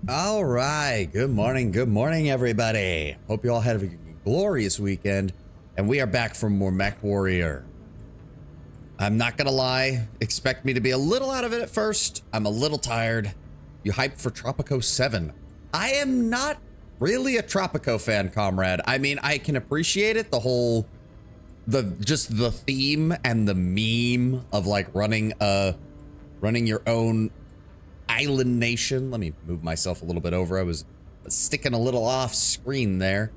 All right. Good morning, everybody. Hope you all had a glorious weekend. And we are back for more Mech Warrior. I'm not going to lie. Expect me to be a little out of it at first. I'm a little tired. You hyped for Tropico 7. I am not really a Tropico fan, comrade. I mean, I can appreciate it. Just the theme and the meme of like running your own island nation. Let me move myself a little bit over. I was sticking a little off screen there.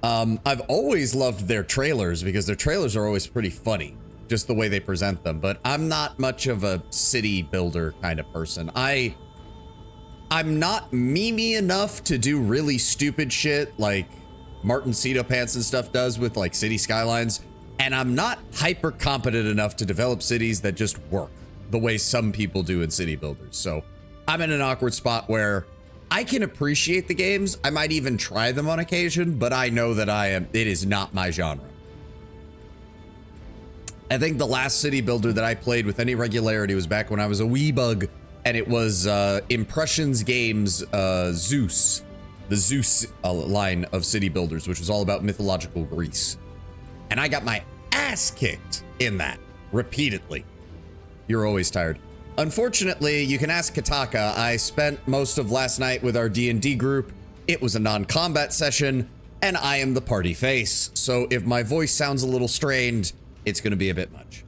I've always loved their trailers because their trailers are always pretty funny, just the way they present them. But I'm not much of a city builder kind of person. I'm not memey enough to do really stupid shit like Martin Cedo Pants and stuff does with like city skylines. And I'm not hyper competent enough to develop cities that just work the way some people do in city builders. So I'm in an awkward spot where I can appreciate the games. I might even try them on occasion, but I know that it is not my genre. I think the last city builder that I played with any regularity was back when I was a wee bug, and it was Impressions Games Zeus, the Zeus line of city builders, which was all about mythological Greece. And I got my ass kicked in that repeatedly. You're always tired. Unfortunately, you can ask Kataka. I spent most of last night with our D&D group. It was a non-combat session, and I am the party face. So if my voice sounds a little strained, it's going to be a bit much.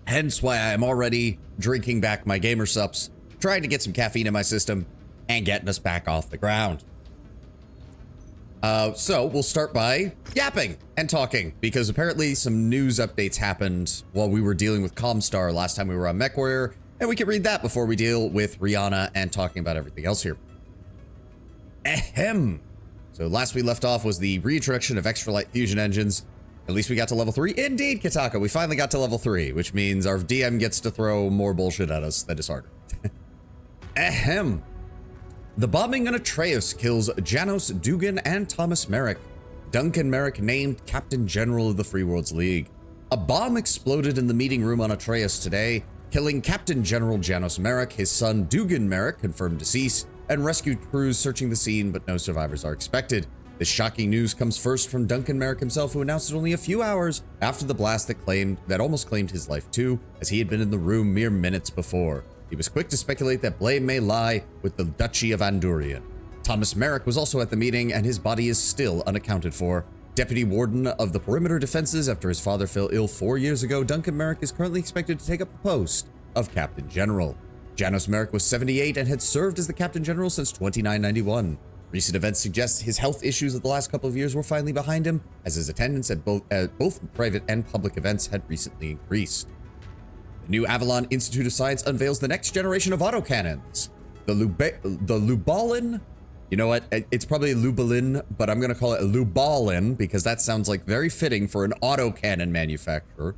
Hence why I am already drinking back my gamer sups, trying to get some caffeine in my system, and getting us back off the ground. So we'll start by yapping and talking, because apparently some news updates happened while we were dealing with ComStar last time we were on Mech Warrior, and we can read that before we deal with Rihanna and talking about everything else here. Ahem. So last we left off was the reintroduction of extra light fusion engines. At least we got to level 3. Indeed, Kataka, we finally got to level 3, which means our DM gets to throw more bullshit at us that is harder. Ahem. The bombing on Atreus kills Janos Dugan and Thomas Merrick. Duncan Merrick named Captain General of the Free Worlds League. A bomb exploded in the meeting room on Atreus today, killing Captain General Janos Merrick, his son Dugan Merrick, confirmed deceased, and rescue crews searching the scene, but no survivors are expected. This shocking news comes first from Duncan Merrick himself, who announced it only a few hours after the blast that almost claimed his life too, as he had been in the room mere minutes before. He was quick to speculate that blame may lie with the Duchy of Andurian. Thomas Merrick was also at the meeting, and his body is still unaccounted for. Deputy Warden of the Perimeter Defenses after his father fell ill 4 years ago, Duncan Merrick is currently expected to take up the post of Captain General. Janos Merrick was 78 and had served as the Captain General since 2991. Recent events suggest his health issues of the last couple of years were finally behind him, as his attendance at both private and public events had recently increased. The new Avalon Institute of Science unveils the next generation of autocannons. The Lubalin, you know what, it's probably Lubalin, but I'm going to call it Lubalin because that sounds like very fitting for an autocannon manufacturer.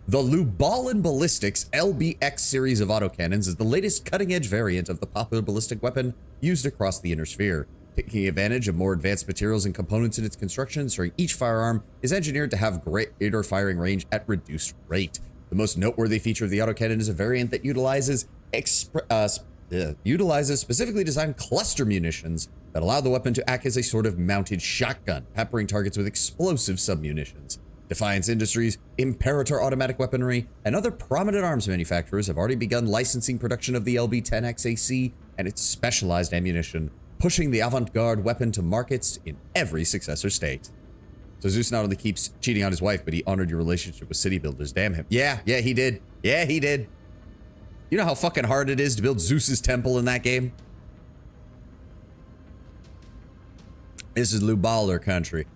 The Lubalin Ballistics LBX series of autocannons is the latest cutting-edge variant of the popular ballistic weapon used across the inner sphere. Taking advantage of more advanced materials and components in its construction, ensuring each firearm is engineered to have greater firing range at reduced rate. The most noteworthy feature of the autocannon is a variant that utilizes specifically designed cluster munitions that allow the weapon to act as a sort of mounted shotgun, peppering targets with explosive submunitions. Defiance Industries, Imperator Automatic Weaponry, and other prominent arms manufacturers have already begun licensing production of the LB-10XAC and its specialized ammunition, pushing the avant-garde weapon to markets in every successor state. So Zeus not only keeps cheating on his wife, but he honored your relationship with city builders. Damn him. Yeah, he did. Yeah, he did. You know how fucking hard it is to build Zeus's temple in that game? This is Luballer country.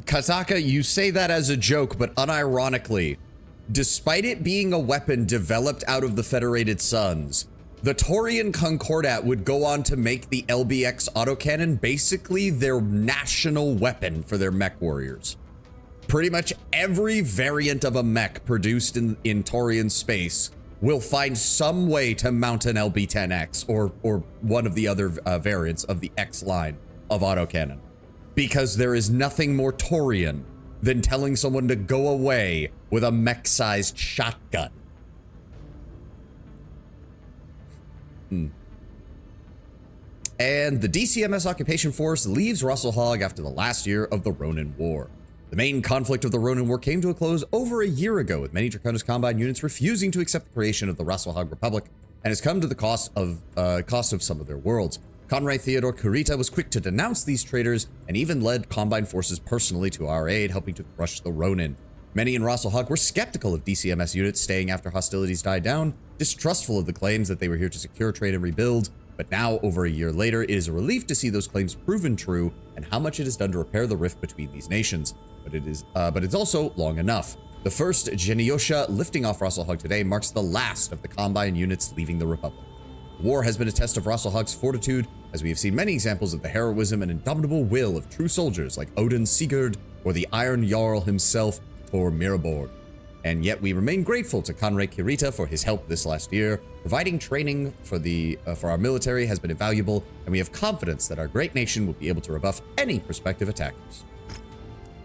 Kataka, you say that as a joke, but unironically, despite it being a weapon developed out of the Federated Suns, the Taurian Concordat would go on to make the LBX autocannon basically their national weapon for their mech warriors. Pretty much every variant of a mech produced in Taurian space will find some way to mount an LB-10X or one of the other variants of the X line of autocannon. Because there is nothing more Taurian than telling someone to go away with a mech-sized shotgun. And the DCMS occupation force leaves Russelhog after the last year of the Ronin War. The main conflict of the Ronin War came to a close over a year ago, with many Draconis Combine units refusing to accept the creation of the Russelhog Republic, and has come to the cost of some of their worlds. Conrad Theodore Kurita was quick to denounce these traitors, and even led Combine forces personally to our aid, helping to crush the Ronin. Many in Russelhog were skeptical of DCMS units staying after hostilities died down, distrustful of the claims that they were here to secure, trade, and rebuild. But now, over a year later, it is a relief to see those claims proven true and how much it has done to repair the rift between these nations. But it's also long enough. The first Geniosha lifting off Russelhog today marks the last of the Combine units leaving the Republic. The war has been a test of Russelhog's fortitude, as we have seen many examples of the heroism and indomitable will of true soldiers like Odin Sigurd or the Iron Jarl himself, Tor Miraborg. And yet we remain grateful to Conrad Kirita for his help this last year. Providing training for our military has been invaluable, and we have confidence that our great nation will be able to rebuff any prospective attackers.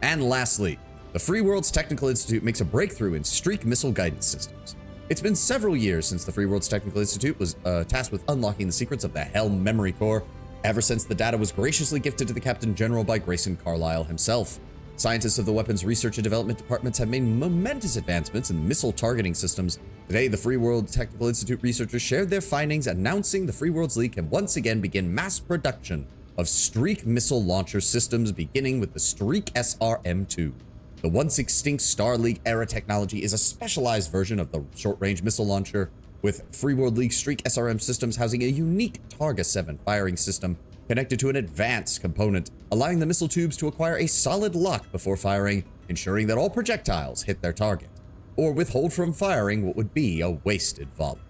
And lastly, the Free Worlds Technical Institute makes a breakthrough in streak missile guidance systems. It's been several years since the Free Worlds Technical Institute was tasked with unlocking the secrets of the Helm Memory Core, ever since the data was graciously gifted to the Captain General by Grayson Carlisle himself. Scientists of the Weapons Research and Development Departments have made momentous advancements in missile targeting systems. Today, the Free World Technical Institute researchers shared their findings, announcing the Free Worlds League can once again begin mass production of Streak missile launcher systems, beginning with the Streak SRM-2. The once extinct Star League era technology is a specialized version of the short-range missile launcher, with Free World League Streak SRM systems housing a unique Targa 7 firing system connected to an advanced component, allowing the missile tubes to acquire a solid lock before firing, ensuring that all projectiles hit their target, or withhold from firing what would be a wasted volley.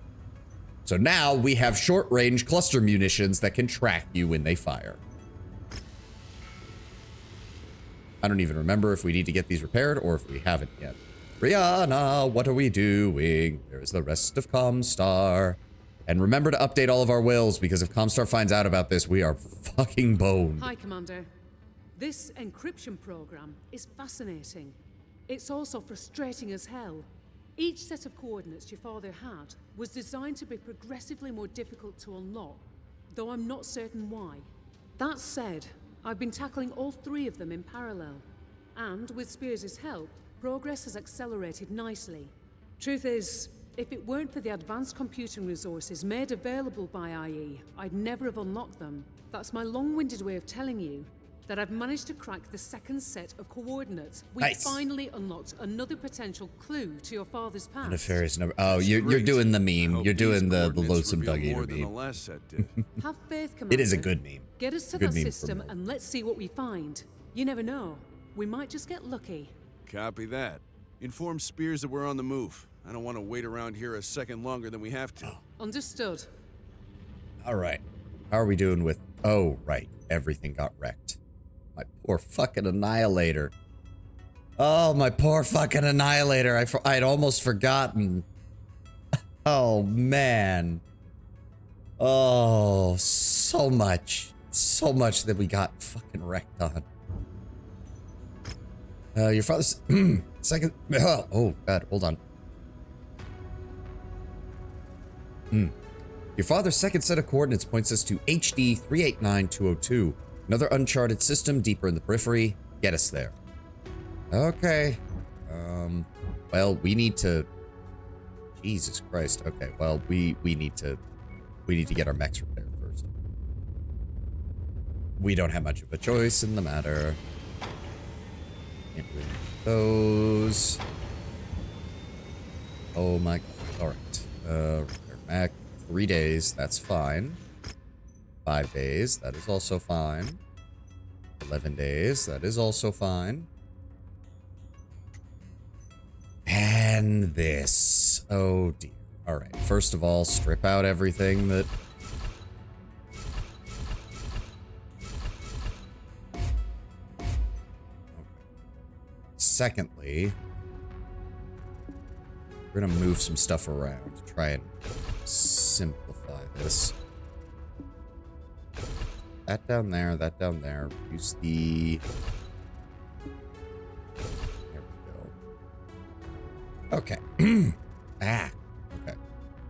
So now we have short-range cluster munitions that can track you when they fire. I don't even remember if we need to get these repaired or if we haven't yet. Brianna, what are we doing? Where is the rest of ComStar? And remember to update all of our wills, because if ComStar finds out about this, we are fucking boned. Hi, Commander. This encryption program is fascinating. It's also frustrating as hell. Each set of coordinates your father had was designed to be progressively more difficult to unlock, though I'm not certain why. That said, I've been tackling all three of them in parallel, and with Spears' help, progress has accelerated nicely. Truth is, if it weren't for the advanced computing resources made available by IE, I'd never have unlocked them. That's my long-winded way of telling you that I've managed to crack the second set of coordinates. We've finally unlocked another potential clue to your father's past. Nefarious number. Oh, you're doing the meme. You're doing the loathsome Doug Eater meme. Have faith, Commander. It is a good meme. Get us to that system and let's see what we find. You never know. We might just get lucky. Copy that. Inform Spears that we're on the move. I don't want to wait around here a second longer than we have to. Understood. All right. How are we doing with... Oh, right. Everything got wrecked. My poor fucking Annihilator. Oh, my poor fucking Annihilator. I'd almost forgotten. Oh, man. Oh, so much. So much that we got fucking wrecked on. Your father's... second... Oh, God. Hold on. Your father's second set of coordinates points us to HD 389202. Another uncharted system deeper in the periphery. Get us there. Okay. Well, we need to... Jesus Christ. Okay, well, we need to get our mechs repaired first. We don't have much of a choice in the matter. Can't believe those. Oh my God. Alright. Repair mech. 3 days, that's fine. 5 days, that is also fine. 11 days, that is also fine. And this. Oh dear. Alright, first of all, strip out everything that... Okay. Secondly, we're gonna move some stuff around to try and simplify this. That down there, that down there. Use the... There we go. Okay. Okay.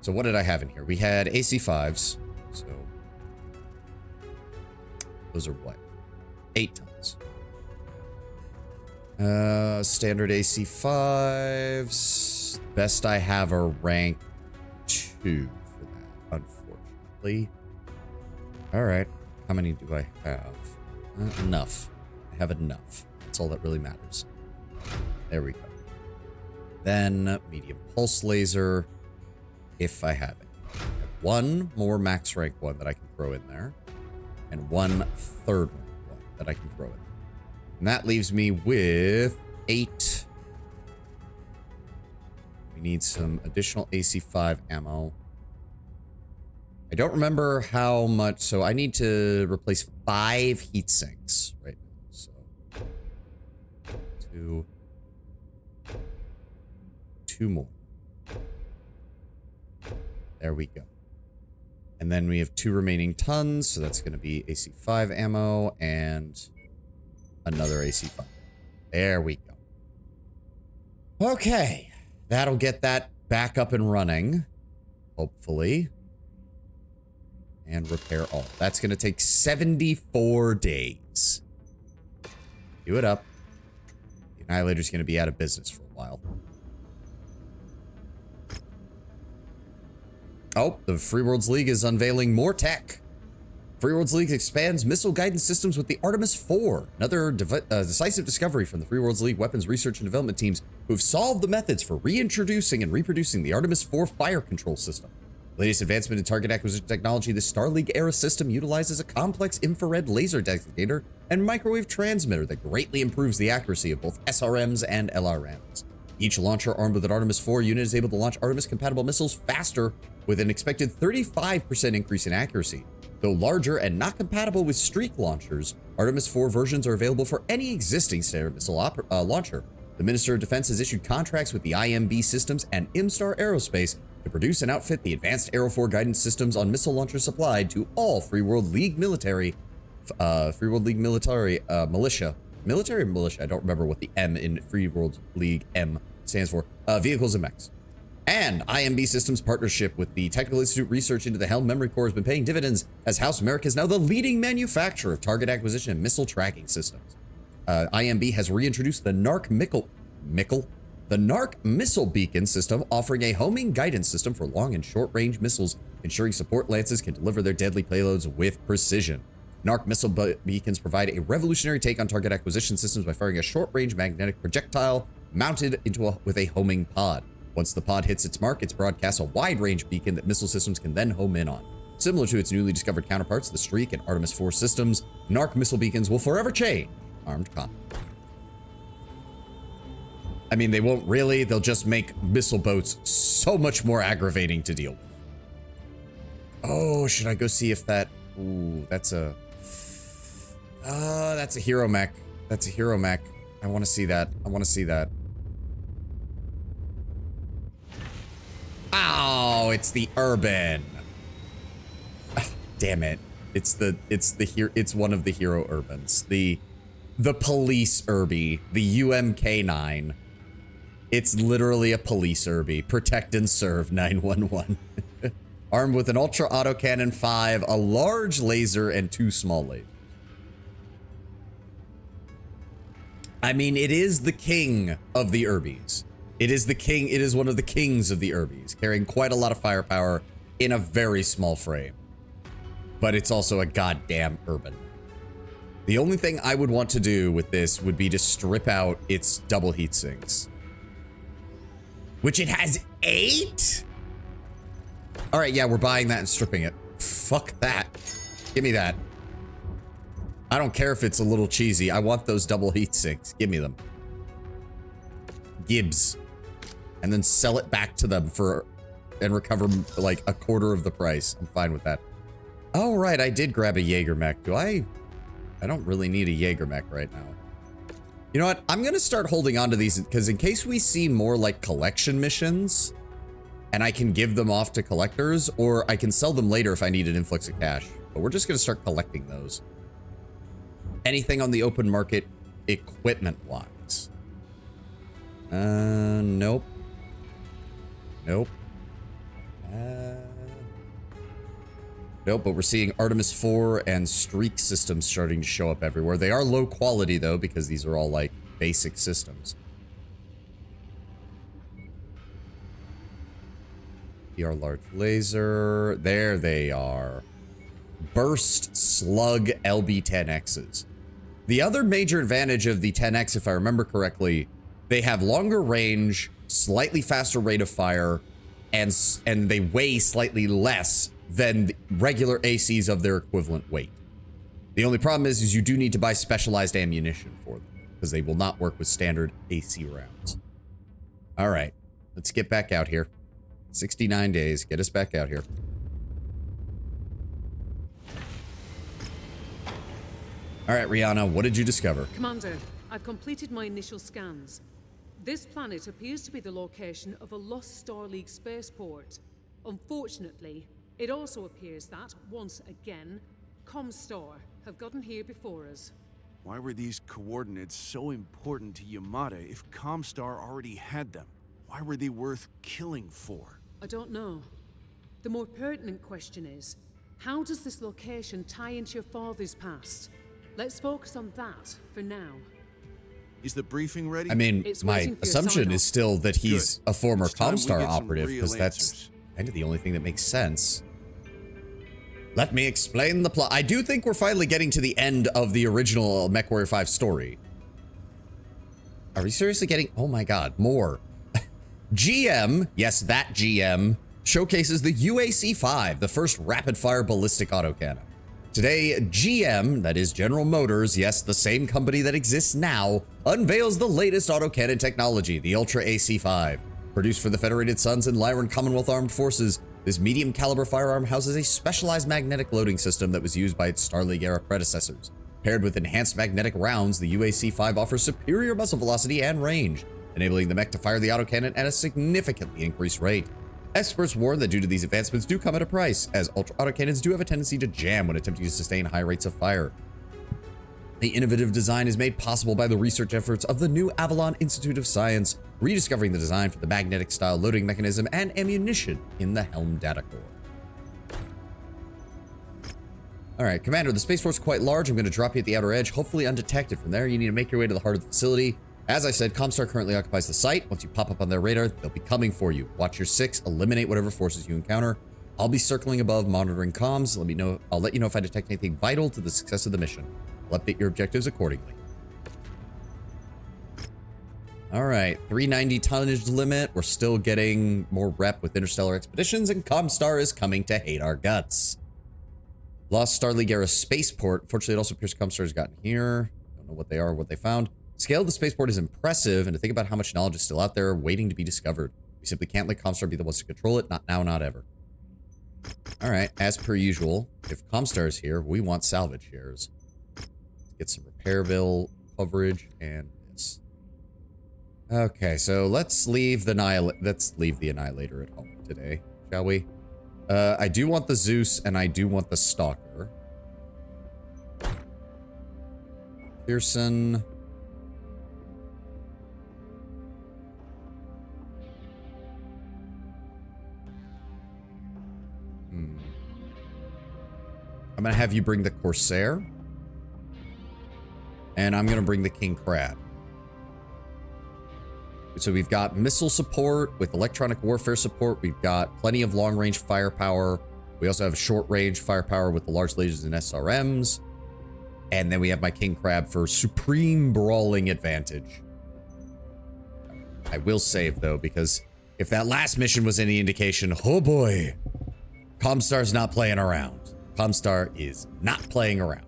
So what did I have in here? We had AC5s. So those are what? 8 tons. Standard AC5s. Best I have are rank 2 for that, unfortunately. All right. How many do I have? Enough. I have enough. That's all that really matters. There we go. Then medium pulse laser, if I have it. I have one more max rank one that I can throw in there, and one third rank one that I can throw in there. And that leaves me with 8. We need some additional AC5 ammo. I don't remember how much, so I need to replace 5 heat sinks right now. So 2 more. There we go. And then we have 2 remaining tons, so that's going to be AC5 ammo and another AC5. There we go. Okay, that'll get that back up and running, hopefully. And repair all. That's going to take 74 days. Do it up. The Annihilator's going to be out of business for a while. Oh, the Free Worlds League is unveiling more tech. Free Worlds League expands missile guidance systems with the Artemis 4. Another decisive discovery from the Free Worlds League weapons research and development teams who've solved the methods for reintroducing and reproducing the Artemis 4 fire control system. Latest advancement in target acquisition technology, the Star League-era system utilizes a complex infrared laser designator and microwave transmitter that greatly improves the accuracy of both SRMs and LRMs. Each launcher armed with an Artemis 4 unit is able to launch Artemis-compatible missiles faster with an expected 35% increase in accuracy. Though larger and not compatible with Streak launchers, Artemis 4 versions are available for any existing standard missile launcher. The Minister of Defense has issued contracts with the IMB Systems and Imstar Aerospace to produce and outfit the advanced Aero 4 guidance systems on missile launchers supplied to all Free World League militia. Military, I don't remember what the M in Free World League M stands for. Vehicles and mechs. And IMB Systems' partnership with the Technical Institute research into the Helm Memory Core has been paying dividends, as House America is now the leading manufacturer of target acquisition and missile tracking systems. IMB has reintroduced the NARC missile beacon system, offering a homing guidance system for long and short-range missiles, ensuring support lances can deliver their deadly payloads with precision. NARC missile beacons provide a revolutionary take on target acquisition systems by firing a short-range magnetic projectile mounted with a homing pod. Once the pod hits its mark, it broadcasts a wide-range beacon that missile systems can then home in on. Similar to its newly discovered counterparts, the Streak and Artemis 4 systems, NARC missile beacons will forever change armed combat. I mean, they won't really. They'll just make missile boats so much more aggravating to deal with. Oh, should I go see if that... Ooh, that's a hero mech. That's a hero mech. I want to see that. I want to see that. Oh, it's the urban. Ah, damn it. It's one of the hero urbans. The police Irby, the UMK9. It's literally a police Irby. Protect and serve 911. Armed with an ultra autocannon 5, a large laser, and 2 small lasers. I mean, it is the king of the Irbies. It is one of the kings of the Irbies, carrying quite a lot of firepower in a very small frame. But it's also a goddamn urban. The only thing I would want to do with this would be to strip out its double heat sinks. Which it has 8? All right, yeah, we're buying that and stripping it. Fuck that. Give me that. I don't care if it's a little cheesy. I want those double heat sinks. Give me them. Gibbs. And then sell it back to them and recover like a quarter of the price. I'm fine with that. Oh, right, I did grab a Jaeger mech. I don't really need a Jaeger mech right now. You know what? I'm going to start holding on to these because in case we see more like collection missions and I can give them off to collectors, or I can sell them later if I need an influx of cash. But we're just going to start collecting those. Anything on the open market equipment-wise? Nope. Nope. Nope, but we're seeing Artemis 4 and Streak systems starting to show up everywhere. They are low quality, though, because these are all, like, basic systems. PR large laser. There they are. Burst slug LB-10Xs. The other major advantage of the 10X, if I remember correctly, they have longer range, slightly faster rate of fire, and they weigh slightly less than the regular ACs of their equivalent weight. The only problem is you do need to buy specialized ammunition for them, because they will not work with standard AC rounds. All right, let's get back out here. 69 days, get us back out here. All right, Rihanna, what did you discover? Commander, I've completed my initial scans. This planet appears to be the location of a lost Star League spaceport. Unfortunately, it also appears that, once again, ComStar have gotten here before us. Why were these coordinates so important to Yamada if ComStar already had them? Why were they worth killing for? I don't know. The more pertinent question is, how does this location tie into your father's past? Let's focus on that for now. Is the briefing ready? I mean, my assumption is still that he's a former ComStar operative, because that's kind of the only thing that makes sense. Let me explain the plot. I do think we're finally getting to the end of the original MW5 story. Are we seriously getting... Oh my god, more. GM, yes, that GM, showcases the UAC-5, the first rapid-fire ballistic autocannon. Today, GM, that is General Motors, yes, the same company that exists now, unveils the latest autocannon technology, the Ultra AC-5. Produced for the Federated Sons and Lyran Commonwealth Armed Forces, this medium-caliber firearm houses a specialized magnetic loading system that was used by its Star League-era predecessors. Paired with enhanced magnetic rounds, the UAC-5 offers superior muzzle velocity and range, enabling the mech to fire the autocannon at a significantly increased rate. Experts warn that due to these advancements do come at a price, as ultra autocannons do have a tendency to jam when attempting to sustain high rates of fire. The innovative design is made possible by the research efforts of the new Avalon Institute of Science, rediscovering the design for the magnetic style loading mechanism and ammunition in the Helm data core. All right, Commander, the spaceport's quite large. I'm going to drop you at the outer edge, hopefully undetected. From there, you need to make your way to the heart of the facility. As I said, ComStar currently occupies the site. Once you pop up on their radar, they'll be coming for you. Watch your 6, eliminate whatever forces you encounter. I'll be circling above, monitoring comms. I'll let you know if I detect anything vital to the success of the mission. I'll update your objectives accordingly. All right, 390 tonnage limit. We're still getting more rep with interstellar expeditions, and ComStar is coming to hate our guts. Lost Star League era spaceport. Unfortunately, it also appears ComStar has gotten here. Don't know what they are or what they found. Scale of the spaceport is impressive, and to think about how much knowledge is still out there waiting to be discovered. We simply can't let ComStar be the ones to control it. Not now, not ever. All right, as per usual, if ComStar is here, we want salvage shares. Let's get some repair bill coverage and this. Okay, so let's leave the Annihilator at home today, shall we? I do want the Zeus, and I do want the Stalker. Pearson. I'm gonna have you bring the Corsair. And I'm gonna bring the King Crab. So we've got missile support with electronic warfare support. We've got plenty of long-range firepower. We also have short-range firepower with the large lasers and SRMs. And then we have my King Crab for supreme brawling advantage. I will save, though, because if that last mission was any indication, oh boy, ComStar's not playing around. ComStar is not playing around.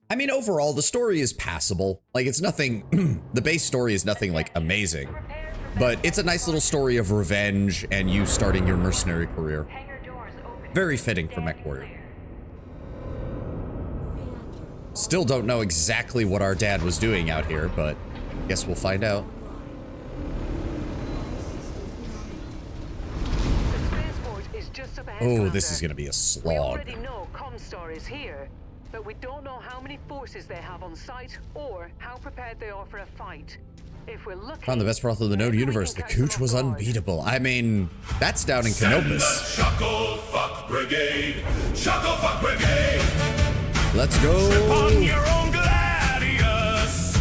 I mean, overall, the story is passable. Like, it's nothing, the base story is nothing, like, amazing. But it's a nice little story of revenge and you starting your mercenary career. Very fitting for MechWarrior. Still don't know exactly what our dad was doing out here, but I guess we'll find out. Oh, this is gonna be a slog. We already know ComStar is here. but we don't know how many forces they have on site or how prepared they are for a fight. If we're lucky, Found the best brothel in the known universe. The cooch was unbeatable. I mean, that's down in Canopus. Shuckle Fuck Brigade! Shuckle Fuck Brigade! Let's go! Ship on your own gladius!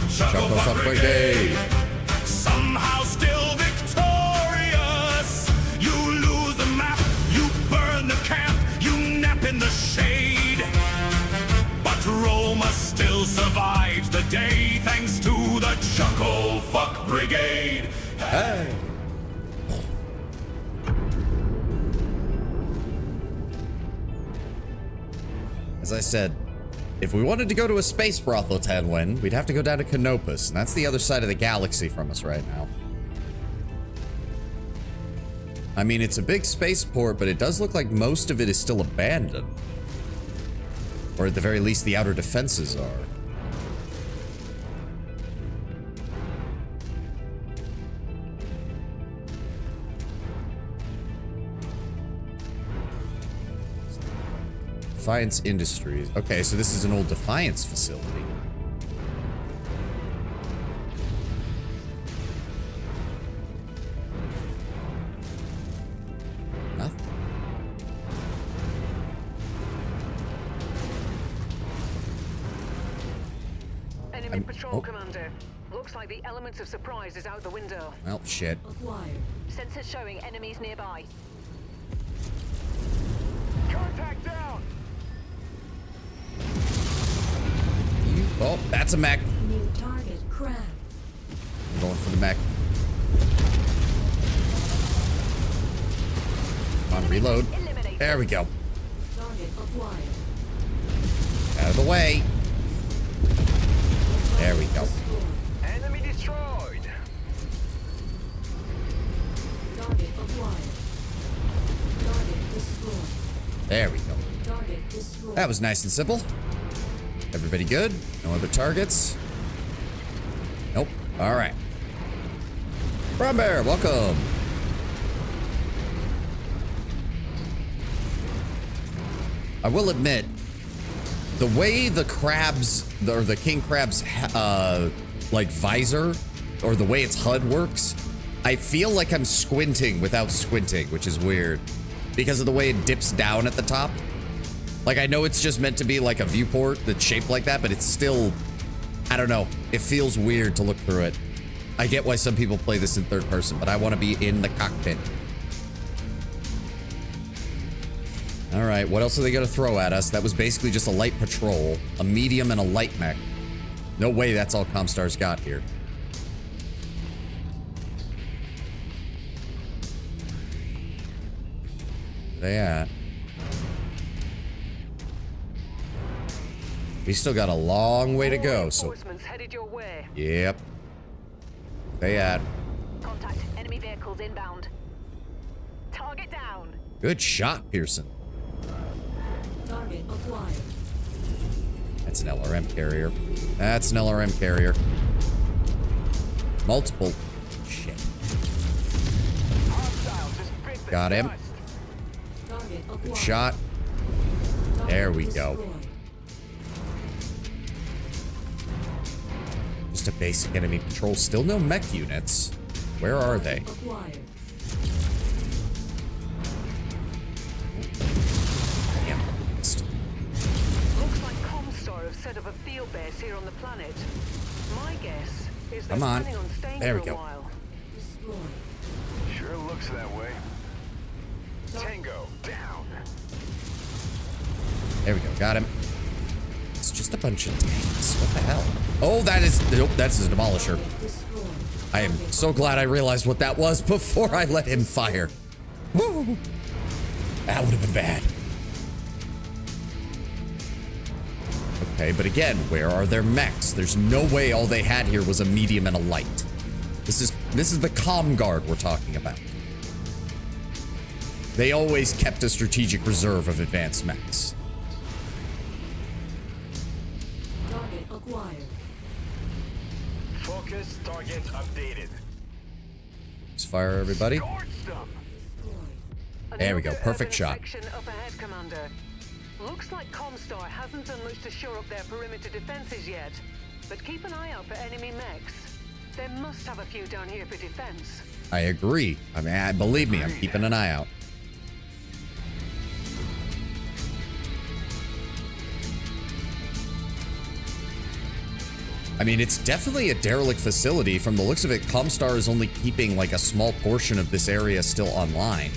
Shuckle Fuck Brigade! Somehow still victorious! You lose the map, you burn the camp, you nap in the shade. But Roma still survives the day thanks to the Chuckle Fuck Brigade. Hey! As I said, if we wanted to go to a space brothel, Tadwin, we'd have to go down to Canopus, and that's the other side of the galaxy from us right now. I mean, it's a big spaceport, but it does look like most of it is still abandoned. Or at the very least, the outer defenses are. Defiance Industries. Okay, so this is an old Defiance facility. Nothing. Enemy patrol, Commander. Looks like the elements of surprise is out the window. Well, shit. Acquired. Sensors showing enemies nearby. Contact down! Oh, that's a mech. New target, crab. I'm going for the mech. Come on, reload. Eliminated. There we go. Target acquired. Out of the way. There we go. Destroyed. Enemy destroyed! Target acquired. Target destroyed. There we go. Target destroyed. That was nice and simple. Everybody good? No other targets? Nope. All right. Brown Bear, welcome. I will admit, the way the crabs, or the king crab's, like visor, or the way its HUD works, I feel like I'm squinting without squinting, which is weird, because of the way it dips down at the top. Like, I know it's just meant to be like a viewport that's shaped like that, but it's still, I don't know. It feels weird to look through it. I get why some people play this in third person, but I want to be in the cockpit. All right, what else are they going to throw at us? That was basically just a light patrol, a medium, and a light mech. No way that's all ComStar's got here. Where they at? We still got a long way to go, so... Reinforcements headed your way. Yep. They at? Contact. Enemy vehicles inbound. Target down. Good shot, Pearson. Target acquired. That's an LRM carrier. That's an LRM carrier. Multiple. Shit. Got him. Target acquired. Good shot. Target There we go. destroyed. Just a basic enemy patrol. Still no mech units. Where are they? Acquired. Damn. Missed. Looks like ComStar have set up a field base here on the planet. My guess is they're Come on. planning on staying There for we a go. while. Destroyed. Sure looks that way. Tango, down! There we go. Got him. It's just a bunch of tanks. What the hell? Oh, that is... Nope, that's a demolisher. Destroyed. I am so glad I realized what that was before I let him fire. Woo! That would have been bad. Okay, but again, where are their mechs? There's no way all they had here was a medium and a light. This is the comm guard we're talking about. They always kept a strategic reserve of advanced mechs. Target acquired. Focus, target updated. Let's fire everybody. Scorched them! Destroyed. There we go, Another perfect urban shot. section up ahead, Commander. Looks like ComStar hasn't done much to shore up their perimeter defenses yet. But keep an eye out for enemy mechs. They must have a few down here for defense. I agree. I mean, believe me, I'm keeping an eye out. I mean, it's definitely a derelict facility. From the looks of it, ComStar is only keeping like a small portion of this area still online,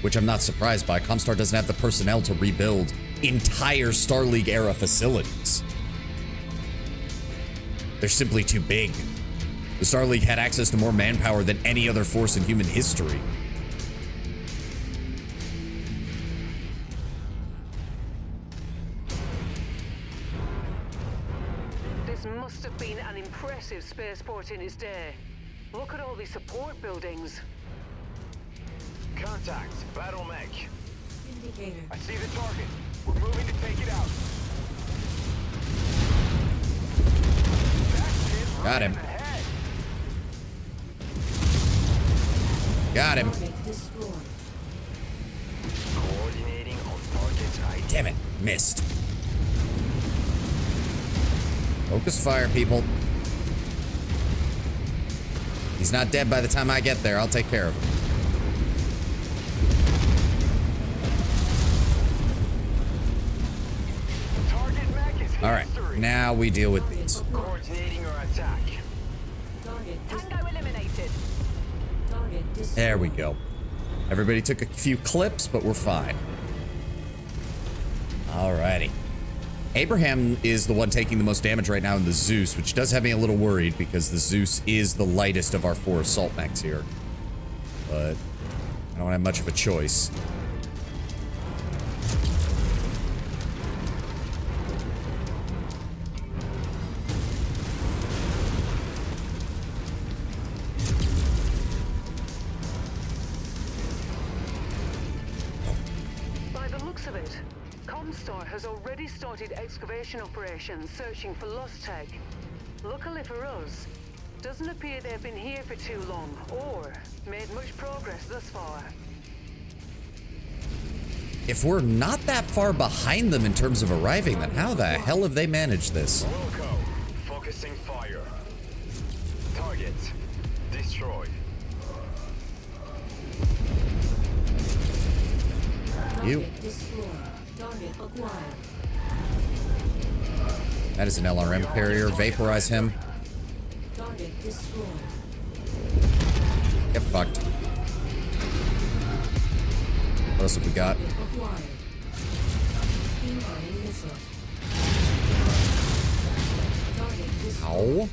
which I'm not surprised by. ComStar doesn't have the personnel to rebuild entire Star League era facilities. They're simply too big. The Star League had access to more manpower than any other force in human history. This must have been an impressive spaceport in its day. Look at all these support buildings. Contact. Battle mech. Indicator. I see the target. We're moving to take it out. That's it. Got him. Right in the head. Got him. Target destroyed. Coordinating on target's ID. Damn it. Missed. Focus fire, people. He's not dead by the time I get there. I'll take care of him. Target mech is All right. history. Now we deal with these. Coordinating our attack. Tango eliminated. Target destroyed. There we go. Everybody took a few clips, but we're fine. Alrighty. Abraham is the one taking the most damage right now in the Zeus, which does have me a little worried because the Zeus is the lightest of our 4 assault mechs here. But I don't have much of a choice. By the looks of it, ComStar has already started excavation operations searching for lost tech. Luckily for us, doesn't appear they've been here for too long or made much progress thus far. If we're not that far behind them in terms of arriving, then how the hell have they managed this? Wilco. Focusing fire. Target. Destroyed. You. Target destroyed. Target acquired. That is an LRM carrier. Vaporize him. Target destroyed. Get fucked. What else have we got? Target acquired. Incoming missile. Target destroyed. Ow.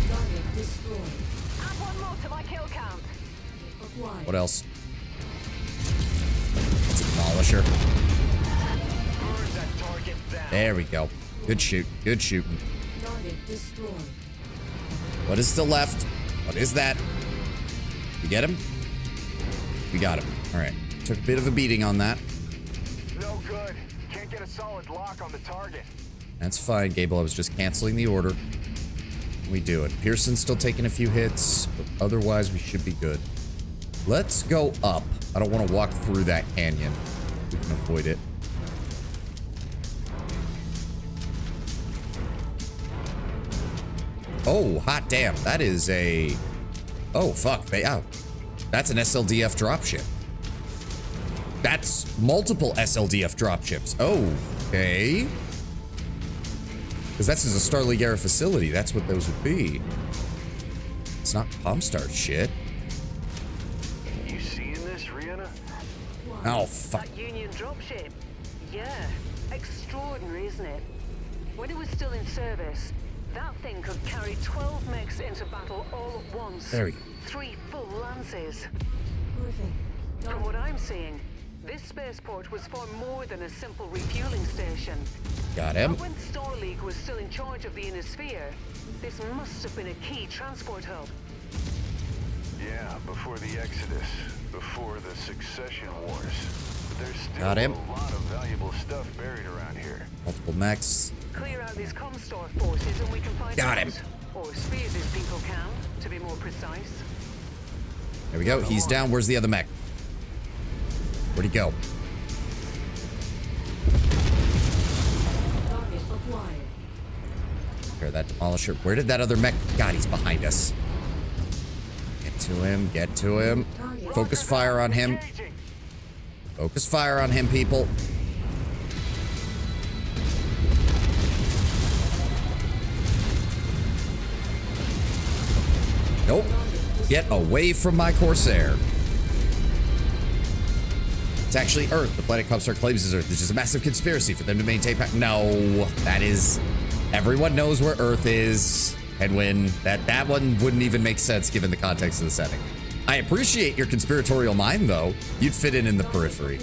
Target destroyed. Add one more to my kill count. Acquired. What else? Let's demolish her. Burn that target down. There we go. Good shoot. Good shooting. Target destroyed. What is still left? What is that? We get him? We got him. All right. Took a bit of a beating on that. No good. Can't get a solid lock on the target. That's fine, Gable. I was just canceling the order. We do it. Pearson's still taking a few hits, but otherwise we should be good. Let's go up. I don't want to walk through that canyon. We can avoid it. Oh, hot damn. That is a... Oh, fuck. That's an SLDF dropship. That's multiple SLDF dropships. Okay. Because that's a Star League era facility. That's what those would be. It's not ComStar shit. You seeing this, Rihanna? Oh, fuck. That Union dropship. Yeah, extraordinary, isn't it? When it was still in service, that thing could carry 12 mechs into battle all at once. There we go. 3 full lances. Griffin. From what I'm seeing, this spaceport was far more than a simple refueling station. Got him. But when Star League was still in charge of the Inner Sphere, this must have been a key transport hub. Yeah, before the Exodus, before the Succession Wars. But there's still Got him. a lot of valuable stuff buried around here. Multiple mechs. Clear out these ComStar forces and we can find Got out. him. Or Spheres' people can, to be more precise. There we go. He's down. Where's the other mech? Where'd he go? Repair that demolisher. Where did that other mech? God, he's behind us. Get to him. Get to him. Focus fire on him. Focus fire on him, people. Nope. Get away from my Corsair. It's actually Earth. The planet ComStar claims is Earth. It's just a massive conspiracy for them to maintain No, that is... Everyone knows where Earth is. Headwind. That one wouldn't even make sense given the context of the setting. I appreciate your conspiratorial mind, though. You'd fit in the periphery.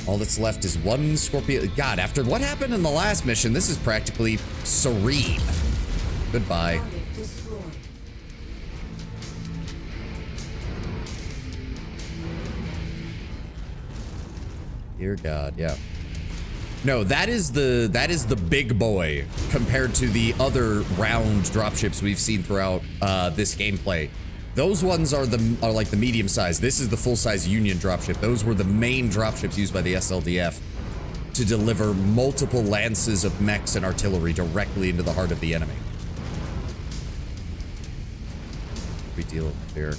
All that's left is one Scorpio. God, after what happened in the last mission, this is practically serene. Goodbye. Dear God, yeah. No, that is the big boy compared to the other round dropships we've seen throughout this gameplay. Those ones are like the medium size. This is the full size Union dropship. Those were the main dropships used by the SLDF to deliver multiple lances of mechs and artillery directly into the heart of the enemy. We deal here.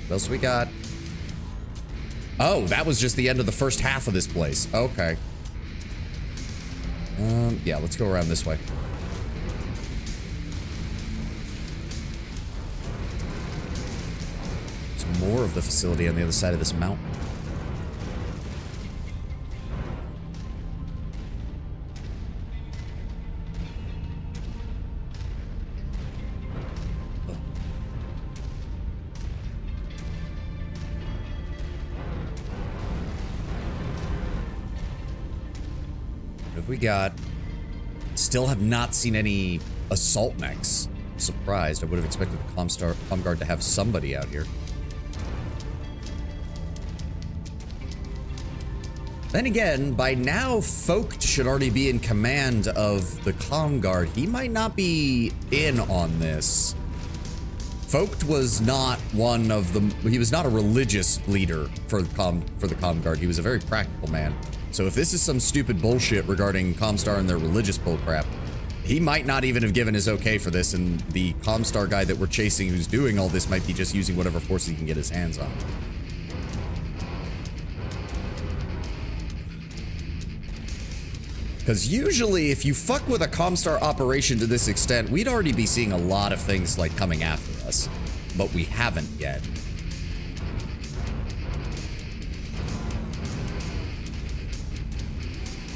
What else we got? Oh, that was just the end of the first half of this place. Okay. Yeah, let's go around this way. There's more of the facility on the other side of this mountain. We got still have not seen any assault mechs. Surprised. I would have expected the ComGuard to have somebody out here. Then again, by now Vogt should already be in command of the ComGuard. He might not be in on this. Vogt was not one of the he was not a religious leader for the ComGuard. He was a very practical man. So if this is some stupid bullshit regarding ComStar and their religious bullcrap, he might not even have given his okay for this, and the ComStar guy that we're chasing who's doing all this might be just using whatever force he can get his hands on. Because usually if you fuck with a ComStar operation to this extent, we'd already be seeing a lot of things like coming after us, but we haven't yet.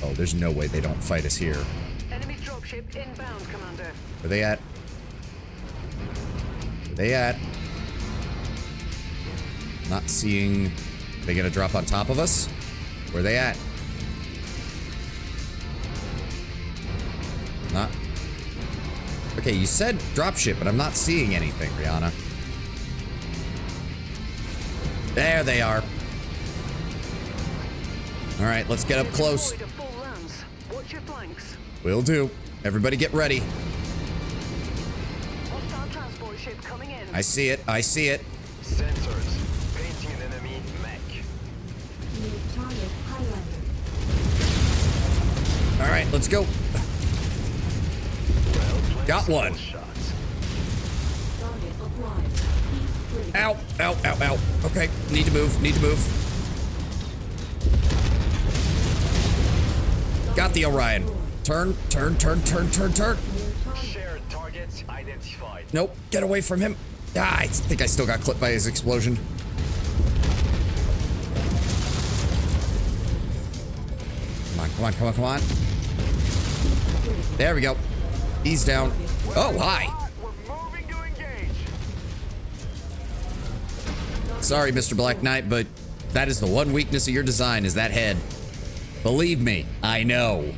Oh, there's no way they don't fight us here. Enemy dropship inbound, Commander. Where they at? Where they at? Not seeing... Are they gonna drop on top of us? Where they at? Not... Okay, you said dropship, but I'm not seeing anything, Rihanna. There they are. Alright, let's get up close. Watch your flanks. Will do. Everybody get ready. Hostile transport ship coming in. I see it. I see it. Sensors. Painting an enemy mech. New target highlighted. Alright, let's go. Got one. Shots. Target applied. Heat critical. Ow, ow, ow, ow. Okay, need to move, need to move. Got the Orion. Turn, turn, turn, turn, turn, turn. Shared targets identified. Nope, get away from him. Ah, I think I still got clipped by his explosion. Come on, come on, come on, come on. There we go. He's down. Oh, hi. We're moving to engage. Sorry, Mr. Black Knight, but that is the one weakness of your design is that head. Believe me, I know.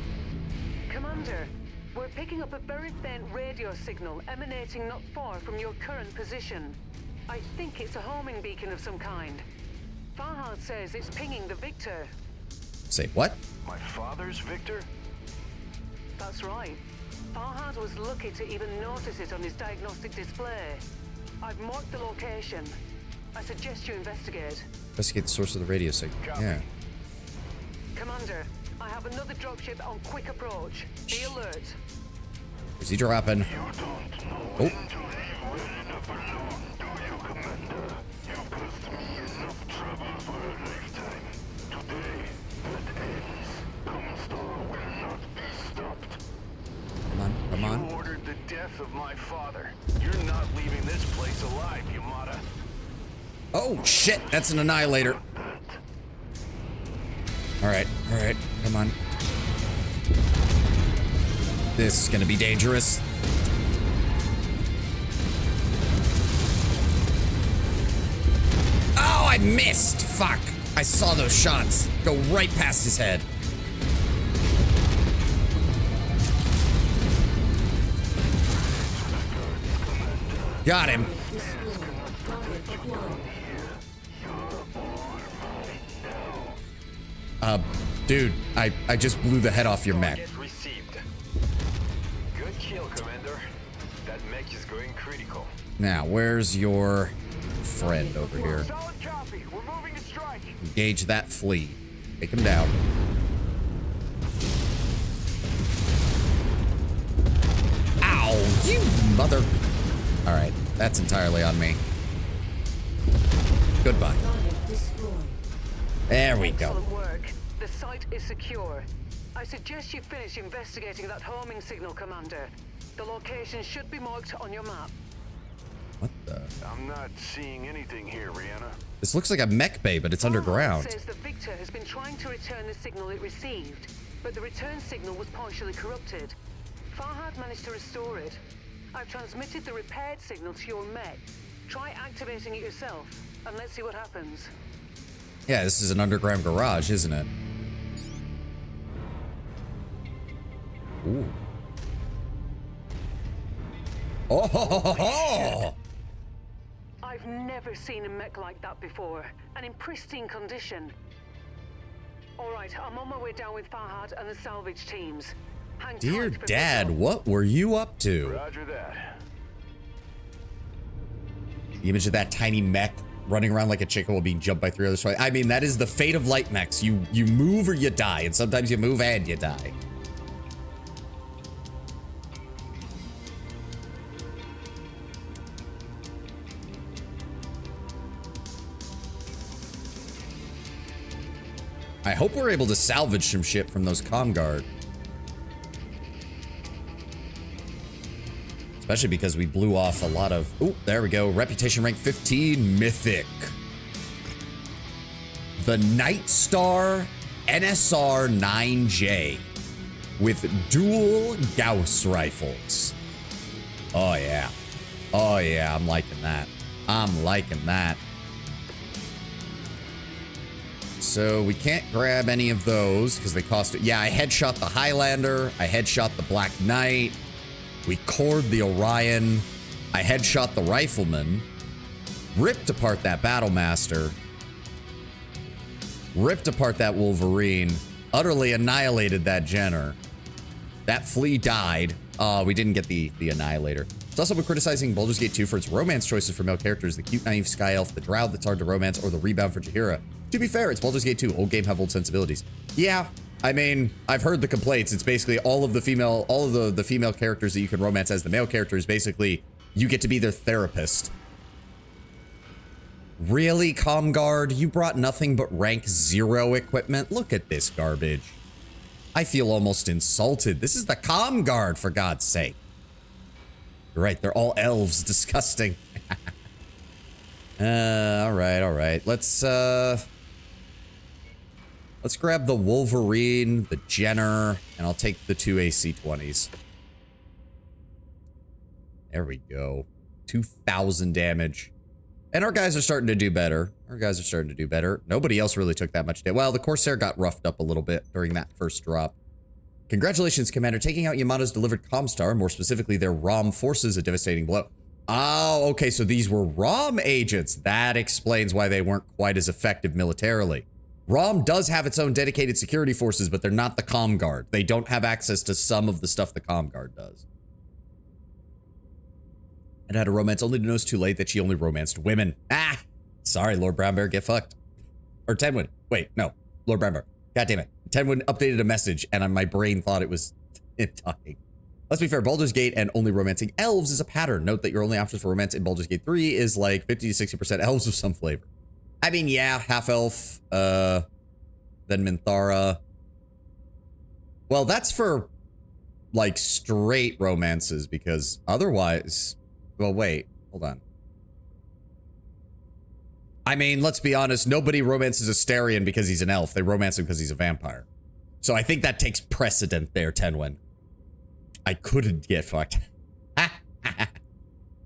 Commander, we're picking up a very faint radio signal emanating not far from your current position. I think it's a homing beacon of some kind. Farhad says it's pinging the Victor. Say what? My father's Victor? That's right. Farhad was lucky to even notice it on his diagnostic display. I've marked the location. I suggest you investigate. Investigate the source of the radio signal. Copy. Yeah. Commander, I have another dropship on quick approach. Be alert. Is he dropping? Oh. Come on, come on. You ordered the death of my father. You're not leaving this place alive, Yamada. Oh, shit. That's an annihilator. All right, come on. This is gonna be dangerous. Oh, I missed. Fuck. I saw those shots go right past his head. Got him. Dude, I just blew the head off your mech. Target received. Good kill, Commander. That mech is going critical. Now, where's your friend over here? Solid copy. We're moving to strike. Engage that flea. Take him down. Ow, you mother... Alright, that's entirely on me. Goodbye. There we go. Excellent work. The site is secure. I suggest you finish investigating that homing signal, Commander. The location should be marked on your map. What the? I'm not seeing anything here, Rihanna. This looks like a mech bay, but it's underground. Says the Victor has been trying to return the signal it received, but the return signal was partially corrupted. Farhad managed to restore it. I've transmitted the repaired signal to your mech. Try activating it yourself, and let's see what happens. Yeah, this is an underground garage, isn't it? Ooh. Oh, ho, ho, ho, ho. I've never seen a mech like that before, and in pristine condition. All right, I'm on my way down with Farhad and the salvage teams. Hang Dear tight for Dad, visual. what were you up to? Roger that. The image of that tiny mech running around like a chicken while being jumped by 3 other swine. I mean, that is the fate of light mechs. You move or you die, and sometimes you move and you die. I hope we're able to salvage some shit from those ComGuard. Especially because we blew off a lot of... Oh, there we go. Reputation rank 15, Mythic. The Nightstar NSR 9J with dual Gauss rifles. Oh, yeah. Oh, yeah. I'm liking that. I'm liking that. So we can't grab any of those because they cost... Yeah, I headshot the Highlander. I headshot the Black Knight. We cored the Orion. I headshot the Rifleman. Ripped apart that Battlemaster. Ripped apart that Wolverine. Utterly annihilated that Jenner. That Flea died. We didn't get the Annihilator. It's also been criticizing Baldur's Gate 2 for its romance choices for male characters. The cute, naive Sky Elf, the Drow that's hard to romance, or the rebound for Jaheira. To be fair, it's Baldur's Gate 2. Old game have old sensibilities. Yeah, I mean, I've heard the complaints. It's basically all of the female characters that you can romance as the male characters. Basically, you get to be their therapist. Really, ComGuard? You brought nothing but rank 0 equipment? Look at this garbage. I feel almost insulted. This is the ComGuard, for God's sake. You're right, they're all elves. Disgusting. All right. Let's grab the Wolverine, the Jenner, and I'll take the 2 AC-20s. There we go. 2,000 damage. And our guys are starting to do better. Nobody else really took that much damage. Well, the Corsair got roughed up a little bit during that first drop. Congratulations, Commander. Taking out Yamada's delivered ComStar, more specifically their ROM forces, a devastating blow. Oh, okay, so these were ROM agents. That explains why they weren't quite as effective militarily. ROM does have its own dedicated security forces, but they're not the ComGuard. They don't have access to some of the stuff the ComGuard does. And had a romance only to notice too late that she only romanced women. Ah! Sorry, Lord Brown Bear, get fucked. Or Tenwin. Wait, no. Lord Brown Bear. God damn it. Tenwin updated a message, and my brain thought it was him talking. Let's be fair, Baldur's Gate and only romancing elves is a pattern. Note that your only options for romance in Baldur's Gate 3 is like 50 to 60% elves of some flavor. I mean, yeah, half-elf, then Minthara. Well, that's for, like, straight romances, because otherwise... Well, wait, hold on. I mean, let's be honest, nobody romances Astarion because he's an elf. They romance him because he's a vampire. So I think that takes precedent there, Tenwin. I couldn't get fucked.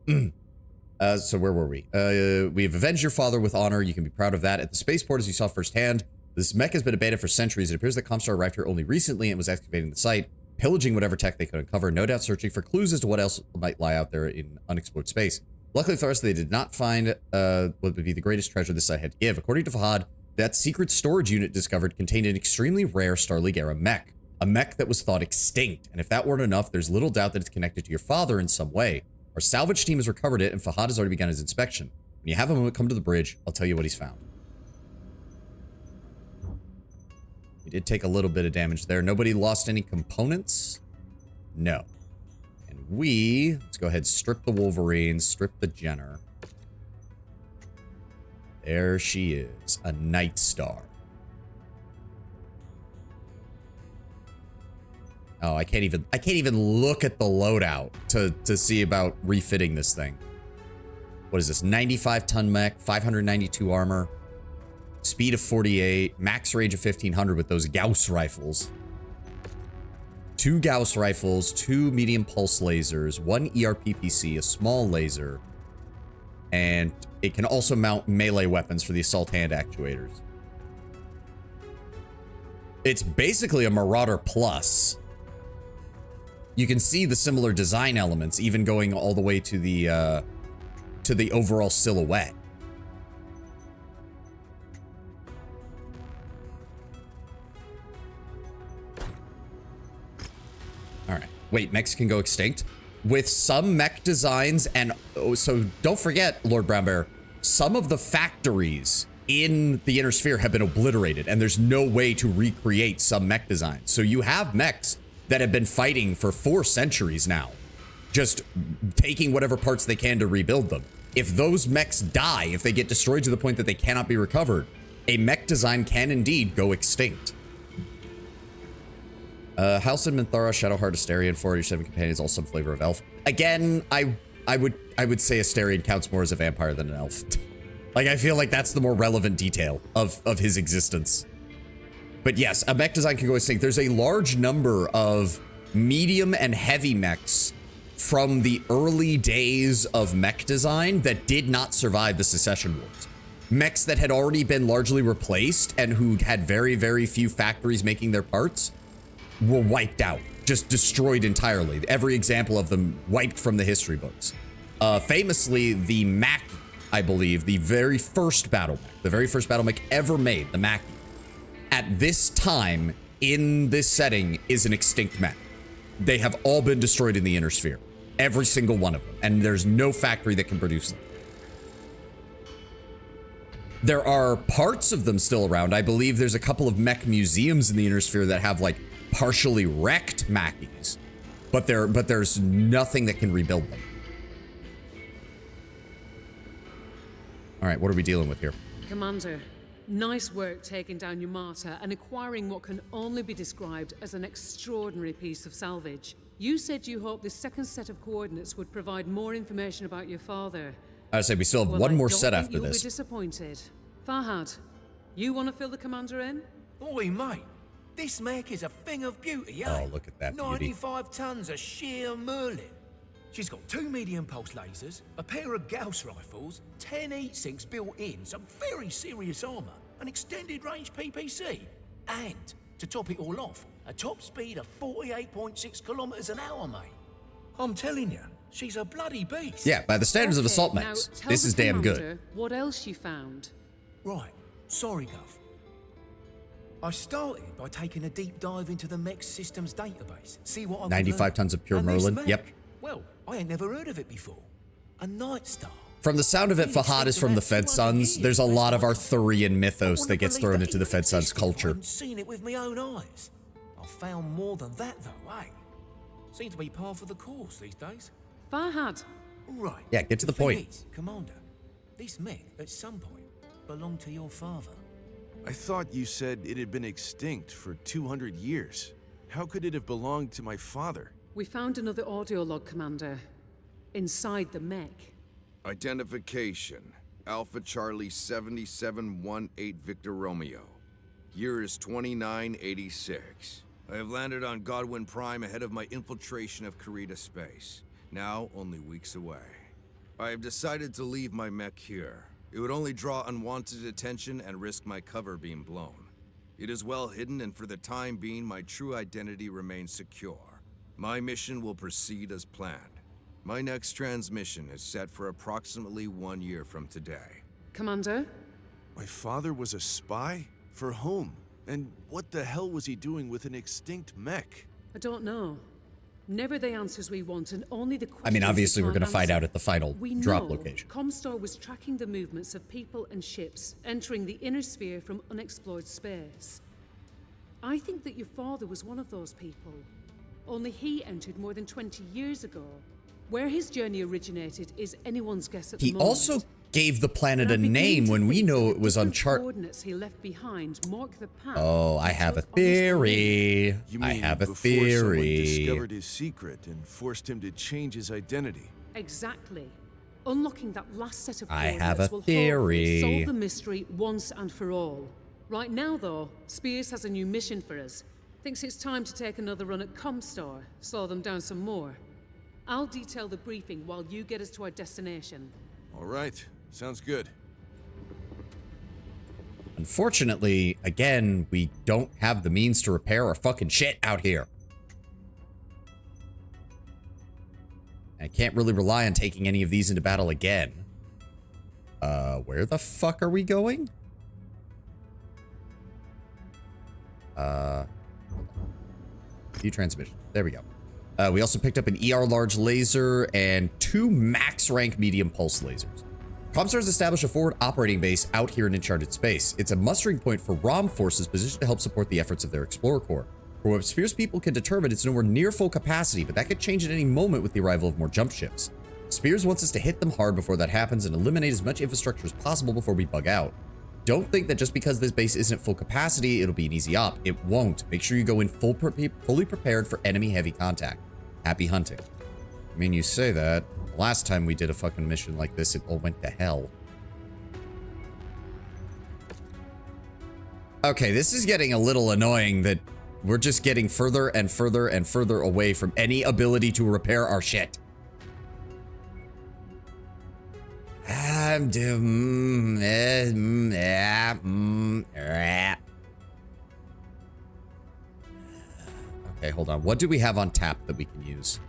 So where were we? We have avenged your father with honor. You can be proud of that. At the spaceport, as you saw firsthand, this mech has been abandoned for centuries. It appears that ComStar arrived here only recently and was excavating the site, pillaging whatever tech they could uncover, no doubt searching for clues as to what else might lie out there in unexplored space. Luckily for us, they did not find what would be the greatest treasure this site had to give. According to Fahad, that secret storage unit discovered contained an extremely rare Star League era mech. A mech that was thought extinct, and if that weren't enough, there's little doubt that it's connected to your father in some way. Our salvage team has recovered it, and Fahad has already begun his inspection. When you have a moment, come to the bridge. I'll tell you what he's found. We did take a little bit of damage there. Nobody lost any components? No. And let's go ahead, strip the Wolverine, strip the Jenner. There she is, a Night Star. Oh, I can't even look at the loadout to see about refitting this thing. What is this? 95-ton mech, 592 armor, speed of 48, max range of 1500 with those Gauss rifles. 2 Gauss rifles, 2 medium pulse lasers, 1 ERPPC, a small laser, and it can also mount melee weapons for the assault hand actuators. It's basically a Marauder Plus. You can see the similar design elements, even going all the way to the overall silhouette. All right. Wait, mechs can go extinct? With some mech designs, and so don't forget, Lord Brownbear, some of the factories in the Inner Sphere have been obliterated, and there's no way to recreate some mech designs. So you have mechs that have been fighting for 4 centuries now, just taking whatever parts they can to rebuild them. If those mechs die, if they get destroyed to the point that they cannot be recovered, a mech design can indeed go extinct. Halcyon, Minthara, Shadowheart, Astarion, 487 companions, all some flavor of elf. Again, I would say Astarion counts more as a vampire than an elf. Like, I feel like that's the more relevant detail of his existence. But yes, a mech design can go extinct. There's a large number of medium and heavy mechs from the early days of mech design that did not survive the Secession Wars. Mechs that had already been largely replaced and who had very, very few factories making their parts were wiped out, just destroyed entirely. Every example of them wiped from the history books. Famously, the Mac, I believe, the very first battle mech ever made, the Mac, at this time, in this setting, is an extinct mech. They have all been destroyed in the Inner Sphere. Every single one of them. And there's no factory that can produce them. There are parts of them still around. I believe there's a couple of mech museums in the Inner Sphere that have, like, partially wrecked Mackies. But there's nothing that can rebuild them. All right, what are we dealing with here? Commander, nice work taking down Yamata and acquiring what can only be described as an extraordinary piece of salvage. You said you hoped this second set of coordinates would provide more information about your father. I would say we still have one more set after this. You'll be disappointed. Farhad, you want to fill the commander in? Oi, mate. This mech is a thing of beauty, eh? Oh, look at that beauty. 95 tons of sheer Merlin. She's got 2 medium pulse lasers, a pair of Gauss rifles, 10 heat sinks built in, some very serious armor, an extended range PPC, and, to top it all off, a top speed of 48.6 kilometers an hour, mate. I'm telling you, she's a bloody beast. Yeah, by the standards of assault now mechs, tell this the is damn commander good. What else you found? Right, sorry, Gov. I started by taking a deep dive into the mech systems database, see what I could 95 learn. tons of pure And this Merlin, mech, yep. Well, I ain't never heard of it before. A Night Star. From the sound of it, Fahad is from the Fed Sons. There's a lot of Arthurian mythos that gets thrown into the Fed Sons culture. I've seen it with my own eyes. I've found more than that, though, eh? Seems to be par for the course these days. Farhad, Right. Yeah, get to the point. thing is, Commander, this mech at some point belonged to your father. I thought you said it had been extinct for 200 years. How could it have belonged to my father? we found another audio log, Commander. Inside the mech. Identification. Alpha Charlie 7718 Victor Romeo. Year is 2986. I have landed on Godwin Prime ahead of my infiltration of Karita space. Now only weeks away. I have decided to leave my mech here. It would only draw unwanted attention and risk my cover being blown. It is well hidden, and for the time being, my true identity remains secure. My mission will proceed as planned. My next transmission is set for approximately 1 year from today. Commander, My father was a spy? For whom? And what the hell was he doing with an extinct mech? I don't know. Never the answers we want, and only the questions I mean, obviously, we we're going to can't find answer. out at the final We drop know location. ComStar was tracking the movements of people and ships entering the inner sphere from unexplored space. I think that your father was one of those people. Only he entered more than 20 years ago. Where his journey originated is anyone's guess at the He moment. also gave the planet And a I'm beginning name to when we think know that it was the on different chart. coordinates he left behind mark the path Oh, I he have a took on his way. theory. You mean I have a before someone theory. discovered his secret and forced him to change his identity? Exactly. Unlocking that last set of I coordinates have a will hopefully theory. solve the mystery once and for all. Right now, though, Spears has a new mission for us. Thinks it's time to take another run at ComStar, slow them down some more. I'll detail the briefing while you get us to our destination. All right, sounds good. Unfortunately, again, we don't have the means to repair our fucking shit out here. I can't really rely on taking any of these into battle again. Where the fuck are we going? View transmission. There we go. We also picked up an ER large laser and 2 max rank medium pulse lasers. ComStar has established a forward operating base out here in uncharted space. It's a mustering point for ROM forces positioned to help support the efforts of their Explorer Corps. For what Spears people can determine, it's nowhere near full capacity, but that could change at any moment with the arrival of more jump ships. Spears wants us to hit them hard before that happens and eliminate as much infrastructure as possible before we bug out. Don't think that just because this base isn't full capacity, it'll be an easy op. It won't. Make sure you go in fully prepared for enemy heavy contact. Happy hunting. I mean, you say that. Last time we did a fucking mission like this, it all went to hell. Okay, this is getting a little annoying that we're just getting further and further and further away from any ability to repair our shit. Okay, hold on. What do we have on tap that we can use?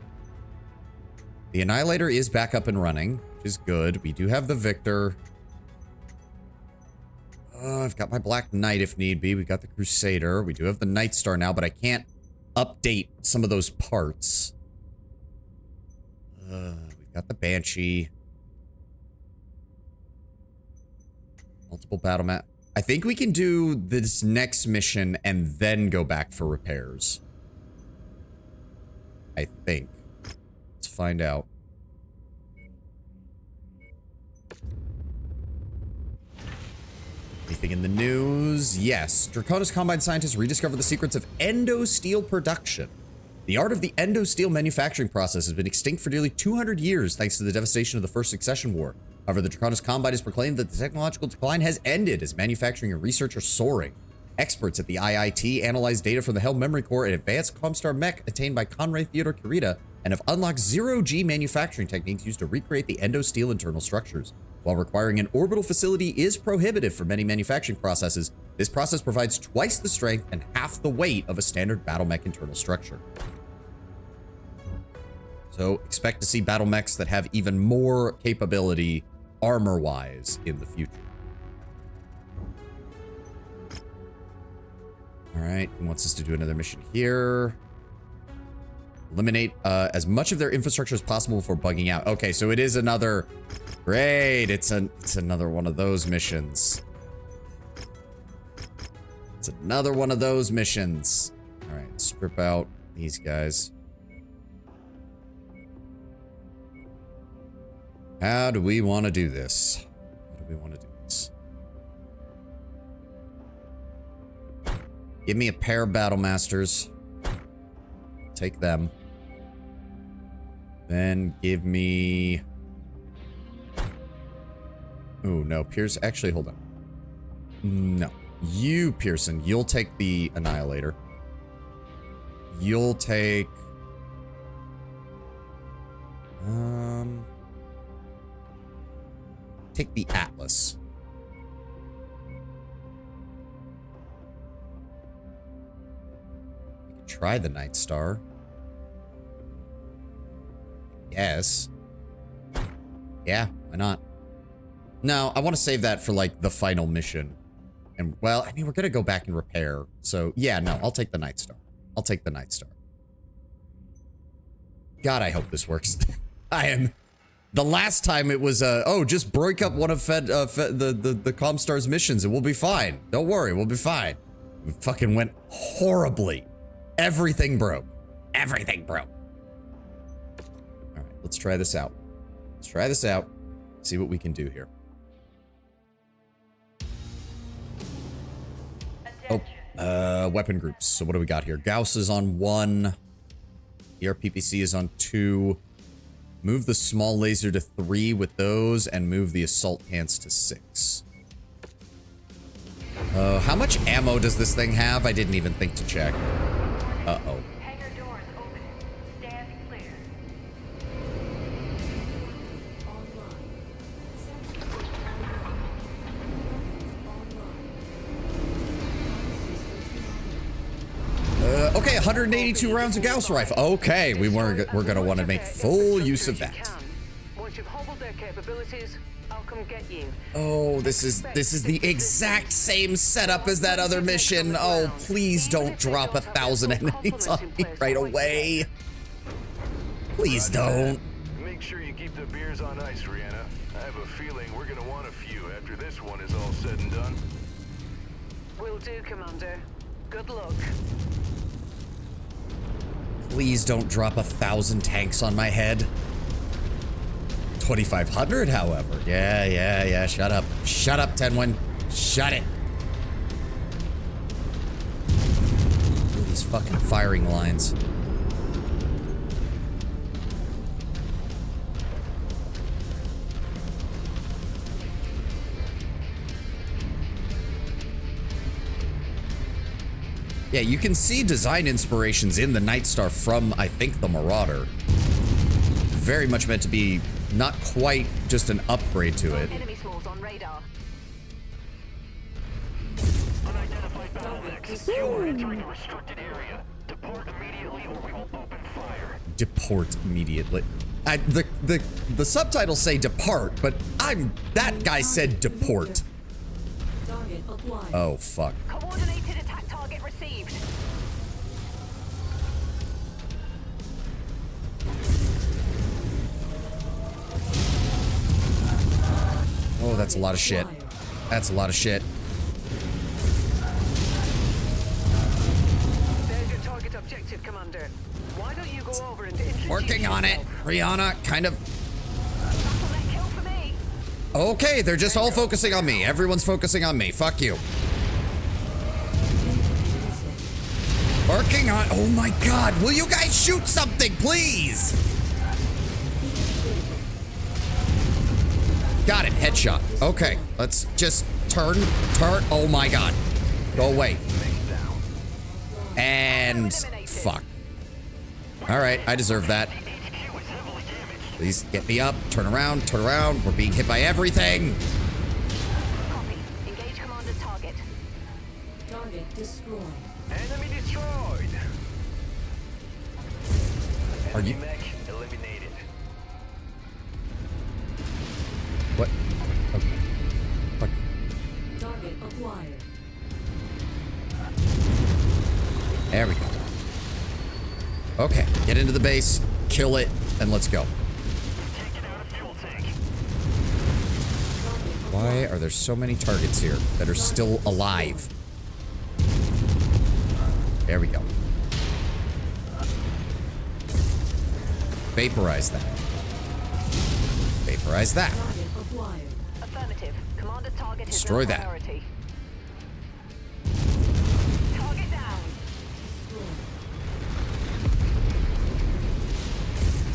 The Annihilator is back up and running, which is good. We do have the Victor. I've got my Black Knight if need be. We got the Crusader. We do have the Night Star now, but I can't update some of those parts. We've got the Banshee. Multiple battle map. I think we can do this next mission and then go back for repairs. I think. Let's find out. Anything in the news? Yes. Draconis Combine scientists rediscovered the secrets of endo-steel production. The art of the endo-steel manufacturing process has been extinct for nearly 200 years thanks to the devastation of the First Succession War. However, the Draconis Combine has proclaimed that the technological decline has ended as manufacturing and research are soaring. Experts at the IIT analyzed data from the Helm Memory Core and advanced ComStar mech attained by Conrad Theodor Kurita and have unlocked zero-G manufacturing techniques used to recreate the endo-steel internal structures. While requiring an orbital facility is prohibitive for many manufacturing processes, this process provides twice the strength and half the weight of a standard battle mech internal structure. So expect to see battle mechs that have even more capability armor-wise in the future. All right, he wants us to do another mission here. Eliminate as much of their infrastructure as possible before bugging out. Okay, so it is another Great, it's another one of those missions. It's another one of those missions. All right, strip out these guys. How do we want to do this? How do we want to do this? Give me a pair of Battle Masters. Take them. Then give me... Oh, no. Pierce... Actually, hold on. No. You, Pearson, you'll take the Annihilator. You'll take... Take the Atlas. You can try the Night Star. Yes. Yeah, why not? No, I want to save that for, like, the final mission. And, well, I mean, we're going to go back and repair. So, yeah, no, I'll take the Night Star. I'll take the Night Star. God, I hope this works. I am... The last time it was, oh, just break up one of the ComStar's missions and we'll be fine. Don't worry, we'll be fine. It fucking went horribly. Everything broke. Everything broke. All right, let's try this out. Let's try this out. See what we can do here. Oh, weapon groups. So what do we got here? Gauss is on 1. ERPPC is on 2. Move the small laser to 3 with those, and move the assault cans to 6. How much ammo does this thing have? I didn't even think to check. Uh-oh. Hangar doors open. Stand clear. Okay, 182 rounds of Gauss rifle. Okay, we're gonna want to make full use of that. Once you've hobbled their capabilities, I'll come get you. Oh, this is the exact same setup as that other mission. Oh, please don't drop 1,000 enemies on me right away. Please don't. Make sure you keep the beers on ice, Rihanna. I have a feeling we're gonna want a few after this one is all said and done. Will do, Commander. Good luck. Please don't drop 1,000 tanks on my head. 2,500, however. Yeah. Shut up. Shut up, Tenwin. Shut it. Look at these fucking firing lines. Yeah, you can see design inspirations in the Night Star from, I think, the Marauder. Very much meant to be not quite just an upgrade to it. Enemy smalls on radar. Unidentified battlemechs. You are entering a restricted area. Depart immediately or we will open fire. Deport immediately. The subtitles say depart, but that guy said deport. Target acquired. Oh, fuck. Coordinated attack target received. Oh, that's a lot of shit. That's a lot of shit. There's your target objective, Commander. Why don't you go over and introduce Working on it. yourself? Rihanna, kind of. Bottleneck kill for me. Okay, they're just all focusing on me. Everyone's focusing on me. Fuck you. Working on... Oh my god, will you guys shoot something, please? Got it, headshot. Okay, let's just turn. Oh my god. Go away. And... fuck. Alright, I deserve that. Please get me up. Turn around. Turn around. We're being hit by everything. Copy. Engage commander's target. Target destroyed. Enemy destroyed. Are you... Mech eliminated. What? Okay. Fuck. Target acquired. There we go. Okay, get into the base, kill it, and let's go. Taking out a fuel tank. Why are there so many targets here that are still alive? There we go. Vaporize that. Vaporize that. Affirmative. Commander target is Destroy now that. priority. Target down.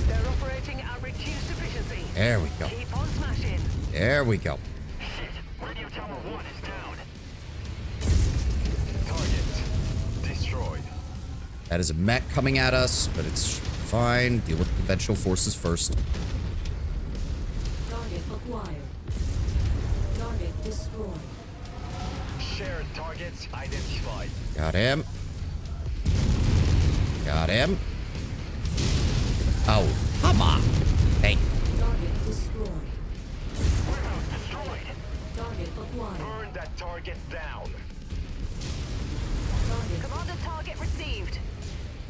They're operating at reduced efficiency. There we go. Keep on smashing. There we go. Radio Tower 1 is down. Target destroyed. That is a mech coming at us, but it's fine. Deal with conventional forces first. Target acquired. Target destroyed. Shared targets identified. Got him. Got him. Oh, come on. Thank you. Target destroyed. Warehouse destroyed. Target acquired. Burn that target down. Target. Commander target received.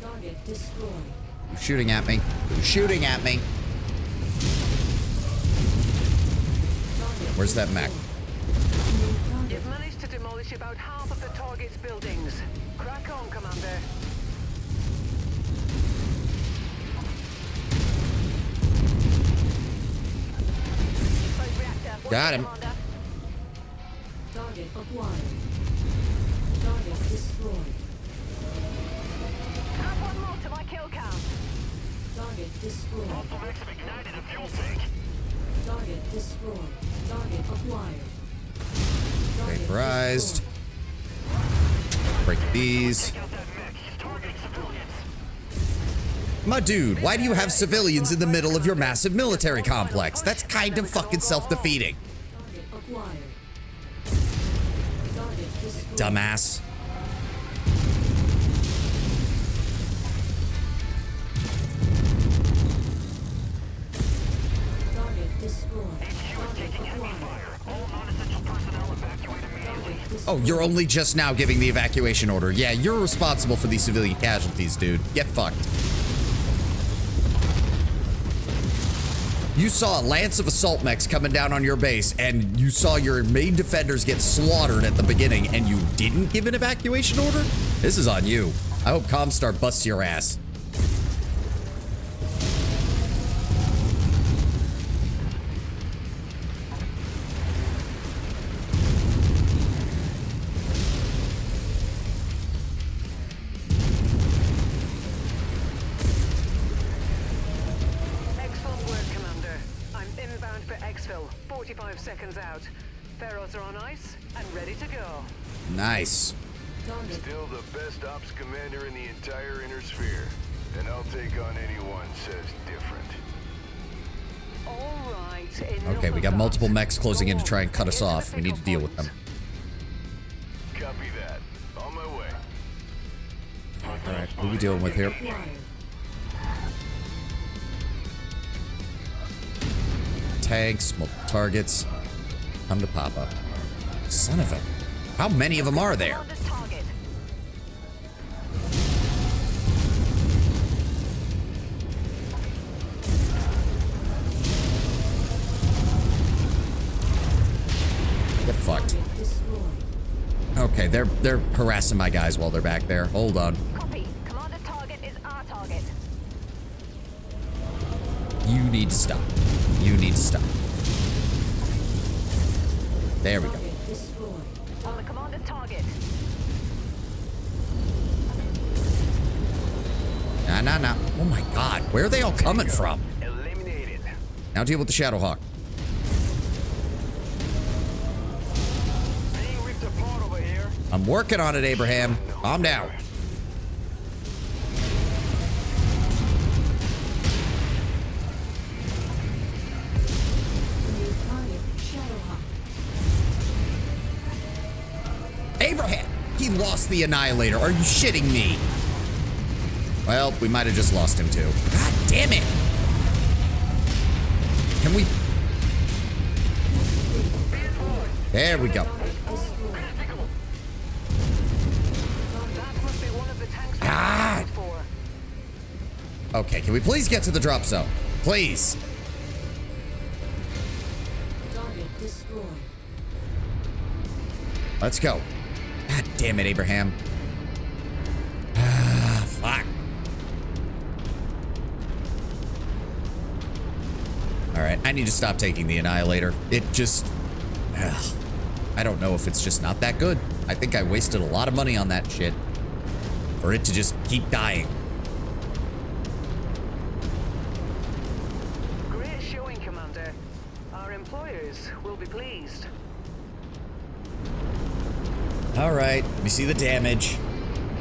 Target destroyed. Who's shooting at me? Who's shooting at me? Where's that mech? You've managed to demolish about half of the target's buildings. Crack on, Commander. Probe reactor. Got him. Commander. Target acquired. Target destroyed. Add one more to my kill count. Target destroyed. Ignited a fuel tank. Target destroyed. Target acquired. Target Vaporized. Break these. My dude, why do you have civilians in the middle of your massive military complex? That's kind of fucking self-defeating. Target acquired. Target destroyed. Dumbass. Target destroyed. Target acquired. Target destroyed. Oh, you're only just now giving the evacuation order. Yeah, you're responsible for these civilian casualties, dude. Get fucked. You saw a lance of assault mechs coming down on your base, and you saw your main defenders get slaughtered at the beginning, and you didn't give an evacuation order? This is on you. I hope ComStar busts your ass. Excellent work, Commander. I'm inbound for Exfil. 45 seconds out. Pharaohs are on ice and ready to go. Nice. Target. Still the best ops commander in the entire inner sphere. And I'll take on anyone says different. All right. enough Okay, we of got that. multiple mechs closing in to Go try and cut us Here's the off. We need to deal with them. Copy that. On my way. All right, who are we dealing with here? Acquired. Tanks, multiple targets. Come to Papa. Son of a... How many of them are there? Commander's target. Get fucked. Target destroyed. Okay, they're harassing my guys while they're back there. Hold on. Copy. Commander's target is our target. You need to stop. You need to stop. There we go. Target destroyed. On the commander's target. Nah, nah, nah. Oh my god, where are they all coming from? Eliminated. Now deal with the Shadowhawk. Being ripped apart over here. I'm working on it, Abraham. Calm down. New target. Shadowhawk. Abraham! He lost the Annihilator. Are you shitting me? Well, we might have just lost him too. God damn it! Can we... There we go. That must be one of the tanks Ah! for. Okay, can we please get to the drop zone? Please. Target destroyed. Let's go. God damn it, Abraham. Ah, fuck. All right, I need to stop taking the Annihilator. It just... Ugh. I don't know if it's just not that good. I think I wasted a lot of money on that shit for it to just keep dying. Great showing, Commander. Our employers will be pleased. All right, let me see the damage.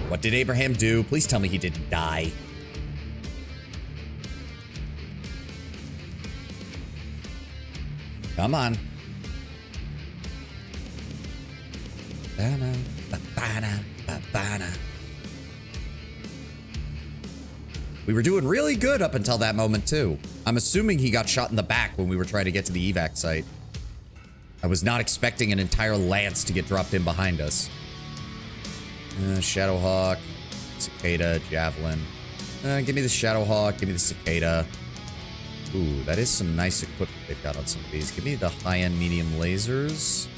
What did Abraham do? Please tell me he didn't die. Come on. Ba-na, ba-ba-na, ba-ba-na. We were doing really good up until that moment, too. I'm assuming he got shot in the back when we were trying to get to the evac site. I was not expecting an entire lance to get dropped in behind us. Shadowhawk, Cicada, Javelin. Give me the Shadowhawk, give me the Cicada. Ooh, that is some nice equipment they've got on some of these. Give me the high-end medium lasers.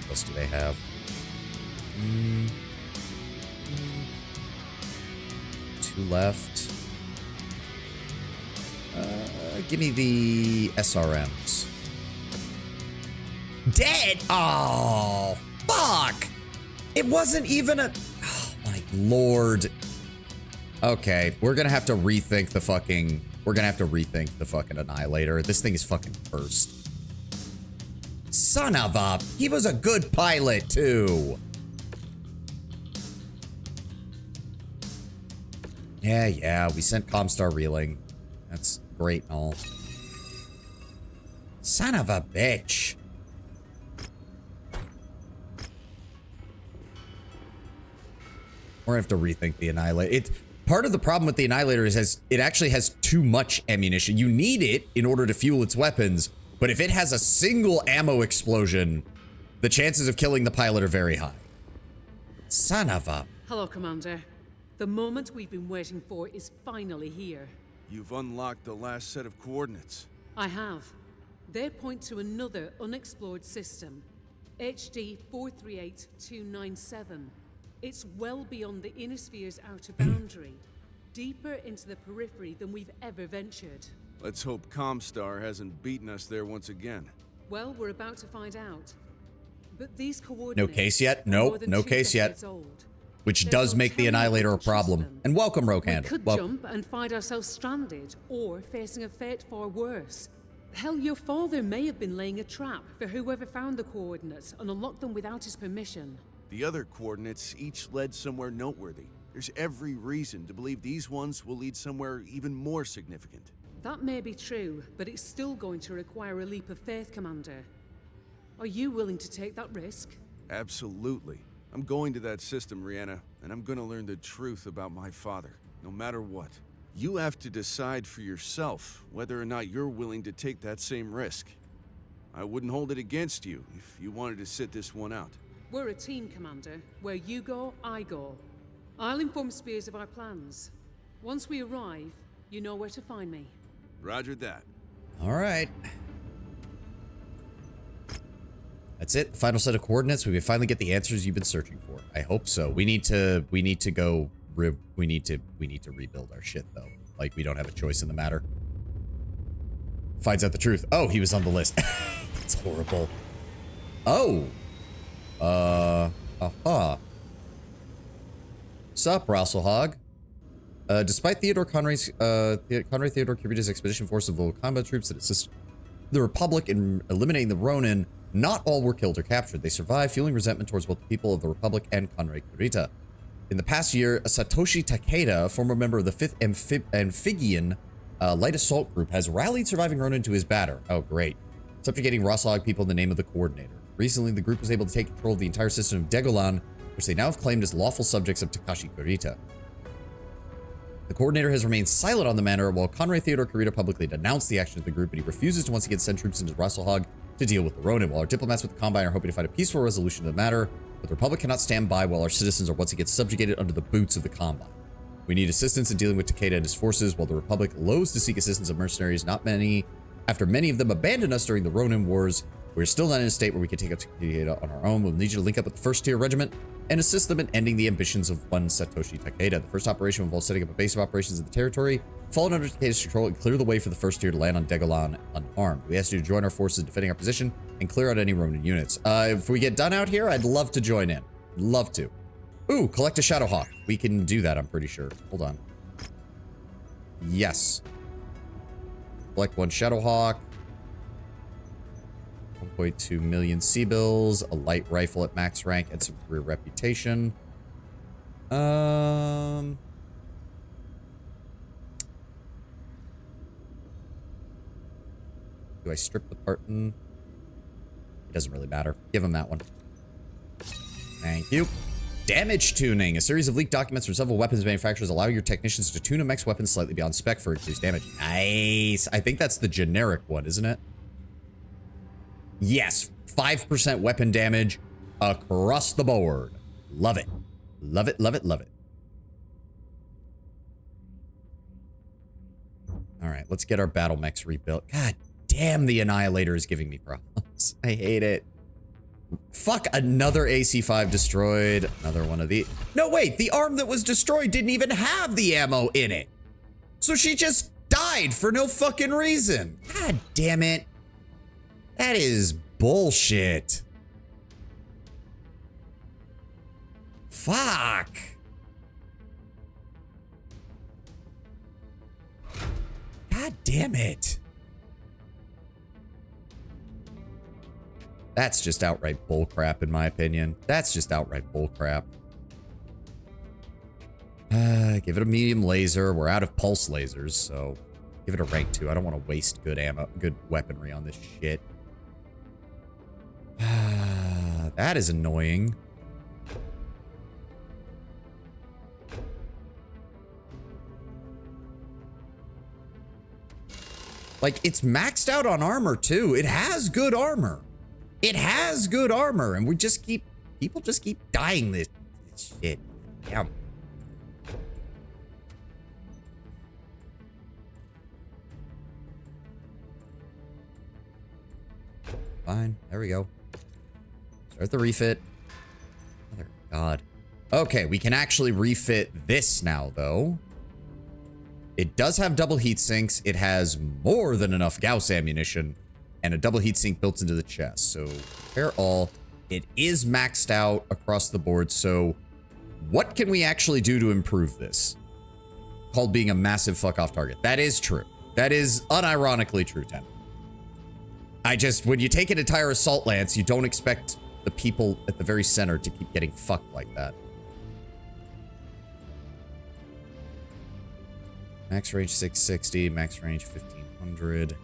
What else do they have? Two left. Give me the SRMs. Dead! Oh, fuck! It wasn't even a... Oh, my lord. Okay, we're gonna have to rethink the fucking... We're gonna have to rethink the fucking Annihilator. This thing is fucking cursed. Son of a... He was a good pilot, too. Yeah, we sent ComStar reeling. That's great and all. Son of a bitch. We're gonna have to rethink the Annihilator. Part of the problem with the Annihilator is it actually has too much ammunition. You need it in order to fuel its weapons, but if it has a single ammo explosion, the chances of killing the pilot are very high. Son of a... Hello, Commander. The moment we've been waiting for is finally here. You've unlocked the last set of coordinates. I have. They point to another unexplored system, HD 438297. It's well beyond the inner sphere's outer boundary, deeper into the periphery than we've ever ventured. Let's hope ComStar hasn't beaten us there once again. Well, we're about to find out. But these coordinates... No case yet? are Nope, more than no 2 case yet. decades old. Which There's does no make the telling Annihilator we a can trust problem. them. And welcome, Rogue We Handle. could Well, jump and find ourselves stranded, or facing a fate far worse. Hell, your father may have been laying a trap for whoever found the coordinates and unlocked them without his permission. The other coordinates each led somewhere noteworthy. There's every reason to believe these ones will lead somewhere even more significant. That may be true, but it's still going to require a leap of faith, Commander. Are you willing to take that risk? Absolutely. I'm going to that system, Rihanna, and I'm gonna learn the truth about my father, no matter what. You have to decide for yourself whether or not you're willing to take that same risk. I wouldn't hold it against you if you wanted to sit this one out. We're a team, Commander. Where you go, I go. I'll inform Spears of our plans. Once we arrive, you know where to find me. Roger that. all right. That's it. Final set of coordinates. We can finally get the answers you've been searching for. I hope so. We need to go. We need to rebuild our shit though. Like we don't have a choice in the matter. Finds out the truth. Oh, he was on the list. That's horrible. Oh. Sup, Rasselhog? Despite Theodore Conrad Theodore Kibita's expedition force of local combat troops that assist the Republic in eliminating the Ronin, not all were killed or captured. They survived, fueling resentment towards both the people of the Republic and Conrad Kurita. In the past year, Satoshi Takeda, a former member of the 5th Amphibian Light Assault Group, has rallied surviving Ronin to his banner. Oh, great. Subjugating Rasselhog people in the name of the Coordinator. Recently, the group was able to take control of the entire system of Degolan, which they now have claimed as lawful subjects of Takashi Kurita. The Coordinator has remained silent on the matter, while Conrad Theodore Kurita publicly denounced the actions of the group, but he refuses to once again send troops into Rasselhog to deal with the Ronin. While our diplomats with the Combine are hoping to find a peaceful resolution to the matter, but the Republic cannot stand by while our citizens are once again subjugated under the boots of the Combine. We need assistance in dealing with Takeda and his forces, while the Republic loathes to seek assistance of mercenaries. After many of them abandoned us during the Ronin Wars, We're still not in a state where we can take up Takeda on our own. We'll need you to link up with the first tier regiment and assist them in ending the ambitions of one Satoshi Takeda. The first operation involves setting up a base of operations in the territory, fall under Takeda's control, and clear the way for the first tier to land on Degolan unharmed. We ask you to join our forces in defending our position and clear out any Roman units. If we get done out here, I'd love to join in. Love to. Ooh, collect a Shadowhawk. We can do that, I'm pretty sure. Hold on. Yes. Collect one Shadowhawk. 1.2 million C-bills, a light rifle at max rank, and some career reputation. Do I strip the Parton? It doesn't really matter. Give him that one. Thank you. Damage tuning. A series of leaked documents from several weapons manufacturers allow your technicians to tune a mech's weapons slightly beyond spec for increased damage. Nice. I think that's the generic one, isn't it? Yes. 5% weapon damage across the board. Love it. Love it, love it, love it. All right, let's get our battle mechs rebuilt. God damn, the Annihilator is giving me problems. I hate it. Fuck, another AC-5 destroyed. Another one of the... No, wait, the arm that was destroyed didn't even have the ammo in it. So she just died for no fucking reason. God damn it. That is bullshit. Fuck. God damn it. That's just outright bullcrap, in my opinion. That's just outright bullcrap. Give it a medium laser. We're out of pulse lasers, so give it a rank 2. I don't want to waste good ammo, good weaponry on this shit. That is annoying. Like, it's maxed out on armor, too. It has good armor. It has good armor, and we just keep... People just keep dying this shit. Damn. Fine. There we go. Start the refit. Mother of God. Okay, we can actually refit this now, though. It does have double heat sinks. It has more than enough Gauss ammunition and a double heat sink built into the chest. So repair all. It is maxed out across the board. So what can we actually do to improve this? Called being a massive fuck off target. That is true. That is unironically true, Tim. When you take an entire assault lance, you don't expect the people at the very center to keep getting fucked like that. Max range 660, max range 1500.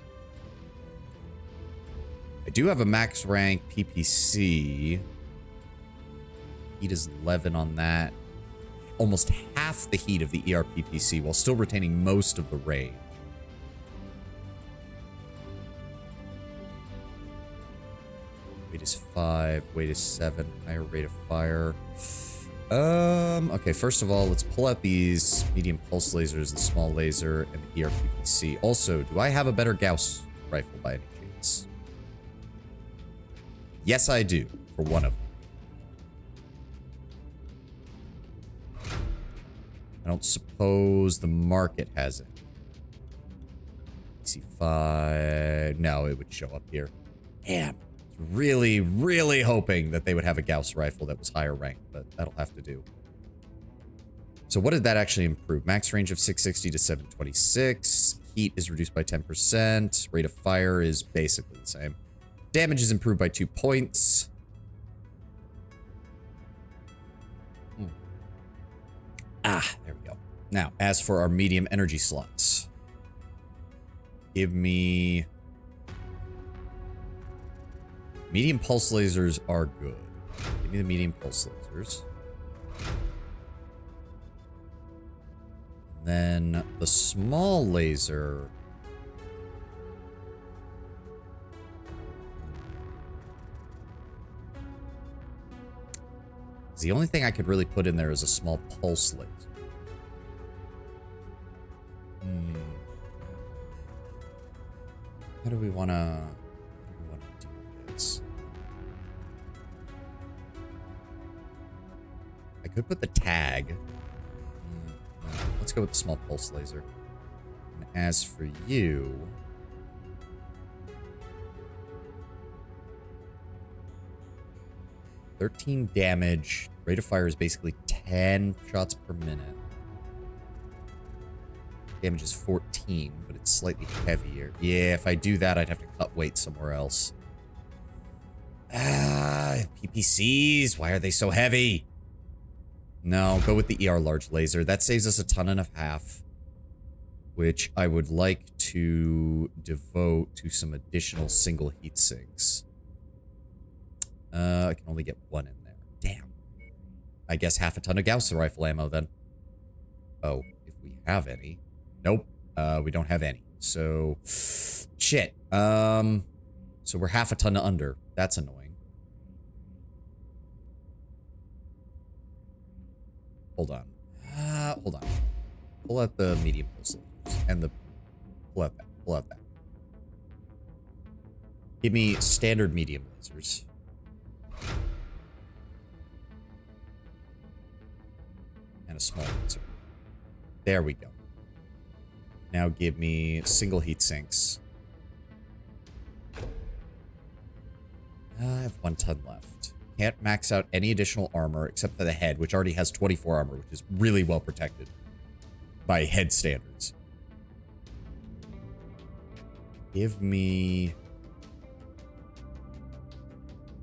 I do have a max rank PPC. Heat is 11 on that. Almost half the heat of the ERPPC while still retaining most of the range. Weight is 5, weight is 7, higher rate of fire. Okay, first of all, let's pull out these medium pulse lasers, the small laser, and the ERPPC. Also, do I have a better Gauss rifle by any chance? Yes, I do, for one of them. I don't suppose the market has it. PC5... No, it would show up here. Damn. Really, really hoping that they would have a Gauss rifle that was higher ranked, but that'll have to do. So what did that actually improve? Max range of 660 to 726. Heat is reduced by 10%. Rate of fire is basically the same. Damage is improved by 2 points. Ah, there we go. Now, as for our medium energy slots. Give me... Medium pulse lasers are good. Give me the medium pulse lasers. Then the small laser. The only thing I could really put in there is a small pulse laser. How do we want to do this? Could put the tag. Let's go with the small pulse laser. And as for you... 13 damage. Rate of fire is basically 10 shots per minute. Damage is 14, but it's slightly heavier. Yeah, if I do that, I'd have to cut weight somewhere else. PPCs. Why are they so heavy? No, go with the ER large laser. That saves us a ton and a half, which I would like to devote to some additional single heat sinks. I can only get one in there. Damn. I guess half a ton of Gauss rifle ammo then. Oh, if we have any. Nope. We don't have any. So, shit. So we're half a ton under. That's annoying. Hold on. Hold on. Pull out the medium pulse lasers and the pull out that. Pull out that. Give me standard medium lasers. And a small laser. There we go. Now give me single heat sinks. I have 1 ton left. Can't max out any additional armor except for the head, which already has 24 armor, which is really well protected by head standards. Give me...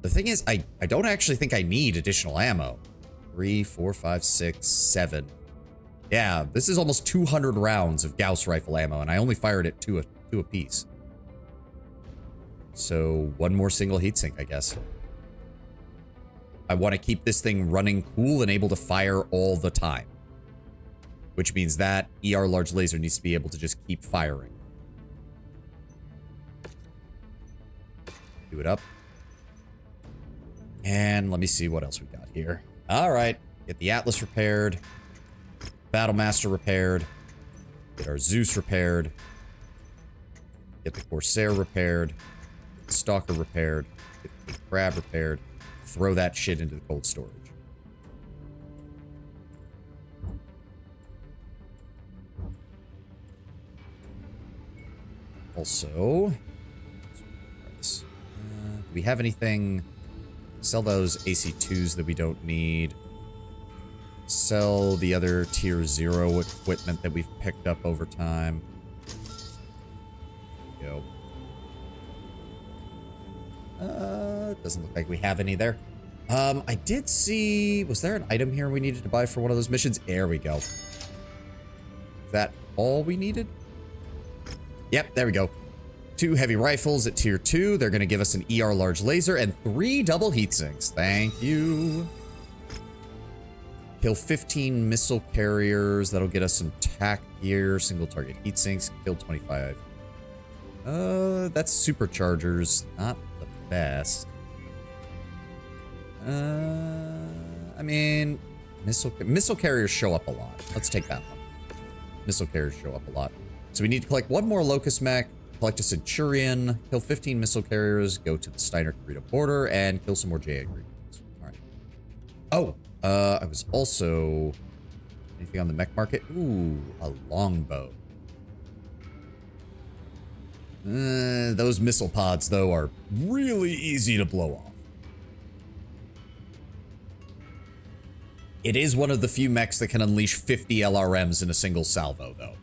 The thing is, I don't actually think I need additional ammo. 3, 4, 5, 6, 7. Yeah, this is almost 200 rounds of Gauss rifle ammo, and I only fired it two a piece. So, 1 more single heatsink, I guess. I want to keep this thing running cool and able to fire all the time. Which means that ER large laser needs to be able to just keep firing. Do it up. And let me see what else we got here. Alright, get the Atlas repaired. Battlemaster repaired. Get our Zeus repaired. Get the Corsair repaired. Get the Stalker repaired. Get the Crab repaired. Throw that shit into the cold storage. Also, do we have anything? Sell those AC2s that we don't need. Sell the other tier 0 equipment that we've picked up over time. Go. Doesn't look like we have any there. I did see... Was there an item here we needed to buy for one of those missions? There we go. Is that all we needed? Yep, there we go. 2 heavy rifles at tier 2. They're going to give us an ER large laser and 3 double heat sinks. Thank you. Kill 15 missile carriers. That'll get us some TAC gear. Single target heat sinks. Kill 25. That's superchargers. Not the best. I mean, missile carriers show up a lot. Let's take that one. Missile carriers show up a lot. So we need to collect 1 more Locust mech, collect a Centurion, kill 15 missile carriers, go to the Steiner-Carita border, and kill some more JA agreements. All right. Oh, I was also... Anything on the mech market? Ooh, a longbow. Those missile pods, though, are really easy to blow off. It is one of the few mechs that can unleash 50 LRMs in a single salvo, though.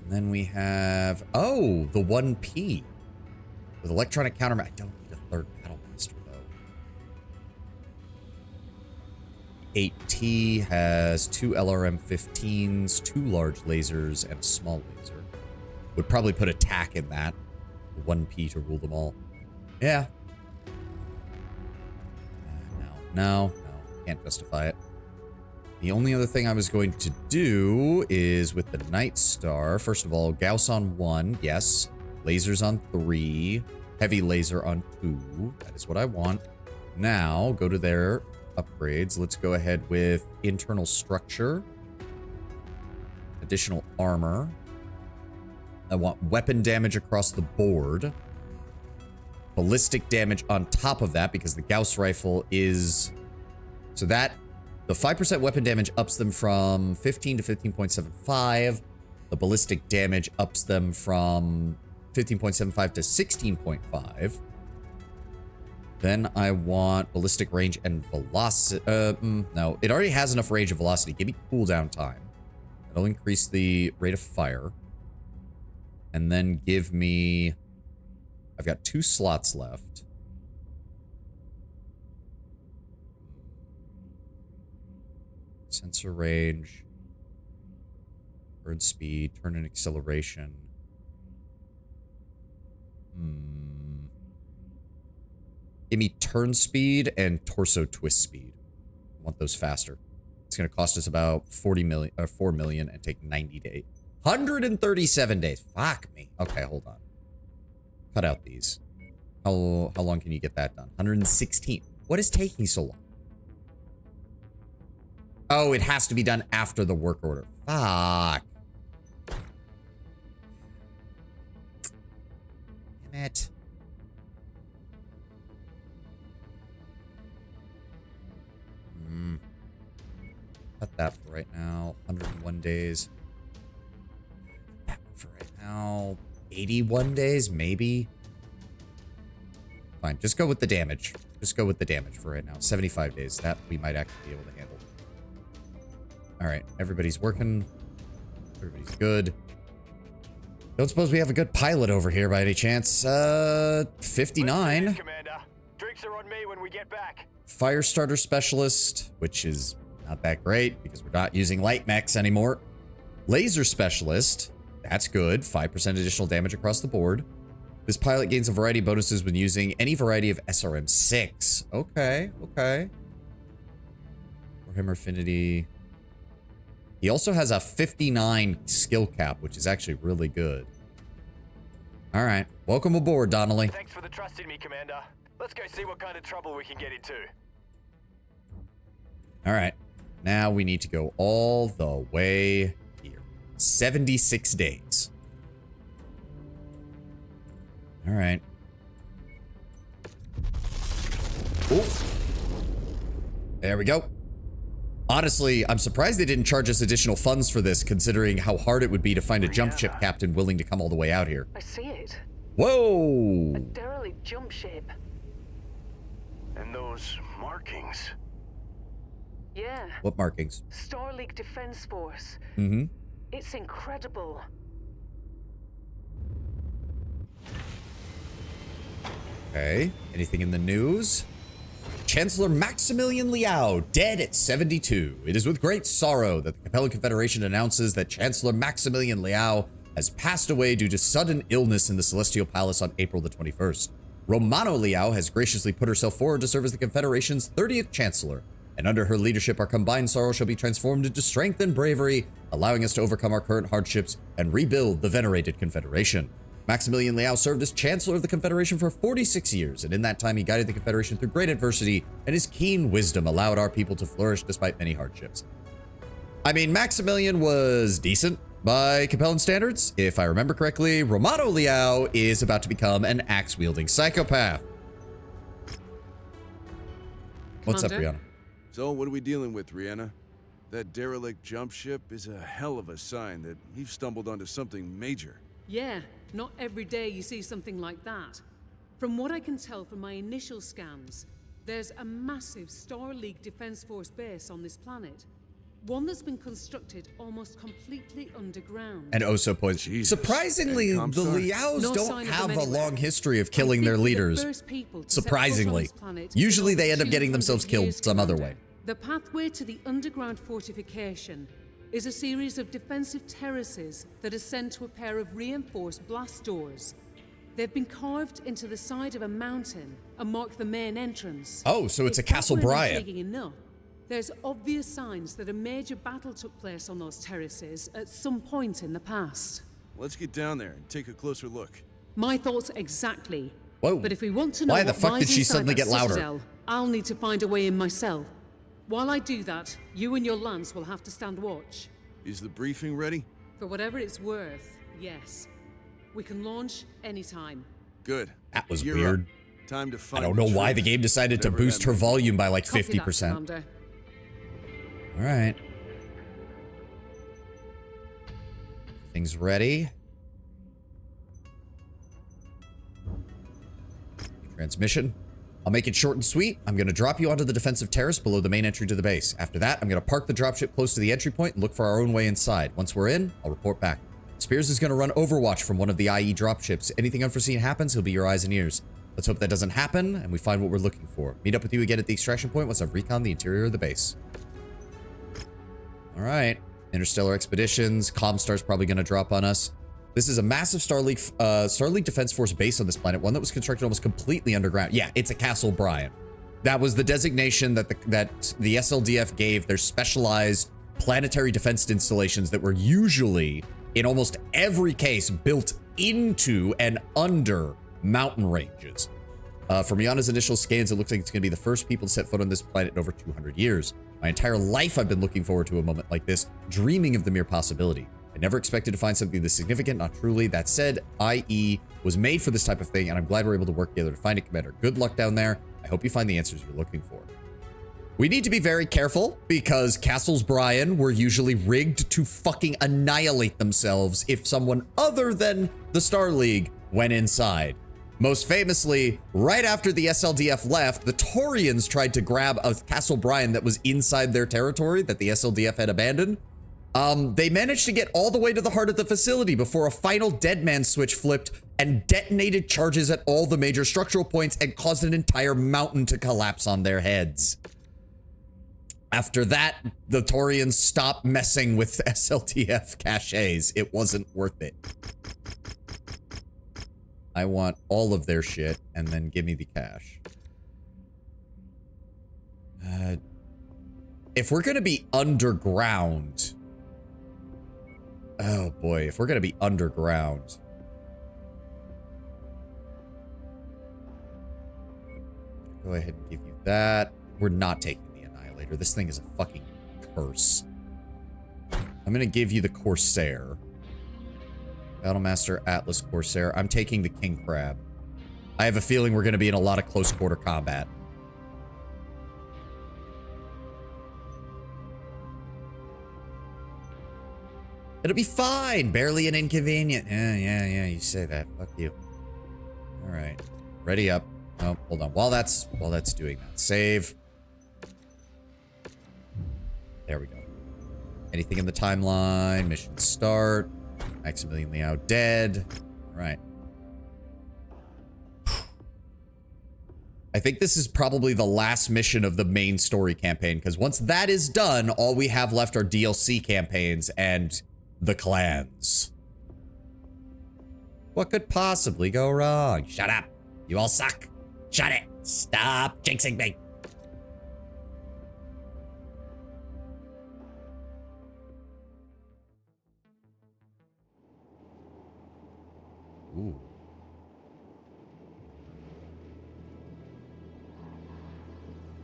And then we have... Oh, the 1P. With electronic countermeasure. I don't need a 3rd Battlemaster, though. 8T has 2 LRM-15s, 2 large lasers, and a small laser. Would probably put a TAC in that. The 1P to rule them all. Yeah. No, can't justify it. The only other thing I was going to do is with the Night Star. First of all, Gauss on 1, yes. Lasers on 3. Heavy laser on 2. That is what I want. Now, go to their upgrades. Let's go ahead with internal structure. Additional armor. I want weapon damage across the board. ballistic damage on top of that because the Gauss rifle is... So that... The 5% weapon damage ups them from 15 to 15.75. The ballistic damage ups them from 15.75 to 16.5. Then I want ballistic range and velocity. No, it already has enough range and velocity. Give me cooldown time. That'll increase the rate of fire. And then give me... I've got 2 slots left. Sensor range. Turn speed. Turn and acceleration. Give me turn speed and torso twist speed. I want those faster. It's going to cost us about 4 million and take 90 days. 137 days. Fuck me. Okay, hold on. Cut out these. How long can you get that done? 116. What is taking so long? Oh, it has to be done after the work order. Fuck. Damn it. Cut that for right now. 101 days. That one for right now. 81 days, maybe. Fine, just go with the damage. Just go with the damage for right now. 75 days. That we might actually be able to handle. Alright, everybody's working. Everybody's good. Don't suppose we have a good pilot over here by any chance. 59. Commander. Drinks are on me when we get back. Fire starter specialist, which is not that great because we're not using light mechs anymore. Laser specialist. That's good. 5% additional damage across the board. This pilot gains a variety of bonuses when using any variety of SRM-6. Okay, okay. Warhammer Affinity. He also has a 59 skill cap, which is actually really good. All right. Welcome aboard, Donnelly. Thanks for the trust in me, Commander. Let's go see what kind of trouble we can get into. All right. Now we need to go all the way here. 76 days. All right. Oh. There we go. Honestly, I'm surprised they didn't charge us additional funds for this, considering how hard it would be to find a jump ship captain willing to come all the way out here. I see it. Whoa! A derelict jump ship. And those markings. Yeah. What markings? Star League Defense Force. Mm-hmm. It's incredible. Okay. Anything in the news? Chancellor Maximilian Liao, dead at 72. It is with great sorrow that the Capellan Confederation announces that Chancellor Maximilian Liao has passed away due to sudden illness in the Celestial Palace on April the 21st. Romano Liao has graciously put herself forward to serve as the Confederation's 30th Chancellor, and under her leadership our combined sorrow shall be transformed into strength and bravery, allowing us to overcome our current hardships and rebuild the venerated Confederation. Maximilian Liao served as Chancellor of the Confederation for 46 years, and in that time he guided the Confederation through great adversity, and his keen wisdom allowed our people to flourish despite many hardships. I mean, Maximilian was decent by Capellan standards. If I remember correctly, Romano Liao is about to become an axe-wielding psychopath. What's up, Commander? Brianna? So, what are we dealing with, Rihanna? That derelict jump ship is a hell of a sign that we've stumbled onto something major. Yeah, not every day you see something like that. From what I can tell from my initial scans, there's a massive Star League Defense Force base on this planet. One that's been constructed almost completely underground. And also poison. Jesus. Surprisingly, And the ComStar? Liaos No don't sign of have them a anywhere. long history of I killing think their we're the leaders. first people to set foot on Surprisingly. this planet Usually in they over end up getting 200 themselves killed years, some other Commander. way. The pathway to the underground fortification is a series of defensive terraces that ascend to a pair of reinforced blast doors. They've been carved into the side of a mountain and mark the main entrance. Oh, so it's a If that Castle weren't Brian. intriguing enough, there's obvious signs that a major battle took place on those terraces at some point in the past. Let's get down there and take a closer look. My thoughts exactly. Whoa. But if we want to know Why the what fuck lies did she inside suddenly that get louder? citadel, I'll need to find a way in myself. While I do that, you and your Lance will have to stand watch. Is the briefing ready? For whatever it's worth, yes. We can launch anytime. Good. That was You're weird. up. Time to I find don't know why the game decided to boost her volume by like Copy that, 50%. Commander. All right. Things ready. Transmission. I'll make it short and sweet. I'm going to drop you onto the defensive terrace below the main entry to the base. After that, I'm going to park the dropship close to the entry point and look for our own way inside. Once we're in, I'll report back. Spears is going to run Overwatch from one of the IE dropships. Anything unforeseen happens, he'll be your eyes and ears. Let's hope that doesn't happen, and we find what we're looking for. Meet up with you again at the extraction point once I've reconned the interior of the base. All right. Interstellar Expeditions. ComStar's probably going to drop on us. This is a massive Starleague Defense Force base on this planet, one that was constructed almost completely underground. Yeah, it's a Castle Bryan. That was the designation that the SLDF gave their specialized planetary defense installations that were usually, in almost every case, built into and under mountain ranges. From Yana's initial scans, it looks like it's going to be the first people to set foot on this planet in over 200 years. My entire life I've been looking forward to a moment like this, dreaming of the mere possibility. I never expected to find something this significant, not truly. That said, IE was made for this type of thing, and I'm glad we're able to work together to find it, Commander. Good luck down there. I hope you find the answers you're looking for. We need to be very careful, because Castles Bryan were usually rigged to fucking annihilate themselves if someone other than the Star League went inside. Most famously, right after the SLDF left, the Taurians tried to grab a Castle Bryan that was inside their territory that the SLDF had abandoned. They managed to get all the way to the heart of the facility before a final dead man switch flipped and detonated charges at all the major structural points and caused an entire mountain to collapse on their heads. After that, the Taurians stopped messing with SLDF caches. It wasn't worth it. I want all of their shit and then give me the cash. If we're gonna be underground... Oh boy, if we're gonna be underground... Go ahead and give you that. We're not taking the Annihilator. This thing is a fucking curse. I'm gonna give you the Corsair. Battlemaster Atlas Corsair. I'm taking the King Crab. I have a feeling we're gonna be in a lot of close quarter combat. It'll be fine. Barely an inconvenient. Yeah, you say that. Fuck you. All right. Ready up. Oh, hold on. While that's doing that. Save. There we go. Anything in the timeline? Mission start. Maximilian Liao dead. All right. I think this is probably the last mission of the main story campaign, because once that is done, all we have left are DLC campaigns and the clans. What could possibly go wrong? Shut up. You all suck. Shut it. Stop jinxing me. Ooh.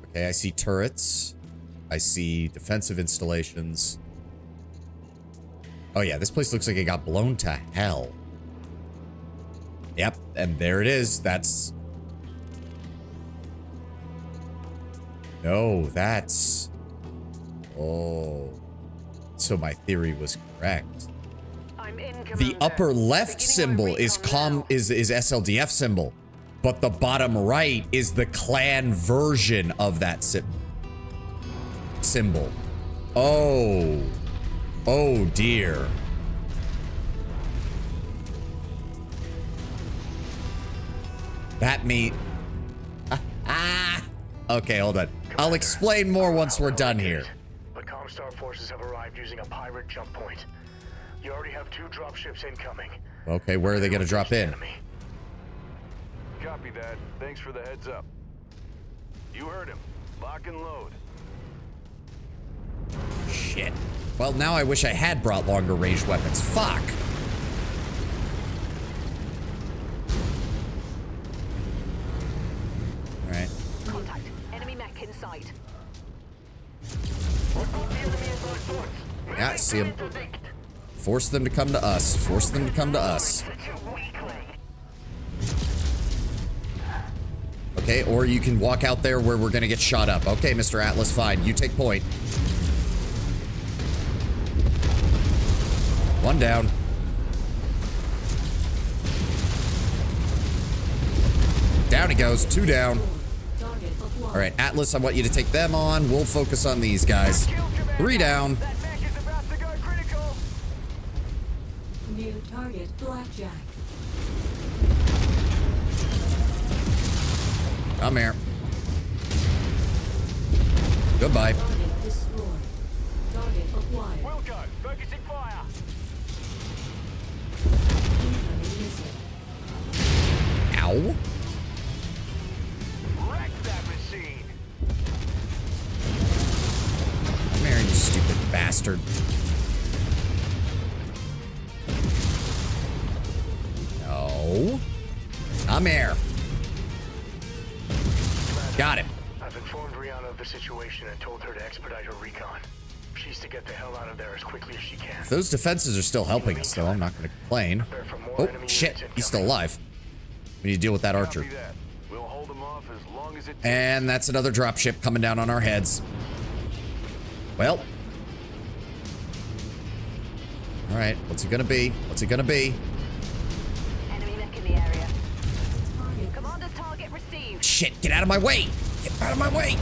Okay, I see turrets. I see defensive installations. Oh yeah, this place looks like it got blown to hell. Yep, and there it is. That's... No, that's... Oh. So my theory was correct. I'm in, The Commander. upper left Beginning symbol my is recon now. is SLDF symbol, but the bottom right is the clan version of that symbol. Oh. Oh dear. That mean... Okay, hold on. I'll explain more once we're done here. The ComStar forces have arrived using a pirate jump point. You already have 2 dropships incoming. Okay, where are they gonna drop in? Copy that. Thanks for the heads up. You heard him. Lock and load. Shit. Well, now I wish I had brought longer range weapons. Fuck. Alright. Contact. Enemy mech in sight. Yeah, I see them. Force them to come to us. Force them to come to us. Okay, or you can walk out there where we're gonna get shot up. Okay, Mr. Atlas, fine. You take point. One down. Down he goes. 2 down. All right, Atlas, I want you to take them on. We'll focus on these guys. 3 down. New target, Blackjack. I'm here. Goodbye. Target destroyed. Target acquired. Wilco, focusing fire. Incoming missile. Ow. Wreck that machine. I'm here, you stupid bastard. No. I'm here. Got him. I've informed Rihanna of the situation and told her to expedite her recon. She's to get the hell out of there as quickly as she can. If those defenses are still helping us, though, I'm not going to complain. Oh, shit. He's still alive. We need to deal with that archer. We'll hold them off as long as it takes. And that's another dropship coming down on our heads. Well. All right. What's it going to be? What's it going to be? Enemy mech in the area. Commander target received. Shit. Get out of my way. Get out of my way.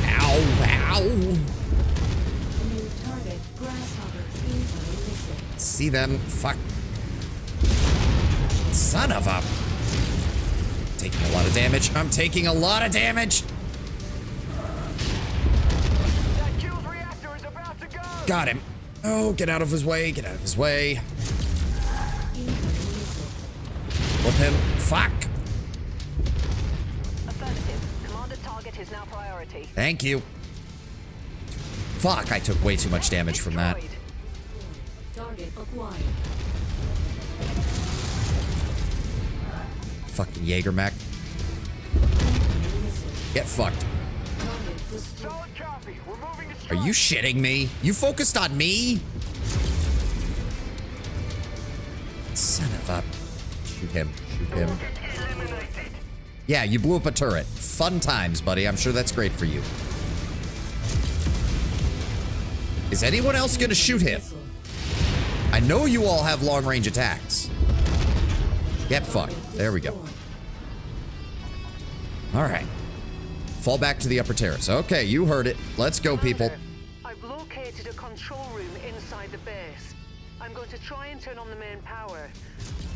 Ow. Ow. New target, Grasshopper. Incoming missile. See them. Fuck. Son of a. Taking a lot of damage. I'm taking a lot of damage. That Q's reactor is about to go. Got him. Oh, get out of his way. Get out of his way. Incoming missile. Whoop him. Fuck. Affirmative. Commander target is now priority. Thank you. Fuck, I took way too much damage from that. Destroyed. Target acquired. Fucking Jaeger mech. Incoming missile. Get fucked. Target destroyed. Solid copy. We're moving to Are strike. you shitting me? You focused on me? Son of a. Shoot him. Shoot him. Eliminated. Yeah, you blew up a turret. Fun times, buddy. I'm sure that's great for you. Is anyone else gonna shoot him? Missile. I know you all have long-range attacks. Get fucked. There we go. All right. Fall back to the upper terrace. Okay, you heard it. Let's go, people. I've located a control room inside the base. I'm going to try and turn on the main power.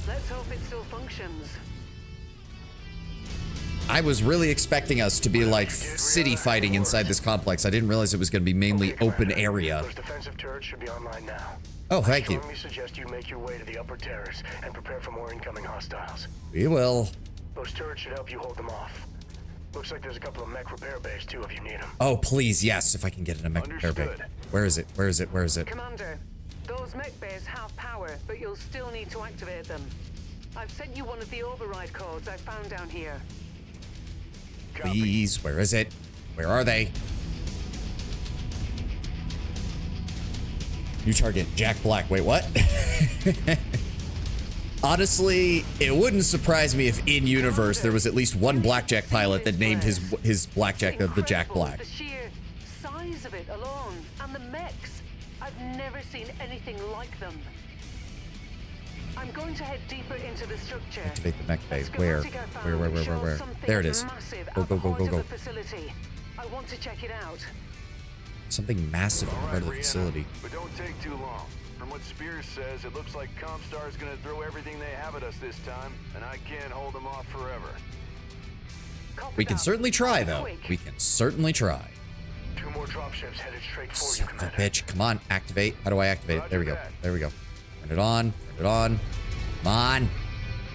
Let's hope it still functions. I was really expecting us to be like city fighting inside this complex. I didn't realize it was going to be mainly open area. Those defensive turrets should be online now. Oh, thank you. Strongly suggest you make your way to the upper terrace and prepare for more incoming hostiles. We will. Those turrets should help you hold them off. Looks like there's a couple of mech repair bays too if you need them. Oh, please, yes, if I can get in a mech repair bay. Understood. Where is it? Where is it? Where is it? Commander, those mech bays have power, but you'll still need to activate them. I've sent you one of the override codes I found down here. Please, where is it? Where are they? New target, Jack Black. Wait, what? Honestly, it wouldn't surprise me if in universe there was at least one Blackjack pilot that named his Blackjack of the Jack Incredible, Black. The sheer size of it alone, and the mechs. I've never seen anything like them. I'm going to head deeper into the structure. Activate the mech bay. A Where? schematic I found Where? shows something There it is. massive Go, at go, the go, heart go, of go. the facility. I want to check it out. Something massive in part of the Rihanna, facility. But don't take too long. From what Spears says, it looks like ComStar is gonna throw everything they have at us this time, and I can't hold them off forever. Copy We can that. certainly try, though. Quick. We can certainly try. 2 more dropships headed straight for you, Son of a Commander. bitch. Come on, activate. How do I activate it? There we go. There we go. Turn it on. Turn it on. Come on.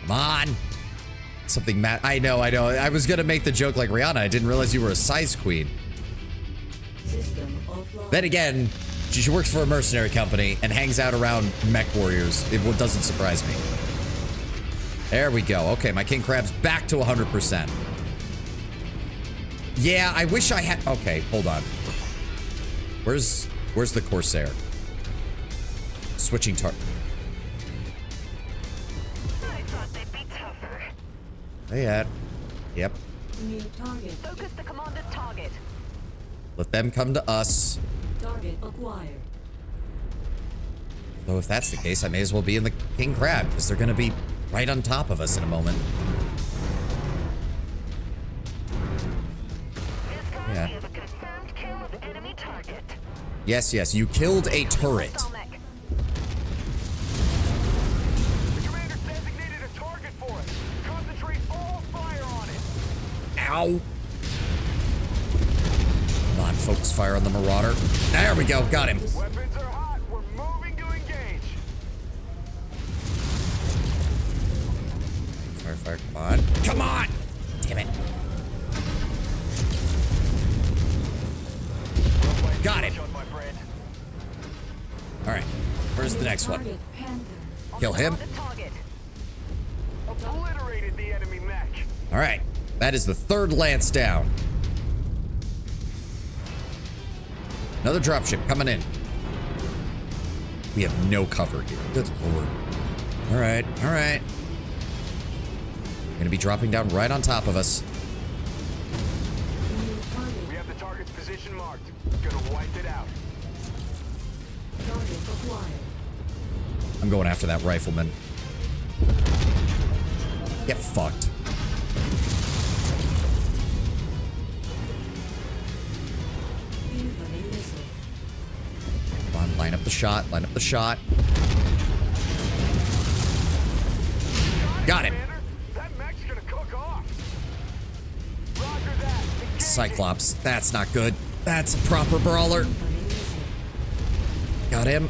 Come on. Something I know. I was gonna make the joke like Rihanna. I didn't realize you were a size queen. System offline. Then again, she works for a mercenary company and hangs out around mech warriors. It doesn't surprise me. There we go. Okay, my king crab's back to 100%. Yeah, I wish I had. Okay, hold on. Where's the Corsair? Switching target. I thought they'd be tougher. They at? Yep. New target. Focus the commander's target. Let them come to us. Target acquired. Though if that's the case, I may as well be in the king crab, because they're going to be right on top of us in a moment. Yeah. Yes, yes, you killed a turret. The commander designated a target for us. Concentrate all fire on it. Ow. Come on, focus fire on the Marauder. There we go, got him. Weapons are hot. We're moving to engage. Fire, fire, come on. Come on! Damn it. Got him. Alright, where's the next one? Kill him. Obliterated the enemy mech. Alright, that is the third lance down. Another dropship coming in. We have no cover here. Good lord. Alright, alright. Gonna be dropping down right on top of us. We have the target's position marked. Gonna wipe it out. I'm going after that rifleman. Get fucked. Come on, line up the shot, line up the shot. Got him. That mech's gonna cook off. Roger that. Cyclops, that's not good. That's a proper brawler. Got him.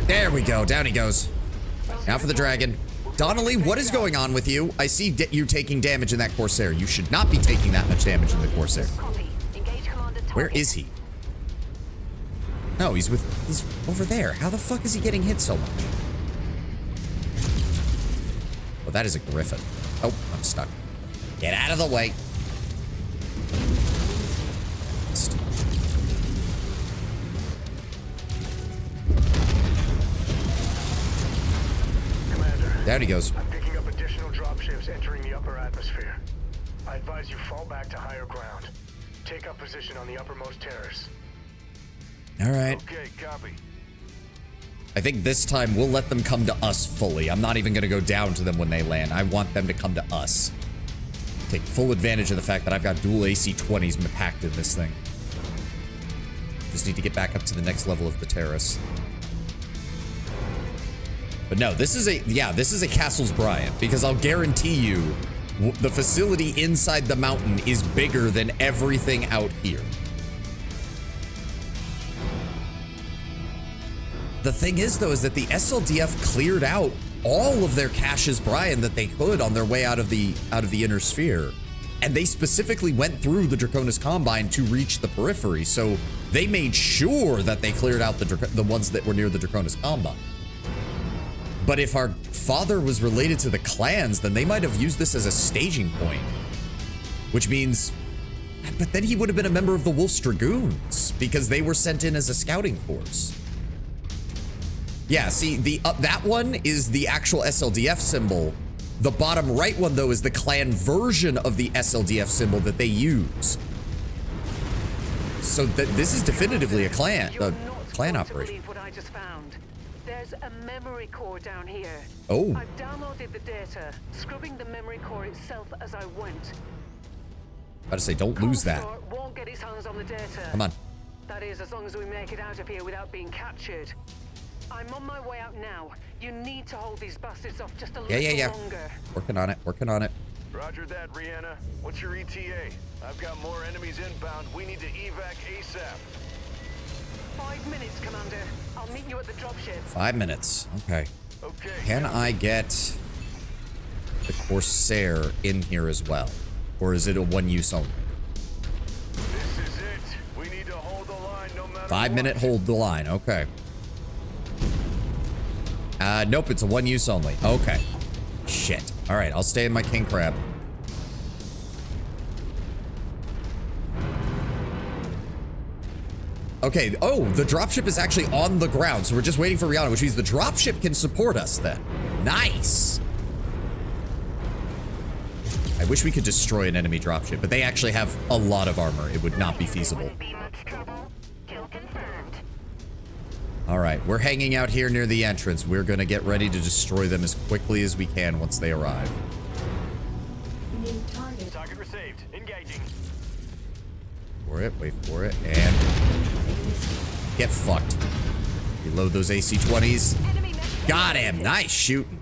There we go. Down he goes. Now for the dragon. Donnelly, what is going on with you? I see you taking damage in that Corsair. You should not be taking that much damage in the Corsair. Where is he? No, he's over there. How the fuck is he getting hit so much? Oh, that is a Griffin. Oh, I'm stuck. Get out of the way. Down he goes. I'm picking up additional dropships entering the upper atmosphere. I advise you fall back to higher ground. Take up position on the uppermost terrace. All right. Okay, copy. I think this time we'll let them come to us fully. I'm not even going to go down to them when they land. I want them to come to us. Take full advantage of the fact that I've got dual AC-20s packed in this thing. Just need to get back up to the next level of the terrace. But no, this is a Castles Bryant, because I'll guarantee you the facility inside the mountain is bigger than everything out here. The thing is, though, is that the SLDF cleared out all of their caches, Brian, that they could on their way out of the inner sphere. And they specifically went through the Draconis Combine to reach the periphery, so they made sure that they cleared out the ones that were near the Draconis Combine. But if our father was related to the clans, then they might have used this as a staging point. Which means... But then he would have been a member of the Wolf's Dragoons, because they were sent in as a scouting force. Yeah, see, that one is the actual SLDF symbol. The bottom right one, though, is the clan version of the SLDF symbol that they use. So this is definitively a clan operation. What I just found. There's a memory core down here. Oh. I've downloaded the data, scrubbing the memory core itself as I went. Gotta say, don't lose that. ComStar won't get his hands on the data. Come on. That is, as long as we make it out of here without being captured. I'm on my way out now. You need to hold these bastards off just a little longer. Working on it, working on it. Roger that, Rihanna. What's your ETA? I've got more enemies inbound. We need to evac ASAP. 5 minutes, Commander. I'll meet you at the dropship. 5 minutes. Okay. Okay. Can I get the Corsair in here as well? Or is it a one-use only? This is it. We need to hold the line no matter 5 minute hold the line. Okay. Nope, it's a one-use only. Okay. Shit. All right, I'll stay in my king crab. Okay. Oh, the dropship is actually on the ground. So we're just waiting for Rihanna, which means the dropship can support us then. Nice. I wish we could destroy an enemy dropship, but they actually have a lot of armor. It would not be feasible. All right, we're hanging out here near the entrance. We're gonna get ready to destroy them as quickly as we can once they arrive. New target. Target received. Engaging. Wait for it, and get fucked. Reload those AC-20s. Got him. Nice shooting.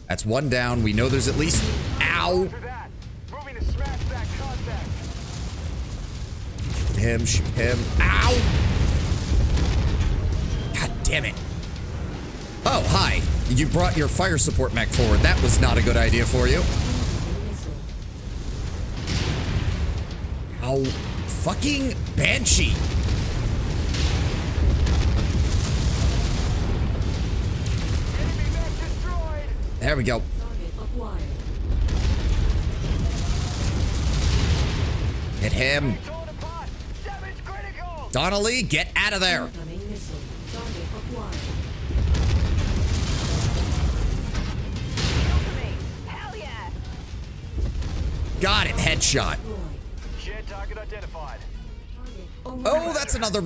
That's one down. We know there's at least... Ow. Moving to smash that contact. Shoot him. Ow. God damn it. Oh, hi. You brought your fire support mech forward. That was not a good idea for you. Ow. Fucking Banshee. There we go. Hit him. Donnelly, get out of there. Got it. Headshot. Shared target identified. Oh, that's another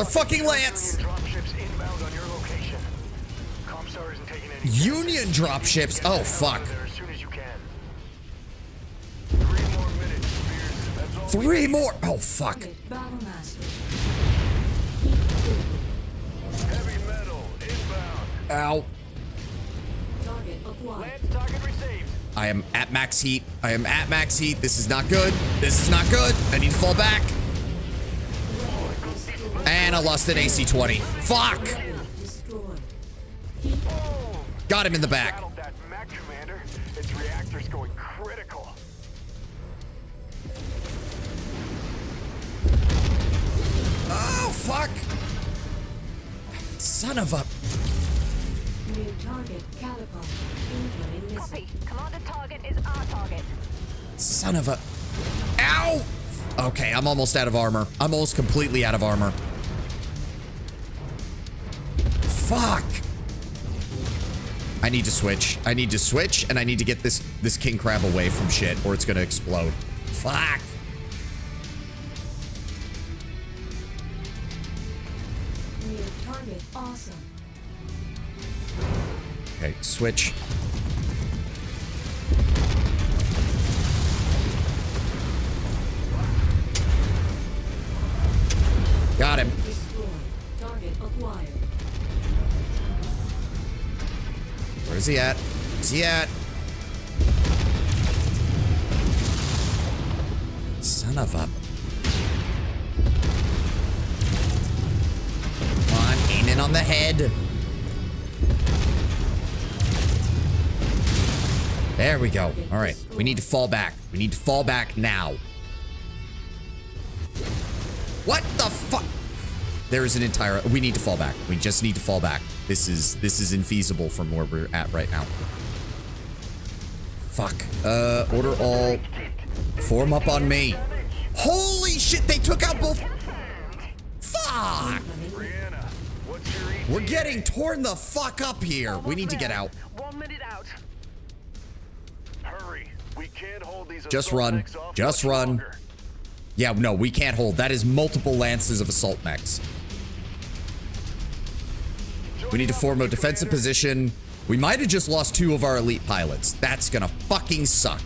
fucking Lance. Dropships inbound on your location. ComStar isn't taking any Union dropships. Oh, fuck. there as soon as you can. 3 more minutes, Spears. That's all. 3 more. Oh, fuck. Heavy metal inbound. Ow. Lance target received. I am at max heat. This is not good. I need to fall back. And I lost an AC-20. Fuck. Got him in the back. Battled that mech, Commander. Its reactor's going critical. Oh, fuck. Son of a... New target, Catapult. Incoming missile. Copy. Commander target is our target. Son of a... Ow! Okay, I'm almost out of armor. I'm almost completely out of armor. Fuck. I need to switch. And I need to get this king crab away from shit, or it's gonna explode. Fuck. New target, awesome. Okay, switch. Got him. Destroyed. Target acquired. Where is he at? Son of a... Come on, aiming on the head. There we go. All right, we need to fall back. Now. What the fuck? There is an entire... We need to fall back. We just need to fall back. This is infeasible from where we're at right now. Fuck. Order all. Form up on me. Holy shit, they took out both. Fuck. Brianna, what's your ETA? We're getting torn the fuck up here. We need to get out. 1 minute out. Hurry. We can't hold these Just assault run. mechs off Just much run. longer. Yeah, no, we can't hold. That is multiple lances of assault mechs. We need to form a defensive position. We might have just lost 2 of our elite pilots. That's gonna fucking suck.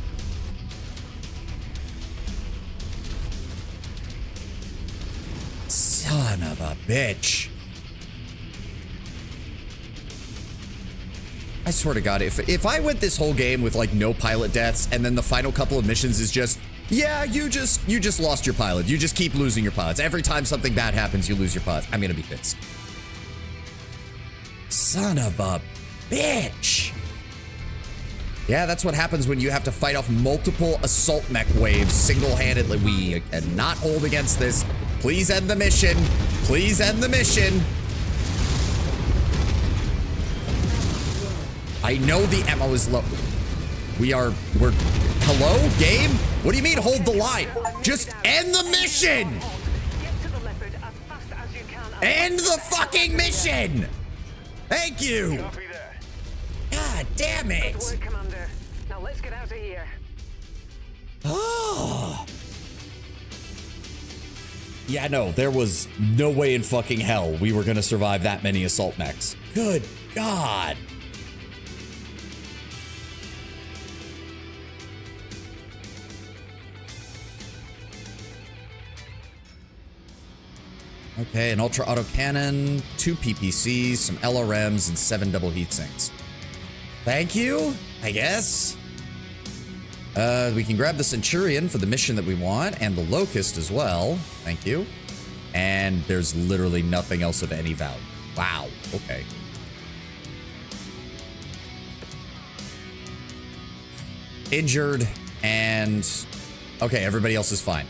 Son of a bitch. I swear to God, if I went this whole game with like no pilot deaths and then the final couple of missions is just, yeah, you just lost your pilot. You just keep losing your pilots. Every time something bad happens, you lose your pilots. I'm gonna be pissed. Son of a bitch. Yeah, that's what happens when you have to fight off multiple assault mech waves single-handedly. We cannot hold against this. Please end the mission. Please end the mission. I know the ammo is low. We're, hello, game? What do you mean hold the line? Just end the mission. Get to the leopard as fast as you can. End the fucking mission! Thank you! Copy that. God damn Good it! work, Commander. Now let's get out of here. Oh. Yeah, no, there was no way in fucking hell we were gonna survive that many assault mechs. Good God. Okay, an ultra autocannon, 2 PPCs, some LRMs, and 7 double heat sinks. Thank you, I guess. We can grab the Centurion for the mission that we want, and the Locust as well. Thank you. And there's literally nothing else of any value. Wow, okay. Injured, and... Okay, everybody else is fine.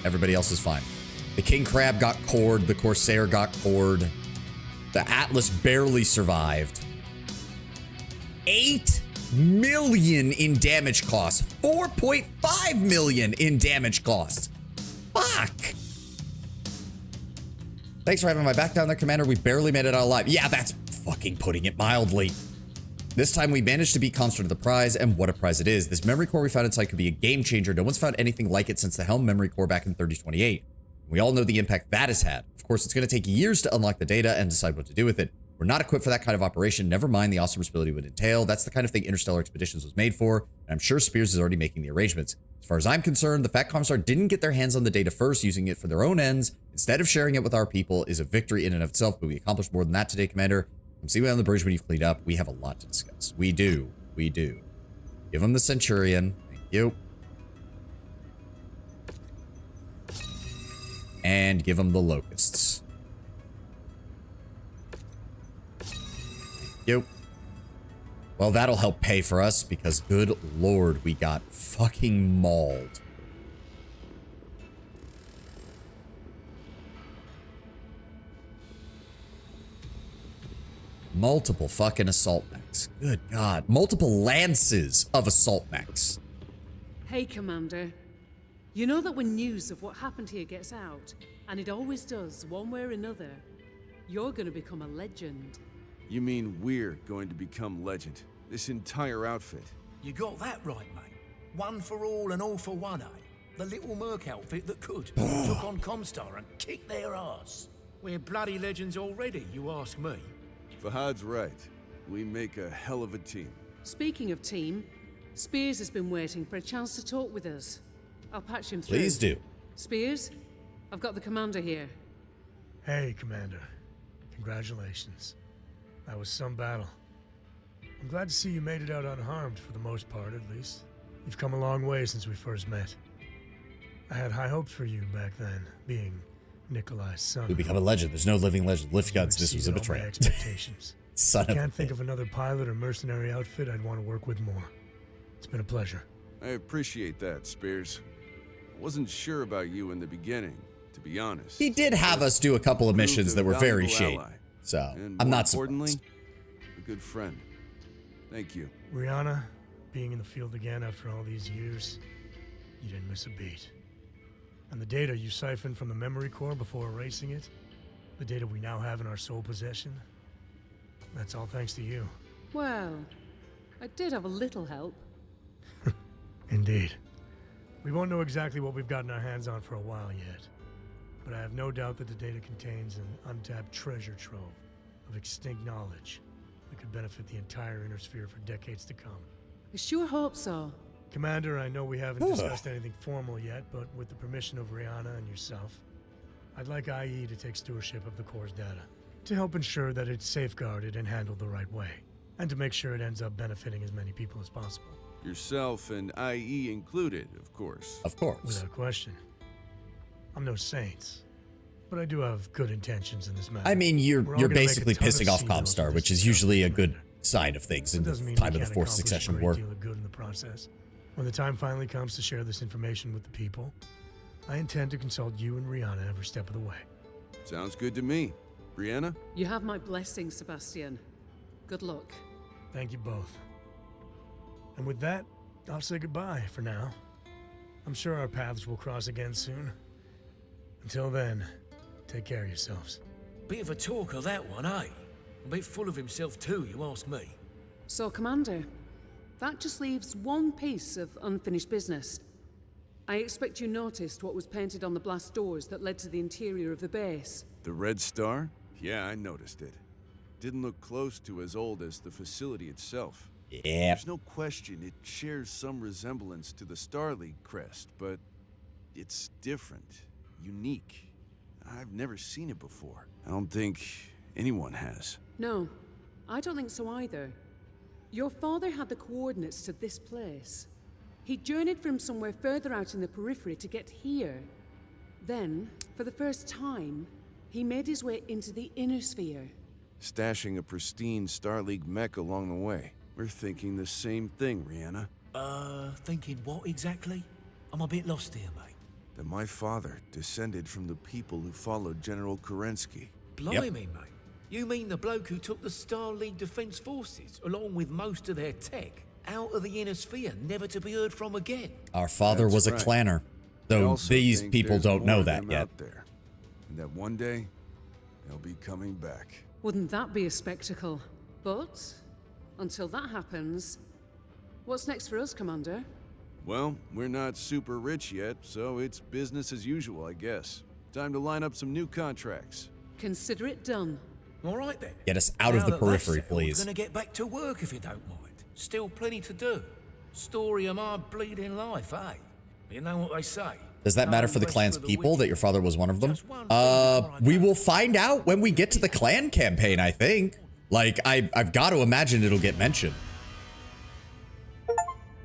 Everybody else is fine. The King Crab got cored, the Corsair got cored. The Atlas barely survived. 8 million in damage costs. 4.5 million in damage costs. Fuck. Thanks for having my back down there, Commander. We barely made it out alive. Yeah, that's fucking putting it mildly. This time we managed to beat ComStar to the prize, and what a prize it is. This memory core we found inside could be a game changer. No one's found anything like it since the Helm memory core back in 3028. We all know the impact that has had. Of course, it's going to take years to unlock the data and decide what to do with it. We're not equipped for that kind of operation, never mind the awesome responsibility it would entail. That's the kind of thing Interstellar Expeditions was made for, and I'm sure Spears is already making the arrangements. As far as I'm concerned, the fact ComStar didn't get their hands on the data first, using it for their own ends, instead of sharing it with our people, is a victory in and of itself, but we accomplished more than that today, Commander. Come see me on the bridge when you've cleaned up. We have a lot to discuss. We do. We do. Give him the Centurion. Thank you. And give him the Locusts. Thank you. Well, that'll help pay for us because, good lord, we got fucking mauled. Multiple fucking assault mechs. Good God. Multiple lances of assault mechs. Hey, Commander. You know that when news of what happened here gets out, and it always does, one way or another, you're gonna become a legend. You mean we're going to become legend? This entire outfit? You got that right, mate. One for all and all for one, eh? The little Merc outfit that could. Took on ComStar and kicked their ass. We're bloody legends already, you ask me. Fahad's right. We make a hell of a team. Speaking of team, Spears has been waiting for a chance to talk with us. I'll patch him through. Please do. Spears, I've got the commander here. Hey, Commander. Congratulations. That was some battle. I'm glad to see you made it out unharmed, for the most part, at least. You've come a long way since we first met. I had high hopes for you back then, being Nikolai's son. We become a legend. There's no living legend. Lift guns. This was a Exceeded all my betrayal. expectations. Son I of a can't think bitch. of another pilot or mercenary outfit I'd want to work with more. It's been a pleasure. I appreciate that, Spears. I wasn't sure about you in the beginning, to be honest. He did have us do a couple of Proved missions a that were very valuable shady. ally. So, And I'm more not importantly, surprised. a good friend. Thank you. Rihanna, being in the field again after all these years, you didn't miss a beat. And the data you siphoned from the memory core before erasing it, the data we now have in our sole possession, that's all thanks to you. Well, I did have a little help. Indeed. We won't know exactly what we've gotten our hands on for a while yet, but I have no doubt that the data contains an untapped treasure trove of extinct knowledge that could benefit the entire inner sphere for decades to come. I sure hope so. Commander, I know we haven't discussed anything formal yet, but with the permission of Rihanna and yourself, I'd like IE to take stewardship of the core's data, to help ensure that it's safeguarded and handled the right way, and to make sure it ends up benefiting as many people as possible. Yourself and IE included, of course. Of course. Without question. I'm no saint, but I do have good intentions in this matter. I mean, We're all you're gonna make a basically ton of pissing off sea notes ComStar, with which this is usually a good Commander. side of things in It the doesn't mean time we of the can't fourth accomplish succession a war. great deal of good in the process. When the time finally comes to share this information with the people, I intend to consult you and Rihanna every step of the way. Sounds good to me. Brianna? You have my blessing, Sebastian. Good luck. Thank you both. And with that, I'll say goodbye for now. I'm sure our paths will cross again soon. Until then, take care of yourselves. Bit of a talker, that one, eh? A bit full of himself too, you ask me. So, Commander, that just leaves one piece of unfinished business. I expect you noticed what was painted on the blast doors that led to the interior of the base. The Red Star? Yeah, I noticed it. Didn't look close to as old as the facility itself. Yeah. There's no question it shares some resemblance to the Star League crest, but it's different, unique. I've never seen it before. I don't think anyone has. No, I don't think so either. Your father had the coordinates to this place. He journeyed from somewhere further out in the periphery to get here. Then, for the first time, he made his way into the inner sphere. Stashing a pristine Star League mech along the way. We're thinking the same thing, Rihanna. Thinking what exactly? I'm a bit lost here, mate. That my father descended from the people who followed General Kerensky. Blimey, mate. You mean the bloke who took the Star League Defense Forces, along with most of their tech, out of the inner sphere, never to be heard from again? Our father That's was a right. clanner, I though also these think people there's don't more know of that them yet. out there, and that one day, they'll be coming back. Wouldn't that be a spectacle? But, until that happens, what's next for us, Commander? Well, we're not super rich yet, so it's business as usual, I guess. Time to line up some new contracts. Consider it done. All right then. Get us out of Now the that that's periphery, settled, please. Gonna get back to work if you don't mind. Still plenty to do. Story of my bleeding life, eh? You know what they say. Does that matter for the No clan's rest for the people that wicked. your father was one of them? Just one thing before I We go. will find out when we get to the clan campaign, I think. Like, I've got to imagine it'll get mentioned.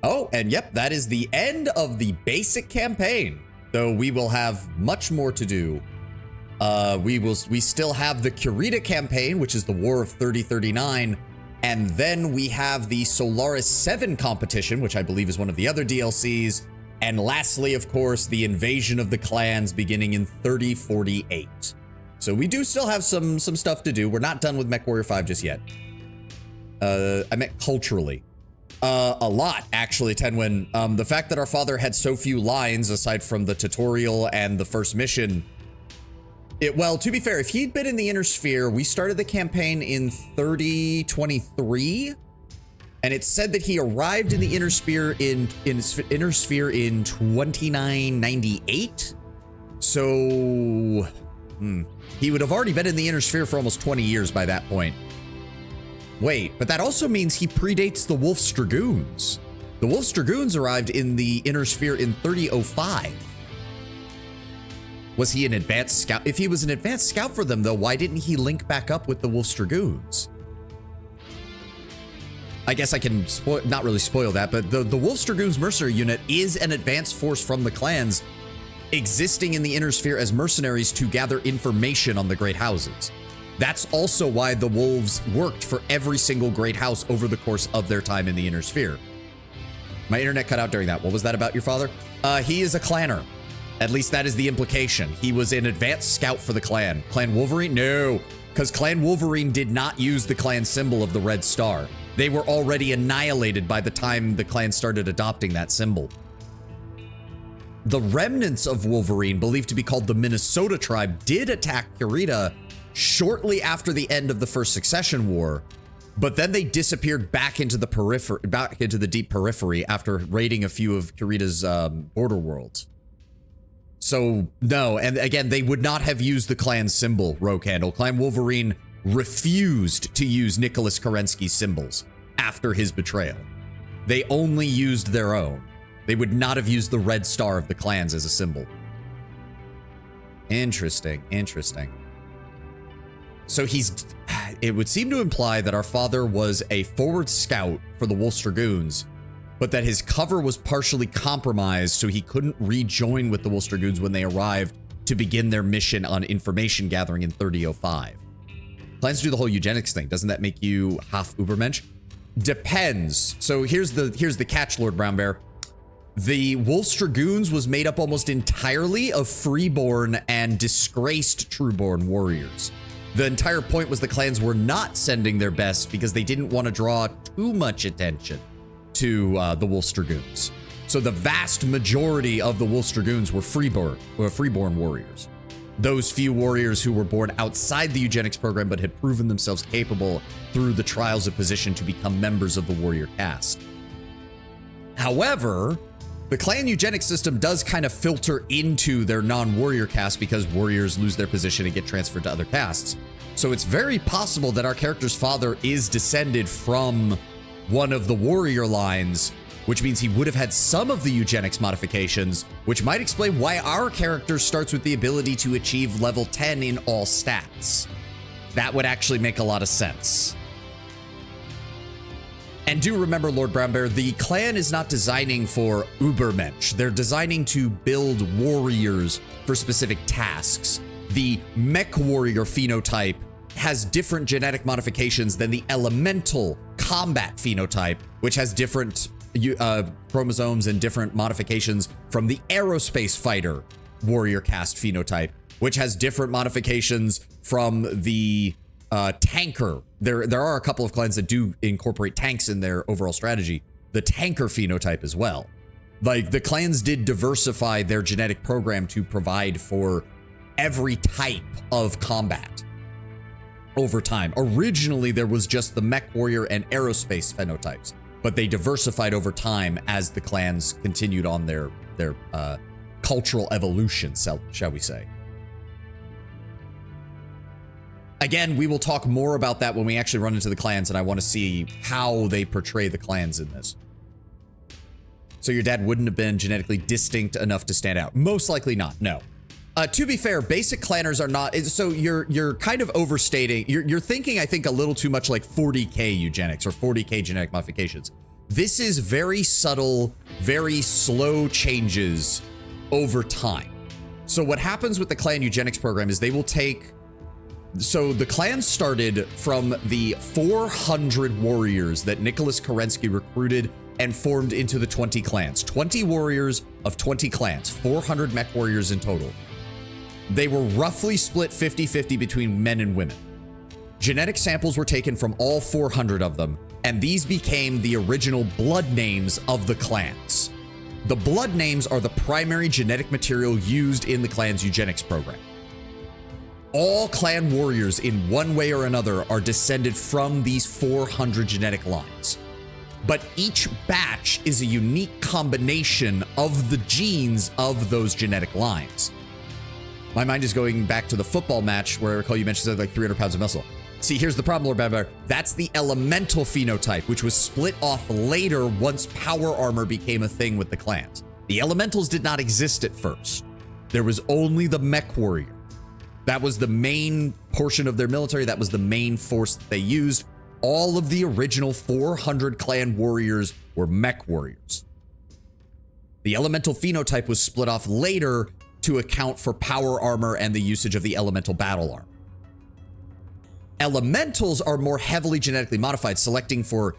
Oh, and yep, that is the end of the basic campaign. Though we will have much more to do. We still have the Kurita campaign, which is the War of 3039. And then we have the Solaris 7 competition, which I believe is one of the other DLCs. And lastly, of course, the Invasion of the Clans beginning in 3048. So we do still have some stuff to do. We're not done with MechWarrior 5 just yet. I meant culturally. A lot, actually, Tenwin. The fact that our father had so few lines, aside from the tutorial and the first mission. Well, to be fair, if he'd been in the Inner Sphere, we started the campaign in 3023. And it said that he arrived in the Inner Sphere in 2998. So, he would have already been in the Inner Sphere for almost 20 years by that point. Wait, but that also means he predates the Wolf's Dragoons. The Wolf's Dragoons arrived in the Inner Sphere in 3005. Was he an advanced scout? If he was an advanced scout for them, though, why didn't he link back up with the Wolf's Dragoons? I guess I can not really spoil that, but the Wolf's Dragoons mercenary unit is an advanced force from the clans existing in the Inner Sphere as mercenaries to gather information on the Great Houses. That's also why the Wolves worked for every single Great House over the course of their time in the Inner Sphere. My internet cut out during that. What was that about your father? He is a clanner. At least that is the implication. He was an advanced scout for the clan. Clan Wolverine? No, because Clan Wolverine did not use the clan symbol of the Red Star. They were already annihilated by the time the clan started adopting that symbol. The remnants of Wolverine, believed to be called the Minnesota tribe, did attack Kurita shortly after the end of the First Succession War, but then they disappeared back into the periphery, back into the deep periphery after raiding a few of Kurita's border worlds. So no, and again, they would not have used the clan symbol, Rogue Handle. Clan Wolverine refused to use Nicholas Kerensky's symbols after his betrayal. They only used their own. They would not have used the Red Star of the clans as a symbol. Interesting, interesting. So it would seem to imply that our father was a forward scout for the Wolf's Dragoons, but that his cover was partially compromised so he couldn't rejoin with the Wolf's Dragoons when they arrived to begin their mission on information gathering in 3005. Plans to do the whole eugenics thing. Doesn't that make you half Ubermensch? Depends. So here's the catch, Lord Brown Bear. The Wolf's Dragoons was made up almost entirely of freeborn and disgraced trueborn warriors. The entire point was the clans were not sending their best because they didn't want to draw too much attention to the Wolf's Dragoons. So the vast majority of the Wolf's Dragoons were freeborn warriors. those few warriors who were born outside the eugenics program but had proven themselves capable through the trials of position to become members of the warrior caste. However, the clan eugenics system does kind of filter into their non-warrior caste because warriors lose their position and get transferred to other castes. So it's very possible that our character's father is descended from one of the warrior lines, which means he would have had some of the eugenics modifications, which might explain why our character starts with the ability to achieve level 10 in all stats. That would actually make a lot of sense. And do remember, Lord Brownbear, the clan is not designing for Ubermensch. They're designing to build warriors for specific tasks. The mech warrior phenotype has different genetic modifications than the elemental combat phenotype, which has different chromosomes and different modifications from the aerospace fighter warrior caste phenotype, which has different modifications from the tanker. There are a couple of clans that do incorporate tanks in their overall strategy. The tanker phenotype as well. Like, the clans did diversify their genetic program to provide for every type of combat over time. Originally, there was just the mech warrior and aerospace phenotypes, but they diversified over time as the clans continued on their cultural evolution, shall we say. Again, we will talk more about that when we actually run into the clans, and I want to see how they portray the clans in this. So your dad wouldn't have been genetically distinct enough to stand out. Most likely not, no. To be fair, basic clanners are not, so you're kind of overstating, you're thinking, I think, a little too much like 40k eugenics or 40k genetic modifications. This is very subtle, very slow changes over time. So what happens with the clan eugenics program is they will take, so the clan started from the 400 warriors that Nicholas Kerensky recruited and formed into the 20 clans. 20 warriors of 20 clans, 400 mech warriors in total. They were roughly split 50-50 between men and women. Genetic samples were taken from all 400 of them, and these became the original blood names of the clans. The blood names are the primary genetic material used in the clan's eugenics program. All clan warriors in one way or another are descended from these 400 genetic lines. But each batch is a unique combination of the genes of those genetic lines. My mind is going back to the football match where I recall you mentioned something like 300 pounds of muscle. See, here's the problem, Lord Badbear. That's the elemental phenotype, which was split off later once power armor became a thing with the clans. The elementals did not exist at first. There was only the mech warrior. That was the main portion of their military. That was the main force that they used. All of the original 400 clan warriors were mech warriors. The elemental phenotype was split off later to account for power armor and the usage of the elemental battle armor. Elementals are more heavily genetically modified, selecting for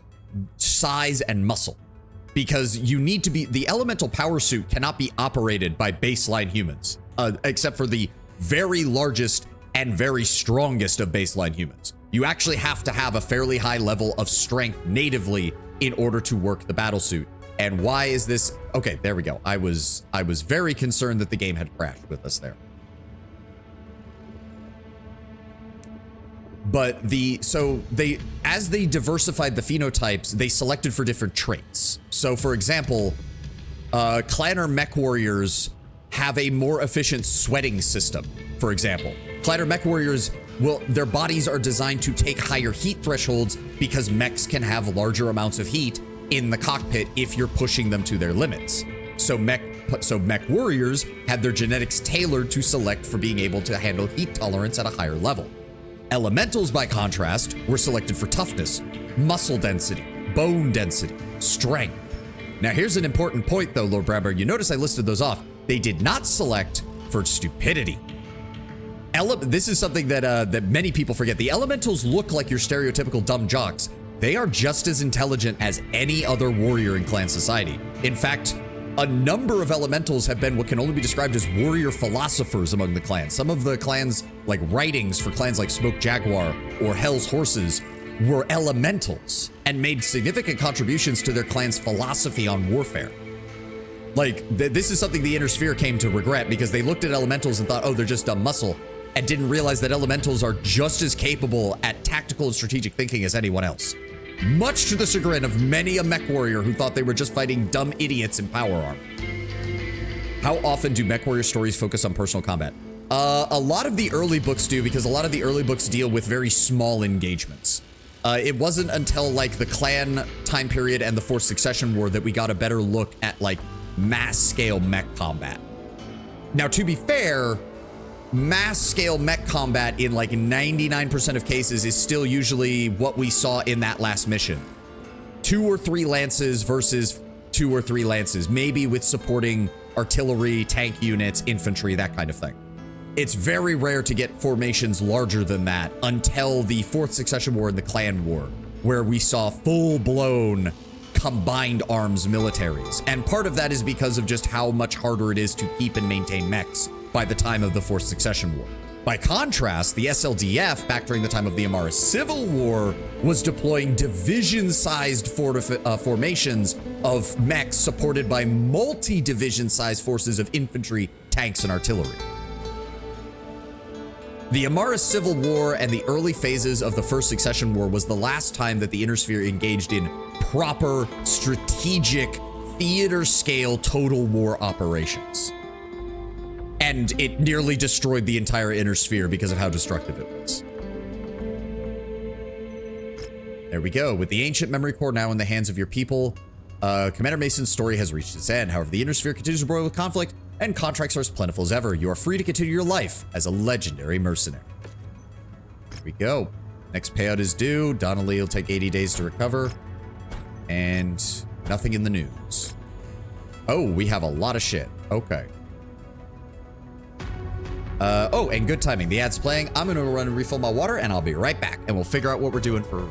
size and muscle, because you need to be, the elemental power suit cannot be operated by baseline humans, except for the very largest and very strongest of baseline humans. You actually have to have a fairly high level of strength natively in order to work the battle suit. And why is this? Okay, there we go. I was very concerned that the game had crashed with us there. But as they diversified the phenotypes, they selected for different traits. So for example, clanner mech warriors have a more efficient sweating system, for example. Clanner mech warriors their bodies are designed to take higher heat thresholds because mechs can have larger amounts of heat in the cockpit if you're pushing them to their limits. So mech warriors had their genetics tailored to select for being able to handle heat tolerance at a higher level. Elementals, by contrast, were selected for toughness, muscle density, bone density, strength. Now here's an important point though, Lord Bramber. You notice I listed those off. They did not select for stupidity. This is something that many people forget. The elementals look like your stereotypical dumb jocks. They are just as intelligent as any other warrior in clan society. In fact, a number of elementals have been what can only be described as warrior philosophers among the clans. Some of the clans, like writings for clans like Smoke Jaguar or Hell's Horses, were elementals and made significant contributions to their clan's philosophy on warfare. Like, this is something the Inner Sphere came to regret because they looked at elementals and thought, oh, they're just dumb muscle, and didn't realize that elementals are just as capable at tactical and strategic thinking as anyone else. Much to the chagrin of many a mech warrior who thought they were just fighting dumb idiots in power armor. How often do mech warrior stories focus on personal combat? A lot of the early books do, because a lot of the early books deal with very small engagements. It wasn't until like the clan time period and the Fourth Succession War that we got a better look at like mass scale mech combat. Now, to be fair, mass scale mech combat in like 99% of cases is still usually what we saw in that last mission. 2 or 3 lances versus 2 or 3 lances, maybe with supporting artillery, tank units, infantry, that kind of thing. It's very rare to get formations larger than that until the Fourth Succession War and the Clan War, where we saw full-blown combined arms militaries. And part of that is because of just how much harder it is to keep and maintain mechs by the time of the Fourth Succession War. By contrast, the SLDF, back during the time of the Imara Civil War, was deploying division-sized formations of mechs supported by multi-division-sized forces of infantry, tanks, and artillery. The Imara Civil War and the early phases of the First Succession War was the last time that the Inner Sphere engaged in proper, strategic, theater-scale total war operations. And it nearly destroyed the entire Inner Sphere because of how destructive it was. There we go. With the ancient memory core now in the hands of your people, Commander Mason's story has reached its end. However, the Inner Sphere continues to broil with conflict, and contracts are as plentiful as ever. You are free to continue your life as a legendary mercenary. Here we go. Next payout is due. Donnelly will take 80 days to recover. And nothing in the news. Oh, we have a lot of shit. Okay. Oh, and good timing. The ad's playing. I'm going to run and refill my water, and I'll be right back. And we'll figure out what we're doing for...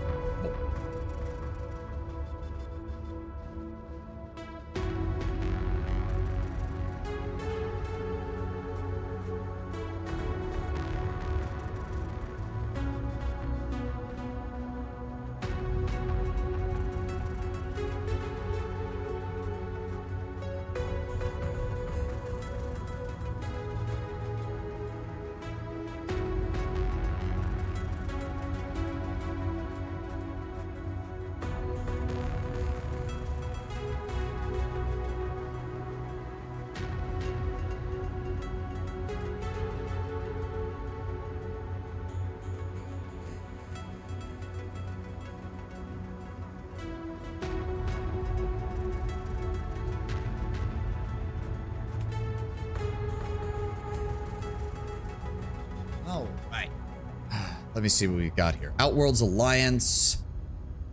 Let me see what we've got here. Outworld's Alliance.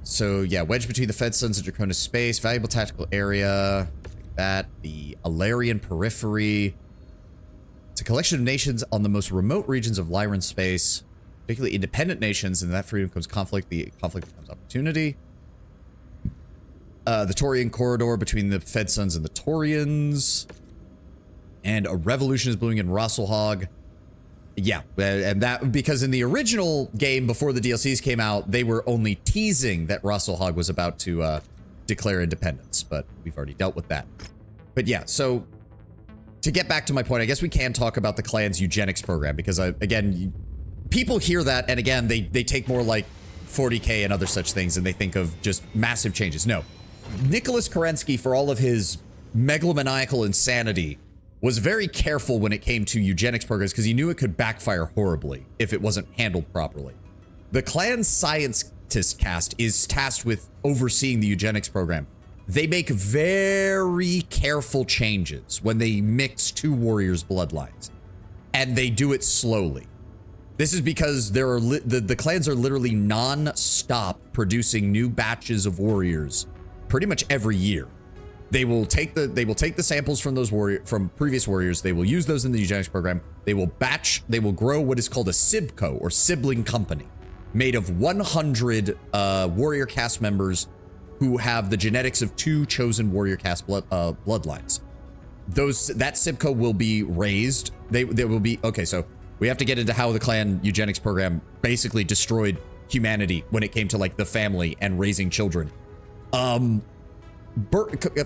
So, yeah, wedged between the Fed Suns and Draconis Space. Valuable tactical area. Like that. The Alarian Periphery. It's a collection of nations on the most remote regions of Lyran space. Particularly independent nations. And that freedom comes conflict. The conflict becomes opportunity. The Taurian corridor between the Fed Suns and the Taurians. And a revolution is brewing in Rosselhog. Yeah, and that because in the original game before the DLCs came out, they were only teasing that Rosselhog was about to declare independence, but we've already dealt with that. But yeah, so to get back to my point, I guess we can talk about the clan's eugenics program because again, people hear that and again, they take more like 40K and other such things and they think of just massive changes. No, Nicholas Kerensky, for all of his megalomaniacal insanity, was very careful when it came to eugenics programs because he knew it could backfire horribly if it wasn't handled properly. The clan's scientist cast is tasked with overseeing the eugenics program. They make very careful changes when they mix 2 warriors' bloodlines, and they do it slowly. This is because there are the clans are literally non-stop producing new batches of warriors pretty much every year. They will take the samples from those from previous warriors. They will use those in the eugenics program. They will grow what is called a SIBCO or sibling company made of 100 warrior caste members who have the genetics of 2 chosen warrior caste bloodlines. That SIBCO will be raised. They will be okay. So we have to get into how the clan eugenics program basically destroyed humanity when it came to like the family and raising children.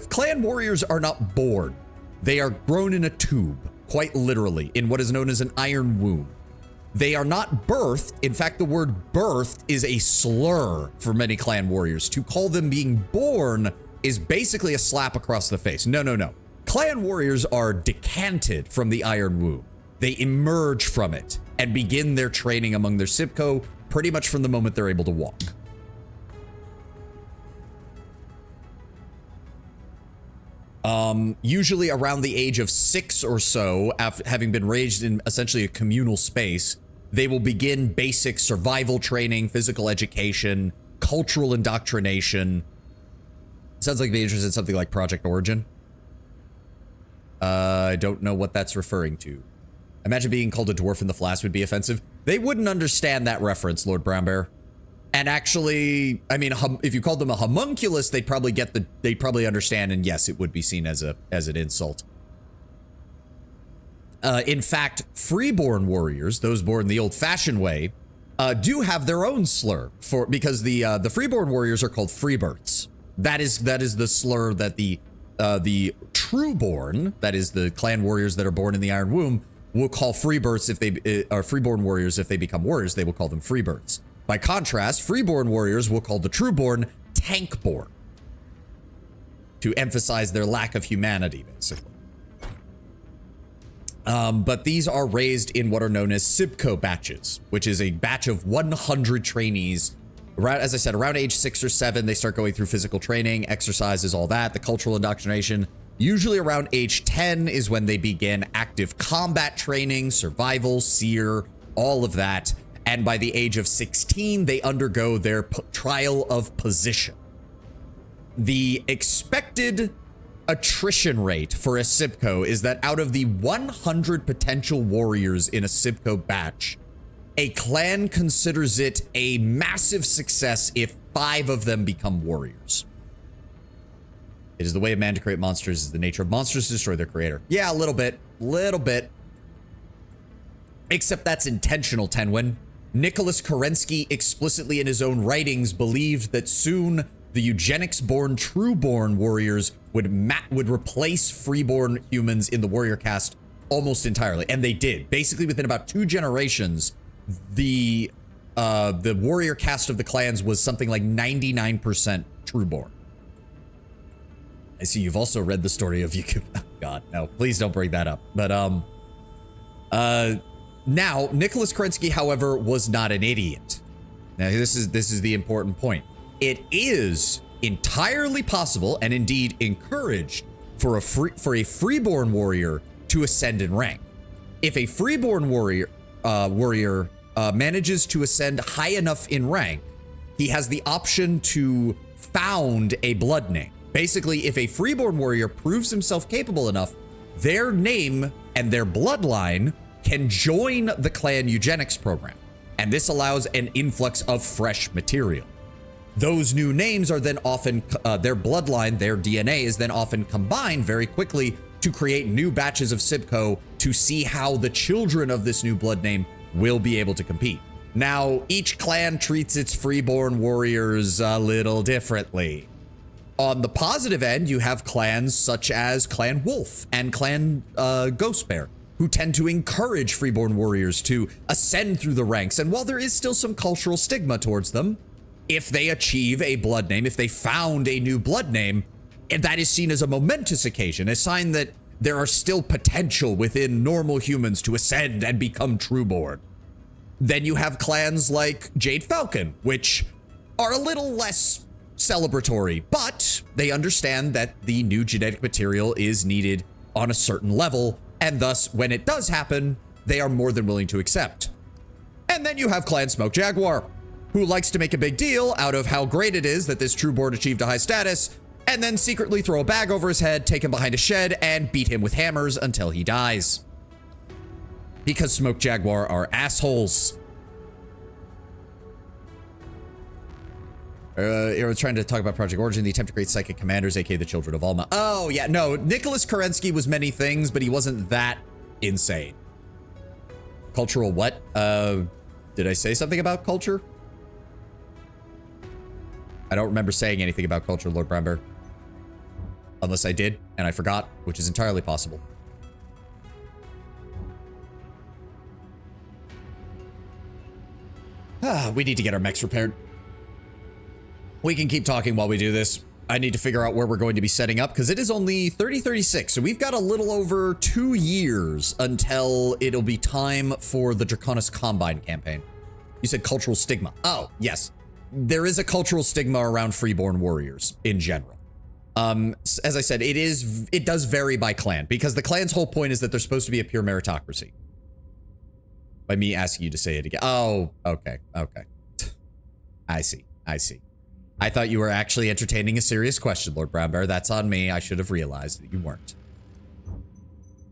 clan warriors are not born. They are grown in a tube, quite literally, in what is known as an iron womb. They are not birthed. In fact, the word birthed is a slur for many clan warriors. To call them being born is basically a slap across the face. No, no, no. Clan warriors are decanted from the iron womb. They emerge from it and begin their training among their Sibco pretty much from the moment they're able to walk. Usually around the age of 6 or so, after having been raised in essentially a communal space, they will begin basic survival training, physical education, cultural indoctrination. Sounds like they'd be interested in something like Project Origin. I don't know what that's referring to. Imagine being called a dwarf in the flash would be offensive. They wouldn't understand that reference, Lord Brownbear. And actually, I mean, if you called them a homunculus, they'd probably understand, and yes, it would be seen as an insult. In fact, freeborn warriors, those born the old-fashioned way, do have their own slur because the freeborn warriors are called freebirths. That is the slur that the trueborn, that is the clan warriors that are born in the Iron Womb, will call freebirths if they are freeborn warriors. If they become warriors, they will call them freebirths. By contrast, freeborn warriors will call the trueborn tankborn to emphasize their lack of humanity, basically. But these are raised in what are known as Sibco batches, which is a batch of 100 trainees. As I said, around age 6 or 7, they start going through physical training, exercises, all that, the cultural indoctrination. Usually around age 10 is when they begin active combat training, survival, seer, all of that. And by the age of 16, they undergo their trial of position. The expected attrition rate for a Sibco is that out of the 100 potential warriors in a Sibco batch, a clan considers it a massive success if 5 of them become warriors. It is the way of man to create monsters, is the nature of monsters to destroy their creator. Yeah, a little bit. Except that's intentional, Tenwin. Nicholas Kerensky explicitly in his own writings believed that soon the eugenics-born trueborn warriors would replace freeborn humans in the warrior caste almost entirely, and they did. Basically, within about 2 generations, the warrior caste of the clans was something like 99% trueborn. I see you've also read the story of Yukip. Oh God, no! Please don't bring that up. But now, Nicholas Kerensky, however, was not an idiot. Now, this is the important point. It is entirely possible, and indeed encouraged, for a freeborn warrior to ascend in rank. If a freeborn warrior manages to ascend high enough in rank, he has the option to found a blood name. Basically, if a freeborn warrior proves himself capable enough, their name and their bloodline can join the clan eugenics program, and this allows an influx of fresh material. Those new names are then often, their bloodline, their DNA is then often combined very quickly to create new batches of Sibco to see how the children of this new blood name will be able to compete. Now, each clan treats its freeborn warriors a little differently. On the positive end, you have clans such as Clan Wolf and Clan Ghost Bear, who tend to encourage freeborn warriors to ascend through the ranks. And while there is still some cultural stigma towards them, if they achieve a blood name, if they found a new blood name, that is seen as a momentous occasion, a sign that there are still potential within normal humans to ascend and become trueborn. Then you have clans like Jade Falcon, which are a little less celebratory, but they understand that the new genetic material is needed on a certain level, and thus, when it does happen, they are more than willing to accept. And then you have Clan Smoke Jaguar, who likes to make a big deal out of how great it is that this trueborn achieved a high status, and then secretly throw a bag over his head, take him behind a shed, and beat him with hammers until he dies. Because Smoke Jaguar are assholes. We're trying to talk about Project Origin, the attempt to create psychic commanders, aka the children of Alma. Oh, yeah, no, Nicholas Kerensky was many things, but he wasn't that insane. Cultural what? Did I say something about culture? I don't remember saying anything about culture, Lord Brownbear. Unless I did, and I forgot, which is entirely possible. We need to get our mechs repaired. We can keep talking while we do this. I need to figure out where we're going to be setting up, because it is only 3036, so we've got a little over 2 years until it'll be time for the Draconis Combine campaign. You said cultural stigma. Oh, yes. There is a cultural stigma around freeborn warriors in general. As I said, it does vary by clan, because the clan's whole point is that they're supposed to be a pure meritocracy. By me asking you to say it again. Oh, okay, okay. I see, I see. I thought you were actually entertaining a serious question, Lord Brown Bear. That's on me. I should have realized that you weren't.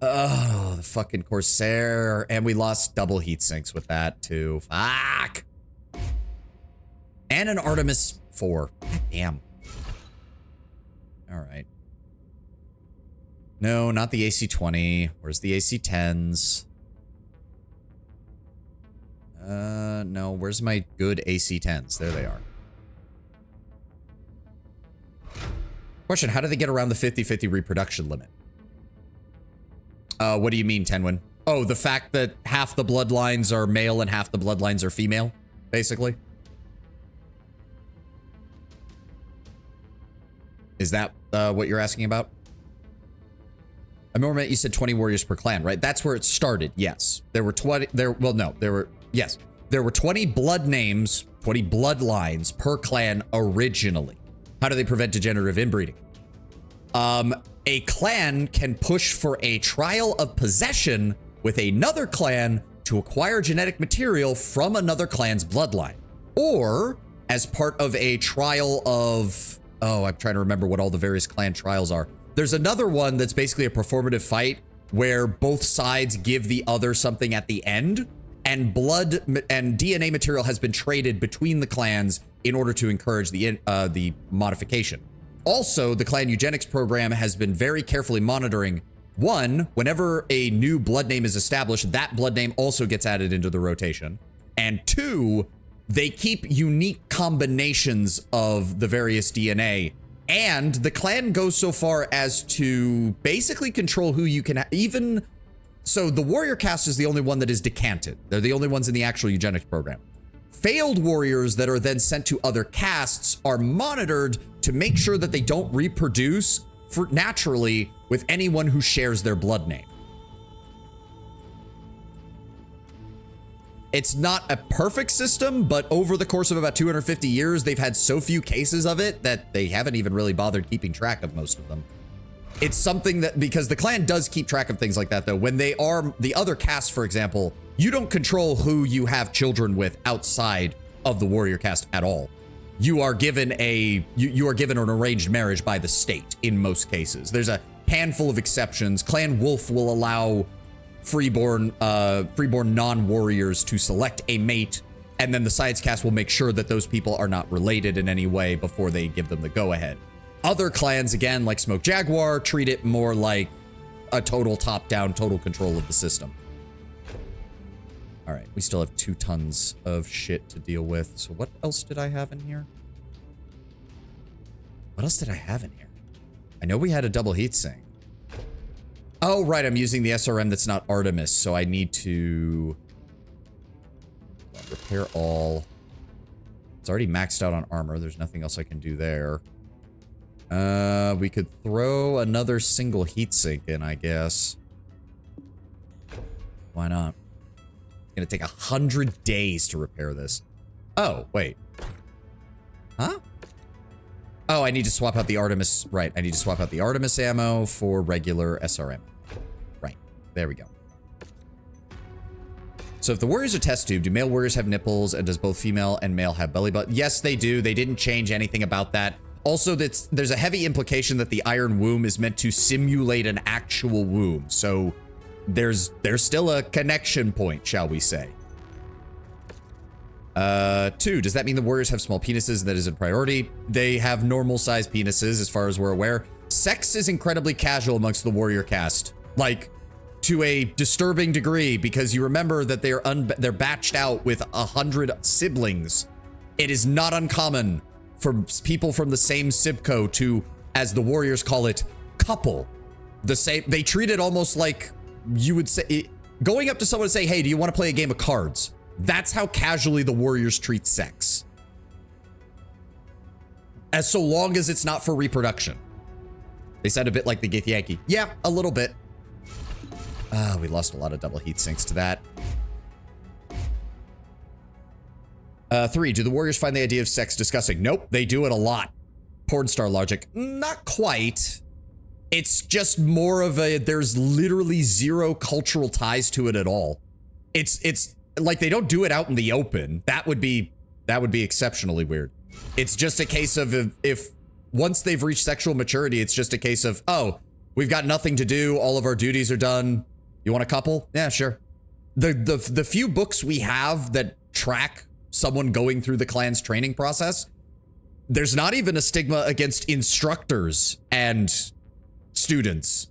Oh, the fucking Corsair. And we lost double heat sinks with that, too. Fuck. And an Artemis 4. God damn. All right. No, not the AC-20. Where's the AC-10s? No. Where's my good AC-10s? There they are. Question, how do they get around the 50-50 reproduction limit? What do you mean, Tenwin? Oh, the fact that half the bloodlines are male and half the bloodlines are female, basically? Is that what you're asking about? I remember you said 20 warriors per clan, right? That's where it started, yes. There were 20, yes. There were 20 blood names, 20 bloodlines per clan originally. How do they prevent degenerative inbreeding? A clan can push for a trial of possession with another clan to acquire genetic material from another clan's bloodline. Or as part of a trial of, oh, I'm trying to remember what all the various clan trials are. There's another one that's basically a performative fight where both sides give the other something at the end, and blood and DNA material has been traded between the clans in order to encourage the modification. Also, the clan eugenics program has been very carefully monitoring. One, whenever a new blood name is established, that blood name also gets added into the rotation. And two, they keep unique combinations of the various DNA. And the clan goes so far as to basically control who you can even. So the warrior caste is the only one that is decanted. They're the only ones in the actual eugenics program. Failed warriors that are then sent to other castes are monitored to make sure that they don't reproduce naturally with anyone who shares their blood name. It's not a perfect system, but over the course of about 250 years, they've had so few cases of it that they haven't even really bothered keeping track of most of them. It's something that, because the clan does keep track of things like that, though. When they are the other caste, for example, you don't control who you have children with outside of the warrior caste at all. You are given you are given an arranged marriage by the state in most cases. There's a handful of exceptions. Clan Wolf will allow freeborn non-warriors to select a mate, and then the science caste will make sure that those people are not related in any way before they give them the go-ahead. Other clans, again, like Smoke Jaguar, treat it more like a total top-down, total control of the system. All right, we still have 2 tons of shit to deal with. So what else did I have in here? What else did I have in here? I know we had a double heatsink. Oh, right, I'm using the SRM that's not Artemis, so I need to repair all. It's already maxed out on armor. There's nothing else I can do there. We could throw another single heatsink in, I guess. Why not? It's gonna take 100 days to repair this. Oh, wait. Huh? Oh, I need to swap out the Artemis. Right, I need to swap out the Artemis ammo for regular SRM. Right, there we go. So if the warriors are test tube, do male warriors have nipples, and does both female and male have belly button? Yes, they do. They didn't change anything about that. Also, there's a heavy implication that the iron womb is meant to simulate an actual womb. So there's still a connection point, shall we say. 2, does that mean the warriors have small penises and that is a priority? They have normal sized penises as far as we're aware. Sex is incredibly casual amongst the warrior caste. Like, to a disturbing degree, because you remember that they're batched out with 100 siblings. It is not uncommon for people from the same Sibco to, as the warriors call it, couple. The same, they treat it almost like you would say, going up to someone and say, hey, do you want to play a game of cards? That's how casually the Warriors treat sex. As so long as it's not for reproduction. They sound a bit like the Githyanki. Yeah, a little bit. We lost a lot of double heat sinks to that. 3, do the Warriors find the idea of sex disgusting? Nope, they do it a lot. Porn star logic. Not quite. It's just more of a, there's literally zero cultural ties to it at all. It's like they don't do it out in the open. That would be exceptionally weird. It's just a case of if once they've reached sexual maturity, it's just a case of, oh, we've got nothing to do. All of our duties are done. You want a couple? Yeah, sure. The few books we have that track someone going through the clan's training process, there's not even a stigma against instructors and students.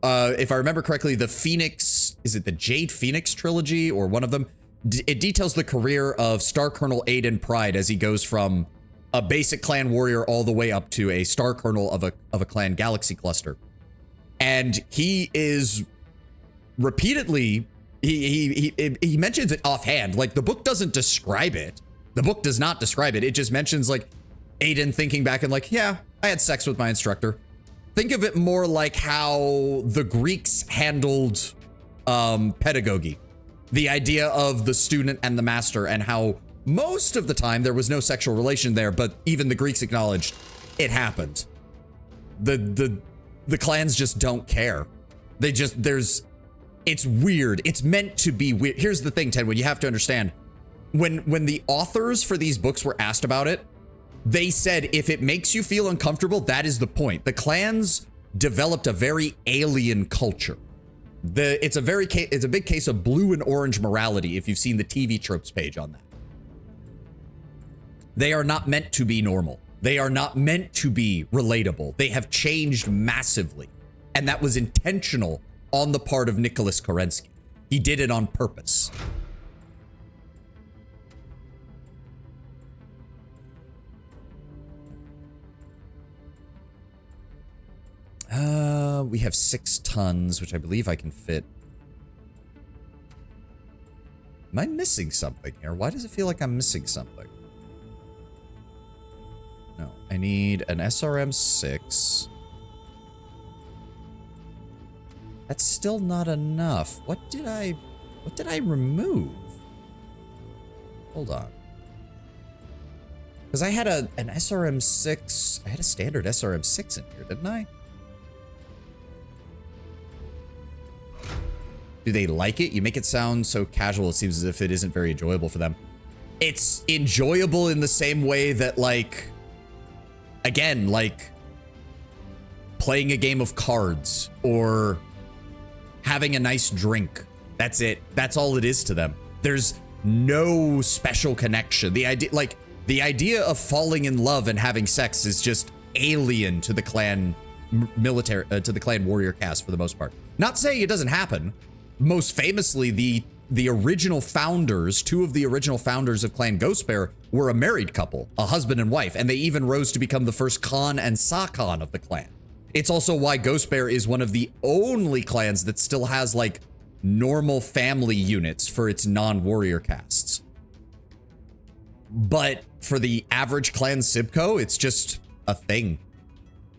If I remember correctly, the Phoenix, is it the Jade Phoenix trilogy or one of them? It details the career of Star Colonel Aiden Pride as he goes from a basic clan warrior all the way up to a Star Colonel of a clan galaxy cluster. And he is repeatedly, he mentions it offhand. Like, the book doesn't describe it. The book does not describe it. It just mentions, like, Aiden thinking back and like, yeah, I had sex with my instructor. Think of it more like how the Greeks handled pedagogy. The idea of the student and the master, and how most of the time there was no sexual relation there, but even the Greeks acknowledged it happened. The clans just don't care. They just, it's weird. It's meant to be weird. Here's the thing, Ted, when you have to understand, when the authors for these books were asked about it, they said, if it makes you feel uncomfortable, that is the point. The clans developed a very alien culture. It's a big case of blue and orange morality, if you've seen the TV tropes page on that. They are not meant to be normal. They are not meant to be relatable. They have changed massively. And that was intentional on the part of Nicholas Kerensky. He did it on purpose. We have 6 tons, which I believe I can fit. Am I missing something here? Why does it feel like I'm missing something? No, I need an SRM-6. That's still not enough. What did I remove? Hold on. Because I had an SRM-6, I had a standard SRM-6 in here, didn't I? Do they like it? You make it sound so casual, it seems as if it isn't very enjoyable for them. It's enjoyable in the same way that, like, again, like playing a game of cards or having a nice drink. That's it. That's all it is to them. There's no special connection. The idea of falling in love and having sex is just alien to the clan military, to the clan warrior caste for the most part. Not saying it doesn't happen. Most famously, the original founders, 2 of the original founders of Clan Ghostbear were a married couple, a husband and wife, and they even rose to become the first Khan and Sa-Khan of the clan. It's also why Ghostbear is one of the only clans that still has, like, normal family units for its non-warrior castes. But for the average clan Sibco, it's just a thing.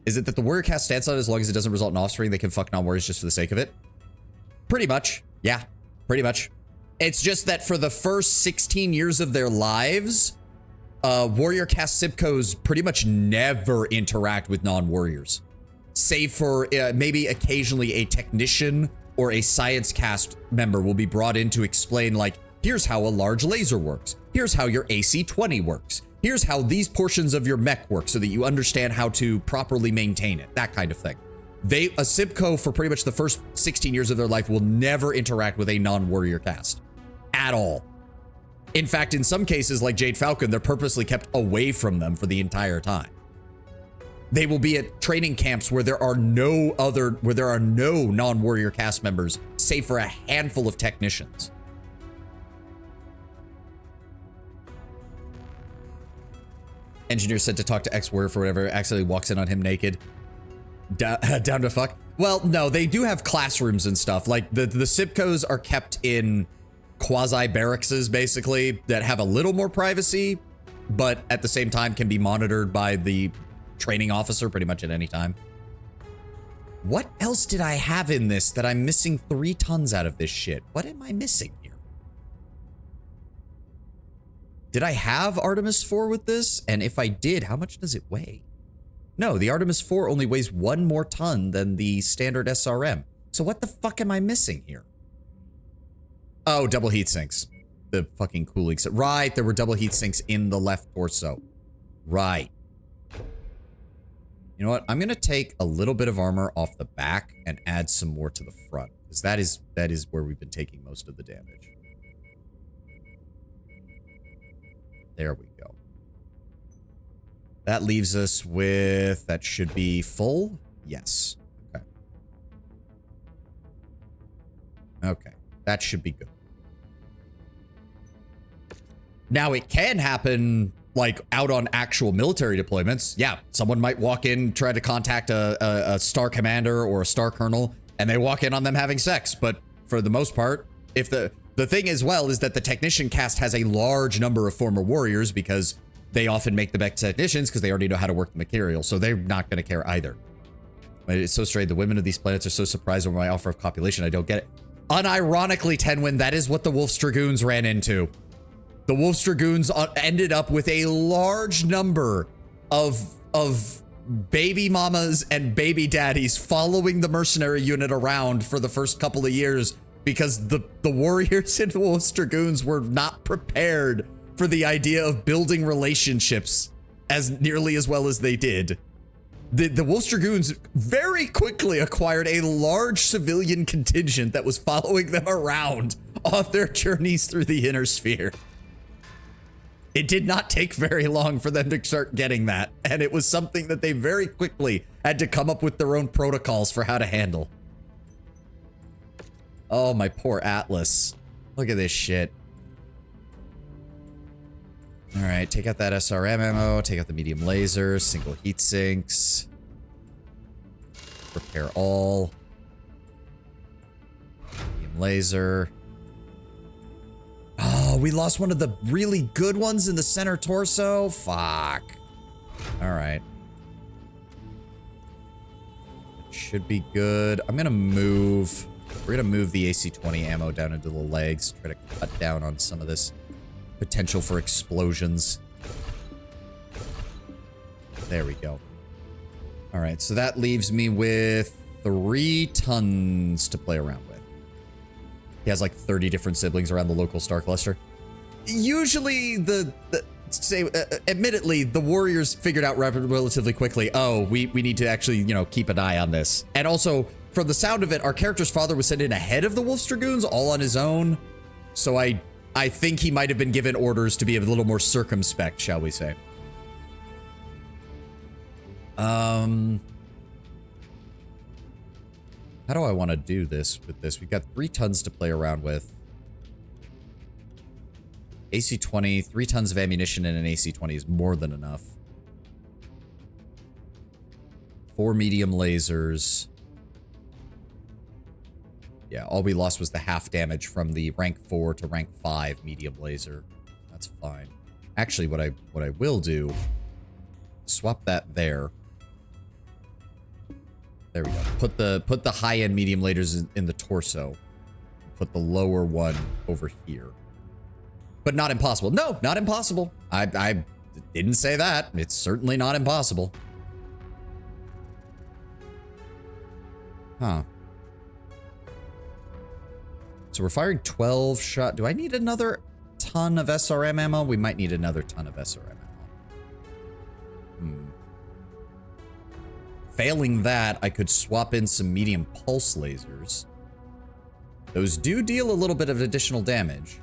Is it that the warrior caste stands out as long as it doesn't result in offspring, they can fuck non-warriors just for the sake of it? Pretty much. Yeah, pretty much. It's just that for the first 16 years of their lives, warrior caste Sibcos pretty much never interact with non-warriors. Save for maybe occasionally a technician or a science cast member will be brought in to explain, like, here's how a large laser works. Here's how your AC-20 works. Here's how these portions of your mech work so that you understand how to properly maintain it. That kind of thing. A Sibco for pretty much the first 16 years of their life will never interact with a non-warrior caste. At all. In fact, in some cases, like Jade Falcon, they're purposely kept away from them for the entire time. They will be at training camps where there are no non-warrior caste members, save for a handful of technicians. Engineer said to talk to ex-warrior for whatever, accidentally walks in on him naked. Down to fuck. Well, no, they do have classrooms and stuff. Like the Sipcos are kept in quasi barrackses, basically, that have a little more privacy, but at the same time can be monitored by the training officer pretty much at any time. What else did I have in this that I'm missing 3 tons out of this shit? What am I missing here? Did I have Artemis 4 with this? And if I did, how much does it weigh? No, the Artemis 4 only weighs 1 more ton than the standard SRM. So what the fuck am I missing here? Oh, double heat sinks. The fucking cooling. Right, there were double heat sinks in the left torso. Right. You know what? I'm going to take a little bit of armor off the back and add some more to the front. Because that is where we've been taking most of the damage. There we go. That leaves us with, that should be full. Yes. Okay. Okay. That should be good. Now it can happen like out on actual military deployments. Yeah. Someone might walk in, try to contact a star commander or a star colonel, and they walk in on them having sex. But for the most part, if the thing as well is that the technician cast has a large number of former warriors because they often make the best technicians because they already know how to work the material, so they're not going to care either. It's so strange. The women of these planets are so surprised over my offer of copulation. I don't get it. Unironically, Tenwin, that is what the Wolf's Dragoons ran into. The Wolf's Dragoons ended up with a large number of baby mamas and baby daddies following the mercenary unit around for the first couple of years because the warriors in the Wolf's Dragoons were not prepared for the idea of building relationships as nearly as well as they did. The Wolf's Dragoons very quickly acquired a large civilian contingent that was following them around on their journeys through the inner sphere. It did not take very long for them to start getting that, and it was something that they very quickly had to come up with their own protocols for how to handle. Oh, my poor Atlas. Look at this shit. All right, take out that SRM ammo, take out the medium laser, single heat sinks. Repair all. Medium laser. Oh, we lost one of the really good ones in the center torso? Fuck. All right. That should be good. I'm gonna move. We're gonna move the AC-20 ammo down into the legs, try to cut down on some of this potential for explosions. There we go. All right, so that leaves me with 3 tons to play around with. He has like 30 different siblings around the local star cluster. Usually admittedly, the warriors figured out relatively quickly, oh, we need to actually, you know, keep an eye on this. And also, from the sound of it, our character's father was sent in ahead of the Wolf's Dragoons all on his own. So I think he might have been given orders to be a little more circumspect, shall we say. How do I want to do this with this? We've got 3 tons to play around with. AC-20, 3 tons of ammunition and an AC-20 is more than enough. 4 medium lasers. Yeah, all we lost was the half damage from the rank 4 to rank 5 medium laser. That's fine. Actually, what I will do, swap that there. There we go. Put the high-end medium lasers in the torso. Put the lower one over here. But not impossible. No, not impossible. I didn't say that. It's certainly not impossible. Huh. So we're firing 12 shot. Do I need another ton of SRM ammo? We might need another ton of SRM ammo. Failing that, I could swap in some medium pulse lasers. Those do deal a little bit of additional damage.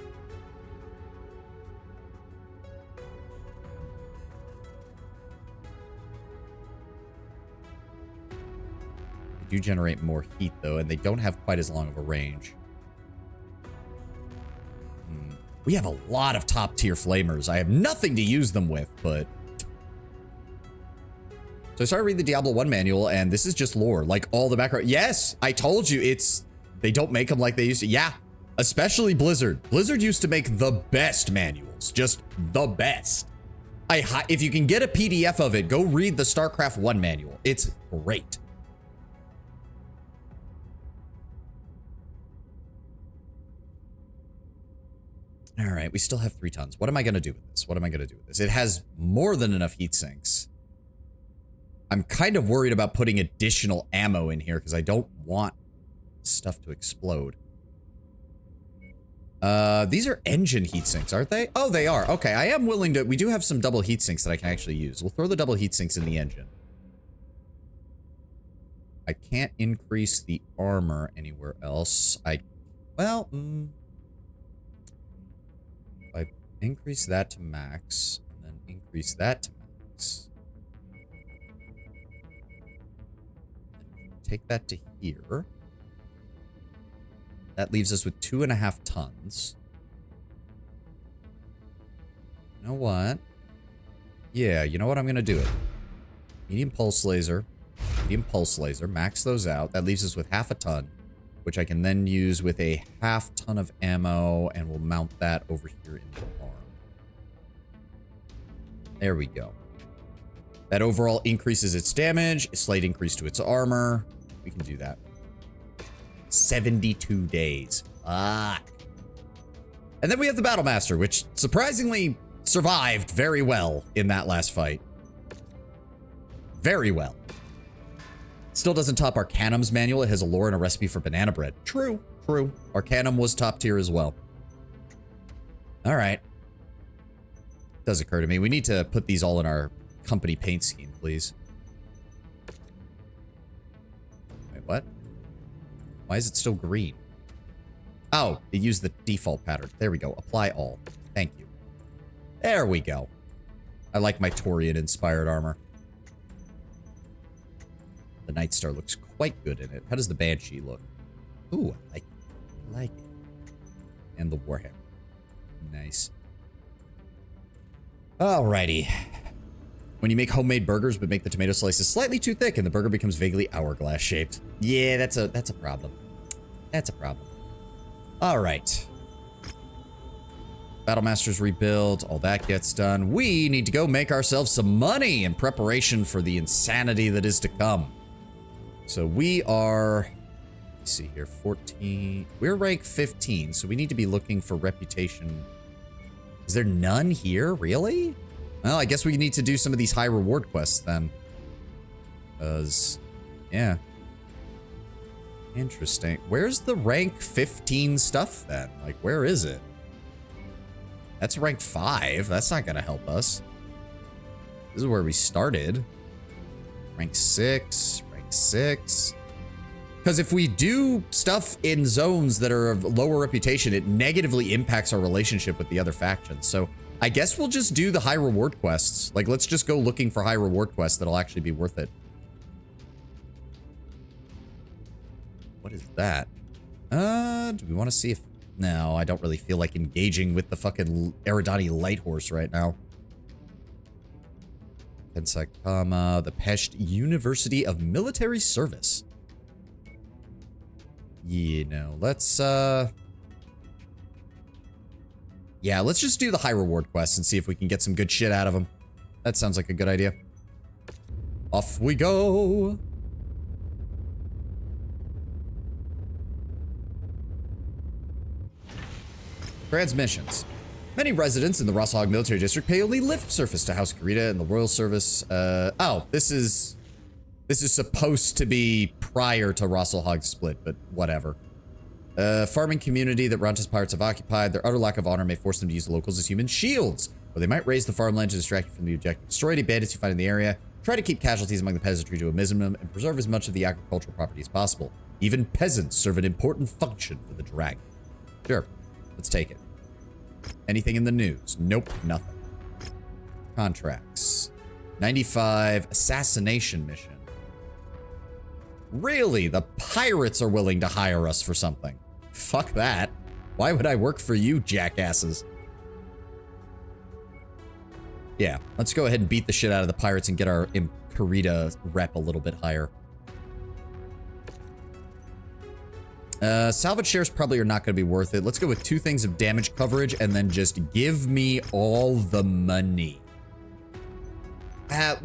They do generate more heat, though, and they don't have quite as long of a range. We have a lot of top-tier flamers. I have nothing to use them with, but... So I started reading the Diablo 1 manual, and this is just lore. Like, all the background. Yes, I told you, they don't make them like they used to. Yeah, especially Blizzard. Blizzard used to make the best manuals. Just the best. If you can get a PDF of it, go read the StarCraft 1 manual. It's great. All right, we still have 3 tons. What am I going to do with this? What am I going to do with this? It has more than enough heat sinks. I'm kind of worried about putting additional ammo in here because I don't want stuff to explode. These are engine heat sinks, aren't they? Oh, they are. Okay, I am willing to... We do have some double heat sinks that I can actually use. We'll throw the double heat sinks in the engine. I can't increase the armor anywhere else. Well, I increase that to max, and then increase that to max. Take that to here. That leaves us with 2.5 tons. You know what? Yeah, you know what? I'm going to do it. Medium pulse laser. Medium pulse laser. Max those out. That leaves us with 0.5 ton, which I can then use with a 0.5 ton of ammo, and we'll mount that over here in the arm. There we go. That overall increases its damage. A slight increase to its armor. We can do that. 72 days. Fuck. And then we have the Battlemaster, which surprisingly survived very well in that last fight. Very well. Still doesn't top Arcanum's manual. It has a lore and a recipe for banana bread. True, true. Arcanum was top tier as well. All right. Does occur to me. We need to put these all in our company paint scheme, please. Wait, what? Why is it still green? Oh, it used the default pattern. There we go. Apply all. Thank you. There we go. I like my Taurian-inspired armor. The Night Star looks quite good in it. How does the Banshee look? Ooh, I like it. I like it. And the Warhammer. Nice. Alrighty. When you make homemade burgers but make the tomato slices slightly too thick and the burger becomes vaguely hourglass shaped. Yeah, that's a problem. That's a problem. All right. Battlemaster's rebuild, all that gets done. We need to go make ourselves some money in preparation for the insanity that is to come. So we are, let's see here, 14. We're rank 15, so we need to be looking for reputation. Is there none here? Really? Well, I guess we need to do some of these high reward quests then. Because, yeah. Interesting. Where's the rank 15 stuff then? Like, where is it? That's rank 5. That's not going to help us. This is where we started. Rank 6. Rank 6. Because if we do stuff in zones that are of lower reputation, it negatively impacts our relationship with the other factions. So I guess we'll just do the high reward quests. Like, let's just go looking for high reward quests that'll actually be worth it. What is that? Do we want to see if... No, I don't really feel like engaging with the fucking Eridani Light Horse right now. Pensacama, the Pesht University of Military Service. You know, let's, yeah, let's just do the high reward quests and see if we can get some good shit out of them. That sounds like a good idea. Off we go. Transmissions. Many residents in the Rosshog Military District pay only lip service to House Garita and the Royal Service. Oh, this is supposed to be prior to Rossalhog's split, but whatever. Farming community that Ronta's pirates have occupied. Their utter lack of honor may force them to use the locals as human shields, or they might raise the farmland to distract you from the objective. Destroy any bandits you find in the area. Try to keep casualties among the peasantry to a minimum and preserve as much of the agricultural property as possible. Even peasants serve an important function for the dragon. Sure, let's take it. Anything in the news? Nope, nothing. Contracts. 95 assassination mission. Really? The pirates are willing to hire us for something. Fuck that. Why would I work for you, jackasses? Yeah, let's go ahead and beat the shit out of the pirates and get our Karita rep a little bit higher. Salvage shares probably are not going to be worth it. Let's go with 2 things of damage coverage and then just give me all the money.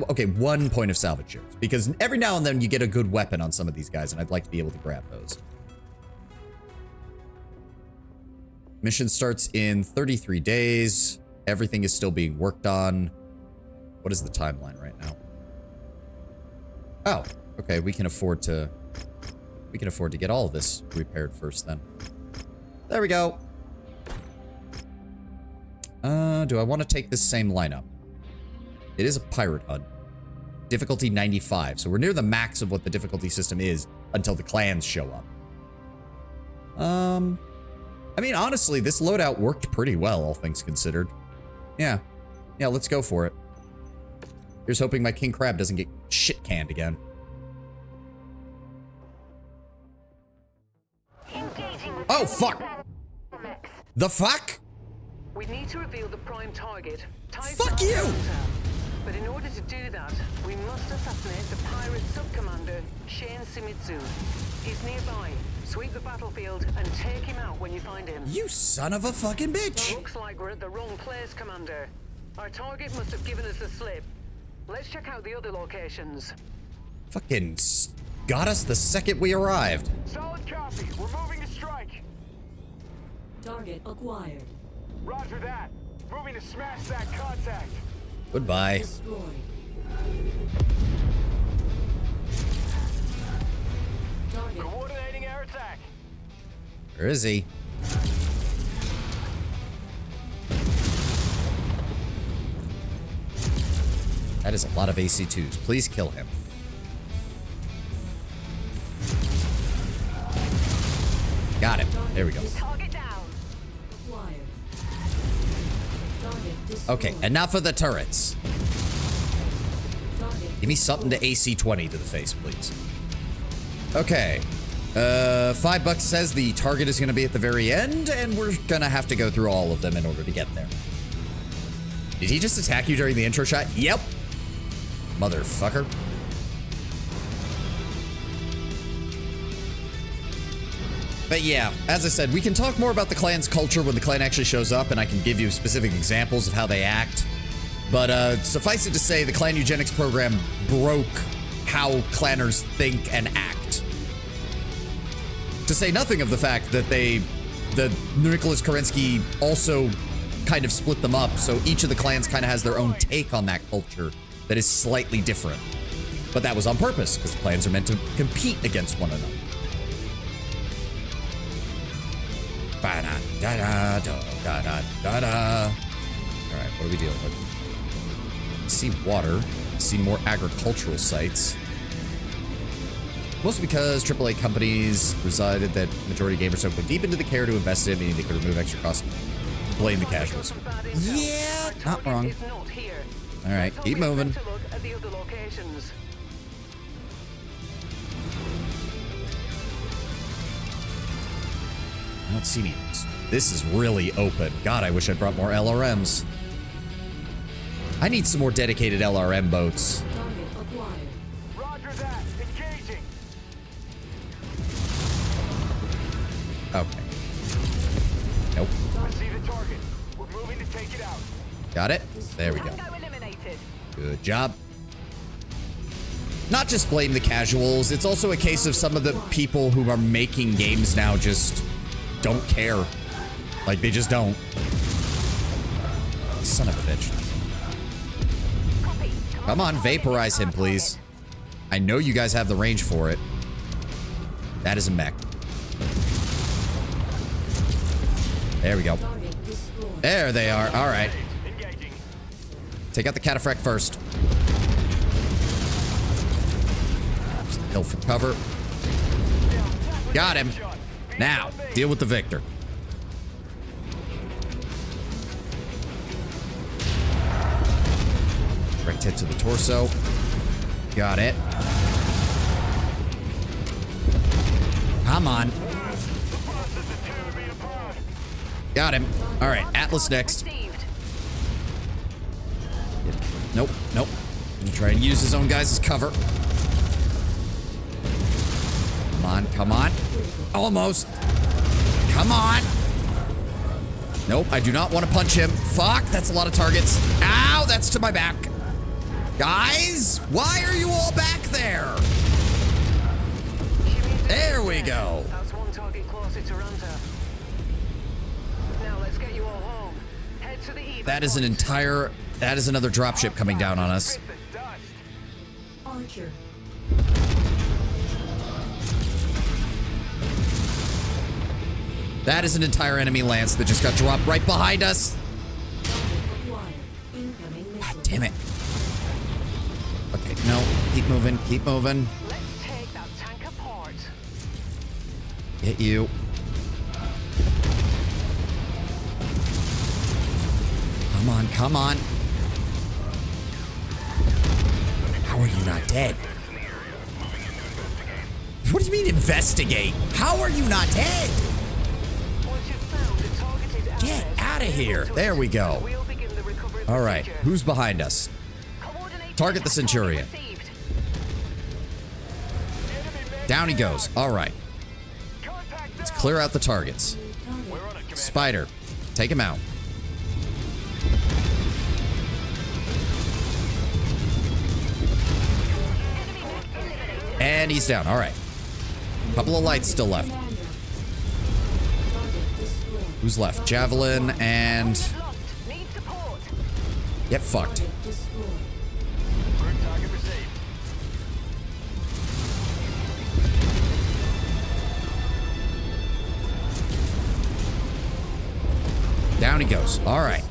Okay, 1 point of salvage shares. Because every now and then you get a good weapon on some of these guys, and I'd like to be able to grab those. Mission starts in 33 days. Everything is still being worked on. What is the timeline right now? Oh, okay, we can afford to get all of this repaired first then. There we go. Do I want to take this same lineup? It is a pirate hunt. Difficulty 95, so we're near the max of what the difficulty system is until the clans show up. I mean, honestly, this loadout worked pretty well, all things considered. Yeah, let's go for it. Here's hoping my King Crab doesn't get shit canned again. Oh, fuck! The fuck? We need to reveal the prime target. Fuck you! But in order to do that, we must assassinate the pirate sub-commander, Shane Simitsu. He's nearby. Sweep the battlefield and take him out when you find him. You son of a fucking bitch! Looks like we're at the wrong place, Commander. Our target must have given us the slip. Let's check out the other locations. Fucking got us the second we arrived. Solid copy. We're moving to strike. Target acquired. Roger that. Moving to smash that contact. Goodbye. Destroyed. Target. Coordinating our attack. Where is he? That is a lot of AC2s. Please kill him. Got him. There we go. Target down. Acquired. Target destroyed. Okay, enough of the turrets. Target Give me something to AC-20 to the face, please. Okay. $5 says the target is going to be at the very end, and we're going to have to go through all of them in order to get there. Did he just attack you during the intro shot? Yep. Motherfucker. But yeah, as I said, we can talk more about the clan's culture when the clan actually shows up, and I can give you specific examples of how they act. But suffice it to say, the clan eugenics program broke how clanners think and act. To say nothing of the fact that Nicholas Kerensky also kind of split them up, so each of the clans kind of has their own take on that culture that is slightly different. But that was on purpose, because the clans are meant to compete against one another. Alright, what are we dealing with? I see water. I see more agricultural sites. Mostly because AAA companies decided that majority gamers don't go deep into the care to invest in, meaning they could remove extra costs. Blame the casuals. Yeah, not wrong. Alright, keep moving. I don't see any. This is really open. God, I wish I brought more LRMs. I need some more dedicated LRM boats. target acquired. Roger that. Engaging. Okay. Nope. I see the target. We're moving to take it out. Got it? There we go. Tango eliminated. Good job. Not just blame the casuals. It's also a case of some of the people who are making games now just don't care. Like, they just don't. Son of a bitch. Come on, vaporize him, please. I know you guys have the range for it. That is a mech. There we go. Target destroyed. There they are. All right. Engaging. Take out the cataphract first. Just hill for cover. Got him. Now, deal with the victor. Direct hit to the torso. Got it. Come on. Got him. All right, Atlas next. Received. Nope, nope. Gonna try and use his own guys as cover. Come on, come on. Almost. Come on. Nope, I do not want to punch him. Fuck, that's a lot of targets. Ow, that's to my back. Guys, why are you all back there? There we go. That's one target closer to Ranta. Now let's get you all home. Head to the evac That is an point. entire... That is another dropship coming down on us. Archer. That is an entire enemy lance that just got dropped right behind us. God damn it. Okay, no. Keep moving. Keep moving. Let's take that tank apart. Get you. Come on, come on. How are you not dead? What do you mean investigate? How are you not dead? Once you've found the targeted Get out of here. There we go. we'll begin the recovery All right, procedure. who's behind us? Coordinate Target the Centurion. received. Down he goes. All right. Let's clear out the targets. Spider, take him out. And he's down. All right. Couple of lights still left. Who's left? Javelin and... Lost. Need support. Get fucked. Target received. Down he goes. All right.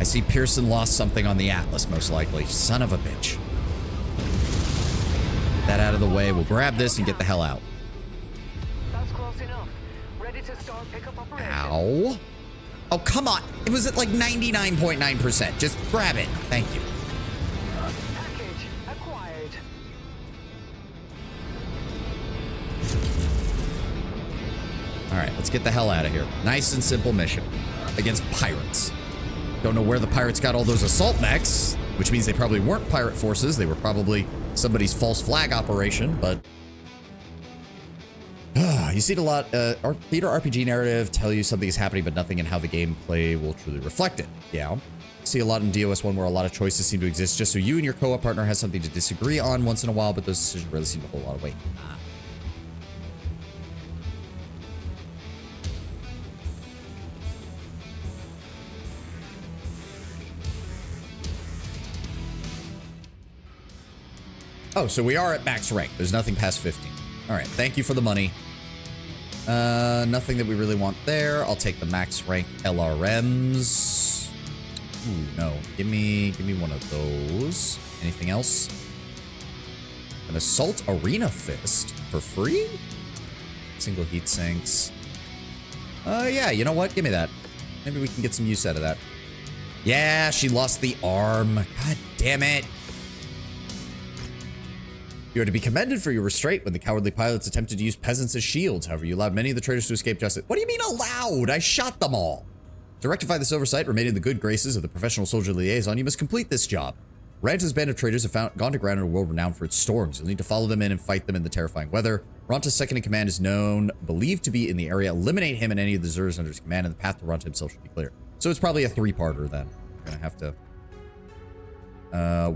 I see Pearson lost something on the Atlas, most likely. Son of a bitch. That out of the way. We'll grab this and get the hell out. That's close enough. Ready to start pickup operation. Ow. Oh, come on. It was at like 99.9%. Just grab it. Thank you. Package acquired. All right, let's get the hell out of here. Nice and simple mission against pirates. Don't know where the pirates got all those assault mechs, which means they probably weren't pirate forces. They were probably somebody's false flag operation, but... you see it a lot. Theater RPG narrative tell you something is happening, but nothing in how the gameplay will truly reflect it. Yeah. See a lot in DOS 1 where a lot of choices seem to exist just so you and your co-op partner has something to disagree on once in a while, but those decisions really seem to hold a lot of weight. Oh, so we are at max rank. There's nothing past 15. All right, thank you for the money. Nothing that we really want there. I'll take the max rank LRMs. Ooh, no. Give me one of those. Anything else? An assault arena fist for free? Single heat sinks. Yeah, you know what? Give me that. Maybe we can get some use out of that. Yeah, she lost the arm. God damn it. You are to be commended for your restraint when the cowardly pilots attempted to use peasants as shields. However, you allowed many of the traitors to escape justice. What do you mean allowed? I shot them all. To rectify this oversight, remain in the good graces of the professional soldier liaison, you must complete this job. Ranta's band of traitors have gone to ground in a world renowned for its storms. You'll need to follow them in and fight them in the terrifying weather. Ranta's second in command is believed to be in the area. Eliminate him and any of the deserters under his command, and the path to Ranta himself should be clear. So it's probably a three-parter then. We're gonna have to...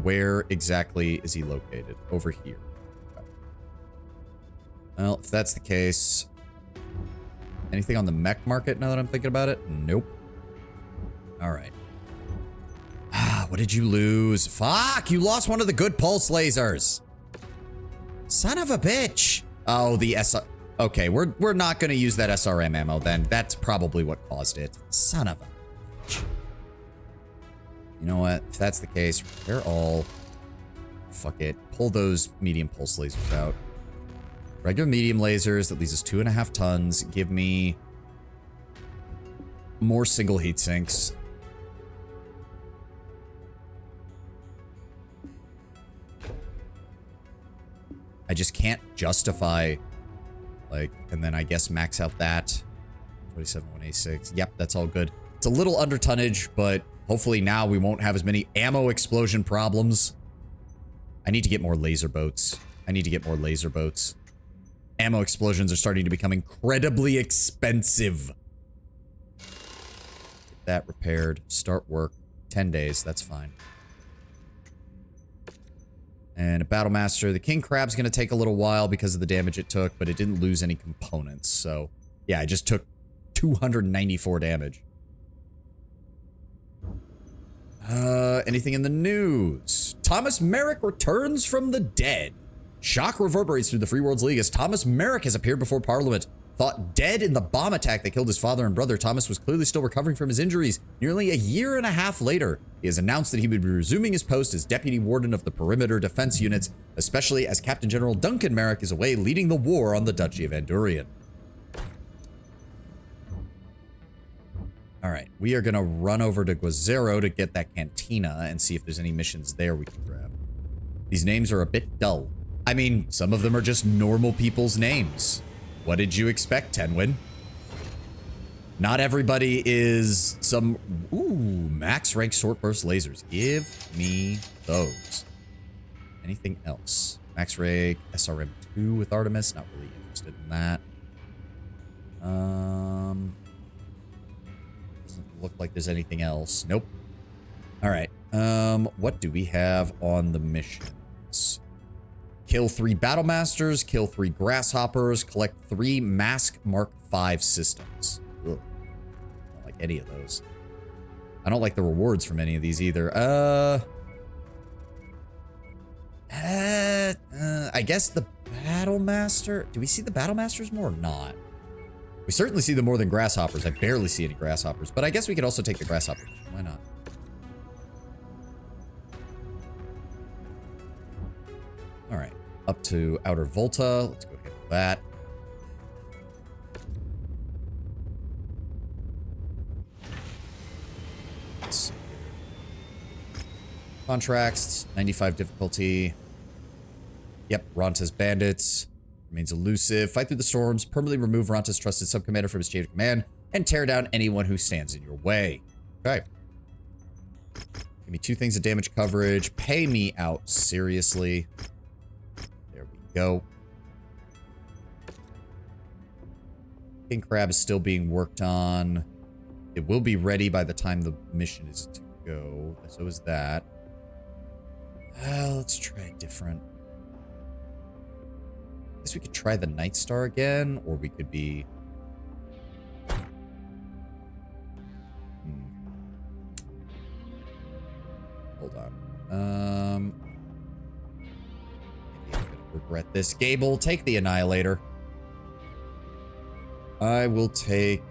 where exactly is he located? Over here. Well, if that's the case, anything on the mech market now that I'm thinking about it? Nope. All right. What did you lose? Fuck, you lost one of the good pulse lasers. Son of a bitch. Oh, the SR. Okay, we're not going to use that SRM ammo then. That's probably what caused it. Son of a bitch. You know what? If that's the case, they're all... Fuck it. Pull those medium pulse lasers out. Regular medium lasers, that leaves us 2.5 tons. Give me more single heat sinks. I just can't justify, like, and then I guess max out that. 27, 186. Yep, that's all good. It's a little under tonnage, but Hopefully now we won't have as many ammo explosion problems. I need to get more laser boats. Ammo explosions are starting to become incredibly expensive. Get that repaired. Start work. 10 days. That's fine. And a Battlemaster. The King Crab's going to take a little while because of the damage it took, but it didn't lose any components. So, yeah, I just took 294 damage. Anything in the news? Thomas Merrick returns from the dead. Shock reverberates through the Free Worlds League as Thomas Merrick has appeared before Parliament. Thought dead in the bomb attack that killed his father and brother, Thomas was clearly still recovering from his injuries. Nearly a year and a half later, he has announced that he would be resuming his post as Deputy Warden of the Perimeter Defense Units, especially as Captain General Duncan Merrick is away leading the war on the Duchy of Andurian. All right, we are going to run over to Guazero to get that cantina and see if there's any missions there we can grab. These names are a bit dull. I mean, some of them are just normal people's names. What did you expect, Tenwin? Not everybody is some... Ooh, max rank short burst lasers. Give me those. Anything else? Max rank SRM2 with Artemis. Not really interested in that. Doesn't look like there's anything else. Nope. All right. What do we have on the missions? Kill 3 Battlemasters, kill 3 Grasshoppers, collect 3 Mask Mark 5 systems. Ugh. I don't like any of those. I don't like the rewards from any of these either. I guess the Battlemaster... Do we see the Battlemasters more or not? We certainly see them more than Grasshoppers. I barely see any Grasshoppers, but I guess we could also take the Grasshoppers. Why not? All right. Up to Outer Volta. Let's go ahead with that. Let's see. Contracts, 95 difficulty. Yep, Ronta's bandits. Remains elusive. Fight through the storms. Permanently remove Ronta's trusted subcommander from his chain of command. And tear down anyone who stands in your way. Okay. Give me 2 things of damage coverage. Pay me out, seriously. Go. King Crab is still being worked on. It will be ready by the time the mission is to go. So is that. Let's try different. I guess we could try the Night Star again, or we could be... Hold on. Regret this. Gable, take the Annihilator. I will take...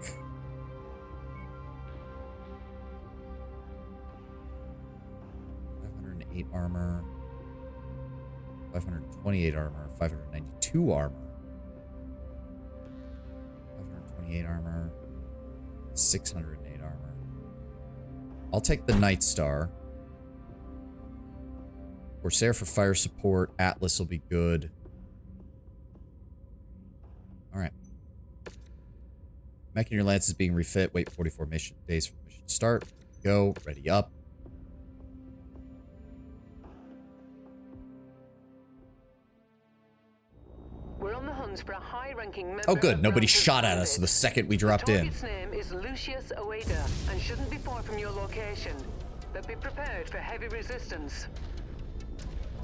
508 armor. 528 armor. 592 armor. 528 armor. 608 armor. I'll take the Night Star. Corsair for fire support. Atlas will be good. Alright. Mech in your lance is being refit. Wait 44 days for mission start. Go. Ready up. We're on the hunt for a high-ranking member. Oh good, nobody of shot at us the second we dropped in. His name is Lucius Oeda and shouldn't be far from your location. But be prepared for heavy resistance.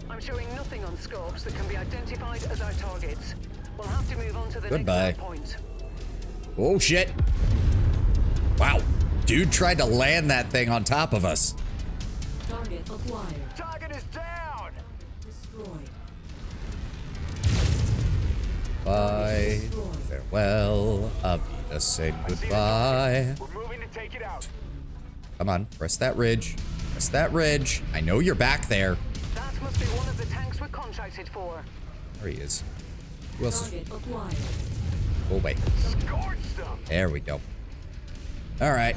I'm showing nothing on scopes that can be identified as our targets. We'll have to move on to the next point. Oh shit. Wow. Dude tried to land that thing on top of us. Target acquired. Target is down! Destroyed. Bye. Farewell. Avita said goodbye. We're moving to take it out. Come on, press that ridge. Press that ridge. I know you're back there. That must be one of the tanks we're contracted for. There he is. Who else is... Target acquired. Oh, wait. Scorched them! There we go. Alright.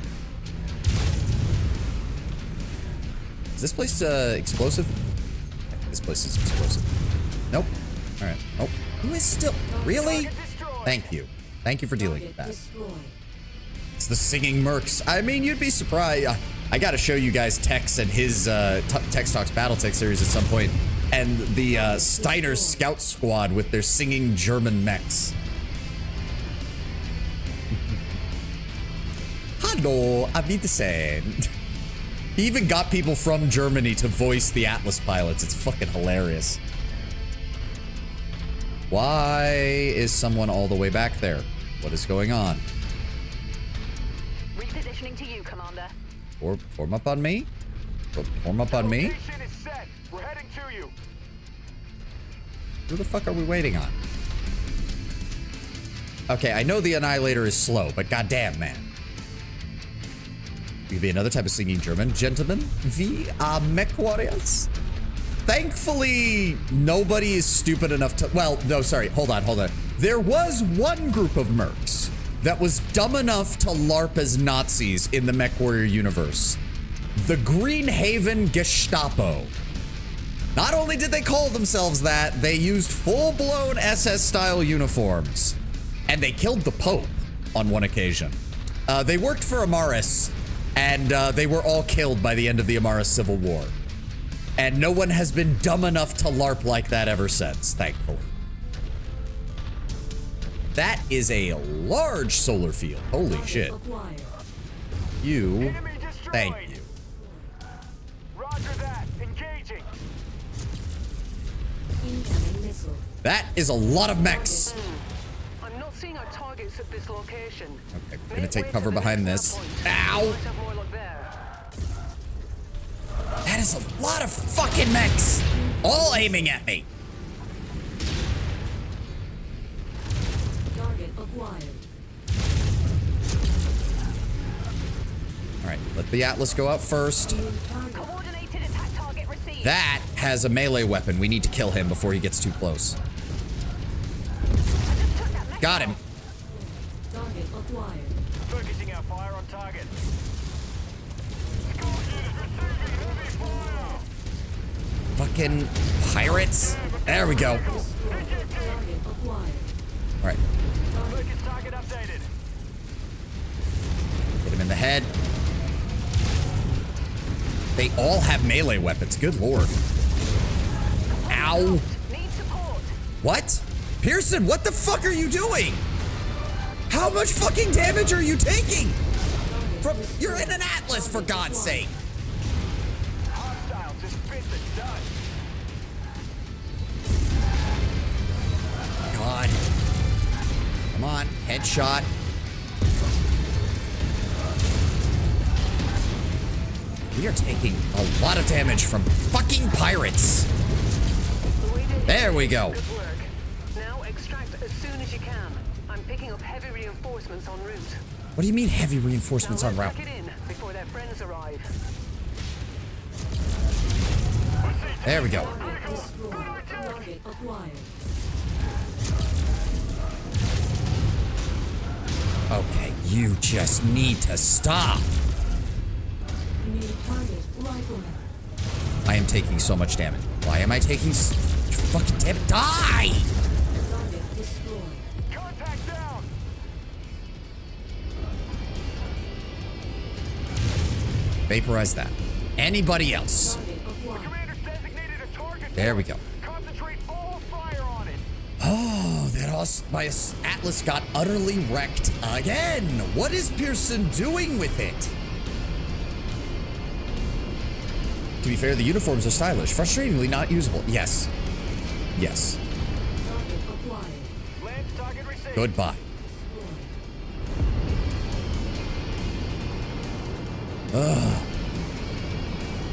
Is this place explosive? Yeah, this place is explosive. Nope. Alright. Nope. Who is still... Really? Thank you. Thank you for dealing with that. Destroyed. It's the singing mercs. I mean, you'd be surprised. I gotta show you guys Tex and his Tex Talks Battletech series at some point, and the Steiner Scout Squad with their singing German mechs. Hallo, Wiedersehen. He even got people from Germany to voice the Atlas pilots. It's fucking hilarious. Why is someone all the way back there? What is going on? Repositioning to you, Commander. Form up on me? Form up on me? Location is set. We're heading to you. Who the fuck are we waiting on? Okay, I know the Annihilator is slow, but goddamn, man. Could be another type of singing German. Gentlemen, we are mech warriors. Thankfully, nobody is stupid enough to... Well, no, sorry. Hold on. There was one group of mercs that was dumb enough to LARP as Nazis in the Mech Warrior universe. The Green Haven Gestapo. Not only did they call themselves that, they used full-blown SS-style uniforms. And they killed the Pope on one occasion. They worked for Amaris, and they were all killed by the end of the Amaris Civil War. And no one has been dumb enough to LARP like that ever since, thankfully. That is a large solar field. Holy shit. You, thank you. Roger that. Engaging. That is a lot of mechs. I'm not seeing our targets at this location. Okay, I'm gonna take cover behind this. Ow! That is a lot of fucking mechs, all aiming at me. Target acquired. All right, let the Atlas go out first. Coordinated attack target received. That has a melee weapon. We need to kill him before he gets too close. Got him. Target acquired. Focusing our fire on target. Fucking pirates. There we go. Target acquired. All right, Focus target updated. hit him in the head. They all have melee weapons. Good lord. Ow. Need support. What? Pearson, what the fuck are you doing? How much fucking damage are you taking? You're in an Atlas, for God's sake. Hostile just bit the dust. God. Come on, headshot. We are taking a lot of damage from fucking pirates. There we go. Good work. Now extract as soon as you can. I'm picking up heavy reinforcements en route. What do you mean heavy reinforcements Now on route? let's pack it in before their friends arrive. There we go. Target destroyed. Target acquired. Okay, you just need to stop. Need target rifleman. I am taking so much damage. Why am I taking fucking damage? Die! Target destroyed. Contact down. Vaporize that. Anybody else? Target acquired. Commander's designated a target. There we go. Concentrate all fire on it. Oh, my Atlas got utterly wrecked again. What is Pearson doing with it? To be fair, the uniforms are stylish. Frustratingly not usable. Yes. Yes. Target acquired. Lance target received. Goodbye. Ugh.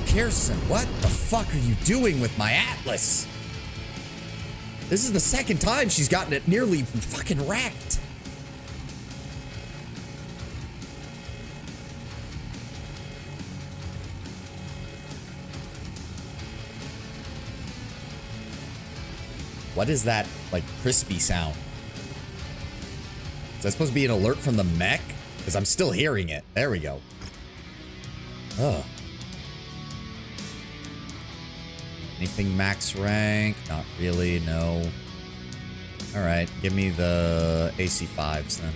Pearson, what the fuck are you doing with my Atlas? This is the second time she's gotten it nearly fucking wrecked. What is that, like, crispy sound? Is that supposed to be an alert from the mech? Because I'm still hearing it. There we go. Ugh. Anything max rank? Not really, no. Alright, give me the AC5s then.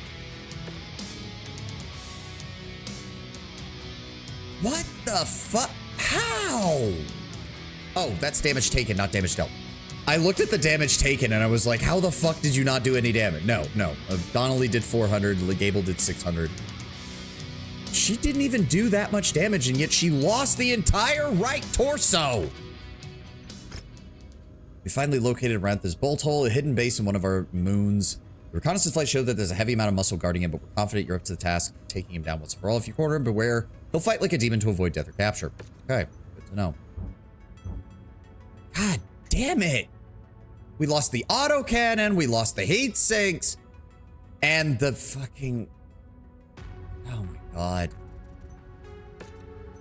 What the fuck? How? Oh, that's damage taken, not damage dealt. I looked at the damage taken and I was like, how the fuck did you not do any damage? No. Donnelly did 400, Gable did 600. She didn't even do that much damage, and yet she lost the entire right torso. We finally located Rantha's bolt hole, a hidden base in one of our moons. The reconnaissance flight showed that there's a heavy amount of muscle guarding him, but we're confident you're up to the task of taking him down once and for all. If you corner him, beware. He'll fight like a demon to avoid death or capture. Okay, good to know. God damn it. We lost the autocannon, we lost the heat sinks, and the fucking... Oh my god.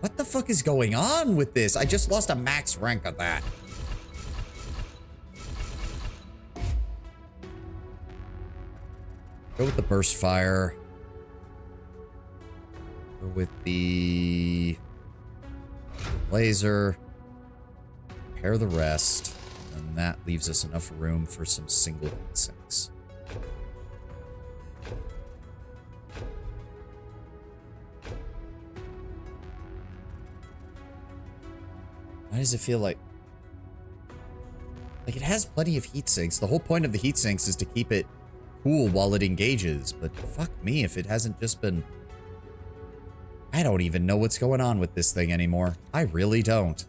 What the fuck is going on with this? I just lost a max rank of that. Go with the burst fire. Go with the laser. Repair the rest. And that leaves us enough room for some single insects. Why does it feel like it has plenty of heat sinks? The whole point of the heat sinks is to keep it cool while it engages, but fuck me if it hasn't just been... I don't even know what's going on with this thing anymore. I really don't.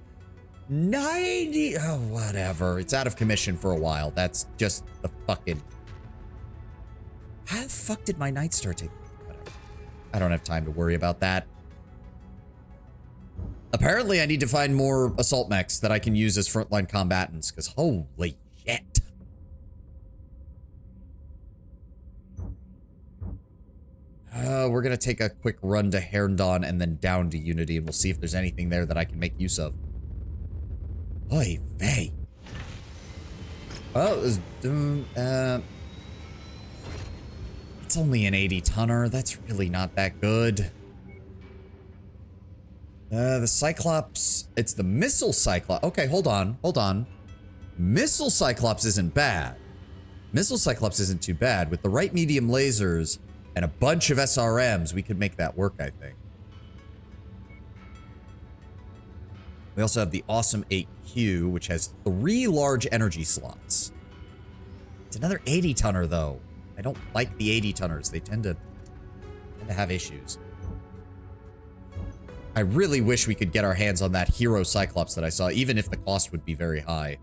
90... Oh, whatever. It's out of commission for a while. That's just the fucking... How the fuck did my Night Star take... Whatever. I don't have time to worry about that. Apparently, I need to find more assault mechs that I can use as frontline combatants, because holy shit. We're going to take a quick run to Herndon and then down to Unity, and we'll see if there's anything there that I can make use of. Oy vey. Oh, it was... it's only an 80-tonner. That's really not that good. The Cyclops... It's the Missile Cyclops. Okay, hold on. Missile Cyclops isn't bad. Missile Cyclops isn't too bad. With the right medium lasers and a bunch of SRMs, we could make that work, I think. We also have the awesome 8Q, which has 3 large energy slots. It's another 80-tonner, though. I don't like the 80-tonners. They tend to have issues. I really wish we could get our hands on that Hero Cyclops that I saw, even if the cost would be very high.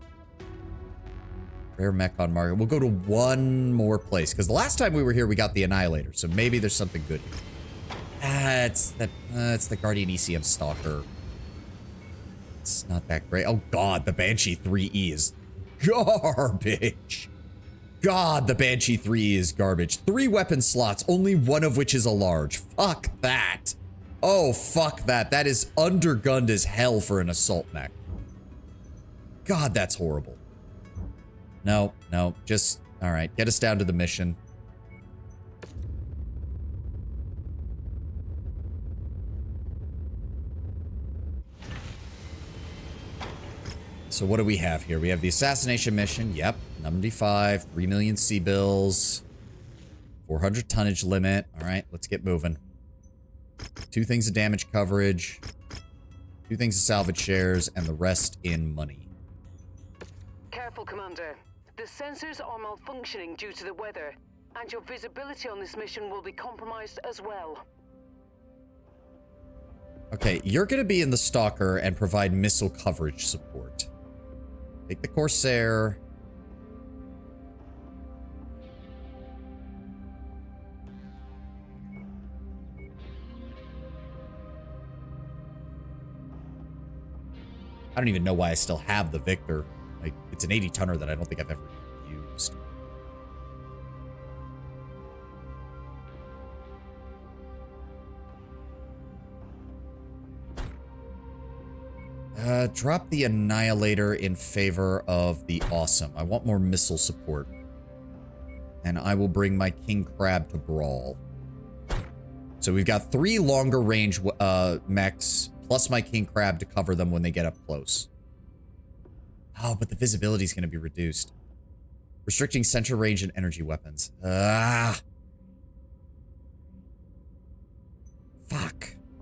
Rare mech on market. We'll go to one more place, because the last time we were here, we got the Annihilator, so maybe there's something good here. It's the Guardian ECM Stalker. It's not that great. Oh god, the Banshee 3E is garbage. God, the Banshee 3E is garbage. 3 weapon slots, only one of which is a large. Fuck that. Oh, fuck that. That is undergunned as hell for an assault mech. God, that's horrible. No, just... Alright, get us down to the mission. So what do we have here? We have the assassination mission. Yep. MW5, 3 million C-bills. 400 tonnage limit. Alright, let's get moving. 2 things of damage coverage, 2 things of salvage shares, and the rest in money. Careful, Commander. The sensors are malfunctioning due to the weather, and your visibility on this mission will be compromised as well. Okay, you're going to be in the Stalker and provide missile coverage support. Take the Corsair. I don't even know why I still have the Victor. Like, it's an 80-tonner that I don't think I've ever used. Drop the Annihilator in favor of the Awesome. I want more missile support. And I will bring my King Crab to Brawl. So we've got 3 longer range mechs, plus my King Crab to cover them when they get up close. Oh, but the visibility is going to be reduced. Restricting center range and energy weapons. Fuck.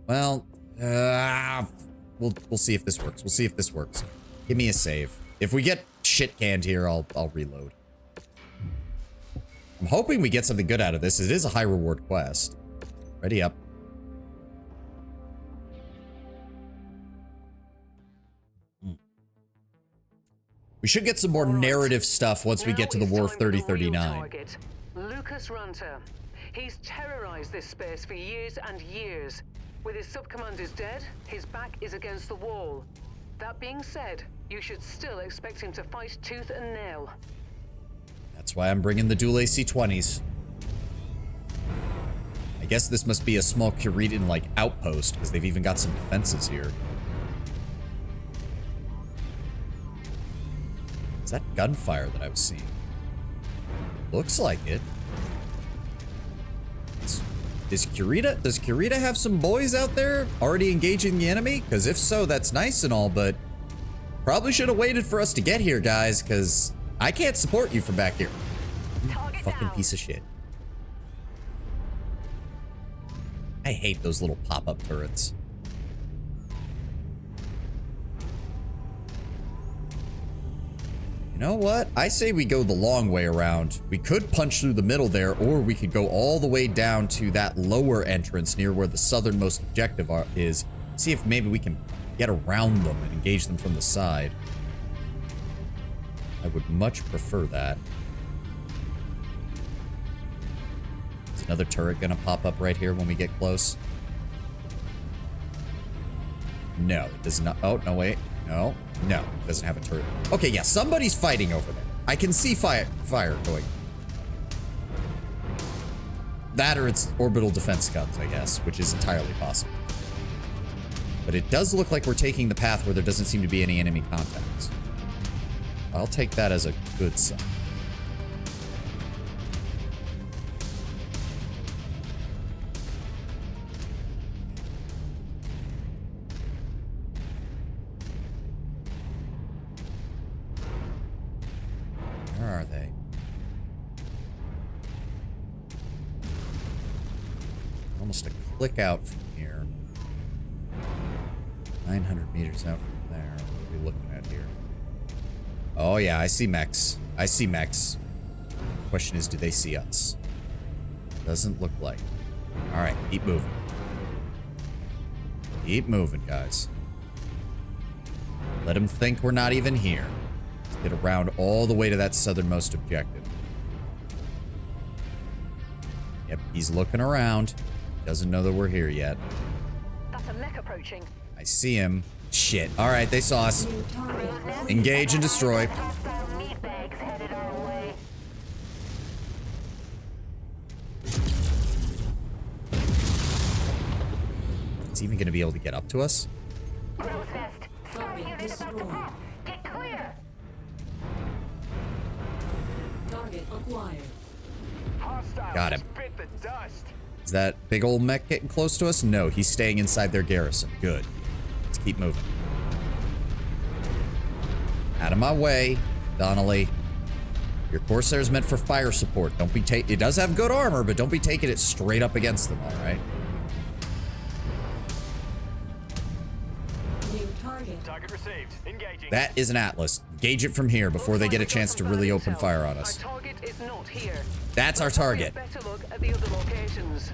Well, We'll see if this works. We'll see if this works. Give me a save. If we get shit canned here, I'll reload. I'm hoping we get something good out of this. It is a high reward quest. Ready up. We should get some more narrative stuff once we get to the War 3039. Lucas Runter. He's terrorized this space for years and years. With his sub-commanders dead, his back is against the wall. That being said, you should still expect him to fight tooth and nail. That's why I'm bringing the dual AC-20s. I guess this must be a small Kuritan-like outpost, because they've even got some defenses here. Is that gunfire that I was seeing? It looks like it. Does Kurita have some boys out there already engaging the enemy? Because if so, that's nice and all, but probably should have waited for us to get here, guys, because I can't support you from back here. Fucking piece of shit. I hate those little pop-up turrets. You know what? I say we go the long way around. We could punch through the middle there, or we could go all the way down to that lower entrance near where the southernmost objective is. See if maybe we can get around them and engage them from the side. I would much prefer that. Is another turret gonna pop up right here when we get close? No, it does not. Oh, no, wait. No. No, it doesn't have a turret. Okay, yeah, somebody's fighting over there. I can see fire going. That or it's orbital defense guns, I guess, which is entirely possible. But it does look like we're taking the path where there doesn't seem to be any enemy contacts. I'll take that as a good sign. Where are they? Almost a click out from here. 900 meters out from there. What are we looking at here? Oh yeah, I see mechs. I see mechs. Question is, do they see us? Doesn't look like. Alright, keep moving. Keep moving, guys. Let them think we're not even here. Get around all the way to that southernmost objective. Yep, he's looking around. Doesn't know that we're here yet. That's a mech approaching. I see him. Shit. All right, they saw us. Engage and destroy. Is he even going to be able to get up to us? Target destroyed. Get clear. Target acquired. Got him. Is that big old mech getting close to us? No, he's staying inside their garrison. Good. Let's keep moving. Out of my way, Donnelly. Your Corsair is meant for fire support. Don't be it does have good armor, but don't be taking it straight up against them, all right? New target. Target received. Engaging. That is an Atlas. Engage it from here before they get a chance to really open fire on us. Our target is not here. That's our target. Better look at the other locations.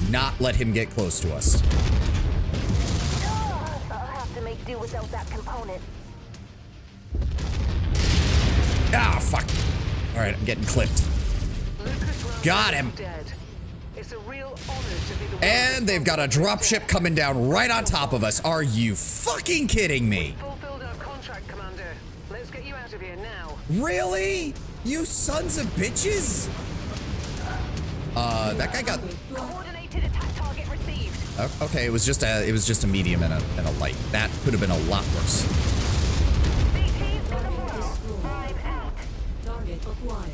Not let him get close to us. I'll have to make do without that component. Ah, fuck. All right, I'm getting clipped. Got him. It's a real honor to be the And they've got a dropship coming down right on top of us. Are you fucking kidding me? fulfilled our contract, Commander. Let's get you out of here now. Really? You sons of bitches? That guy got... Coordinated attack target received. Okay, it was just a medium and a light. That could have been a lot worse. Target acquired.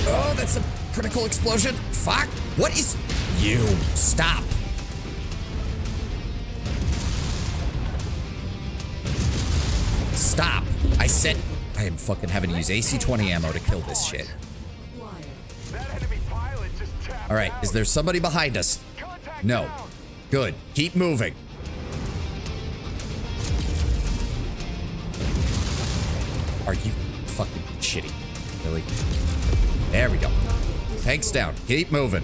Oh, that's a critical explosion. Fuck. What is... You. Stop. Stop. I said... I am fucking having to use AC-20 ammo to kill this shit. That enemy pilot just tapped All right, is there somebody behind us? No. Good. Keep moving. Are you fucking shitty? Really? There we go. Tanks down. Keep moving.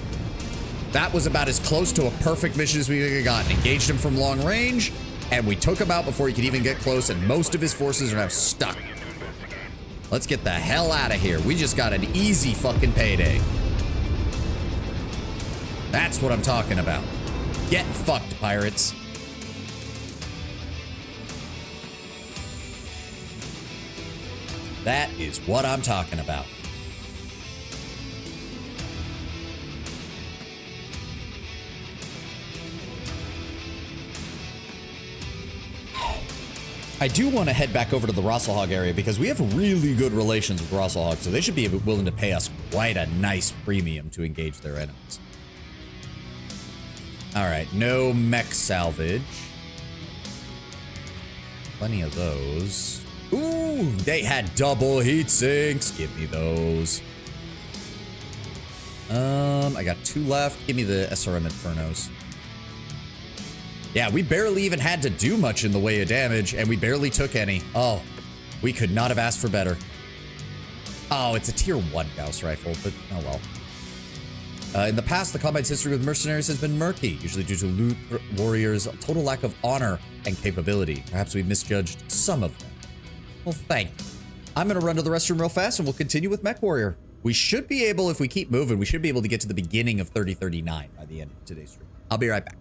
That was about as close to a perfect mission as we could have gotten. Engaged him from long range, and we took him out before he could even get close, and most of his forces are now stuck. Let's get the hell out of here. We just got an easy fucking payday. That's what I'm talking about. Get fucked, pirates. That is what I'm talking about. I do want to head back over to the Rosselhog area because we have really good relations with Rosselhog, so they should be willing to pay us quite a nice premium to engage their enemies. All right, no mech salvage. Plenty of those. Ooh, they had double heat sinks. Give me those. I got 2 left. Give me the SRM Infernos. Yeah, we barely even had to do much in the way of damage, and we barely took any. Oh, we could not have asked for better. Oh, it's a tier 1 Gauss rifle, but oh well. In the past, the combat's history with mercenaries has been murky, usually due to loot warriors' total lack of honor and capability. Perhaps we misjudged some of them. Well, thank you. I'm going to run to the restroom real fast, and we'll continue with Mech Warrior. We should be able, if we keep moving, we should be able to get to the beginning of 3039 by the end of today's stream. I'll be right back.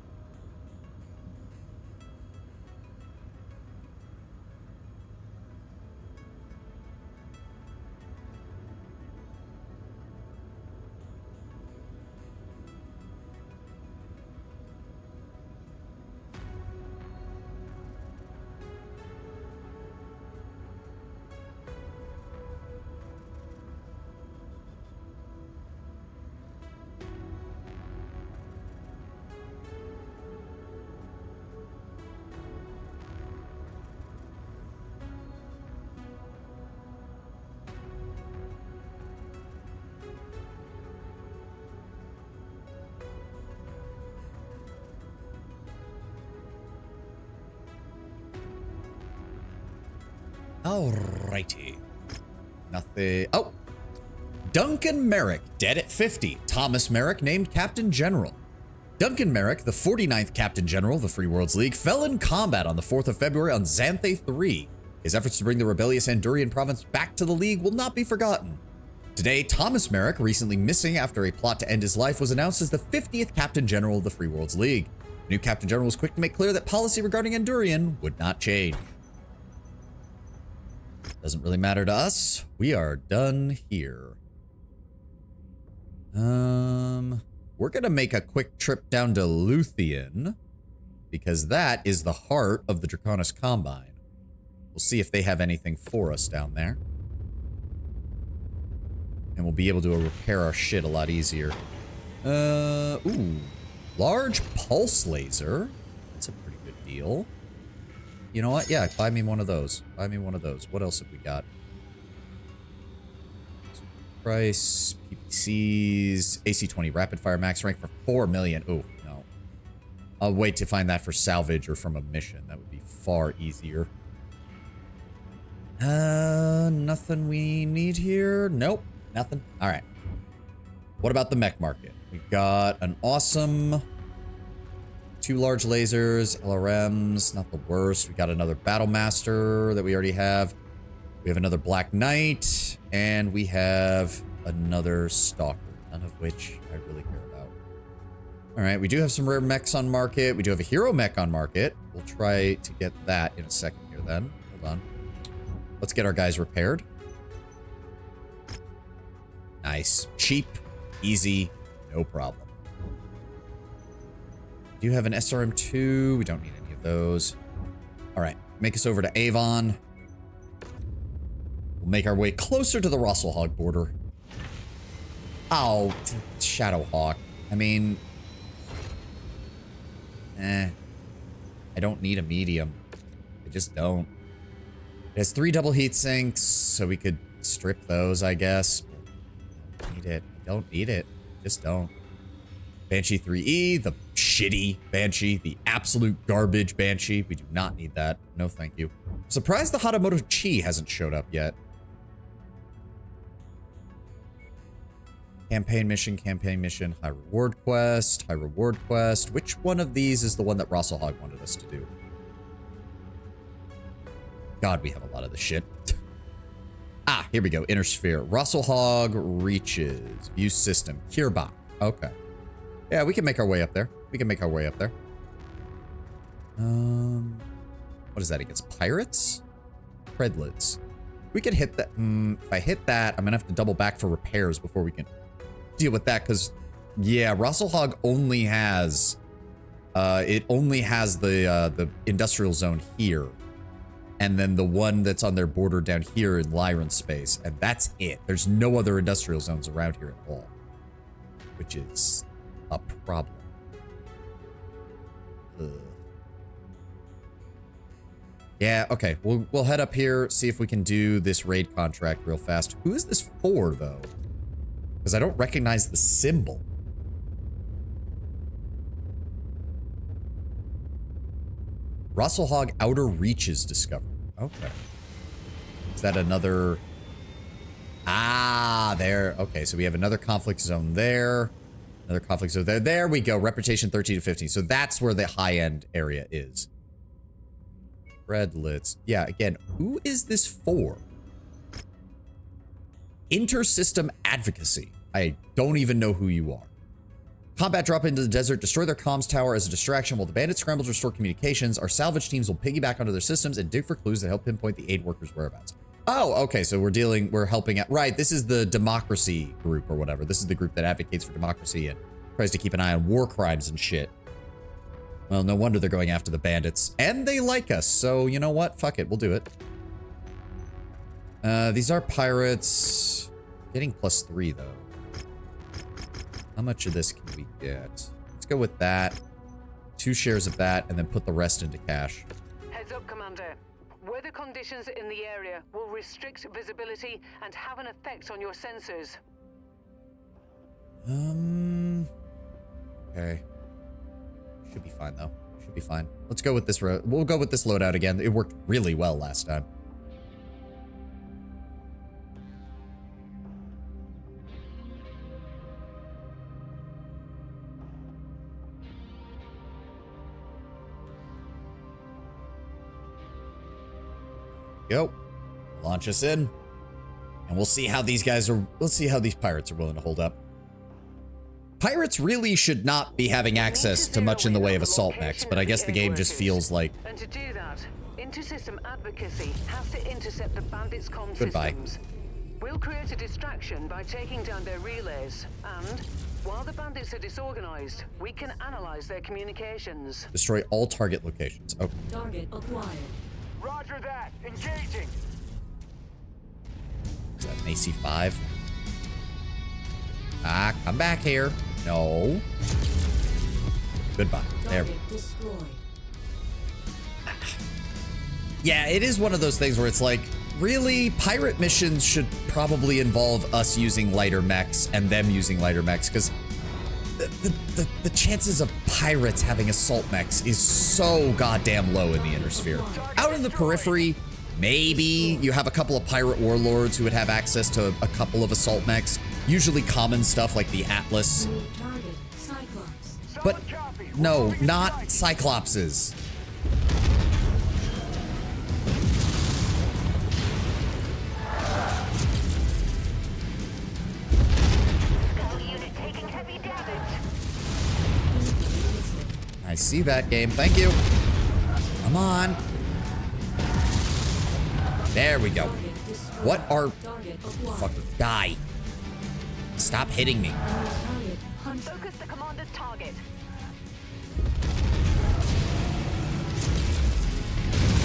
Alrighty. Nothing. Oh! Duncan Merrick, dead at 50. Thomas Merrick named Captain General. Duncan Merrick, the 49th Captain General of the Free Worlds League, fell in combat on the 4th of February on Xanthe 3. His efforts to bring the rebellious Andurian province back to the League will not be forgotten. Today, Thomas Merrick, recently missing after a plot to end his life, was announced as the 50th Captain General of the Free Worlds League. The new Captain General was quick to make clear that policy regarding Andurian would not change. Doesn't really matter to us. We are done here. We're gonna make a quick trip down to Luthien because that is the heart of the Draconis Combine. We'll see if they have anything for us down there. And we'll be able to repair our shit a lot easier. Ooh. Large pulse laser. That's a pretty good deal. You know what? Yeah, buy me one of those. Buy me one of those. What else have we got? Price, PPCs, AC-20 rapid fire max rank for 4 million. Oh, no. I'll wait to find that for salvage or from a mission. That would be far easier. Nothing we need here. Nope, nothing. All right. What about the mech market? We've got an awesome 2 large lasers, LRMs, not the worst. We got another Battle Master that we already have. We have another Black Knight, and we have another Stalker, none of which I really care about. All right, we do have some rare mechs on market. We do have a hero mech on market. We'll try to get that in a second here then. Hold on. Let's get our guys repaired. Nice. Cheap, easy, no problem. Do you have an SRM2? We don't need any of those. All right, make us over to Avon. We'll make our way closer to the Rosselhog border. Oh, Shadowhawk. I mean, I don't need a medium. I just don't. It has 3 double heat sinks, so we could strip those, I guess. I don't need it. I don't need it. Just don't. Banshee 3E, the shitty Banshee, the absolute garbage Banshee. We do not need that. No, thank you. Surprised the Hatamoto Chi hasn't showed up yet. Campaign mission, high reward quest, high reward quest. Which one of these is the one that Rosselhog wanted us to do? God, we have a lot of this shit. Ah, here we go. Inner Sphere. Rosselhog reaches. View system. Kierbach. Okay. Yeah, we can make our way up there. We can make our way up there. What is that against? Pirates? Predlids. We can hit that. If I hit that, I'm gonna have to double back for repairs before we can deal with that, because yeah, Rosselhog only has it only has the industrial zone here, and then the one that's on their border down here in Lyran space, and that's it. There's no other industrial zones around here at all, which is a problem. Ugh. Yeah, okay. We'll head up here, see if we can do this raid contract real fast. Who is this for, though? Because I don't recognize the symbol. Rosselhog Outer Reaches discovered. Okay. Is that another... Ah, there. Okay, so we have another conflict zone there. Another conflict zone there. There we go. Reputation 13 to 15. So that's where the high-end area is. Redlits. Yeah, again, who is this for? Inter-system advocacy. I don't even know who you are. Combat drop into the desert, destroy their comms tower as a distraction while the bandits scramble to restore communications. Our salvage teams will piggyback onto their systems and dig for clues that help pinpoint the aid workers' whereabouts. Oh, okay, so we're helping out. Right, this is the democracy group or whatever. This is the group that advocates for democracy and tries to keep an eye on war crimes and shit. Well, no wonder they're going after the bandits. And they like us, so you know what? Fuck it, we'll do it. These are pirates. Getting +3, though. How much of this can we get? Let's go with that. 2 shares of that, and then put the rest into cash. Heads up, Commander. Weather conditions in the area will restrict visibility and have an effect on your sensors. Okay. Should be fine, though. Should be fine. Let's go with this road. We'll go with this loadout again. It worked really well last time. Go. Launch us in. And we'll see how these guys are. Let's see how these pirates are willing to hold up. Pirates really should not be having access to much in the way of assault mechs, but I guess the game just feels like... And to do that, inter-system advocacy has to intercept the bandits' comm Goodbye. systems. We'll create a distraction by taking down their relays, and while the bandits are disorganized, we can analyze their communications. Destroy all target locations. Okay. Target acquired. Roger that. Engaging. Is that an AC-5? Ah, come back here. No. Goodbye. There we go. Target destroyed. Yeah, it is one of those things where it's like, really, pirate missions should probably involve us using lighter mechs and them using lighter mechs, because the chances of pirates having assault mechs is so goddamn low in the Inner Sphere. Out in the periphery, maybe you have a couple of pirate warlords who would have access to a couple of assault mechs, usually common stuff like the Atlas. Target Cyclops. But no, not Cyclopses. I see that, game. Thank you. Come on. There we go. What are... Fucker, die. Stop hitting me. Focus the commander's target.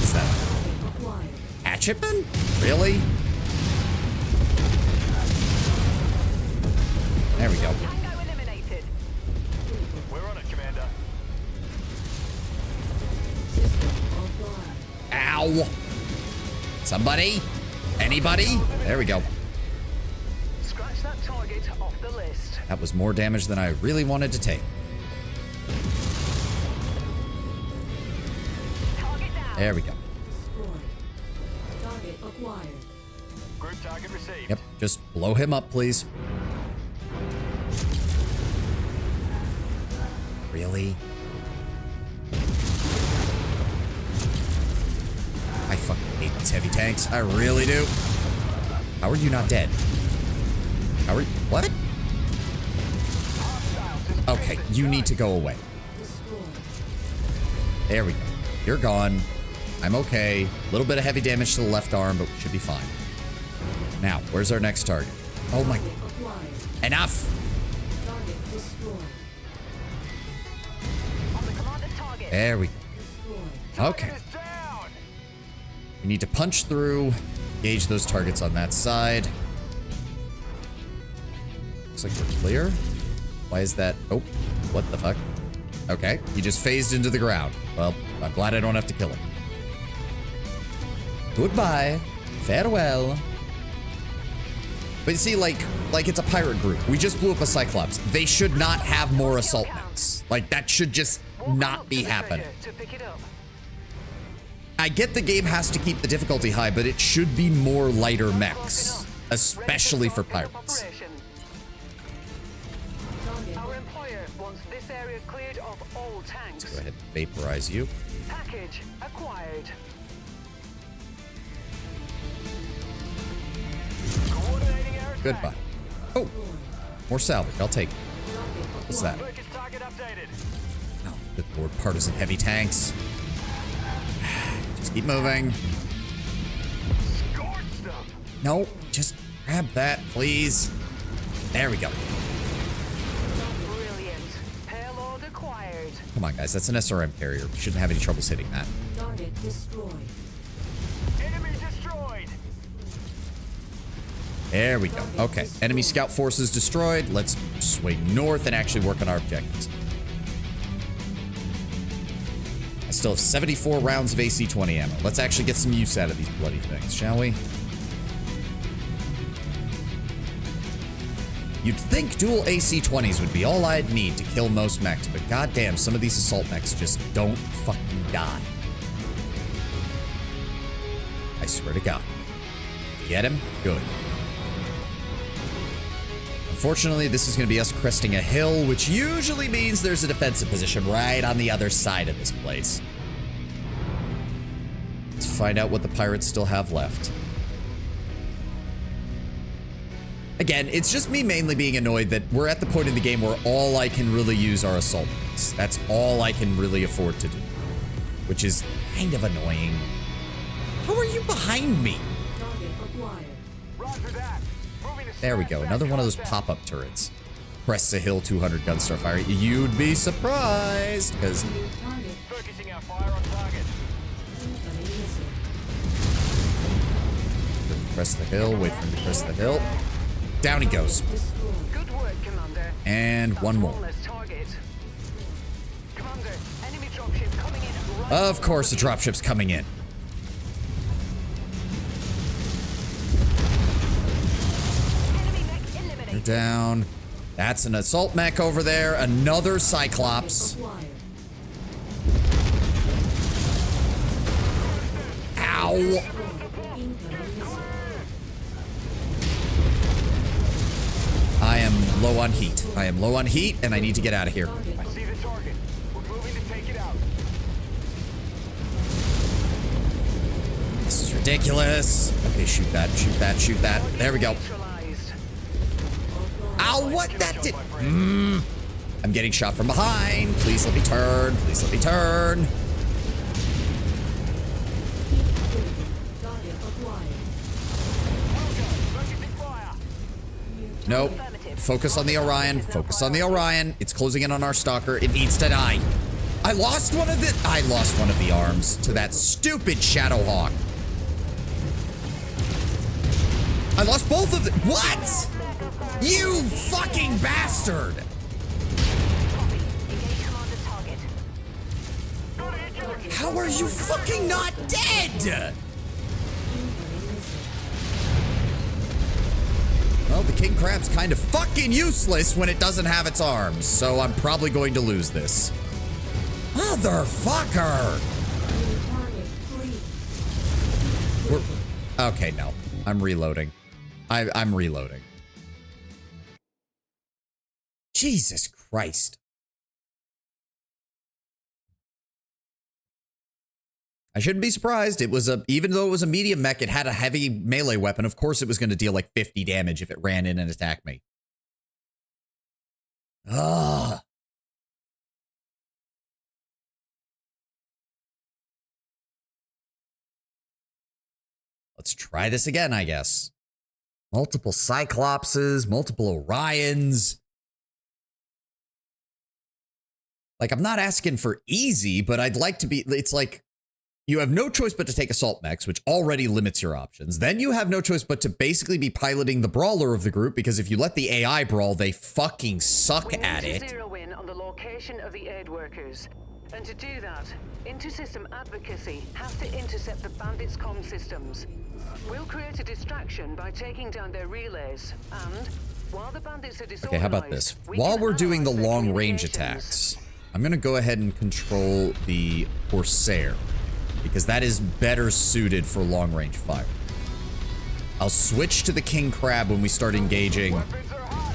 Is that Hatchetman? Really? There we go. Tango eliminated. We're on it, Commander. System offline. Ow. Somebody? Anybody? There we go. Scratch that target off the list. That was more damage than I really wanted to take. There we go. Target acquired. Group target received. Yep, just blow him up, please. Really? I fucking hate these heavy tanks. I really do. How are you not dead? How are you? What? Okay, you need to go away. There we go. You're gone. I'm okay. A little bit of heavy damage to the left arm, but we should be fine. Now, where's our next target? Oh my. Enough! There we go. Okay. We need to punch through, gauge those targets on that side. Looks like we're clear. Why is that? Oh, what the fuck? Okay, he just phased into the ground. Well, I'm glad I don't have to kill him. Goodbye. Farewell. But you see, like it's a pirate group. We just blew up a Cyclops. They should not have more assault mechs. Like, that should just not be happening. I get the game has to keep the difficulty high, but it should be more lighter mechs, especially for pirates. Our employer wants this area cleared of all tanks. Let's go ahead and vaporize you. Package acquired. Goodbye. Oh, more salvage. I'll take it. What's that? Oh, good lord. Partisan heavy tanks. Just keep moving. No, just grab that, please. There we go. Brilliant. Payload acquired. Come on, guys. That's an SRM carrier. We shouldn't have any troubles hitting that. Target destroyed. Enemy destroyed. There we go. Okay. Enemy scout forces destroyed. Let's swing north and actually work on our objectives. I still have 74 rounds of AC-20 ammo. Let's actually get some use out of these bloody things, shall we? You'd think dual AC-20s would be all I'd need to kill most mechs, but goddamn, some of these assault mechs just don't fucking die. I swear to God. Get him? Good. Unfortunately, this is going to be us cresting a hill, which usually means there's a defensive position right on the other side of this place. Let's find out what the pirates still have left. Again, it's just me mainly being annoyed that we're at the point in the game where all I can really use are assault mechs. That's all I can really afford to do, which is kind of annoying. How are you behind me? Roger that. There we go. Another one of those pop-up turrets. Crest the Hill 200 Gunstar fire. You'd be surprised, because... Focusing our fire on target. Crest the hill. Wait for him to crest the hill. Down he goes. Good work, Commander. And one more. Commander, enemy dropship coming in right. Of course the dropship's coming in. They're down. That's an assault mech over there. Another Cyclops. Ow. I am low on heat. I am low on heat, and I need to get out of here. I see the target. We're moving to take it out. This is ridiculous. Okay, shoot that, shoot that, shoot that. There we go. Ow, what? That did... I'm getting shot from behind. Please let me turn. Please let me turn. Nope. Focus on the Orion. Focus on the Orion. It's closing in on our stalker. It needs to die. I lost one of the arms to that stupid Shadowhawk. I lost both of them. What? You fucking bastard! How are you fucking not dead? Well, the King Crab's kind of fucking useless when it doesn't have its arms, so I'm probably going to lose this. Motherfucker! Okay, no. I'm reloading. I'm reloading. Jesus Christ. I shouldn't be surprised. It was even though it was a medium mech, it had a heavy melee weapon. Of course it was going to deal like 50 damage if it ran in and attacked me. Ugh. Let's try this again, I guess. Multiple Cyclopses, multiple Orions. Like, I'm not asking for easy, but I'd like to be, it's like, you have no choice but to take assault mechs, which already limits your options. Then you have no choice but to basically be piloting the brawler of the group, because if you let the AI brawl, they fucking suck at it. We need to zero in on the location of the aid workers. And to do that, inter-system advocacy has to intercept the bandits' comm systems. We'll create a distraction by taking down their relays, and while the bandits are disorganized... Okay, how about this? While we're doing the long-range attacks, I'm gonna go ahead and control the Corsair, because that is better suited for long-range fire. I'll switch to the King Crab when we start engaging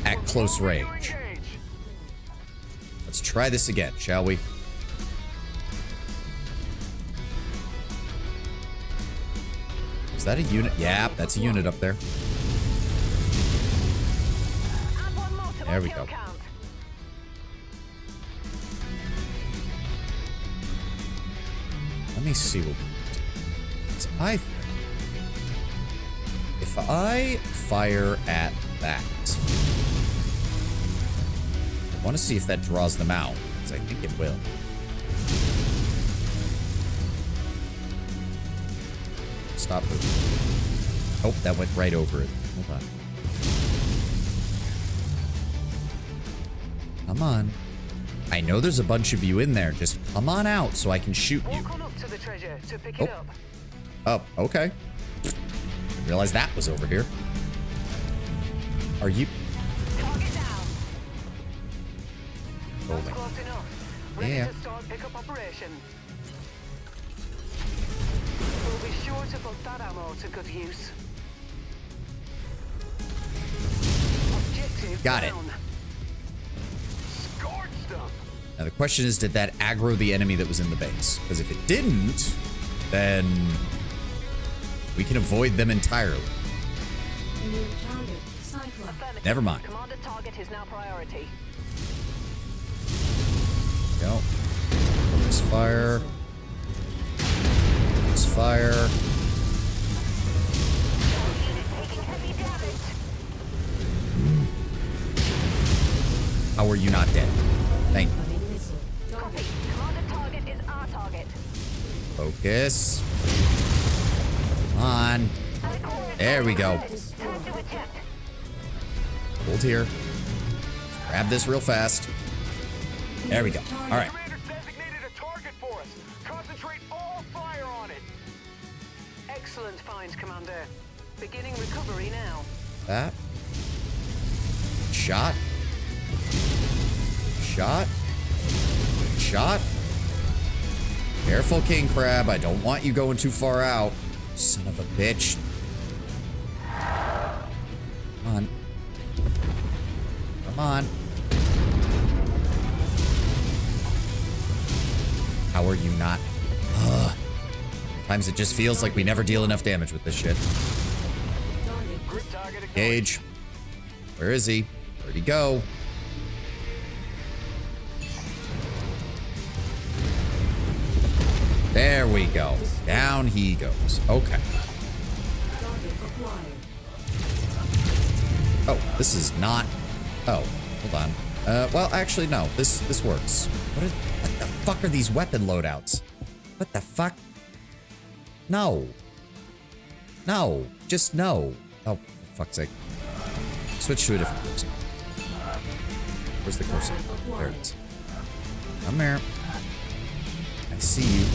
at close range. Let's try this again, shall we? Is that a unit? Yeah, that's a unit up there. There we go. Let me see what if I fire at that, I want to see if that draws them out, because I think it will. Stop moving. Oh, that went right over it. Hold on. Come on. I know there's a bunch of you in there. Just come on out so I can shoot you. Walk on up to the treasure to pick it up. Oh, okay. Didn't realize that was over here. Are you? Target down. Holding. That's close enough. Ready to start pickup operation. We'll be sure to put that ammo to good use. Objective Got it. down. Scorched them. Now the question is, did that aggro the enemy that was in the base? Because if it didn't, then we can avoid them entirely. New target, Cyclone. Never mind. Commander target is now priority. Go. Focus fire. Focus fire. How are you not dead? Thank you. Commander target is our target. Focus. Come on. There we go. Hold here. Grab this real fast. There we go. All right. Commander designated a target for us. Concentrate all fire on it. Excellent find, Commander. Beginning recovery now. That. Shot. Shot. Shot. Careful, King Crab. I don't want you going too far out. Son of a bitch. Come on. Come on. How are you not? Ugh. Sometimes it just feels like we never deal enough damage with this shit. Gage. Where is he? Where'd he go? There we go. Down he goes. Okay. Oh, this is not... Oh, hold on. Well, actually, no. This works. What the fuck are these weapon loadouts? What the fuck? No. No. Just no. Oh, for fuck's sake. Switch to a different cursor. Where's the cursor? There it is. Come here. I see you.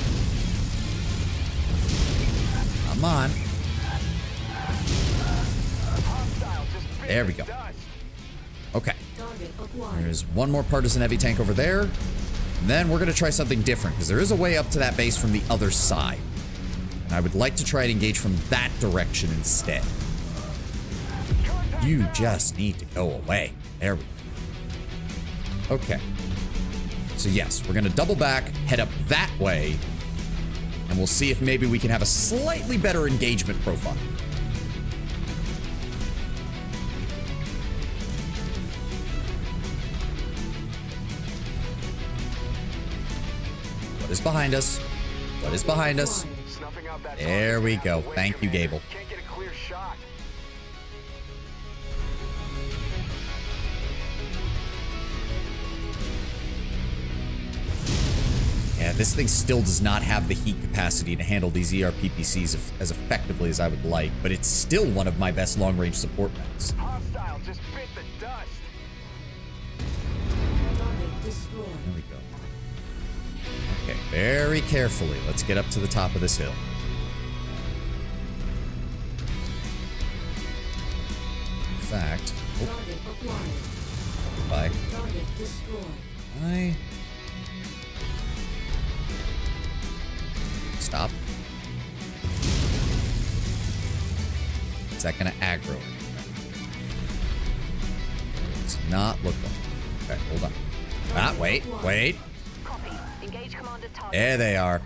Come on. There we go. Okay. There's one more partisan heavy tank over there. And then we're going to try something different, because there is a way up to that base from the other side. And I would like to try and engage from that direction instead. You just need to go away. There we go. Okay. So yes, we're going to double back, head up that way, and we'll see if maybe we can have a slightly better engagement profile. What is behind us? What is behind us? There we go. Thank you, Gable. Can't get a clear shot. Yeah, this thing still does not have the heat capacity to handle these ERPPCs as effectively as I would like, but it's still one of my best long-range support mechs. Hostile just bit the dust. There we go. Okay, very carefully. Let's get up to the top of this hill. In fact, bye. Bye. Stop. Is that gonna aggro? It's not look like. Okay, hold on. Ah, wait. Copy. Engage commander's target. There they are.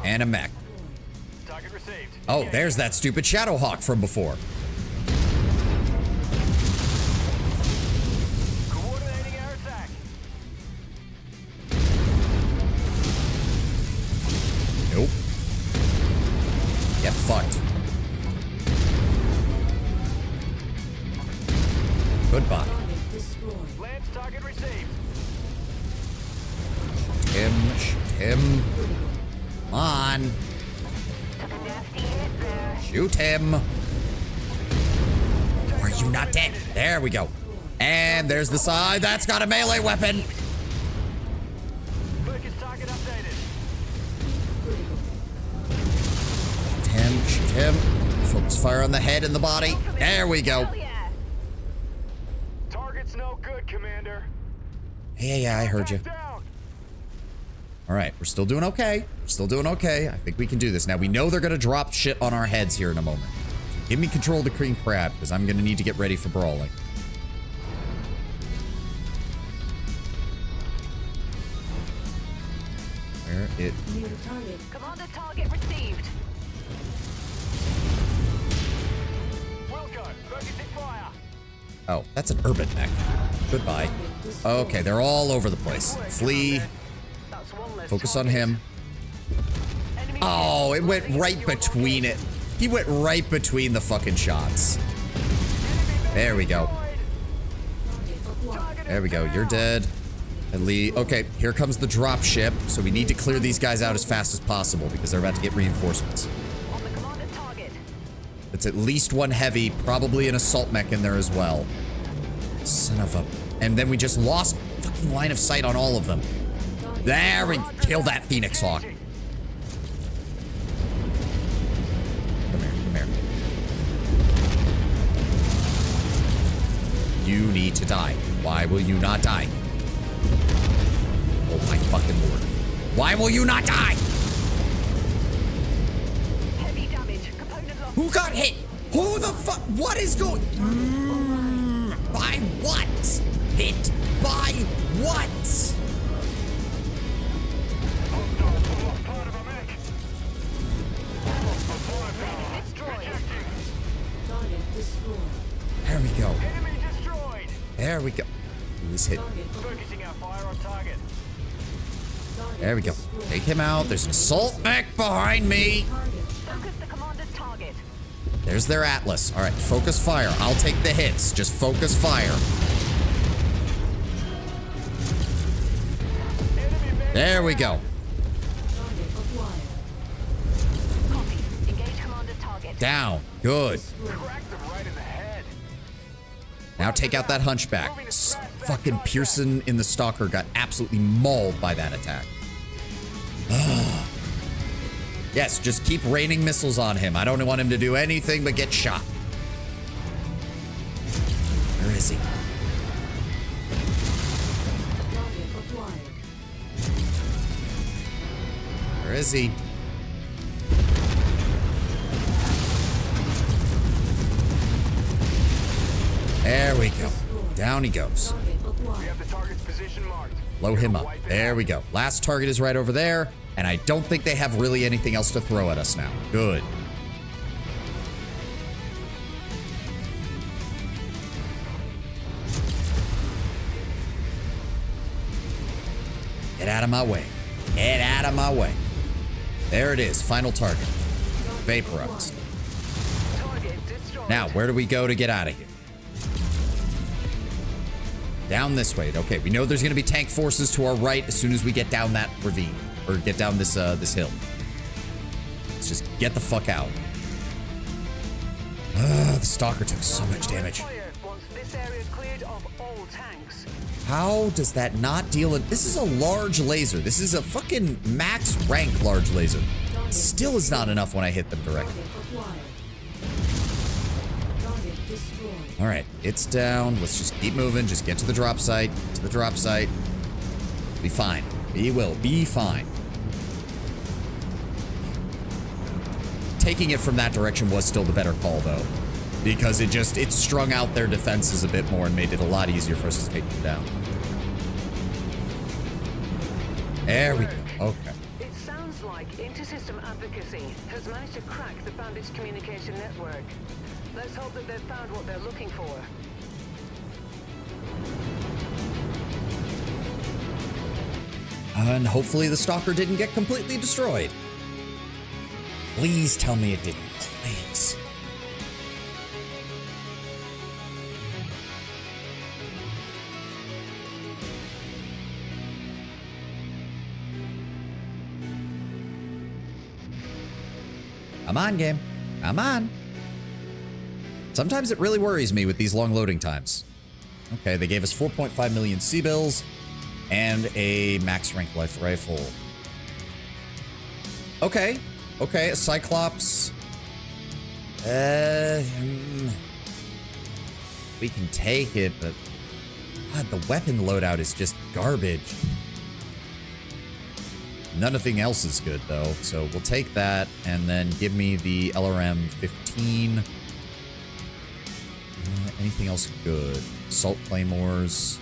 And a mech. Target received. Oh, there's that stupid Shadowhawk from before. Coordinating our attack. Nope. Get fucked. Goodbye. Lance target received. Him. Come on. Shoot him. Are you not dead? There we go. And there's the side that's got a melee weapon. Focus target updated. Shoot him. Focus fire on the head and the body. There we go. Target's no good, Commander. Yeah, I heard you. All right, we're still doing okay. I think we can do this. Now, we know they're going to drop shit on our heads here in a moment. So give me control of the cream crab, because I'm going to need to get ready for brawling. Where it... Commander target received. Wilco, focusing fire. Oh, that's an urban mech. Goodbye. Okay, they're all over the place. Flee. Focus on him. Oh, it went right between it. He went right between the fucking shots. There we go. There we go. You're dead. And Lee. Okay, here comes the drop ship. So we need to clear these guys out as fast as possible because they're about to get reinforcements. On the commander's target. It's at least one heavy, probably an assault mech in there as well. Son of a... And then we just lost fucking line of sight on all of them. There we kill that Phoenix Hawk. Come here. You need to die. Why will you not die? Oh my fucking lord. Why will you not die? Heavy damage. Component lost. Who got hit? Who the fuck? What is going... by what? Hit by what? There we go. There we go. He was hit. Focusing our fire on target. There we go. Take him out. There's an assault mech behind me. Focus the commander's target. There's their Atlas. All right, focus fire. I'll take the hits. Just focus fire. There we go. Copy. Engage commander's target. Down. Good. Crack them right in the head. Now take out that hunchback. Fucking Pearson in the Stalker got absolutely mauled by that attack. Yes, just keep raining missiles on him. I don't want him to do anything but get shot. Where is he? is he? There we go. Down he goes. We have the target's position marked. Blow him up. There we go. Last target is right over there, and I don't think they have really anything else to throw at us now. Good. Get out of my way. Get out of my way. There it is. Final target. Vaporized. Now, where do we go to get out of here? Down this way. Okay, we know there's going to be tank forces to our right as soon as we get down that ravine. Or get down this this hill. Let's just get the fuck out. The stalker took so much damage. How does that not deal in... This is a large laser. This is a fucking max rank large laser. Still is not enough when I hit them directly. All right, it's down. Let's just keep moving. Just get to the drop site. To the drop site. Be fine. We will be fine. Taking it from that direction was still the better call, though. Because it strung out their defenses a bit more and made it a lot easier for us to take them down. There we go. Okay. It sounds like Intersystem Advocacy has managed to crack the bandit's communication network. Let's hope that they've found what they're looking for. And hopefully the stalker didn't get completely destroyed. Please tell me it didn't. Please. Come on, game. Come on. Sometimes it really worries me with these long loading times. Okay, they gave us 4.5 million C-bills and a max rank life rifle. Okay. Okay, a Cyclops. We can take it, but God, the weapon loadout is just garbage. Nothing else is good, though, so we'll take that and then give me the LRM-15. Anything else good? Assault claymores,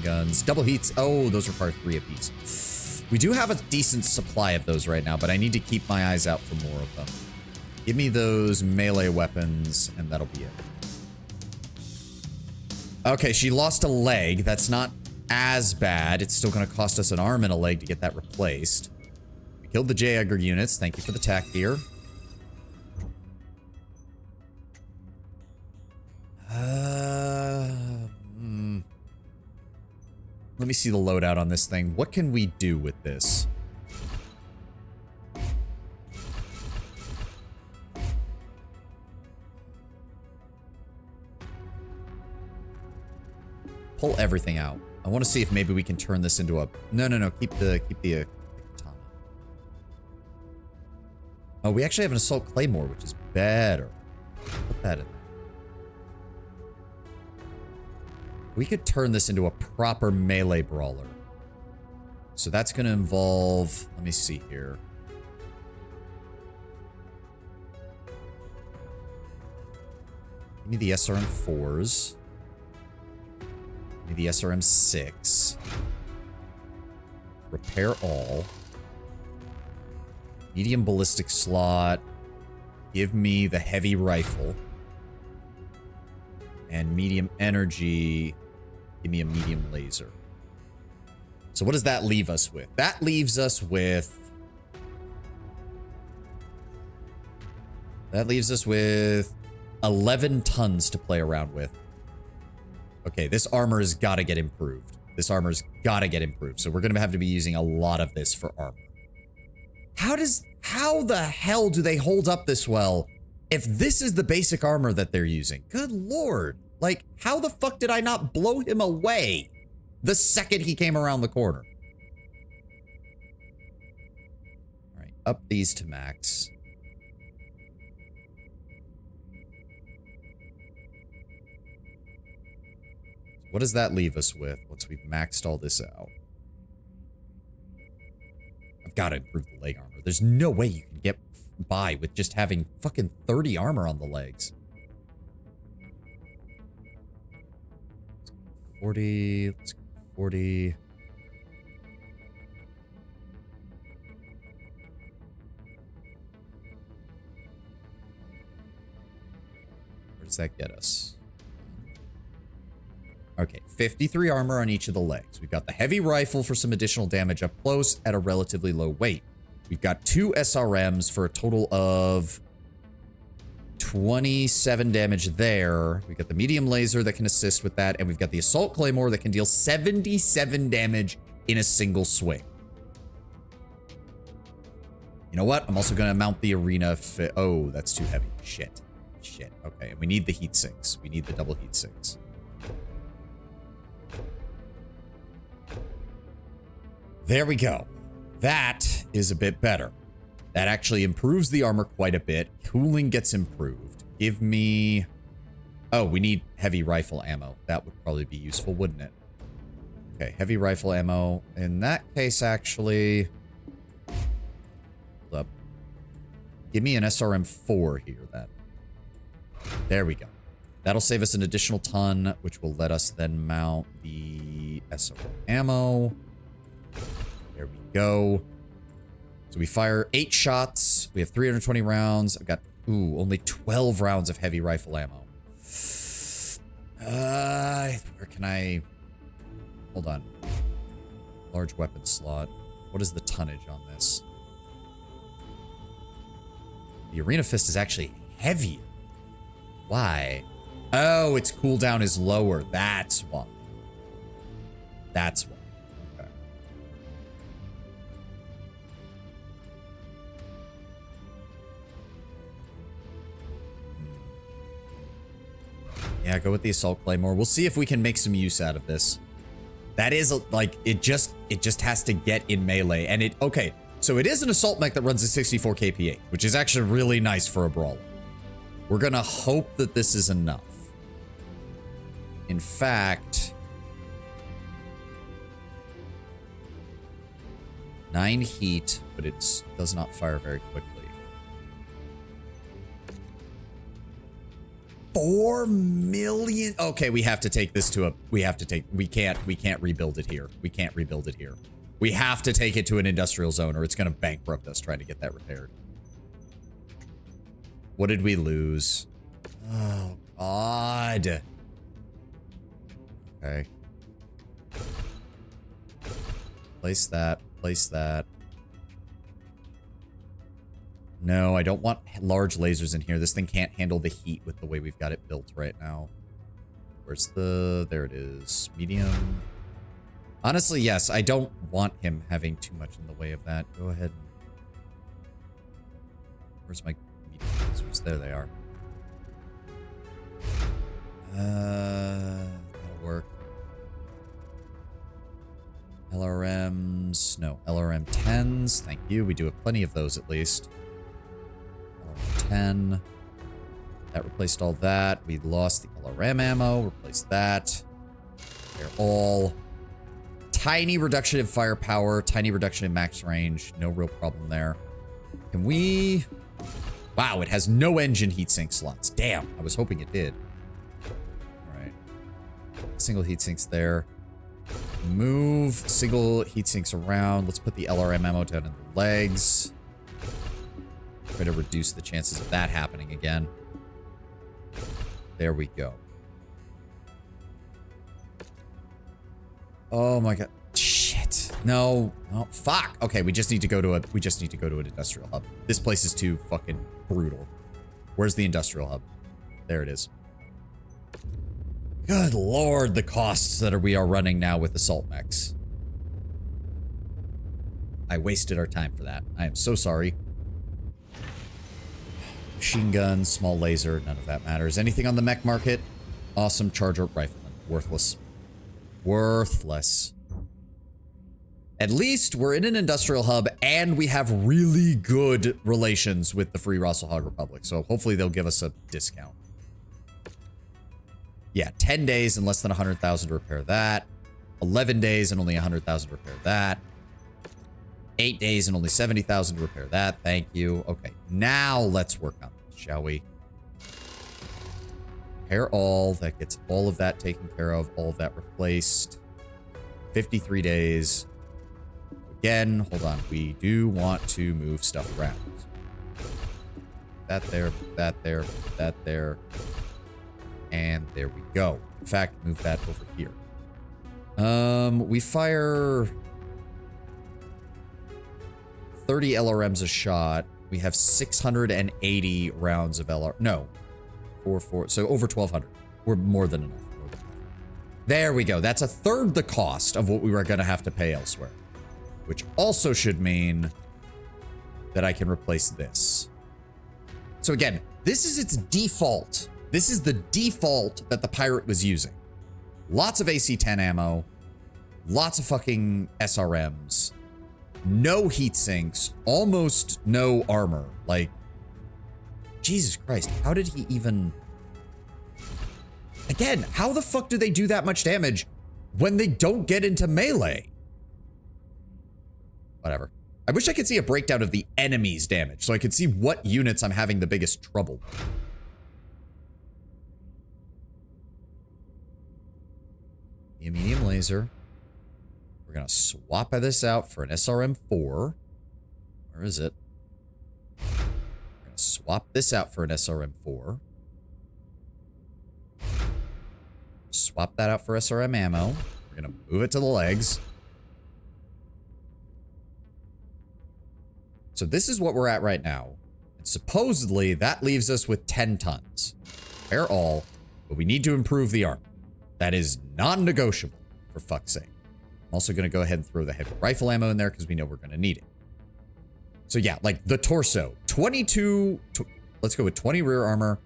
guns, double heats. Oh, those require 3 apiece. We do have a decent supply of those right now, but I need to keep my eyes out for more of them. Give me those melee weapons, and that'll be it. Okay, she lost a leg. That's not as bad. It's still going to cost us an arm and a leg to get that replaced. We killed the J. Edgar units. Thank you for the tack gear. Let me see the loadout on this thing. What can we do with this? Pull everything out. I want to see if maybe we can turn this into a... No. Keep the katana. Oh, we actually have an assault claymore, which is better. Put that in there. We could turn this into a proper melee brawler. So that's going to involve... Let me see here. Give me the SRM-4s. Give me the SRM-6. Repair all. Medium ballistic slot. Give me the heavy rifle. And medium energy. Give me a medium laser. So what does that leave us with? That leaves us with... That leaves us with 11 tons to play around with. Okay, this armor has got to get improved. This armor's got to get improved. So we're going to have to be using a lot of this for armor. How the hell do they hold up this well if this is the basic armor that they're using? Good lord. Like, how the fuck did I not blow him away the second he came around the corner? All right, up these to max. What does that leave us with once we've maxed all this out? I've gotta improve the leg armor. There's no way you can get by with just having fucking 30 armor on the legs. 40, let's go 40. Where does that get us? Okay, 53 armor on each of the legs. We've got the heavy rifle for some additional damage up close at a relatively low weight. We've got 2 SRMs for a total of 27 damage there. We've got the medium laser that can assist with that, and we've got the assault claymore that can deal 77 damage in a single swing. You know what? I'm also going to mount the arena. Oh, that's too heavy. Shit. Shit. Okay, and we need the heat sinks. We need the double heat sinks. There we go. That is a bit better. That actually improves the armor quite a bit. Cooling gets improved. Give me... Oh, we need heavy rifle ammo. That would probably be useful, wouldn't it? Okay, heavy rifle ammo. In that case, actually... Hold up. Give me an SRM-4 here, then. There we go. That'll save us an additional ton, which will let us then mount the SRM ammo. There we go. So we fire 8 shots. We have 320 rounds. I've got, only 12 rounds of heavy rifle ammo. Where can I... Hold on. Large weapon slot. What is the tonnage on this? The Arena Fist is actually heavy. Why? Oh, its cooldown is lower. That's why. That's why. Okay. Yeah, go with the Assault Claymore. We'll see if we can make some use out of this. That is, like, it just has to get in melee. And it, okay, so it is an Assault Mech that runs at 64 kPa, which is actually really nice for a brawler. We're gonna hope that this is enough. In fact, 9 heat, but it does not fire very quickly. 4 million. Okay, we have to take this to a, we can't rebuild it here. We can't rebuild it here. We have to take it to an industrial zone or it's gonna bankrupt us trying to get that repaired. What did we lose? Oh, God. Okay. Place that. Place that. No, I don't want large lasers in here. This thing can't handle the heat with the way we've got it built right now. Where's the... There it is. Medium. Honestly, yes, I don't want him having too much in the way of that. Go ahead. Where's my... lasers? There they are. That'll work. LRMs. No, LRM 10s. Thank you. We do have plenty of those at least. LRM 10. That replaced all that. We lost the LRM ammo. Replaced that. They're all tiny reduction in firepower. Tiny reduction in max range. No real problem there. Can we... Wow, it has no engine heatsink slots. Damn, I was hoping it did. All right. Single heatsinks there. Move single heatsinks around. Let's put the LRM ammo down in the legs. Try to reduce the chances of that happening again. There we go. Oh my god. Shit. No. Oh, fuck. Okay, we just need to go to an industrial hub. This place is too fucking brutal. Where's the industrial hub? There it is. Good lord, the costs that we are running now with assault mechs. I wasted our time for that. I am so sorry. Machine gun, small laser, none of that matters. Anything on the mech market? Awesome charger rifleman. Worthless. Worthless. At least we're in an industrial hub and we have really good relations with the Free Rosselhog Republic. So hopefully they'll give us a discount. Yeah, 10 days and less than 100,000 to repair that. 11 days and only 100,000 to repair that. 8 days and only 70,000 to repair that. Thank you. Okay, now let's work on this, shall we? Repair all. That gets all of that taken care of. All of that replaced. 53 days. Again, hold on. We do want to move stuff around. That there, that there, that there. And there we go. In fact, move that over here. We fire 30 LRMs a shot. We have 680 rounds of LR. No. 4. So over 1,200. We're more than enough. There we go. That's a third the cost of what we were going to have to pay elsewhere. Which also should mean that I can replace this. So again, this is its default. This is the default that the pirate was using. Lots of AC-10 ammo. Lots of fucking SRMs. No heat sinks. Almost no armor. Like, Jesus Christ, how did he even... Again, how the fuck do they do that much damage when they don't get into melee? Whatever. I wish I could see a breakdown of the enemy's damage so I could see what units I'm having the biggest trouble with. The medium laser. We're going to swap this out for an SRM-4. Where is it? We're going to swap this out for an SRM-4. Swap that out for SRM ammo. We're going to move it to the legs. So this is what we're at right now. And supposedly that leaves us with 10 tons. Repair all, but we need to improve the armor. That is non-negotiable, for fuck's sake. I'm also going to go ahead and throw the heavy rifle ammo in there because we know we're going to need it. So yeah, like the torso, 22, let's go with 20 rear armor,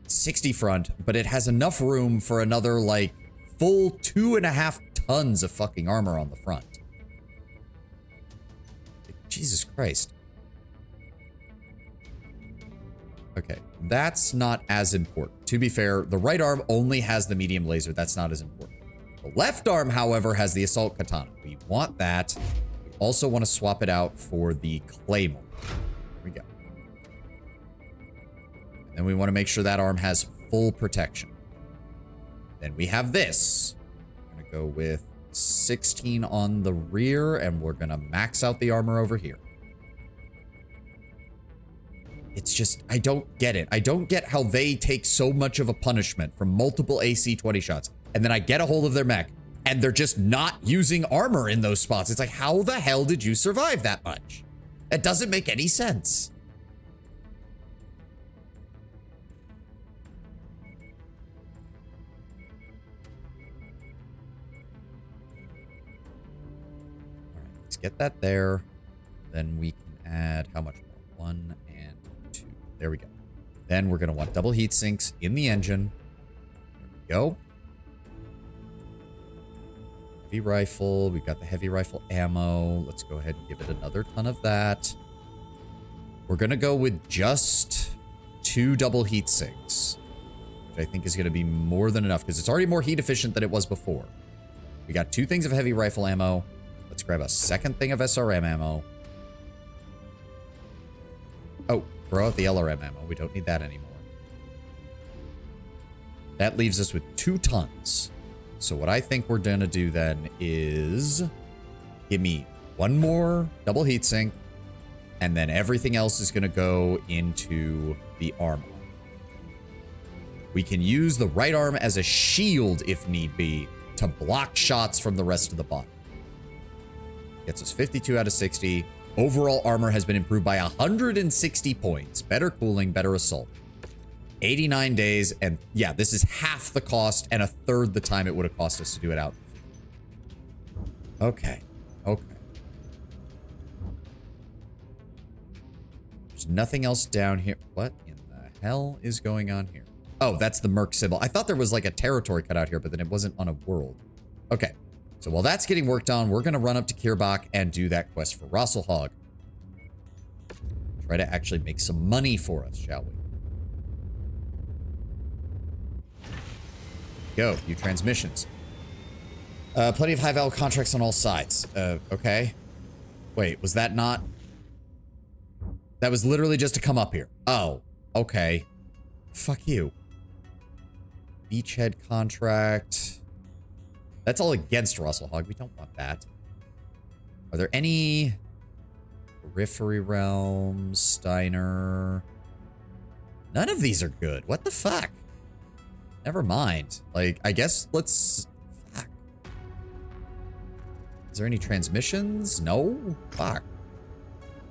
60 front, but it has enough room for another like full 2.5 tons of fucking armor on the front. Jesus Christ. Okay, that's not as important. To be fair, the right arm only has the medium laser. That's not as important. The left arm, however, has the assault katana. We want that. We also want to swap it out for the claymore. There we go. And we want to make sure that arm has full protection. Then we have this. I'm going to go with 16 on the rear, and we're going to max out the armor over here. It's just, I don't get it. I don't get how they take so much of a punishment from multiple AC-20 shots, and then I get a hold of their mech, and they're just not using armor in those spots. It's like, how the hell did you survive that much? That doesn't make any sense. All right, let's get that there. Then we can add, how much more? 1 and 2. There we go. Then we're going to want double heat sinks in the engine. There we go. Heavy rifle. We've got the heavy rifle ammo. Let's go ahead and give it another ton of that. We're going to go with just 2 double heat sinks, which I think is going to be more than enough because it's already more heat efficient than it was before. We got 2 things of heavy rifle ammo. Let's grab a second thing of SRM ammo. Oh, throw out the LRM ammo. We don't need that anymore. That leaves us with 2 tons. So what I think we're going to do then is give me 1 more double heatsink, and then everything else is going to go into the arm. We can use the right arm as a shield if need be to block shots from the rest of the body. Gets us 52 out of 60. Overall armor has been improved by 160 points. Better cooling, better assault. 89 days, and yeah, this is half the cost and a third the time it would have cost us to do it out. Okay. Okay. There's nothing else down here. What in the hell is going on here? Oh, that's the Merc symbol. I thought there was like a territory cut out here, but then it wasn't on a world. Okay. So while that's getting worked on, we're going to run up to Kierbach and do that quest for Rosselhog. Try to actually make some money for us, shall we? Go, new transmissions. Plenty of high-value contracts on all sides. Okay. Wait, was that not... That was literally just to come up here. Oh, okay. Fuck you. Beachhead contract. That's all against Russell Hog. We don't want that. Are there any... Periphery Realms, Steiner... None of these are good. What the fuck? Never mind. Like, I guess let's... Fuck. Is there any transmissions? No? Fuck.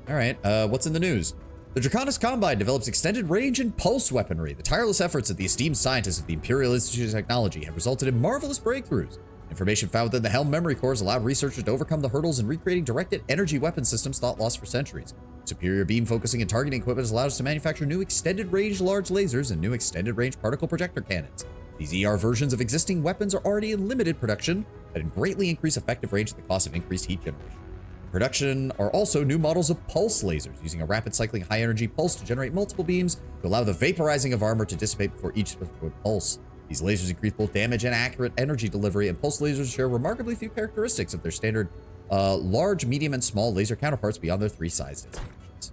Alright, what's in the news? The Draconis Combine develops extended range and pulse weaponry. The tireless efforts of the esteemed scientists of the Imperial Institute of Technology have resulted in marvelous breakthroughs. Information found within the Helm memory cores allowed researchers to overcome the hurdles in recreating directed energy weapon systems thought lost for centuries. Superior beam focusing and targeting equipment has allowed us to manufacture new extended range large lasers and new extended range particle projector cannons. These ER versions of existing weapons are already in limited production, but greatly increase effective range at the cost of increased heat generation. In production are also new models of pulse lasers, using a rapid cycling high energy pulse to generate multiple beams to allow the vaporizing of armor to dissipate before each specific pulse. These lasers increase both damage and accurate energy delivery, and pulse lasers share remarkably few characteristics of their standard large, medium, and small laser counterparts beyond their 3 size designations.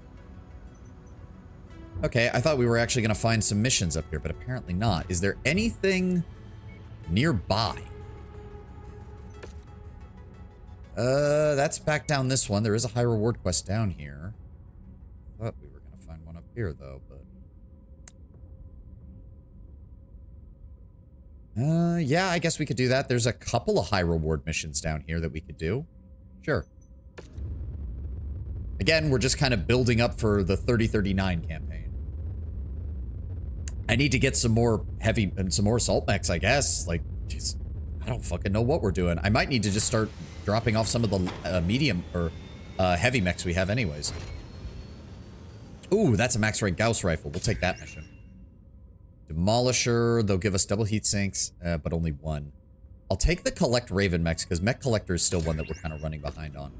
Okay, I thought we were actually going to find some missions up here, but apparently not. Is there anything nearby? That's back down this one. There is a high reward quest down here. Thought we were going to find one up here, though, but... yeah, I guess we could do that. There's a couple of high reward missions down here that we could do. Sure. Again, we're just kind of building up for the 3039 campaign. I need to get some more heavy and some more assault mechs, I guess. Like, just, I don't fucking know what we're doing. I might need to just start dropping off some of the medium or heavy mechs we have anyways. Ooh, that's a max rank Gauss rifle. We'll take that mission. Demolisher, they'll give us double heat sinks, but only one. I'll take the Collect Raven mechs, because Mech Collector is still one that we're kind of running behind on.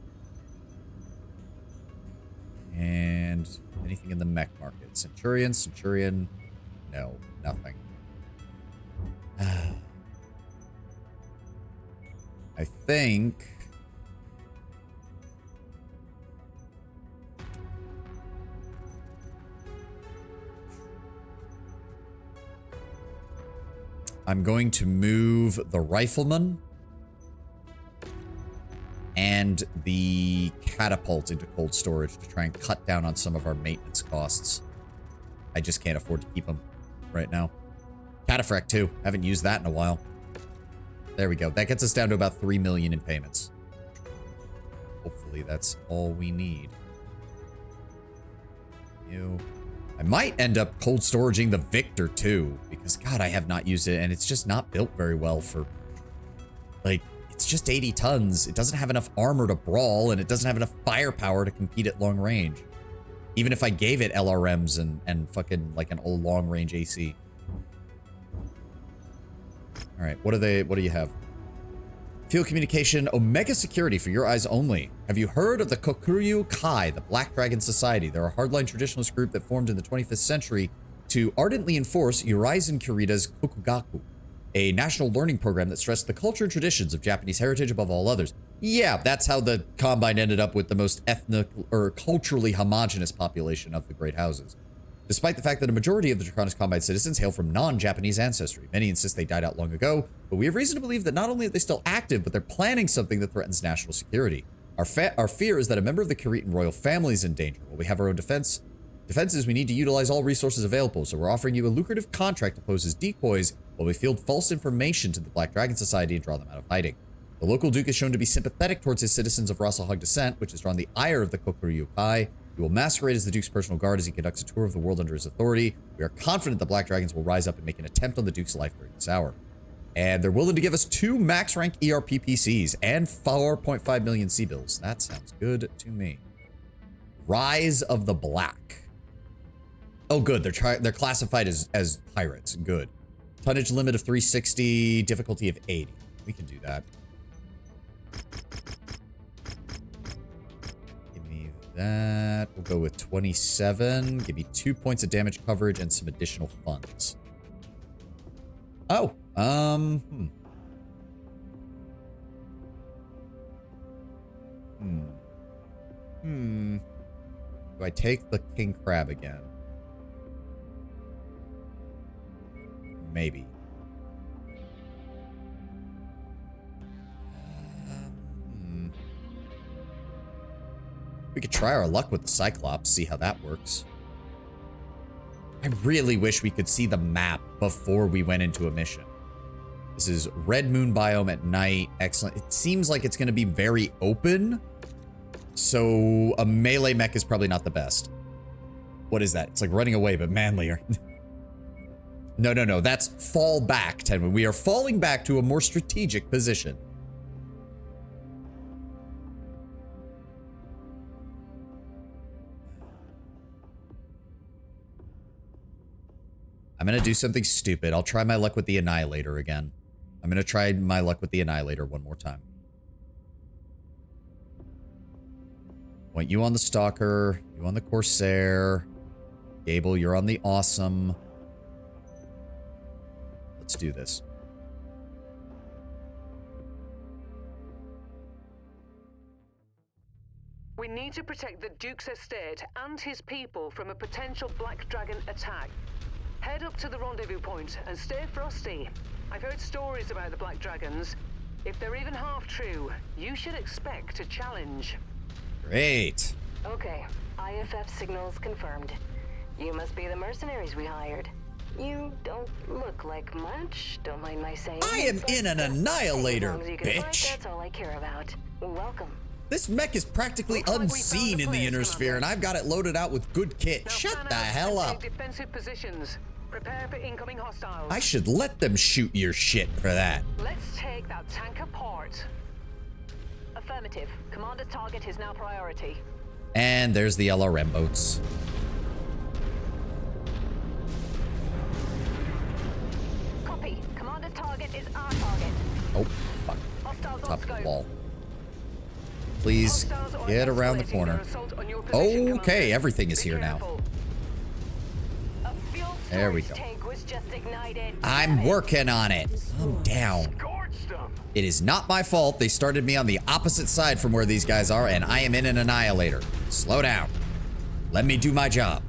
And anything in the mech market? Centurion, no, nothing. I think... I'm going to move the Rifleman and the Catapult into cold storage to try and cut down on some of our maintenance costs. I just can't afford to keep them right now. Cataphract too. Haven't used that in a while. There we go. That gets us down to about 3 million in payments. Hopefully that's all we need. I might end up cold storaging the Victor too, because God, I have not used it, and it's just not built very well for, like, it's just 80 tons. It doesn't have enough armor to brawl, and it doesn't have enough firepower to compete at long range. Even if I gave it LRMs and fucking like an old long range AC. All right, what do you have? Field communication, Omega security for your eyes only. Have you heard of the Kokuryu Kai, the Black Dragon Society? They're a hardline traditionalist group that formed in the 25th century to ardently enforce Uraisen Kurita's Kokugaku, a national learning program that stressed the culture and traditions of Japanese heritage above all others. Yeah, that's how the Combine ended up with the most ethnic or culturally homogenous population of the Great Houses. Despite the fact that a majority of the Draconis Combine citizens hail from non-Japanese ancestry, many insist they died out long ago, but we have reason to believe that not only are they still active, but they're planning something that threatens national security. Our fear is that a member of the Kuritan royal family is in danger. While we have our own defenses, we need to utilize all resources available, so we're offering you a lucrative contract to pose as decoys while we field false information to the Black Dragon Society and draw them out of hiding. The local duke is shown to be sympathetic towards his citizens of Rassalhag descent, which has drawn the ire of the Kokuryu Kai. He will masquerade as the Duke's personal guard as he conducts a tour of the world under his authority. We are confident the Black Dragons will rise up and make an attempt on the Duke's life during this hour. And they're willing to give us 2 max rank ERP PCs and 4.5 million C-bills. That sounds good to me. Rise of the Black. Oh, good. They're classified as pirates. Good. Tonnage limit of 360, difficulty of 80. We can do that. That we'll go with 27. Give me 2 points of damage coverage and some additional funds. Oh, Do I take the king crab again? Maybe. We could try our luck with the Cyclops, see how that works. I really wish we could see the map before we went into a mission. This is Red Moon biome at night. Excellent. It seems like it's going to be very open. So a melee mech is probably not the best. What is that? It's like running away, but manlier. No. That's fall back, Tenwin. We are falling back to a more strategic position. I'm going to do something stupid. I'll try my luck with the Annihilator again. I'm going to try my luck with the Annihilator one more time. Want you on the Stalker. You on the Corsair. Gable, you're on the Awesome. Let's do this. We need to protect the Duke's estate and his people from a potential Black Dragon attack. Head up to the rendezvous point and stay frosty. I've heard stories about the Black Dragons. If they're even half true, you should expect a challenge. Great. Okay, IFF signals confirmed. You must be the mercenaries we hired. You don't look like much, don't mind my saying. I am in an Annihilator, As long as you can fight, bitch. that's all I care about. Welcome. This mech is practically unseen in the inner sphere, and I've got it loaded out with good kit. Now Shut fan the out hell and up. take defensive positions. Prepare for incoming hostiles. I should let them shoot your shit for that. Let's take that tank apart. Affirmative. Commander's target is now priority. And there's the LRM boats. Copy. Commander's target is our target. Oh, fuck. Hostiles on Top of the scope. wall. Please Hostiles are get around the escalating corner. their assault on your position, Okay, Commander. everything is Be here now. careful. A fuel There we storage go. tank was just ignited. I'm working on it. I'm down. Scorched them. It is not my fault. They started me on the opposite side from where these guys are, and I am in an Annihilator. Slow down. Let me do my job.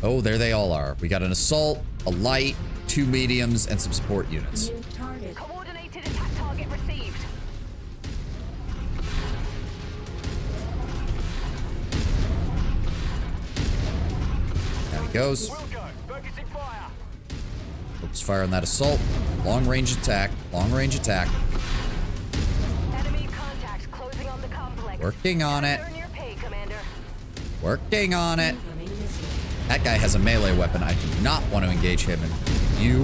Oh, there they all are. We got an assault, a light, 2 mediums, and some support units. Coordinated attack target received. There he goes. Wilco, focusing fire. Focus fire on that assault. Long range attack. Long range attack. Enemy contacts closing on the complex. Working on it. Earn your pay, Commander. Working on it. That guy has a melee weapon. I do not want to engage him. And you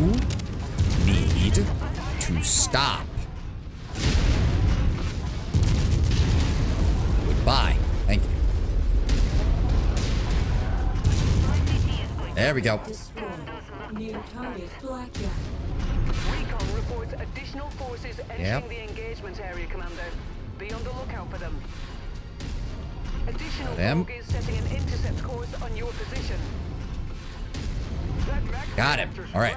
need to stop. Goodbye. Thank you. There we go. New target, Blackjack. Recon reports additional forces entering Yep. the engagement area, Commander. Be on the lookout for them. Additional Got him. rogue is setting an intercept course on your position. Got him. All right.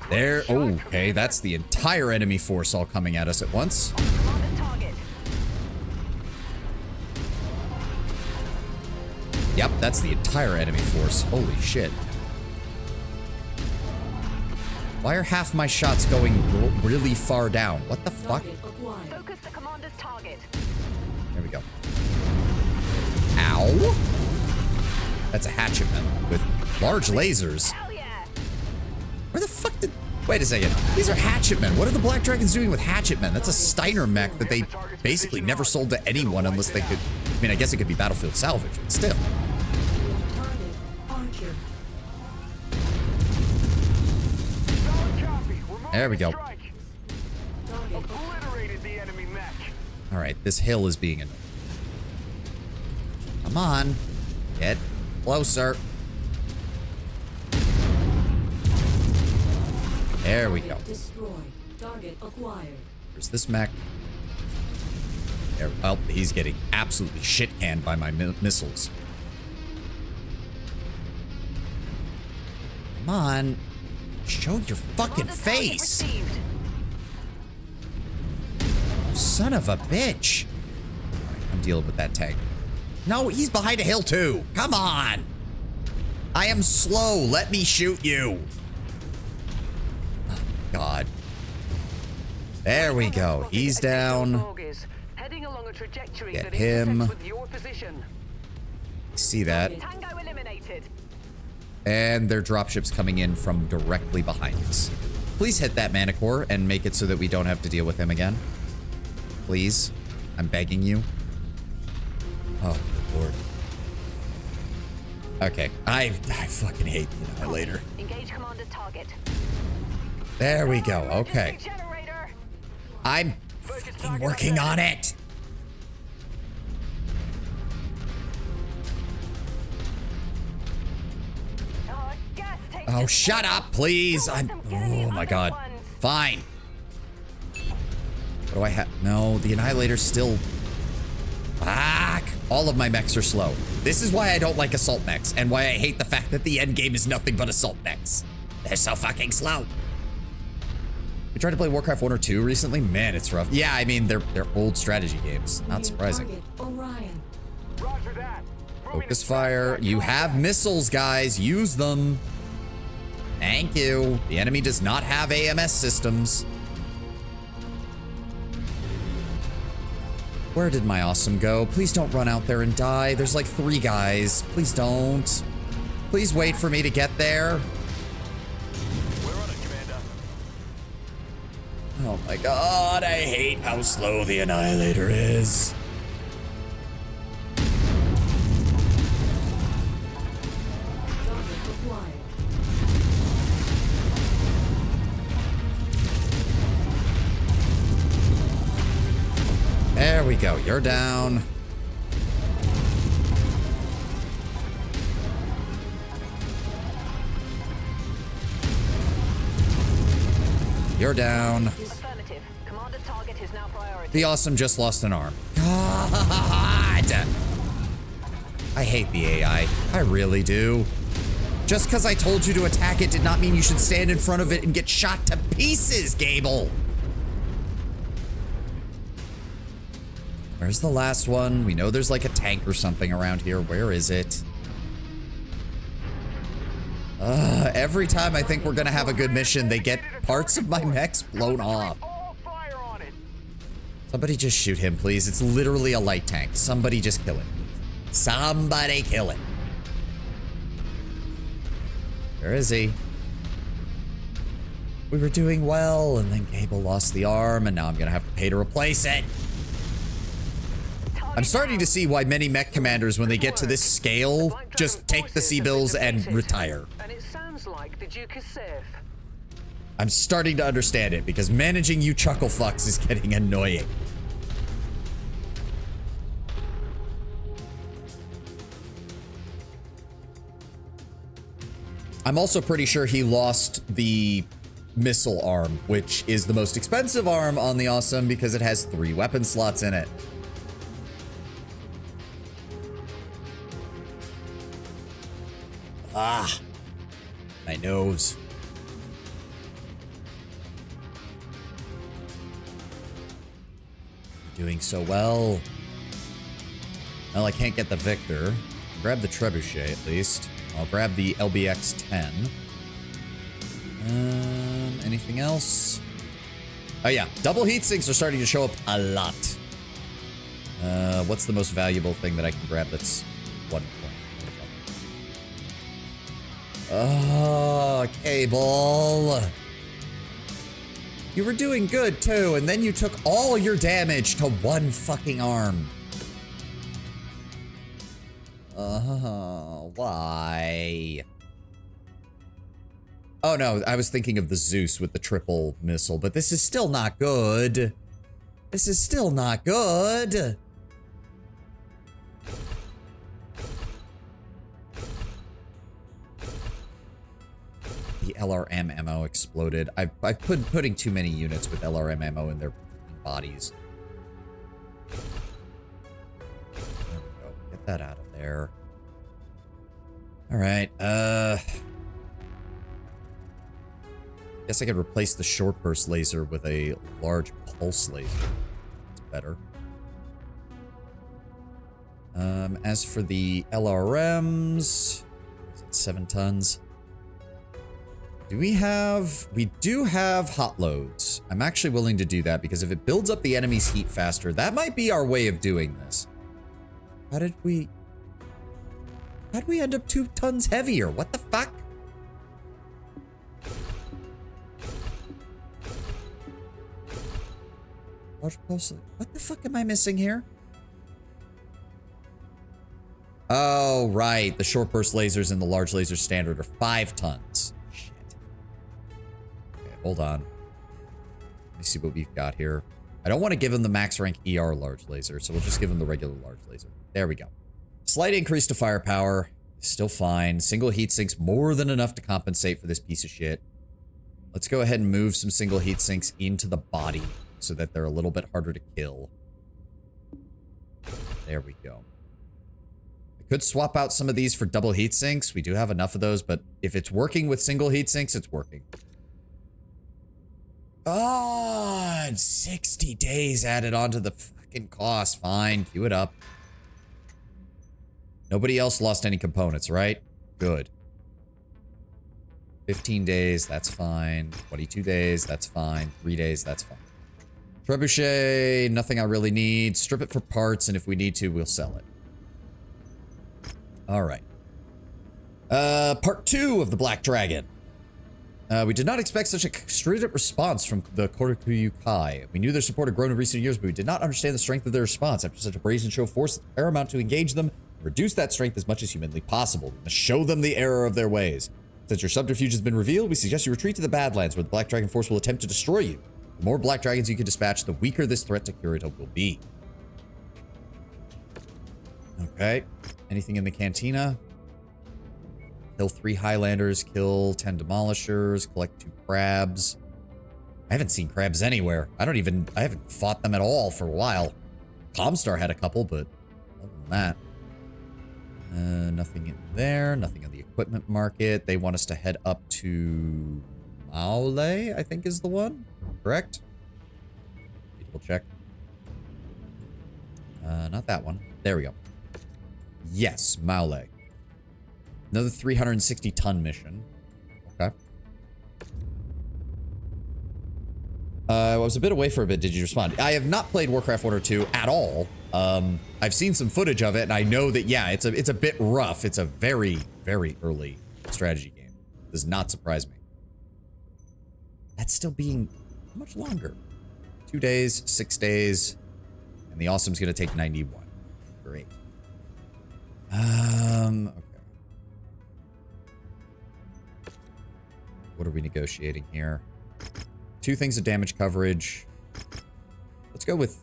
There. Okay, that's the entire enemy force all coming at us at once. Commander's target. Yep, that's the entire enemy force. Holy shit. Why are half my shots going really far down? What the fuck? Focus the commander's target. There we go. Ow. That's a hatchetman with large lasers. Hell yeah! Where the fuck did... Wait a second. These are hatchetmen. What are the Black Dragons doing with hatchetmen? That's a Steiner mech that they basically never sold to anyone unless they could... I mean, I guess it could be battlefield salvage, but still. Target, Archer. There we go. Obliterated the enemy mech. All right, this hill is being annoying. Come on. Get closer. There we go. Destroyed. Target acquired. There's this mech. There, oh, he's getting absolutely shit-canned by my missiles. Come on. Show your fucking Commander's target face. received. Son of a bitch. All right, I'm dealing with that tank. No, he's behind a hill too. Come on. I am slow. Let me shoot you. Oh, God. There we go. He's down. Heading along a trajectory Get that him. intersects with your position. See that? Tango eliminated. And their dropship's coming in from directly behind us. Please hit that Manicore and make it so that we don't have to deal with him again. Please. I'm begging you. Oh, good Lord. Okay. I fucking hate the Annihilator. Engage commander's target. There we go. Okay. I'm fucking working on it. Oh, shut up, please. Oh my God. Fine. What do I have? No, the Annihilator's still... Fuck. All of my mechs are slow. This is why I don't like assault mechs, and why I hate the fact that the end game is nothing but assault mechs. They're so fucking slow. You tried to play Warcraft 1 or 2 recently? Man, it's rough. Yeah, I mean, they're old strategy games. Not surprising. Focus fire. You have missiles, guys. Use them. Thank you. The enemy does not have AMS systems. Where did my awesome go? Please don't run out there and die. There's like 3 guys. Please don't. Please wait for me to get there. We're on it, Commander. Oh my God, I hate how slow the Annihilator is. There we go. You're down. You're down. Affirmative. Commander's target is now priority. The awesome just lost an arm. God! I hate the AI. I really do. Just because I told you to attack it did not mean you should stand in front of it and get shot to pieces, Gable. Where's the last one? We know there's like a tank or something around here. Where is it? Every time I think we're gonna have a good mission, they get parts of my mechs blown off. Somebody just shoot him, please. It's literally a light tank. Somebody just kill it. Somebody kill it. Where is he? We were doing well, and then Gable lost the arm, and now I'm gonna have to pay to replace it. I'm starting to see why many mech commanders, when they get to this scale, just take the C-bills and retire. And it sounds like the Duke is safe. I'm starting to understand it, because managing you chuckle fucks is getting annoying. I'm also pretty sure he lost the missile arm, which is the most expensive arm on the Awesome because it has 3 weapon slots in it. Ah, my nose. You're doing so well. Well, I can't get the Victor. Grab the Trebuchet at least. I'll grab the LBX-10. Anything else? Oh yeah, double heat sinks are starting to show up a lot. What's the most valuable thing that I can grab that's 1 point? Oh, Cable. You were doing good too, and then you took all your damage to 1 fucking arm. Why? Oh no, I was thinking of the Zeus with the triple missile, but this is still not good. This is still not good. The LRM ammo exploded. I've putting too many units with LRM ammo in their bodies. There we go. Get that out of there. All right. Guess I could replace the short burst laser with a large pulse laser. That's better. As for the LRMs, is it 7 tons? We do have hot loads. I'm actually willing to do that because if it builds up the enemy's heat faster, that might be our way of doing this. How'd we end up 2 tons heavier? What the fuck? What the fuck am I missing here? Oh, right. The short burst lasers and the large laser standard are 5 tons. Shit. Okay, hold on. Let me see what we've got here. I don't want to give him the max rank ER large laser, so we'll just give him the regular large laser. There we go. Slight increase to firepower. Still fine. Single heat sinks more than enough to compensate for this piece of shit. Let's go ahead and move some single heat sinks into the body so that they're a little bit harder to kill. There we go. I could swap out some of these for double heat sinks. We do have enough of those, but if it's working with single heat sinks, it's working. Oh, 60 days added onto the fucking cost. Fine, queue it up. Nobody else lost any components, right? Good. 15 days, that's fine. 22 days, that's fine. 3 days, that's fine. Trebuchet, nothing I really need. Strip it for parts, and if we need to, we'll sell it. Alright. Part 2 of the Black Dragon. We did not expect such a strident response from the Koryukai Kai. We knew their support had grown in recent years, but we did not understand the strength of their response. After such a brazen show of force, it's paramount to engage them and reduce that strength as much as humanly possible. We must show them the error of their ways. Since your subterfuge has been revealed, we suggest you retreat to the Badlands, where the Black Dragon force will attempt to destroy you. The more Black Dragons you can dispatch, the weaker this threat to Kurita will be. Okay. Anything in the cantina? Kill 3 Highlanders, kill 10 Demolishers, collect 2 crabs. I haven't seen crabs anywhere. I haven't fought them at all for a while. ComStar had a couple, but other than that. Nothing in there, nothing in the equipment market. They want us to head up to Maule, I think is the one. Correct? Double check. Not that one. There we go. Yes, Maule. Another 360-ton mission. Okay. I was a bit away for a bit. Did you respond? I have not played Warcraft 1 or 2 at all. I've seen some footage of it, and I know that, yeah, it's a bit rough. It's a very, very early strategy game. Does not surprise me. That's still being much longer. 2 days, 6 days, and the awesome's gonna take 91. Great. Okay. What are we negotiating here? 2 things of damage coverage. Let's go with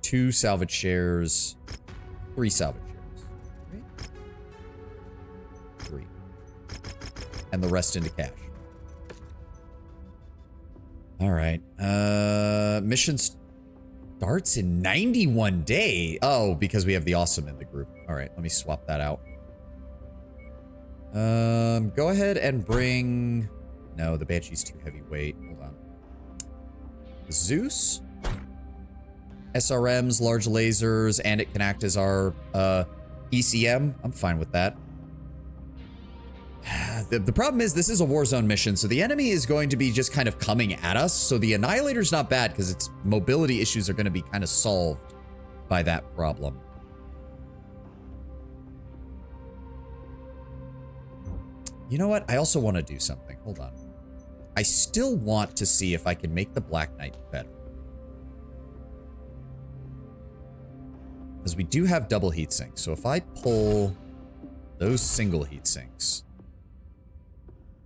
2 salvage shares. 3 salvage shares. Right? 3. And the rest into cash. Alright. Mission starts in 91 days. Oh, because we have the awesome in the group. Alright, let me swap that out. Go ahead and bring... No, the Banshee's too heavyweight. Hold on. Zeus? SRMs, large lasers, and it can act as our ECM. I'm fine with that. The problem is this is a war zone mission, so the enemy is going to be just kind of coming at us. So the Annihilator's not bad because its mobility issues are going to be kind of solved by that problem. You know what? I also want to do something. Hold on. I still want to see if I can make the Black Knight better. Because we do have double heat sinks. So if I pull those single heat sinks,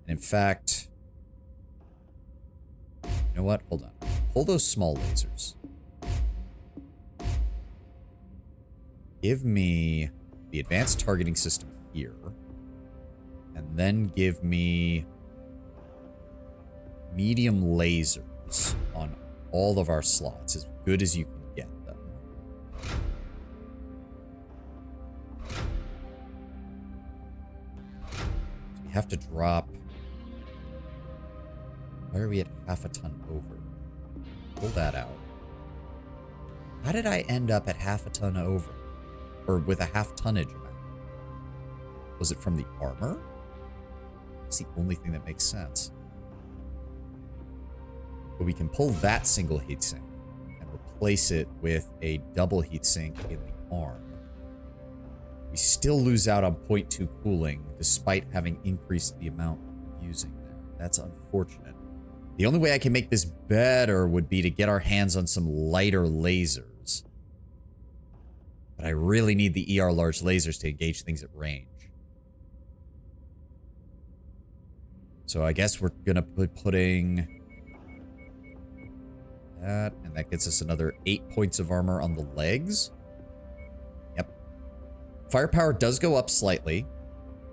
and in fact, you know what? Hold on. Pull those small lasers. Give me the advanced targeting system here. And then give me medium lasers on all of our slots, as good as you can get them. So we have to drop... Why are we at half a ton over? Pull that out. How did I end up at half a ton over? or with a half tonnage amount. Was it from the armor? It's the only thing that makes sense. But we can pull that single heatsink and replace it with a double heatsink in the arm. We still lose out on 0.2 cooling despite having increased the amount we're using there. That's unfortunate. The only way I can make this better would be to get our hands on some lighter lasers. But I really need the ER large lasers to engage things at range. So I guess we're going to be putting that, and that gets us another 8 points of armor on the legs. Yep. Firepower does go up slightly.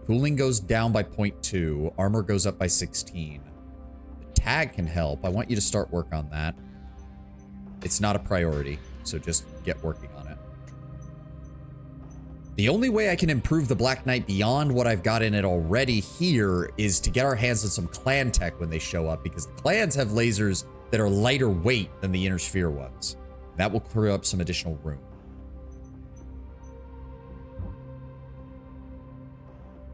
Cooling goes down by 0.2. Armor goes up by 16. The tag can help. I want you to start work on that. It's not a priority, so just get working on it. The only way I can improve the Black Knight beyond what I've got in it already here is to get our hands on some clan tech when they show up, because the clans have lasers that are lighter weight than the inner sphere ones. That will clear up some additional room.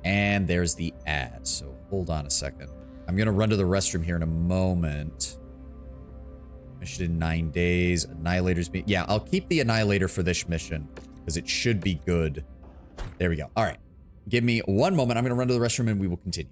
And there's the ad. So hold on a second. I'm going to run to the restroom here in a moment. Mission in 9 days. Annihilators. Yeah, I'll keep the Annihilator for this mission because it should be good. There we go. All right. Give me one moment. I'm going to run to the restroom and we will continue.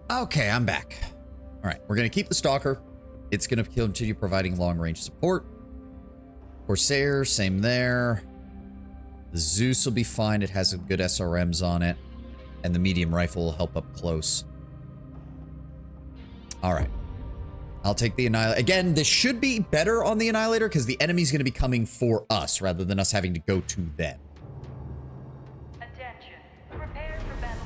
Okay, I'm back. All right, we're going to keep the Stalker. It's going to continue providing long-range support. Corsair, same there. The Zeus will be fine. It has some good SRMs on it. And the medium rifle will help up close. All right. I'll take the Annihilator. Again, this should be better on the Annihilator because the enemy's going to be coming for us rather than us having to go to them.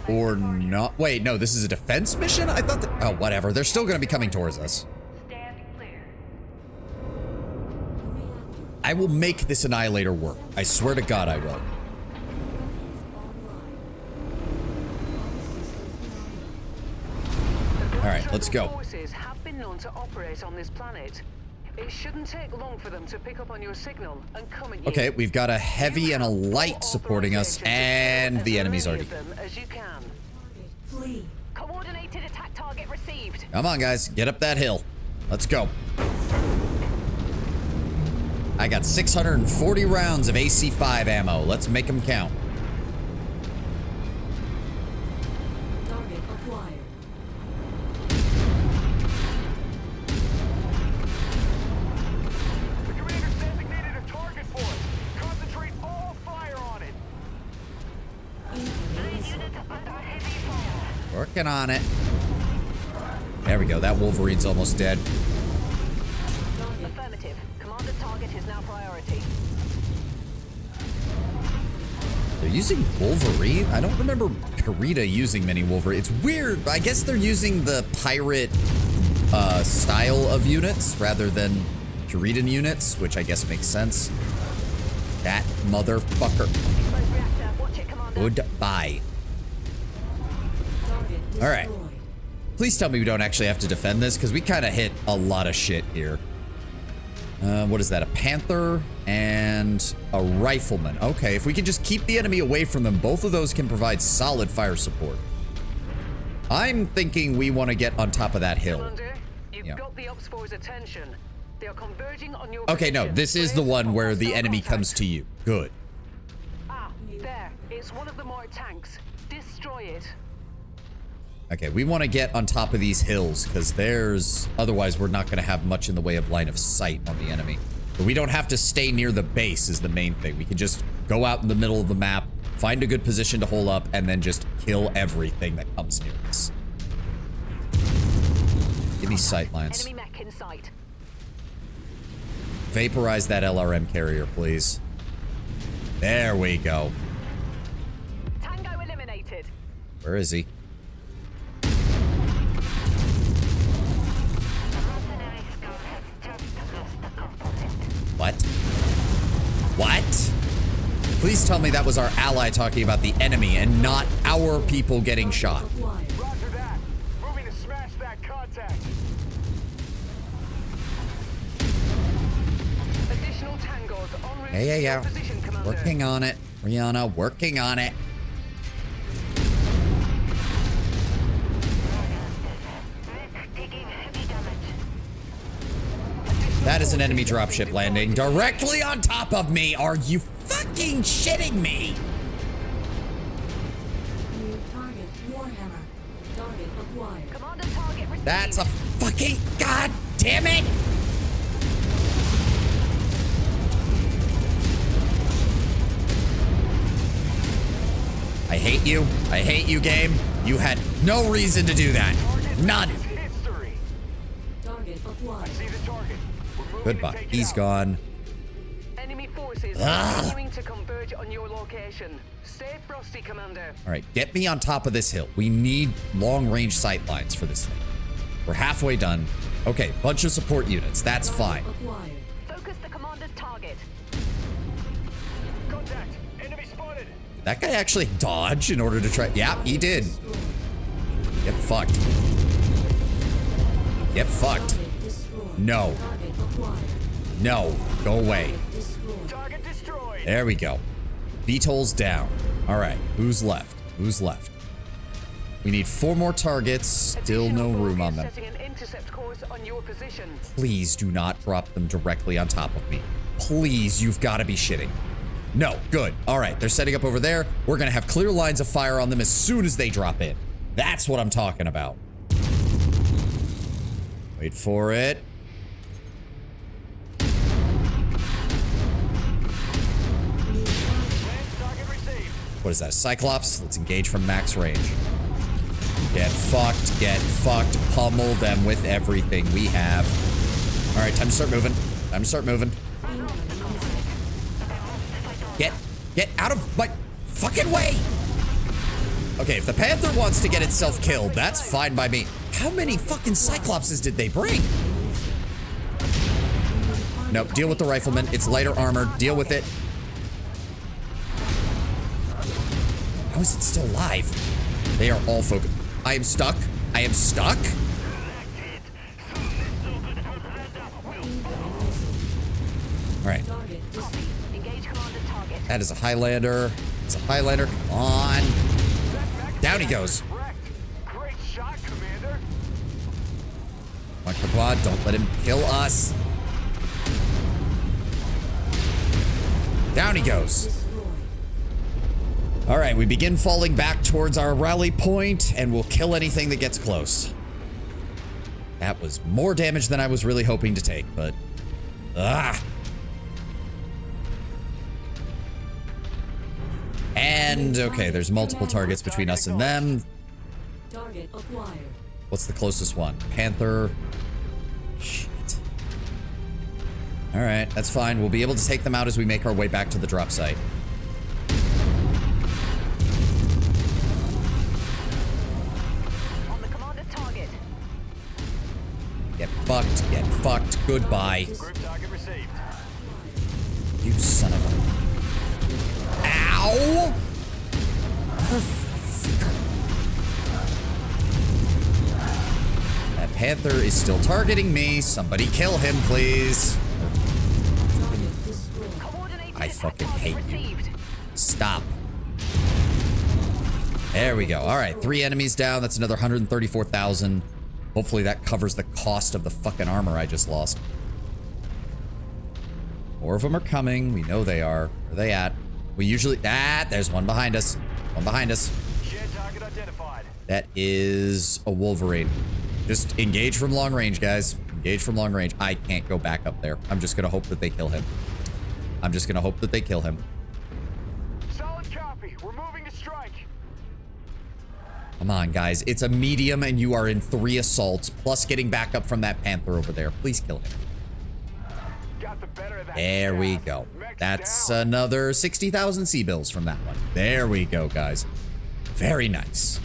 Or not. Wait, no, this is a defense mission? I thought that... Oh, whatever. They're still going to be coming towards us. I will make this Annihilator work. I swear to God I will. Alright, let's go. Forces have been known to operate on this planet. It shouldn't take long for them to pick up on your signal and come at you. Okay, we've got a heavy and a light supporting us, and the enemy's already... As you can. Flee. Coordinated attack target received. Come on, guys. Get up that hill. Let's go. I got 640 rounds of AC-5 ammo. Let's make them count. Target acquired. The commander's designated a target for us. Concentrate all fire on it. Working on it. There we go. That Wolverine's almost dead. Affirmative. Commander's target is now priority. They're using Wolverine? I don't remember Karita using many Wolverine. It's weird. I guess they're using the pirate style of units rather than Karitan units, which I guess makes sense. That motherfucker. Goodbye. All right. Please tell me we don't actually have to defend this, because we kind of hit a lot of shit here. What is that? A Panther and a Rifleman. Okay, if we can just keep the enemy away from them, both of those can provide solid fire support. I'm thinking we want to get on top of that hill. Commander, you've got the Ops Force's attention. They are converging on your Okay, no, position. this is the one where the Hostile enemy contact. comes to you. Good. Ah, there. It's one of the marked tanks. Destroy it. Okay, we want to get on top of these hills, because otherwise we're not going to have much in the way of line of sight on the enemy. But we don't have to stay near the base is the main thing. We can just go out in the middle of the map, find a good position to hold up, and then just kill everything that comes near us. Give me sight lines. Enemy mech in sight. Vaporize that LRM carrier, please. There we go. Tango eliminated. Where is he? What? What? Please tell me that was our ally talking about the enemy and not our people getting shot. Roger that. Moving to smash that contact. Additional tangos en route to Yeah. your position, Commander. Working on it. Rihanna, working on it. That is an enemy dropship landing directly on top of me. Are you fucking shitting me? New target, Warhammer. Target acquired. Commander target received. That's a fucking... God damn it! I hate you. I hate you, game. You had no reason to do that. None. History. Target acquired. See the target. We're moving to Goodbye. take it He's out. gone. Enemy forces are Ah. continuing to converge on your location. Stay frosty, Commander. All right, get me on top of this hill. We need long-range sight lines for this thing. We're halfway done. Okay, bunch of support units. That's fine. Acquired. Focus the commander's target. Contact. Enemy spotted. Did that guy actually dodge in order to try? Yeah, he did. Get fucked. Get fucked. Target destroyed. No. Target acquired. No. Go away. Destroyed. Target destroyed. There we go. VTOL's down. All right, who's left? Who's left? We need 4 more targets. Still no Additional room on forces them. setting an intercept course on your position. Please do not drop them directly on top of me. Please, you've got to be shitting. No, good. All right, they're setting up over there. We're going to have clear lines of fire on them as soon as they drop in. That's what I'm talking about. Wait for it. Target received. What is that, a Cyclops? Let's engage from max range. Get fucked, pummel them with everything we have. All right, time to start moving. Time to start moving. Get out of my fucking way! Okay, if the Panther wants to get itself killed, that's fine by me. How many fucking Cyclopses did they bring? Nope, deal with the Rifleman. It's lighter armor. Deal with it. How is it still alive? They are all focused. I am stuck. I am stuck. All right. Target destroyed. Engage commander's target. That is a Highlander. It's a Highlander. Come on. Down he goes. Wrecked. Great shot, Commander. Come on, don't let him kill us. Down he goes. Destroyed. All right, we begin falling back towards our rally point, and we'll kill anything that gets close. That was more damage than I was really hoping to take, but... Ah! And, okay, there's multiple targets between us and them. Target acquired. What's the closest one? Panther. Shit. All right, that's fine. We'll be able to take them out as we make our way back to the drop site. On the commander's target. Get fucked, goodbye. Group target received. You son of a... Ow! Motherfucker. Panther is still targeting me. Somebody kill him, please. Target destroyed. I fucking hate you. Stop. There we go. All right, 3 enemies down. That's another 134,000. Hopefully that covers the cost of the fucking armor I just lost. More of them are coming. We know they are. Where are they at? We usually... Ah, there's one behind us. One behind us. Shared target identified. That is a Wolverine. Just engage from long range, guys. Engage from long range. I can't go back up there. I'm just going to hope that they kill him. I'm just going to hope that they kill him. Solid copy. We're moving to strike. Come on, guys. It's a medium and you are in 3 assaults, plus getting back up from that Panther over there. Please kill him. Got the better of that. There we go. That's another 60,000 C-bills from that one. There we go, guys. Very nice.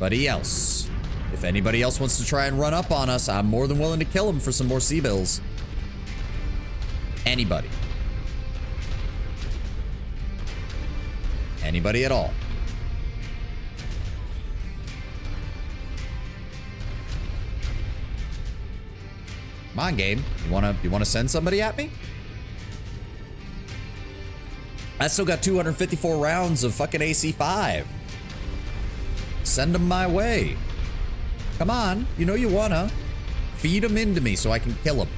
Anybody else? If anybody else wants to try and run up on us, I'm more than willing to kill him for some more C-bills. Anybody. Anybody at all. Come on, game. You wanna send somebody at me? I still got 254 rounds of fucking AC5. Send them my way. Come on, you know you wanna. Feed them into me so I can kill them.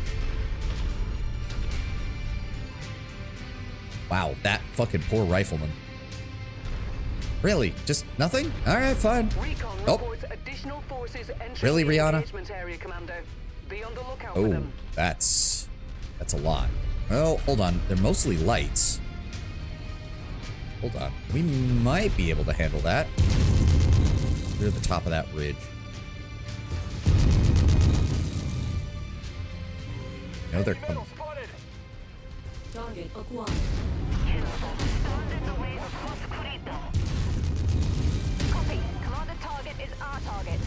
Wow, that fucking poor rifleman. Really? Just nothing? Alright, fine. Recon reports additional forces entering Really, the Rihanna? engagement area, Commander. Be on the lookout for Oh, them. that's a lot. Well, hold on. They're mostly lights. Hold on. We might be able to handle that. We're at the top of that ridge. No, they're coming. Target acquired. Copy. Commander's target is our target.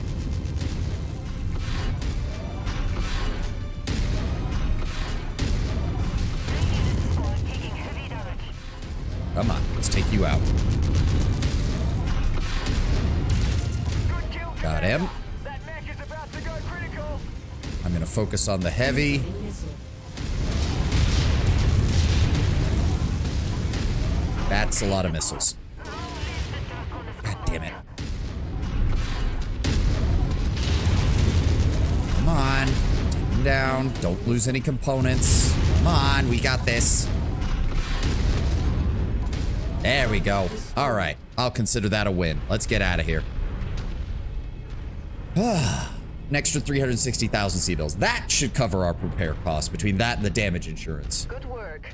Come on, let's take you out. Got him. That mech is about to go critical. I'm gonna focus on the heavy. Missile. That's a lot of missiles. God damn it. Come on. Take him down. Don't lose any components. Come on, we got this. There we go. All right. I'll consider that a win. Let's get out of here. An extra 360,000 C-bills. That should cover our repair costs between that and the damage insurance. Good work.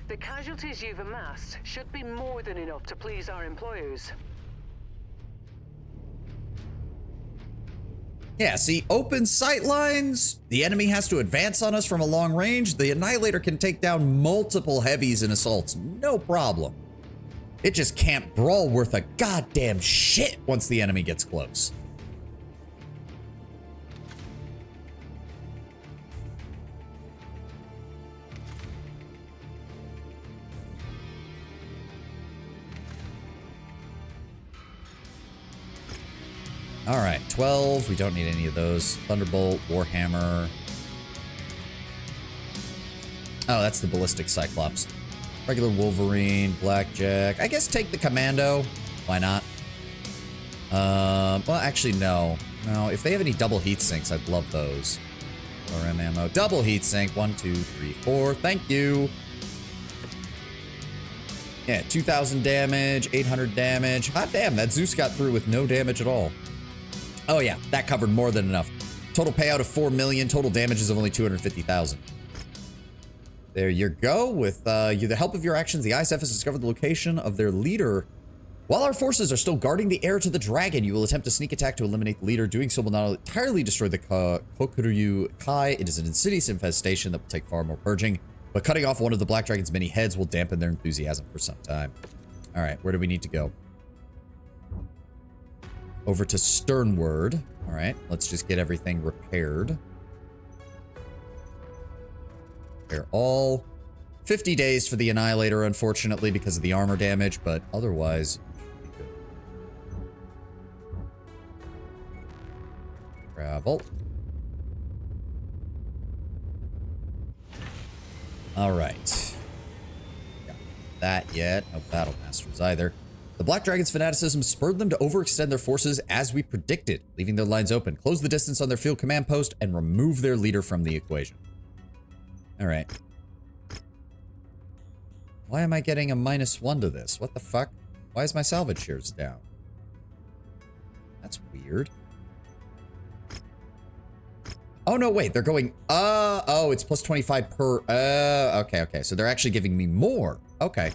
The casualties you've amassed should be more than enough to please our employers. Yeah, see, open sight lines. The enemy has to advance on us from a long range. The Annihilator can take down multiple heavies and assaults. No problem. It just can't brawl worth a goddamn shit once the enemy gets close. All right, 12. We don't need any of those. Thunderbolt, Warhammer. Oh, that's the Ballistic Cyclops. Regular Wolverine, Blackjack. I guess take the Commando. Why not? Well, actually, no. No, if they have any double heat sinks, I'd love those. RM ammo. Double heat sink. 1, 2, 3, 4. Thank you. Yeah, 2,000 damage, 800 damage. Hot damn, that Zeus got through with no damage at all. Oh yeah, that covered more than enough. Total payout of 4 million. Total damages of only 250,000. There you go. With the help of your actions, the ISF has discovered the location of their leader. While our forces are still guarding the heir to the dragon, you will attempt a sneak attack to eliminate the leader. Doing so will not entirely destroy the Kokuryu Kai. It is an insidious infestation that will take far more purging, but cutting off one of the Black Dragon's many heads will dampen their enthusiasm for some time. All right, where do we need to go? Over to Sternward. All right, let's just get everything repaired. Repair all. 50 days for the Annihilator, unfortunately, because of the armor damage, but otherwise, it should be good. Travel. All right. Got that yet. No Battle Masters either. The Black Dragon's fanaticism spurred them to overextend their forces as we predicted, leaving their lines open, close the distance on their field command post, and remove their leader from the equation. All right. Why am I getting a -1 to this? What the fuck? Why is my salvage shares down? That's weird. Oh, no, wait. They're going, oh, it's plus 25 per, okay. So they're actually giving me more. Okay.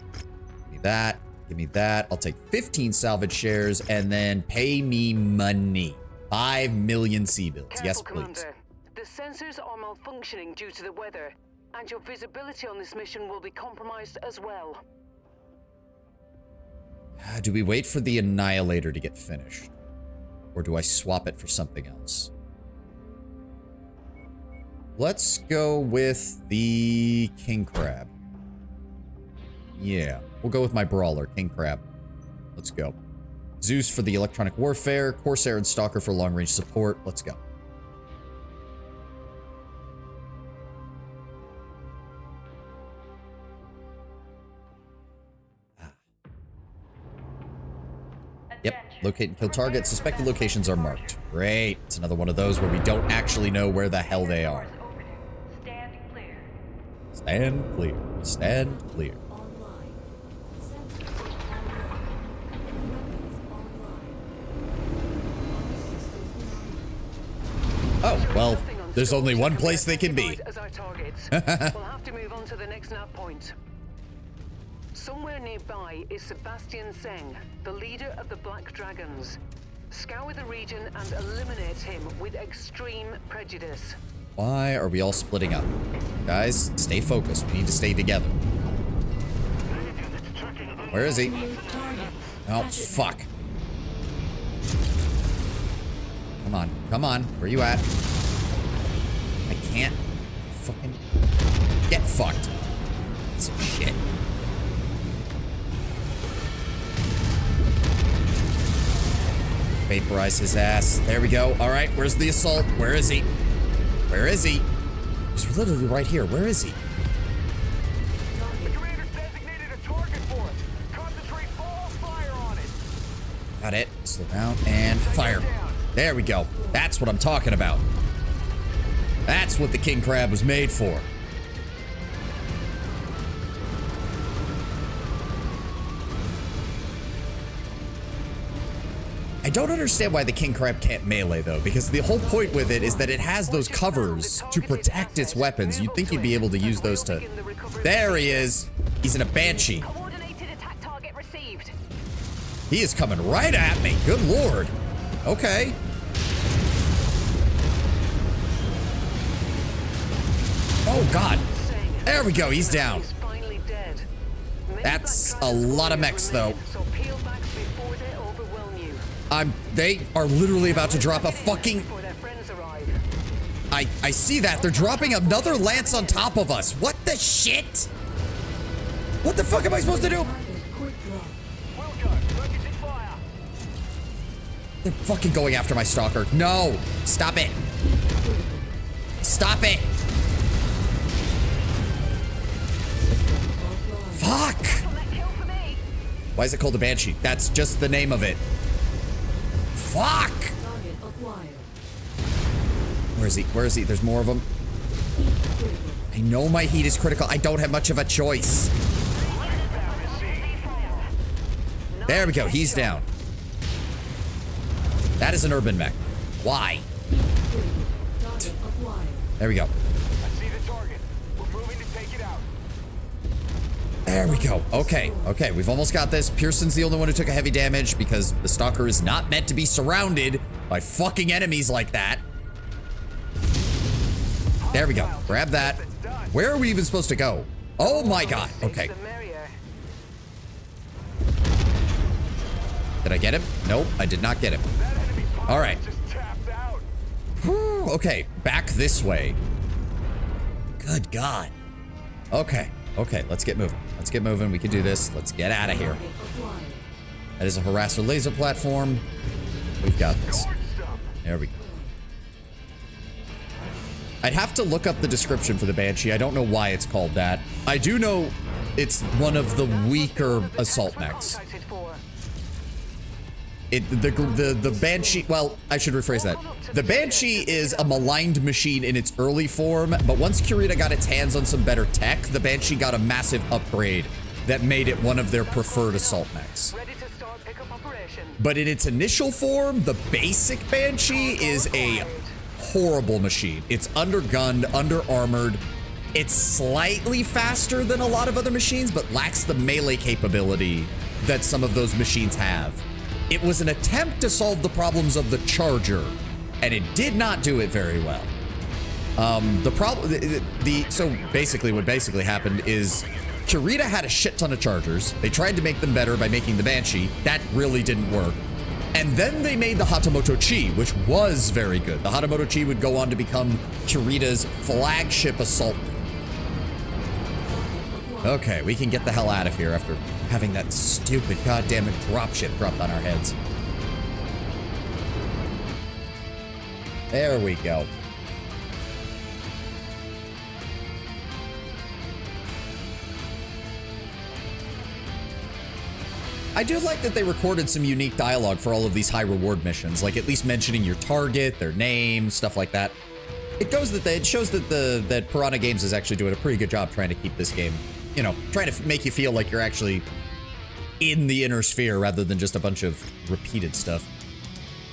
Give me that. Give me that. I'll take 15 salvage shares and then pay me money. 5 million C-bills. Yes, please. Commander. The sensors are malfunctioning due to the weather, and your visibility on this mission will be compromised as well. Do we wait for the Annihilator to get finished? Or do I swap it for something else? Let's go with the King Crab. Yeah, we'll go with my Brawler, King Crab. Let's go. Zeus for the electronic warfare, Corsair and Stalker for long-range support. Let's go. Yep, locate and kill target. Suspected locations are marked. Great. It's another one of those where we don't actually know where the hell they are. Stand clear. Stand clear. Stand clear. Online. Sensors online. Weapons online. All systems online. Oh, well, there's only one place they can be. As our targets. We'll have to move on to the next nav point. Somewhere nearby is Sebastian Seng, the leader of the Black Dragons. Scour the region and eliminate him with extreme prejudice. Why are we all splitting up? Guys, stay focused. We need to stay together. Where is he? Oh, fuck. Come on. Come on. Where you at? I can't fucking get fucked. Piece of shit. Vaporize his ass. There we go. All right, where's the assault? Where is he? Where is he? He's literally right here. Where is he? The commander's designated a target for us. Concentrate all fire on it. Got it. Slow down and fire. There we go. That's what I'm talking about. That's what the King Crab was made for. I don't understand why the King Crab can't melee, though, because the whole point with it is that it has those covers to protect its weapons. You'd think you'd be able to use those to... There he is. He's in a Banshee. Coordinated attack target received. He is coming right at me. Good lord. Okay. Oh, God. There we go. He's down. That's a lot of mechs, though. They are literally about to drop a fucking... I see that. They're dropping another lance on top of us. What the shit? What the fuck am I supposed to do? They're fucking going after my Stalker. No. Stop it. Stop it. Fuck. Why is it called a Banshee? That's just the name of it. Fuck! Where is he? Where is he? There's more of them. I know my heat is critical. I don't have much of a choice. There we go. He's down. That is an urban mech. Why? There we go. There we go. Okay. Okay. We've almost got this. Pearson's the only one who took a heavy damage because the Stalker is not meant to be surrounded by fucking enemies like that. There we go. Grab that. Where are we even supposed to go? Oh my God. Okay. Did I get him? Nope. I did not get him. All right. Whew, okay. Back this way. Good God. Okay. Okay, let's get moving. Let's get moving. We can do this. Let's get out of here. That is a harasser laser platform. We've got this. There we go. I'd have to look up the description for the Banshee. I don't know why it's called that. I do know it's one of the weaker assault mechs. The Banshee, well, I should rephrase that. The Banshee is a maligned machine in its early form, but once Kurita got its hands on some better tech, the Banshee got a massive upgrade that made it one of their preferred assault mechs. But in its initial form, the basic Banshee is a horrible machine. It's undergunned, under-armored. It's slightly faster than a lot of other machines, but lacks the melee capability that some of those machines have. It was an attempt to solve the problems of the Charger, and it did not do it very well. So basically what happened is Kurita had a shit ton of Chargers. They tried to make them better by making the Banshee. That really didn't work. And then they made the Hatamoto Chi, which was very good. The Hatamoto Chi would go on to become Kurita's flagship assault. Okay, we can get the hell out of here after having that stupid goddamn dropship dropped on our heads. There we go. I do like that they recorded some unique dialogue for all of these high reward missions, like at least mentioning your target, their name, stuff like that. It shows that Piranha Games is actually doing a pretty good job trying to keep this game, you know, trying to make you feel like you're actually in the inner sphere rather than just a bunch of repeated stuff.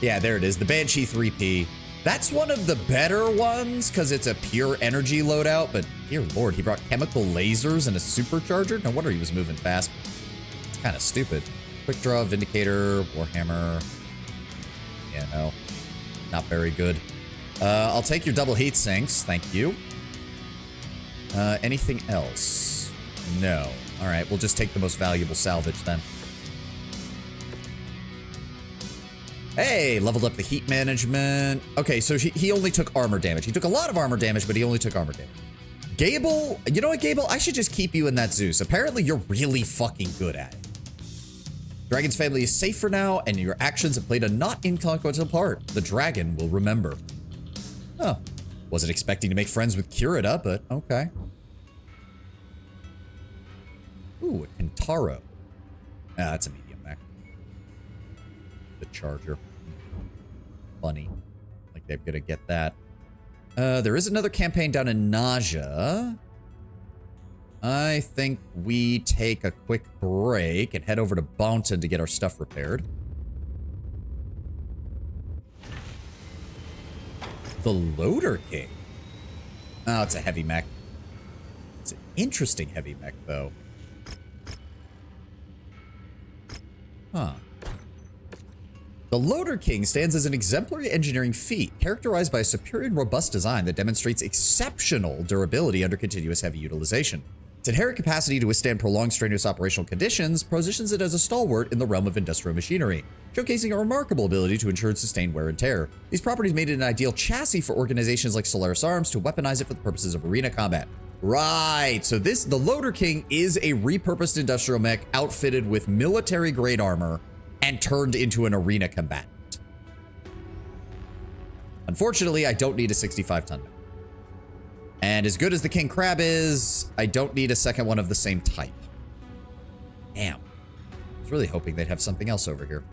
Yeah, there it is, the Banshee 3P. That's one of the better ones because it's a pure energy loadout, but dear lord, he brought chemical lasers and a supercharger? No wonder he was moving fast. It's kind of stupid. Quick draw, Vindicator, Warhammer. Yeah, no. Not very good. I'll take your double heat sinks, thank you. Anything else? No. All right, we'll just take the most valuable salvage then. Hey, leveled up the heat management. Okay, so he only took armor damage. He took a lot of armor damage, but he only took armor damage. Gable, you know what, Gable? I should just keep you in that Zeus. Apparently, you're really fucking good at it. Dragon's family is safe for now, and your actions have played a not inconsequential part. The dragon will remember. Oh, wasn't expecting to make friends with Kurita, but okay. Ooh, a Kintaro. Ah, that's a medium mech. The Charger. Funny. Like they're gonna get that. There is another campaign down in Naja. I think we take a quick break and head over to Bounton to get our stuff repaired. The Loader King. Oh, it's a heavy mech. It's an interesting heavy mech, though. Huh. The Loader King stands as an exemplary engineering feat, characterized by a superior and robust design that demonstrates exceptional durability under continuous heavy utilization. Its inherent capacity to withstand prolonged strenuous operational conditions positions it as a stalwart in the realm of industrial machinery, showcasing a remarkable ability to ensure sustained wear and tear. These properties made it an ideal chassis for organizations like Solaris Arms to weaponize it for the purposes of arena combat. Right, so the Loader King is a repurposed industrial mech outfitted with military-grade armor and turned into an arena combatant. Unfortunately, I don't need a 65-ton mech. And as good as the King Crab is, I don't need a second one of the same type. Damn. I was really hoping they'd have something else over here.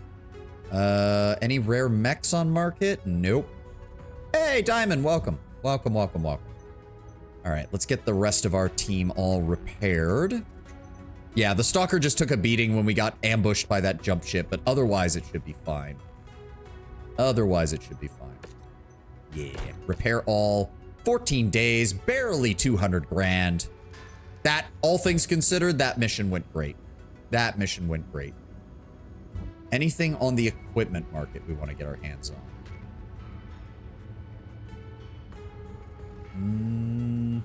Any rare mechs on market? Nope. Hey, Diamond, welcome. Welcome, welcome, welcome. All right, let's get the rest of our team all repaired. Yeah, the Stalker just took a beating when we got ambushed by that jump ship, but otherwise it should be fine. Otherwise it should be fine. Yeah, repair all. 14 days, barely 200 grand. That, all things considered, that mission went great. That mission went great. Anything on the equipment market we want to get our hands on?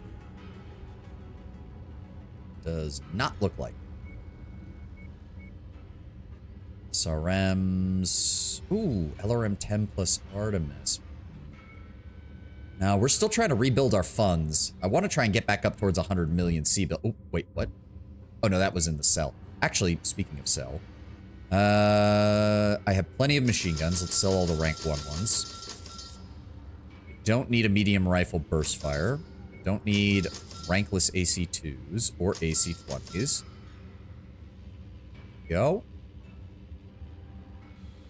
Does not look like it. SRMs. Ooh, LRM 10 plus Artemis. Now, we're still trying to rebuild our funds. I want to try and get back up towards 100 million C-bill. Oh, wait, what? Oh, no, that was in the cell. Actually, speaking of cell, I have plenty of machine guns. Let's sell all the rank 1 ones. I don't need a medium rifle burst fire. I don't need rankless AC2s or AC20s. Go.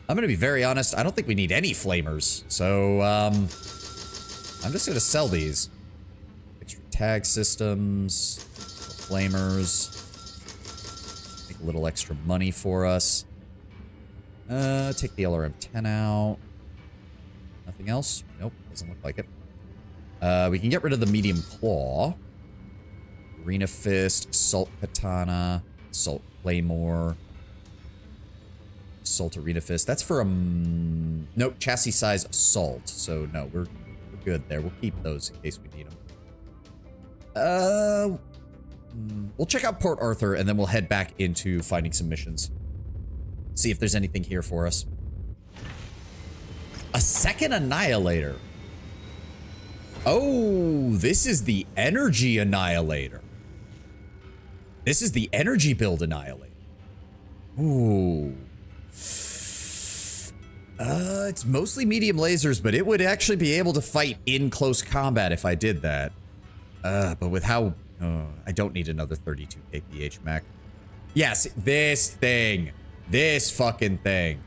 I'm going to be very honest. I don't think we need any flamers. So, I'm just going to sell these. Extra tag systems, flamers, make a little extra money for us. Take the LRM-10 out. Nothing else? Nope, doesn't look like it. We can get rid of the medium claw. Arena fist, assault katana, assault claymore, assault arena fist. That's for a nope, chassis size assault. So no, we're good there. We'll keep those in case we need them. We'll check out Port Arthur and then we'll head back into finding some missions. See if there's anything here for us. A second Annihilator. Oh, this is the Energy Annihilator. This is the Energy Build Annihilator. Ooh. It's mostly medium lasers, but it would actually be able to fight in close combat if I did that. But with how... I don't need another 32 kph mech. Yes, this thing. This fucking thing.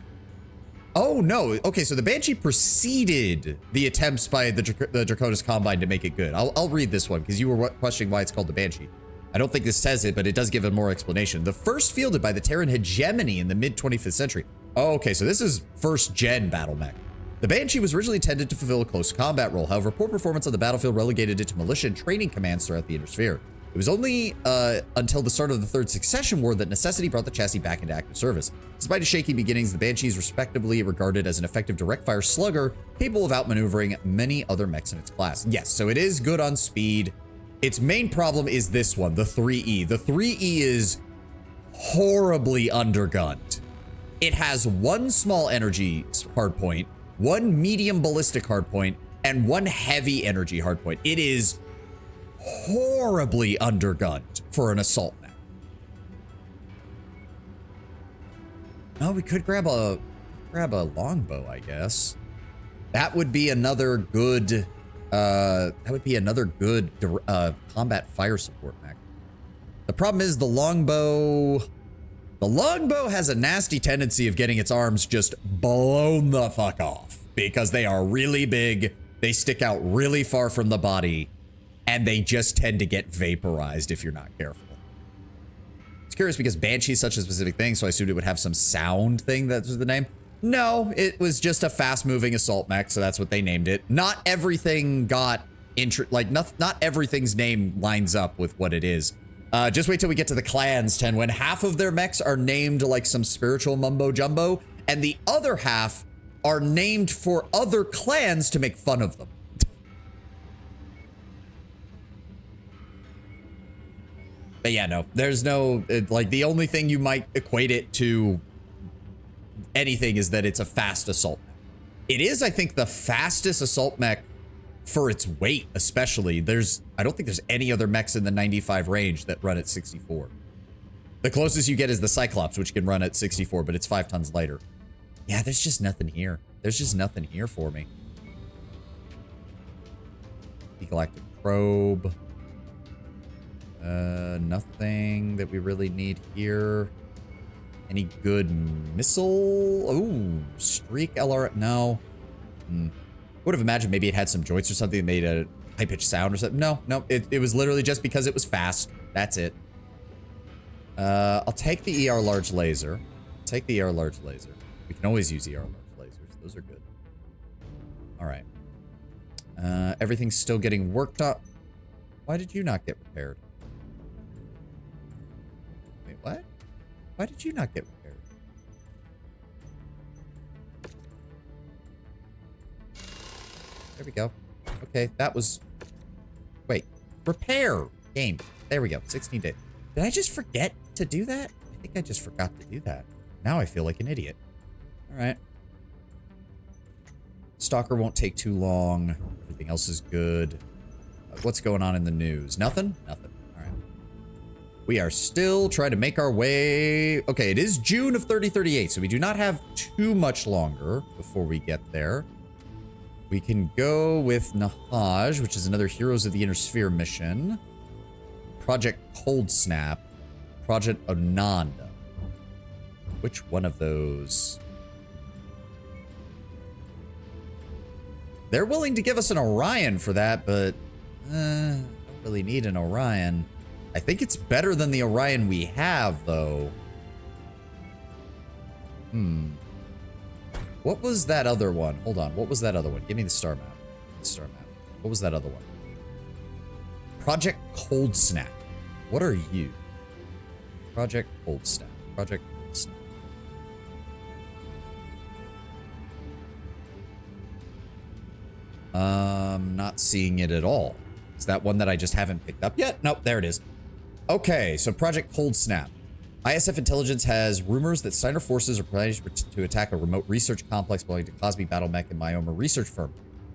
Oh, no. Okay, so the Banshee preceded the attempts by the Draconis Combine to make it good. I'll read this one, because you were questioning why it's called the Banshee. I don't think this says it, but it does give a more explanation. The first fielded by the Terran hegemony in the mid-25th century. Oh, okay, so this is first-gen battle mech. The Banshee was originally intended to fulfill a close combat role. However, poor performance on the battlefield relegated it to militia and training commands throughout the Inner Sphere. It was only until the start of the Third Succession War that necessity brought the chassis back into active service. Despite its shaky beginnings, the Banshee is respectively regarded as an effective direct-fire slugger capable of outmaneuvering many other mechs in its class. Yes, so it is good on speed. Its main problem is this one, the 3E. The 3E is horribly undergunned. It has one small energy hardpoint, one medium ballistic hardpoint, and one heavy energy hardpoint. It is horribly undergunned for an assault mech. No, we could grab a longbow, I guess. That would be another good combat fire support mech. The problem is the longbow has a nasty tendency of getting its arms just blown the fuck off because they are really big, they stick out really far from the body, and they just tend to get vaporized if you're not careful. It's curious because Banshee is such a specific thing, so I assumed it would have some sound thing. That was the name. No, it was just a fast-moving assault mech, so that's what they named it. Not everything got not everything's name lines up with what it is. Just wait till we get to the clans, Ten, when half of their mechs are named like some spiritual mumbo jumbo, and the other half are named for other clans to make fun of them. But yeah, no, there's no, like, the only thing you might equate it to anything is that it's a fast assault mech. It is, I think, the fastest assault mech for its weight, especially. I don't think there's any other mechs in the 95 range that run at 64. The closest you get is the Cyclops, which can run at 64, but it's 5 tons lighter. Yeah, there's just nothing here. There's just nothing here for me. The Galactic Probe. Nothing that we really need here. Any good missile? Ooh, Streak LR. No. Would have imagined maybe it had some joints or something that made a high-pitched sound or something. No, it was literally just because it was fast. That's it. I'll take the ER large laser. Take the ER large laser. We can always use ER large lasers. Those are good. All right. Everything's still getting worked up. Why did you not get repaired? Wait, what? Why did you not get repaired? There we go. Okay, that was... Wait. Repair game. There we go. 16 days. Did I just forget to do that? I think I just forgot to do that. Now I feel like an idiot. All right. Stalker won't take too long. Everything else is good. What's going on in the news? Nothing? Nothing. All right. We are still trying to make our way. Okay, it is June of 3038, so we do not have too much longer before we get there. We can go with Nahaj, which is another Heroes of the Inner Sphere mission. Project Cold Snap. Project Ananda. Which one of those? They're willing to give us an Orion for that, but don't really need an Orion. I think it's better than the Orion we have, though. What was that other one? Hold on. What was that other one? Give me the star map. What was that other one? Project Cold Snap. What are you? Project Cold Snap. Project Cold Snap. Not seeing it at all. Is that one that I just haven't picked up yet? Nope, there it is. Okay, so Project Cold Snap. ISF intelligence has rumors that Steiner forces are planning to attack a remote research complex belonging to Cosby Battlemech and Myoma research firm.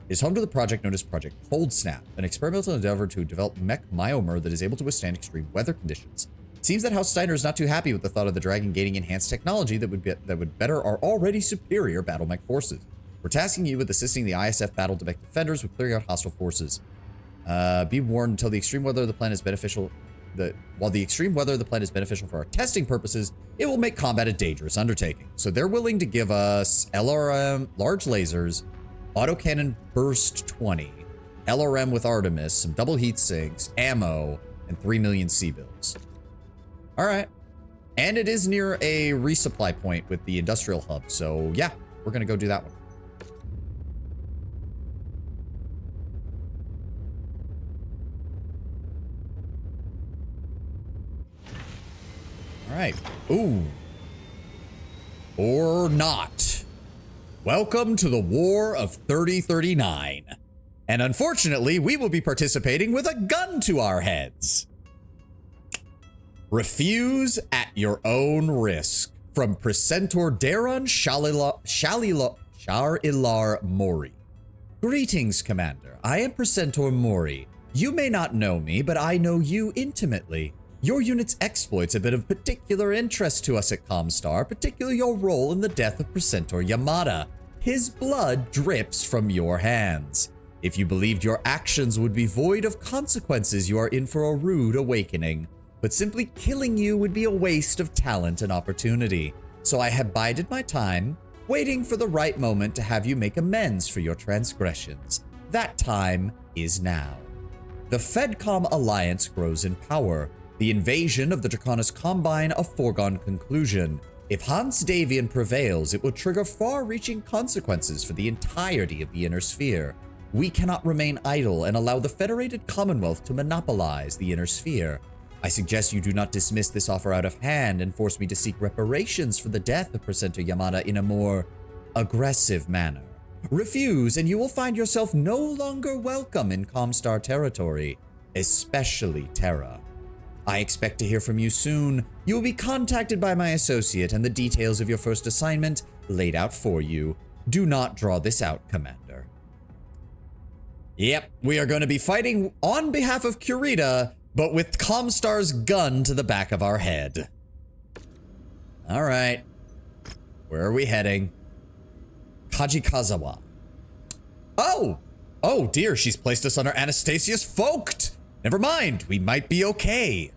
It is home to the project known as Project Cold Snap, an experimental endeavor to develop mech Myomer that is able to withstand extreme weather conditions. It seems that House Steiner is not too happy with the thought of the Dragon gaining enhanced technology that would better our already superior Battlemech forces. We're tasking you with assisting the ISF Battlemech defenders with clearing out hostile forces. Be warned, until the extreme weather of the planet is beneficial. While the extreme weather of the planet is beneficial for our testing purposes, it will make combat a dangerous undertaking. So they're willing to give us LRM, large lasers, autocannon burst 20, LRM with Artemis, some double heat sinks, ammo, and 3 million C-bills. All right. And it is near a resupply point with the industrial hub. So yeah, we're going to go do that one. All right. Ooh. Or not. Welcome to the War of 3039. And unfortunately, we will be participating with a gun to our heads. Refuse at your own risk. From Precentor Daron Sharilar Mori. Greetings, Commander. I am Precentor Mori. You may not know me, but I know you intimately. Your unit's exploits have been of particular interest to us at ComStar, particularly your role in the death of Precentor Yamada. His blood drips from your hands. If you believed your actions would be void of consequences, you are in for a rude awakening. But simply killing you would be a waste of talent and opportunity. So I have bided my time, waiting for the right moment to have you make amends for your transgressions. That time is now. The FedCom alliance grows in power. The invasion of the Draconis Combine a foregone conclusion. If Hans Davian prevails, it will trigger far-reaching consequences for the entirety of the Inner Sphere. We cannot remain idle and allow the Federated Commonwealth to monopolize the Inner Sphere. I suggest you do not dismiss this offer out of hand and force me to seek reparations for the death of Precentor Yamada in a more aggressive manner. Refuse, and you will find yourself no longer welcome in ComStar territory, especially Terra. I expect to hear from you soon. You will be contacted by my associate and the details of your first assignment laid out for you. Do not draw this out, Commander. Yep, we are going to be fighting on behalf of Kurita, but with ComStar's gun to the back of our head. All right. Where are we heading? Kajikazawa. Oh! Oh dear, she's placed us under Anastasius Vogt! Never mind, we might be okay.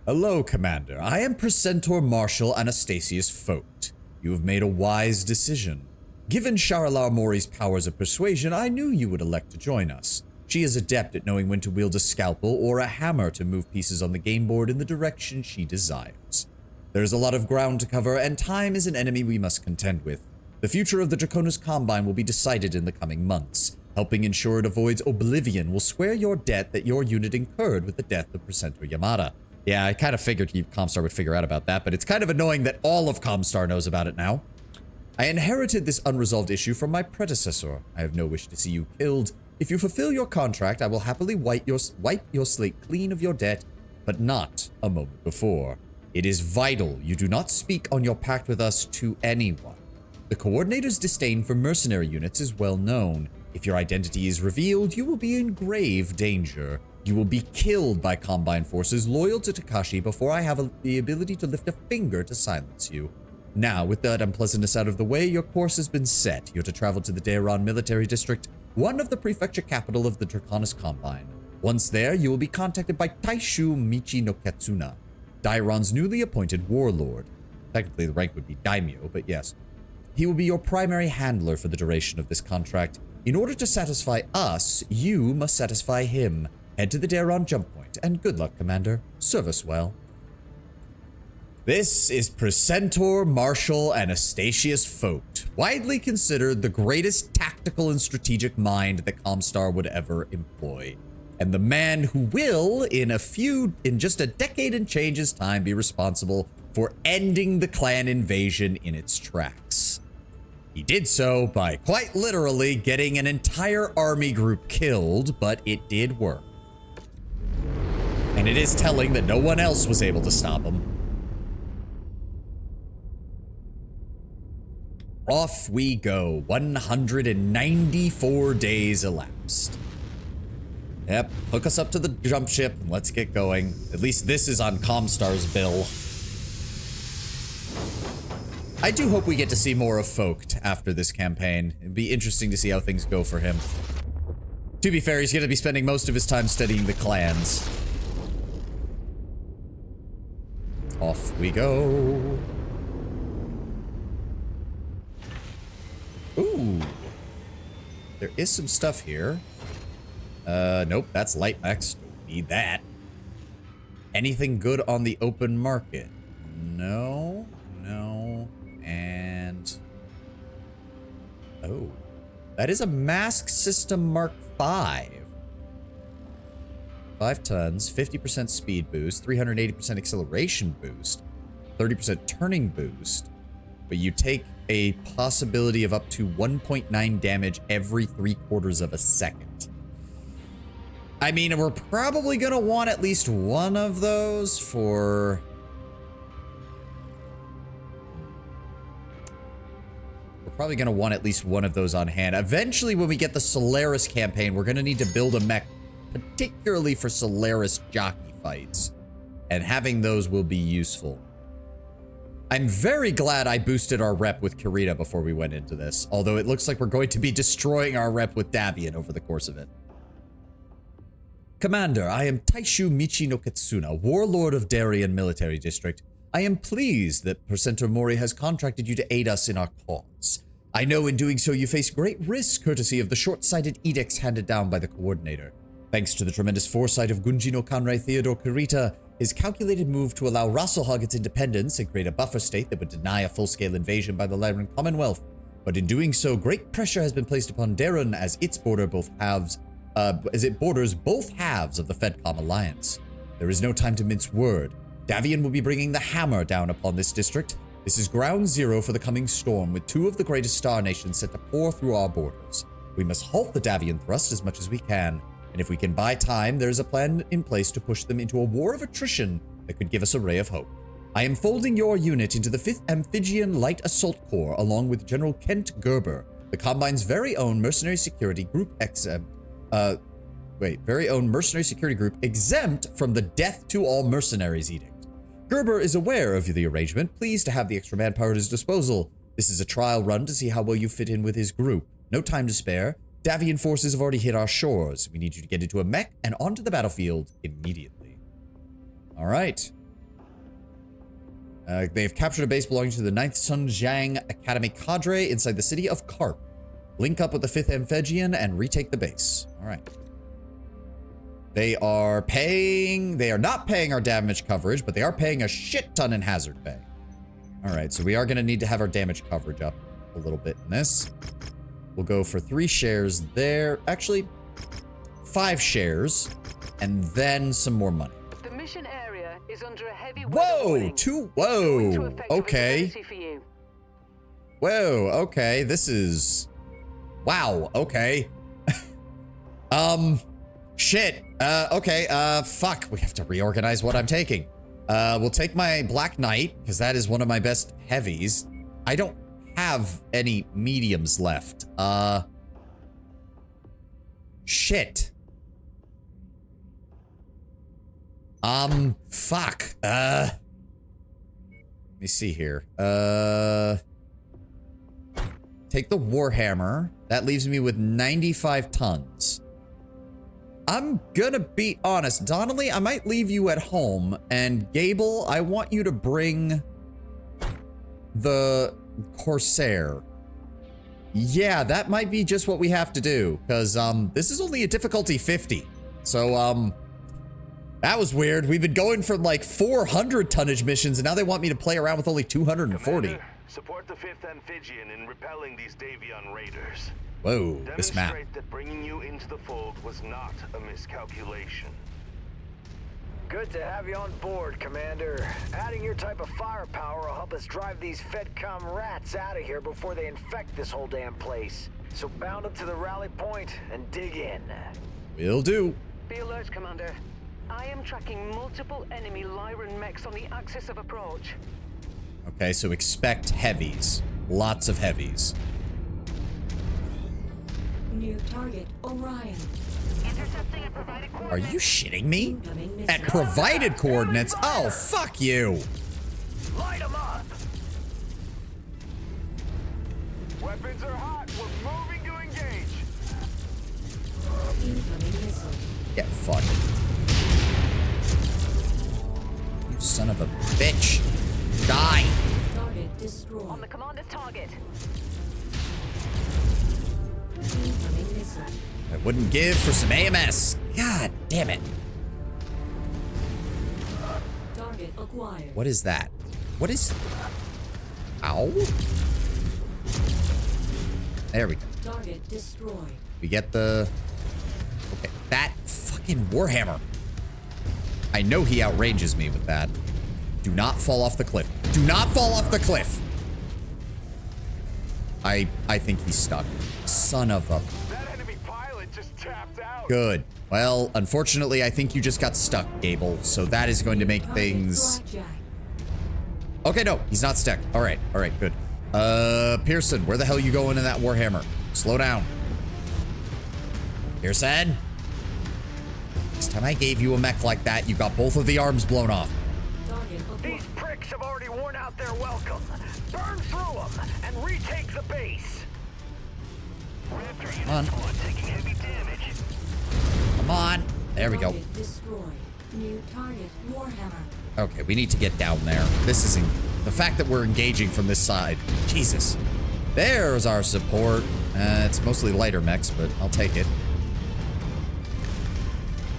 Hello, Commander. I am Precentor Marshal Anastasius Vogt. You have made a wise decision. Given Sharilar Mori's powers of persuasion, I knew you would elect to join us. She is adept at knowing when to wield a scalpel or a hammer to move pieces on the game board in the direction she desires. There is a lot of ground to cover, and time is an enemy we must contend with. The future of the Draconis Combine will be decided in the coming months. Helping ensure it avoids oblivion will square your debt that your unit incurred with the death of Precentor Yamada. Yeah, I kind of figured ComStar would figure out about that, but it's kind of annoying that all of ComStar knows about it now. I inherited this unresolved issue from my predecessor. I have no wish to see you killed. If you fulfill your contract, I will happily wipe your slate clean of your debt, but not a moment before. It is vital you do not speak on your pact with us to anyone. The Coordinator's disdain for mercenary units is well known. If your identity is revealed, you will be in grave danger. You will be killed by Combine forces loyal to Takashi before I have the ability to lift a finger to silence you. Now, with that unpleasantness out of the way, your course has been set. You're to travel to the Daeron Military District, one of the prefecture capital of the Draconis Combine. Once there, you will be contacted by Taishu Michi no Katsuna, Dairon's newly appointed warlord. Technically, the rank would be daimyo, but yes. He will be your primary handler for the duration of this contract. In order to satisfy us, you must satisfy him. Head to the Daeron jump point, and good luck, Commander. Serve us well. This is Precentor Marshal Anastasius Vogt, widely considered the greatest tactical and strategic mind that ComStar would ever employ, and the man who will, in just a decade and change's time, be responsible for ending the clan invasion in its tracks. He did so by quite literally getting an entire army group killed, but it did work. And it is telling that no one else was able to stop him. Off we go. 194 days elapsed. Yep, hook us up to the jump ship and let's get going. At least this is on ComStar's bill. I do hope we get to see more of Vogt after this campaign. It'd be interesting to see how things go for him. To be fair, he's going to be spending most of his time studying the clans. Off we go. Ooh. There is some stuff here. Nope, that's light mechs. Don't need that. Anything good on the open market? No, no, and... oh. That is a Mask System Mark 5. 5 tons, 50% speed boost, 380% acceleration boost, 30% turning boost, but you take a possibility of up to 1.9 damage every 3/4 of a second. I mean, we're probably gonna want at least one of those for... we're probably gonna want at least one of those on hand. Eventually, when we get the Solaris campaign, we're gonna need to build a mech particularly for Solaris jockey fights, and having those will be useful. I'm very glad I boosted our rep with Kirita before we went into this, although it looks like we're going to be destroying our rep with Davian over the course of it. Commander, I am Taishu Michi no Katsuna, warlord of Darien Military District. I am pleased that Precentor Mori has contracted you to aid us in our cause. I know in doing so you face great risk courtesy of the short-sighted edicts handed down by the Coordinator. Thanks to the tremendous foresight of Gunji no Kanrai Theodore Kirita, his calculated move to allow Rasselhog its independence and create a buffer state that would deny a full-scale invasion by the Lyran Commonwealth. But in doing so, great pressure has been placed upon Darren as it borders both halves of the Fedcom alliance. There is no time to mince word. Davian will be bringing the hammer down upon this district. This is ground zero for the coming storm, with 2 of the greatest star nations set to pour through our borders. We must halt the Davian thrust as much as we can. And if we can buy time, there is a plan in place to push them into a war of attrition that could give us a ray of hope. I am folding your unit into the 5th Amphibian Light Assault Corps along with General Kent Gerber, the Combine's very own mercenary security group exempt from the Death to All Mercenaries Edict. Gerber is aware of the arrangement, pleased to have the extra manpower at his disposal. This is a trial run to see how well you fit in with his group. No time to spare. Davian forces have already hit our shores. We need you to get into a mech and onto the battlefield immediately. All right. They have captured a base belonging to the 9th Sunjiang Academy cadre inside the city of Karp. Link up with the 5th Amphibian and retake the base. All right. They are not paying our damage coverage, but they are paying a shit ton in hazard pay. All right, so we are going to need to have our damage coverage up a little bit in this. We'll go for 3 shares there. Actually, 5 shares, and then some more money. The mission area is under a heavy whoa! Whoa! Okay. Whoa, okay. This is... wow, okay. Shit. Okay, fuck. We have to reorganize what I'm taking. We'll take my Black Knight, because that is one of my best heavies. I don't have any mediums left. Shit. Fuck. Let me see here. Take the Warhammer. That leaves me with 95 tons. I'm gonna be honest. Donnelly, I might leave you at home. And Gable, I want you to bring the Corsair. Yeah, that might be just what we have to do. Because, this is only a difficulty 50. So, that was weird. We've been going from like 400 tonnage missions, and now they want me to play around with only 240. Commander, support the 5th Amphibian in repelling these Davion raiders. Whoa, this map. Demonstrate that bringing you into the fold was not a miscalculation. Good to have you on board, Commander. Adding your type of firepower will help us drive these FedCom rats out of here before they infect this whole damn place. So bound up to the rally point and dig in. Will do. Be alert, Commander. I am tracking multiple enemy Lyran mechs on the axis of approach. Okay, so expect heavies. Lots of heavies. New target, Orion. Intercepting at provided Are coordinates. you shitting me? Incoming missile. At provided coordinates? Oh, fuck you. Light them up! Weapons are hot. We're moving to engage. Incoming missile. Get fucked. You son of a bitch. Die. Target destroyed. On the commander's target. Incoming missile. I wouldn't give for some AMS. God damn it. Target acquired. What is that? What is... Ow. There we go. Target destroyed. We get the... Okay, that fucking Warhammer. I know he outranges me with that. Do not fall off the cliff. Do not fall off the cliff. I think he's stuck. Son of a... That enemy pilot just tapped out. Good. Well, unfortunately, I think you just got stuck, Gable. So that is going to make Target things... Blackjack. Okay, no, he's not stuck. All right, good. Pearson, where the hell you going in that Warhammer? Slow down. Pearson? Last time I gave you a mech like that, you got both of the arms blown off. Target acquired. These pricks have already worn out their welcome. Burn through them and retake the base. Come on. Come on. There we go. Target destroyed. New target, Warhammer. Okay, we need to get down there. This isn't... The fact that we're engaging from this side. Jesus. There's our support. It's mostly lighter mechs, but I'll take it.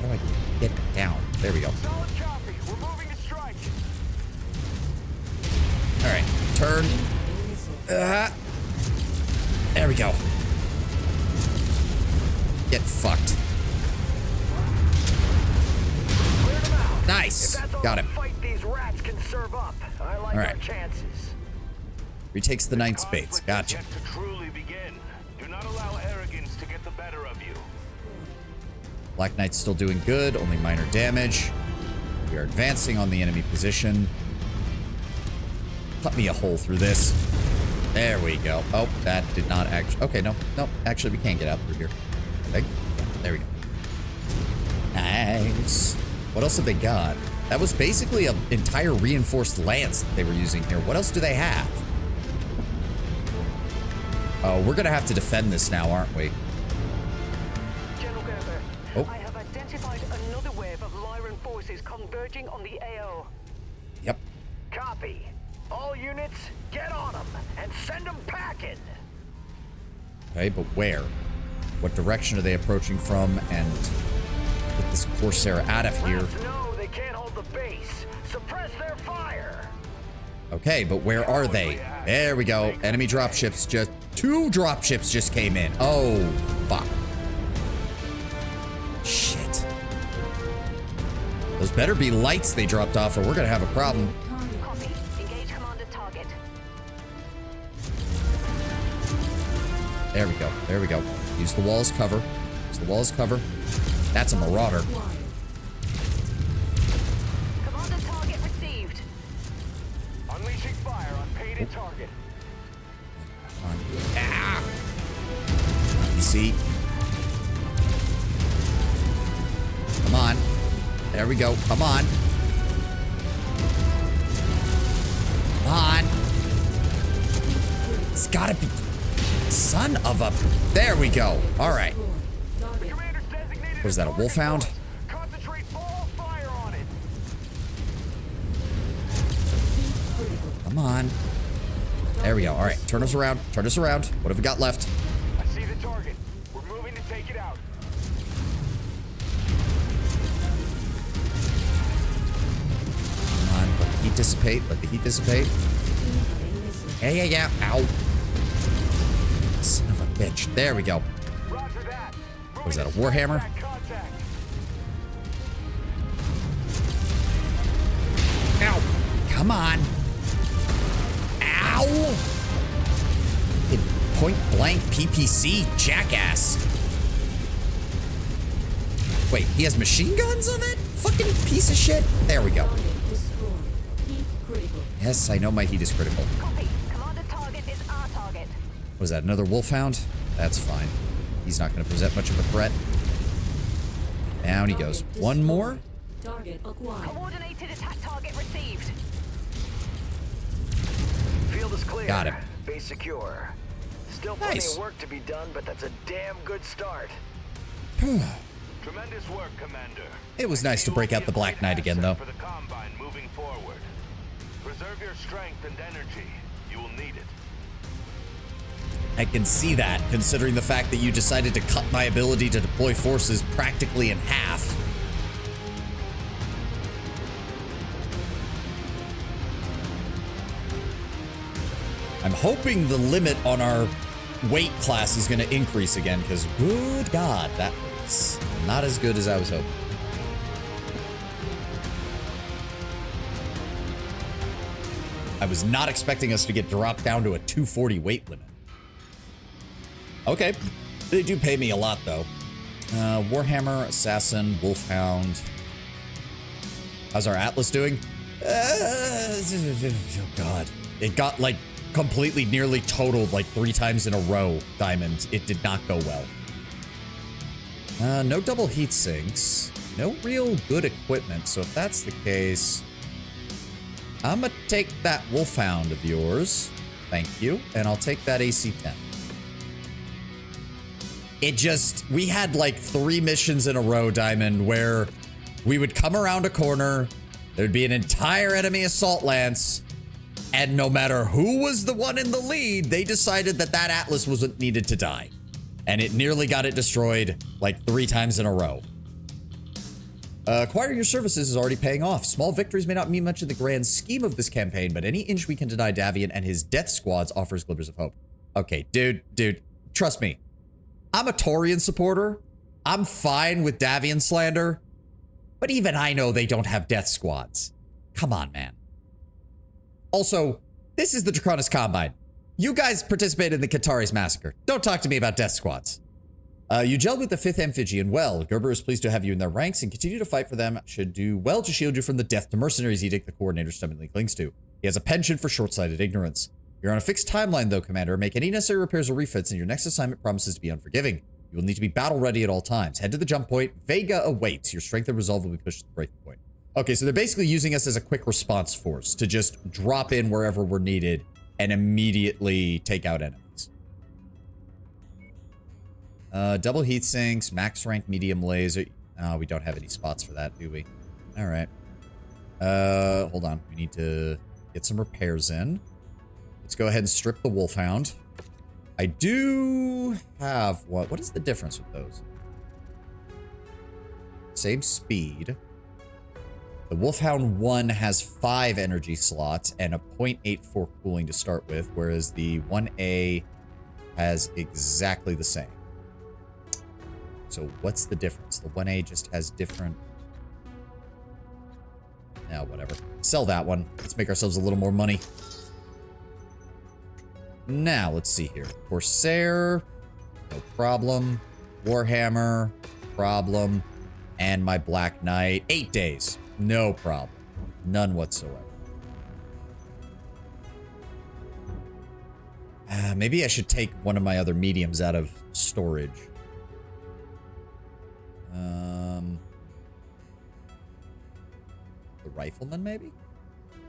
How do I get down? There we go. Solid copy. We're moving to strike. All right, turn. Incoming missile. There we go. Get fucked. Clear them out. Nice. If that's all Got the him. fight these rats can serve up, I like All our right. chances. Retakes the ninth spades. Conflict Gotcha. is yet to truly begin. Do not allow arrogance to get the better of you. Black Knight's still doing good, only minor damage. We are advancing on the enemy position. Cut me a hole through this. There we go. Oh, that did not actually... Okay, no. Actually, we can't get out through here. I think. Yeah, there we go. Nice. What else have they got? That was basically an entire reinforced lance that they were using here. What else do they have? Oh, we're gonna have to defend this now, aren't we? General Gerber, Oh. I have identified another wave of Lyran forces converging on the AO. Yep. Copy. All units, get on them and send them packing. Okay, but where? What direction are they approaching from? And get this Corsair out of here. Rats know they can't hold the base. Suppress their fire. Okay, but where are they? There we go. Enemy dropships just... 2 dropships just came in. Oh, fuck. Shit. Those better be lights they dropped off or we're gonna have a problem. Target. Copy. Engage commander's target. There we go. There we go. Use the wall as cover. Use the wall as cover. That's a marauder. Acquired. Commander's target received. Unleashing fire on painted target. on. Ah! See? Come on. There we go. Come on. Come on. It's gotta be... Son of a... There we go. All right. What is that, a wolfhound? Concentrate all fire on it. Come on. There we go. All right, turn us around. Turn us around. What have we got left? I see the target. We're moving to take it out. Come on, let the heat dissipate. Let the heat dissipate. Yeah. Ow. Son of a bitch. There we go. Roger that. Was that a warhammer? Contact. Ow. Come on. Ow. In point blank PPC, jackass. Wait, he has machine guns on that fucking piece of shit? There we go. Yes, I know my heat is critical. Copy. Commander target is our target. Was that another wolfhound? That's fine. He's not going to present much of a threat. Down he goes. One more. Target acquired. Coordinated attack target received. Field is clear. Got him. Base secure. Still plenty Nice. of work to be done, but that's a damn good start. Tremendous work, Commander. It was nice to break out the Black Knight again, though. For the Combine moving forward. Preserve your strength and energy. You will need it. I can see that, considering the fact that you decided to cut my ability to deploy forces practically in half. I'm hoping the limit on our weight class is going to increase again, because good God, that was not as good as I was hoping. I was not expecting us to get dropped down to a 240 weight limit. Okay, they do pay me a lot, though. Warhammer, Assassin, Wolfhound. How's our Atlas doing? Oh, God. It got, like, completely nearly totaled, like, 3 times in a row, Diamond. It did not go well. No double heat sinks. No real good equipment, so if that's the case... I'm gonna take that Wolfhound of yours. Thank you. And I'll take that AC-10. It just... We had, like, 3 missions in a row, Diamond, where we would come around a corner, there'd be an entire enemy assault lance, and no matter who was the one in the lead, they decided that that Atlas wasn't needed to die. And it nearly got it destroyed, like, 3 times in a row. Acquiring your services is already paying off. Small victories may not mean much in the grand scheme of this campaign, but any inch we can deny Davian and his death squads offers glimmers of hope. Okay, dude, trust me. I'm a Taurian supporter. I'm fine with Davian slander. But even I know they don't have death squads. Come on, man. Also, this is the Draconis Combine. You guys participated in the Qataris massacre. Don't talk to me about death squads. You gelled with the 5th Amphibian well. Gerber is pleased to have you in their ranks and continue to fight for them. Should do well to shield you from the death to mercenaries edict the coordinator stubbornly clings to. He has a penchant for short-sighted ignorance. You're on a fixed timeline, though, Commander. Make any necessary repairs or refits, and your next assignment promises to be unforgiving. You will need to be battle-ready at all times. Head to the jump point. Vega awaits. Your strength and resolve will be pushed to the breaking point. Okay, so they're basically using us as a quick response force to just drop in wherever we're needed and immediately take out enemies. Double heat sinks, max rank medium laser. Oh, we don't have any spots for that, do we? All right. Hold on. We need to get some repairs in. Let's go ahead and strip the Wolfhound. I do have what? What is the difference with those? Same speed. The Wolfhound 1 has 5 energy slots and a 0.84 cooling to start with, whereas the 1A has exactly the same. So what's the difference? The 1A just has different... No, whatever. Sell that one. Let's make ourselves a little more money. Now, let's see here. Corsair, no problem. Warhammer, problem. And my Black Knight, 8 days. No problem. None whatsoever. Maybe I should take one of my other mediums out of storage. The rifleman, maybe?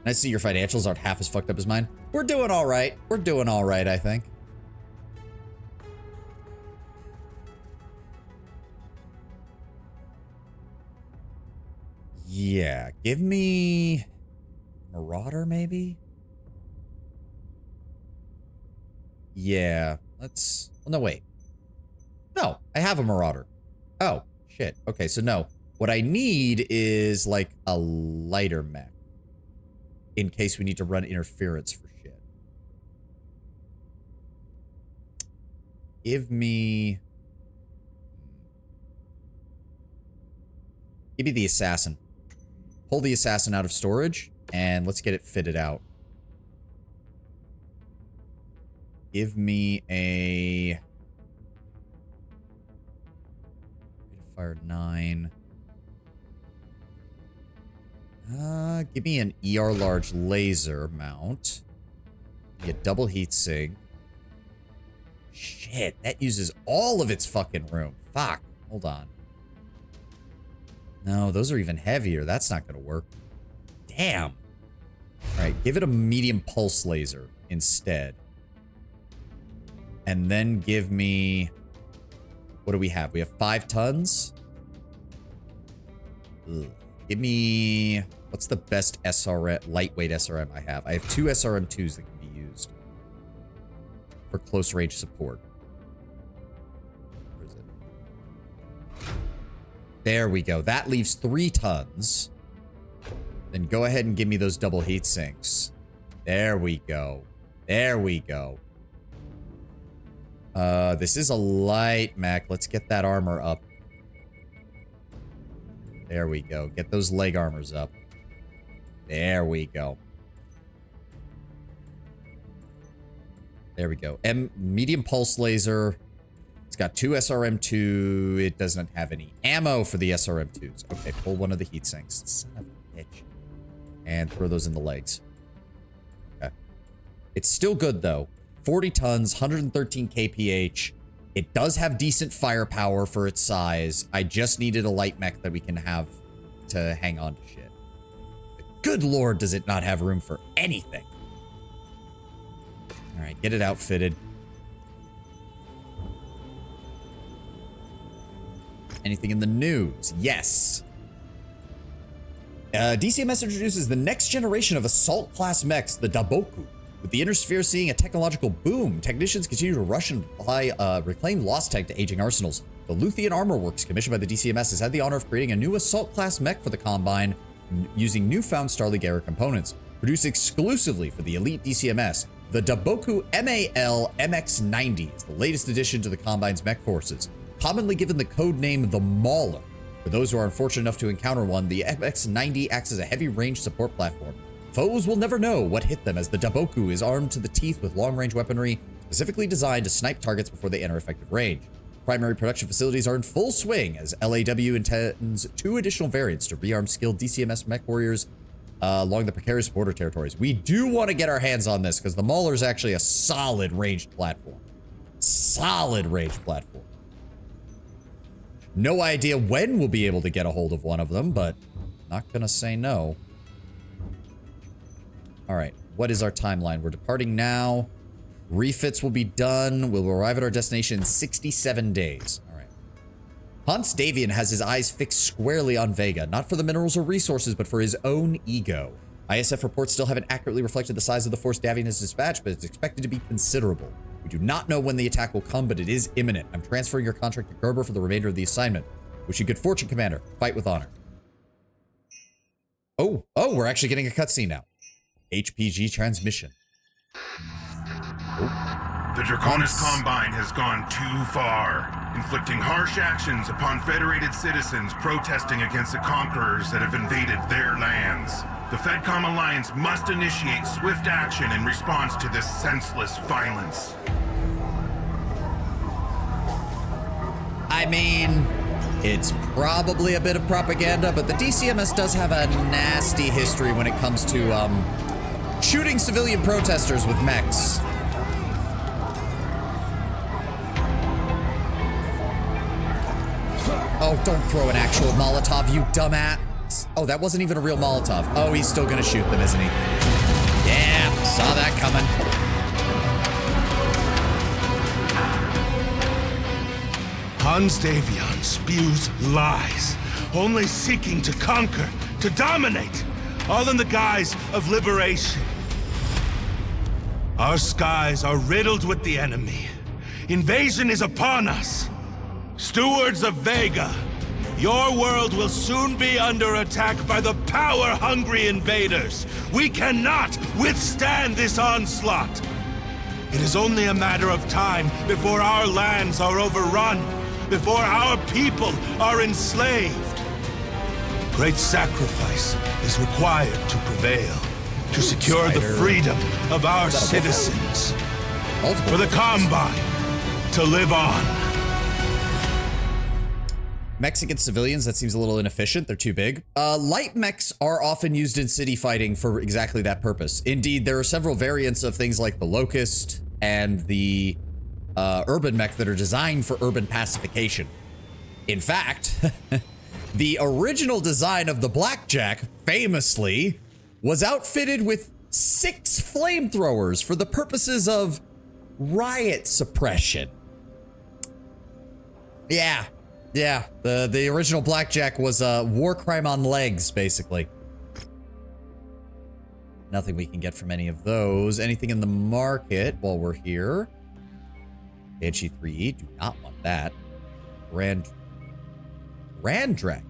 I see your financials aren't half as fucked up as mine. We're doing all right. We're doing all right, I think. Yeah, give me Marauder, maybe? Yeah, let's... Well, no, wait. No, I have a Marauder. Oh, shit. Okay, so no. What I need is, like, a lighter mech. In case we need to run interference for shit. Give me... Give me the assassin. Pull the assassin out of storage, and let's get it fitted out. Give me a... Fire 9. Give me an ER large laser mount. Get double heatsink. Shit, that uses all of its fucking room. Fuck. Hold on. No, those are even heavier. That's not gonna work. Damn. Alright, give it a medium pulse laser instead. And then give me... What do we have? We have 5 tons. Ugh. Give me... What's the best SRM, lightweight SRM I have? I have 2 SRM2s that can be used. For close range support. Where is it? There we go. That leaves 3 tons. Then go ahead and give me those double heat sinks. There we go. There we go. This is a light mech. Let's get that armor up. There we go. Get those leg armors up. There we go. There we go. Medium pulse laser. It's got 2 SRM2. It doesn't have any ammo for the SRM2s. Okay, pull one of the heat sinks. Son of a bitch. And throw those in the legs. Okay. It's still good, though. 40 tons, 113 kph. It does have decent firepower for its size. I just needed a light mech that we can have to hang on to shit. But good lord, does it not have room for anything. Alright, get it outfitted. Anything in the news? Yes. DCMS introduces the next generation of assault-class mechs, the Daboku. With the inner sphere seeing a technological boom, technicians continue to rush and buy reclaim lost tech to aging arsenals. The Luthian Armor Works, commissioned by the DCMS, has had the honor of creating a new assault-class mech for the Combine using newfound Starleague era components. Produced exclusively for the elite DCMS, the Daboku MAL MX-90 is the latest addition to the Combine's mech forces. Commonly given the code name the Mauler. For those who are unfortunate enough to encounter one, the MX-90 acts as a heavy range support platform. Foes will never know what hit them as the Daboku is armed to the teeth with long-range weaponry specifically designed to snipe targets before they enter effective range. Primary production facilities are in full swing as LAW intends 2 additional variants to rearm skilled DCMS mech warriors along the precarious border territories. We do want to get our hands on this because the Mauler is actually a solid ranged platform. Solid ranged platform. No idea when we'll be able to get a hold of one of them, but not gonna say no. All right, what is our timeline? We're departing now. Refits will be done. We'll arrive at our destination in 67 days. All right. Hans Davian has his eyes fixed squarely on Vega, not for the minerals or resources, but for his own ego. ISF reports still haven't accurately reflected the size of the force Davian has dispatched, but it's expected to be considerable. We do not know when the attack will come, but it is imminent. I'm transferring your contract to Gerber for the remainder of the assignment. Wish you good fortune, Commander. Fight with honor. Oh, we're actually getting a cutscene now. HPG transmission. The Draconis Combine has gone too far, inflicting harsh actions upon Federated citizens protesting against the conquerors that have invaded their lands. The FedCom Alliance must initiate swift action in response to this senseless violence. I mean, it's probably a bit of propaganda, but the DCMS does have a nasty history when it comes to, shooting civilian protesters with mechs. Oh, don't throw an actual Molotov, you dumbass. Oh, that wasn't even a real Molotov. Oh, he's still gonna shoot them, isn't he? Yeah, saw that coming. Hans Davion spews lies, only seeking to conquer, to dominate, all in the guise of liberation. Our skies are riddled with the enemy. Invasion is upon us. Stewards of Vega, your world will soon be under attack by the power-hungry invaders. We cannot withstand this onslaught. It is only a matter of time before our lands are overrun, before our people are enslaved. Great sacrifice is required to prevail, to secure the freedom of our citizens, for the Combine to live on. Mexican civilians, that seems a little inefficient. They're too big. Light mechs are often used in city fighting for exactly that purpose. Indeed, there are several variants of things like the Locust and the urban mech that are designed for urban pacification. In fact, the original design of the Blackjack, famously, was outfitted with 6 flamethrowers for the purposes of riot suppression. Yeah. The original Blackjack was a war crime on legs, basically. Nothing we can get from any of those. Anything in the market while we're here? Banshee 3E, do not want that. Randrag.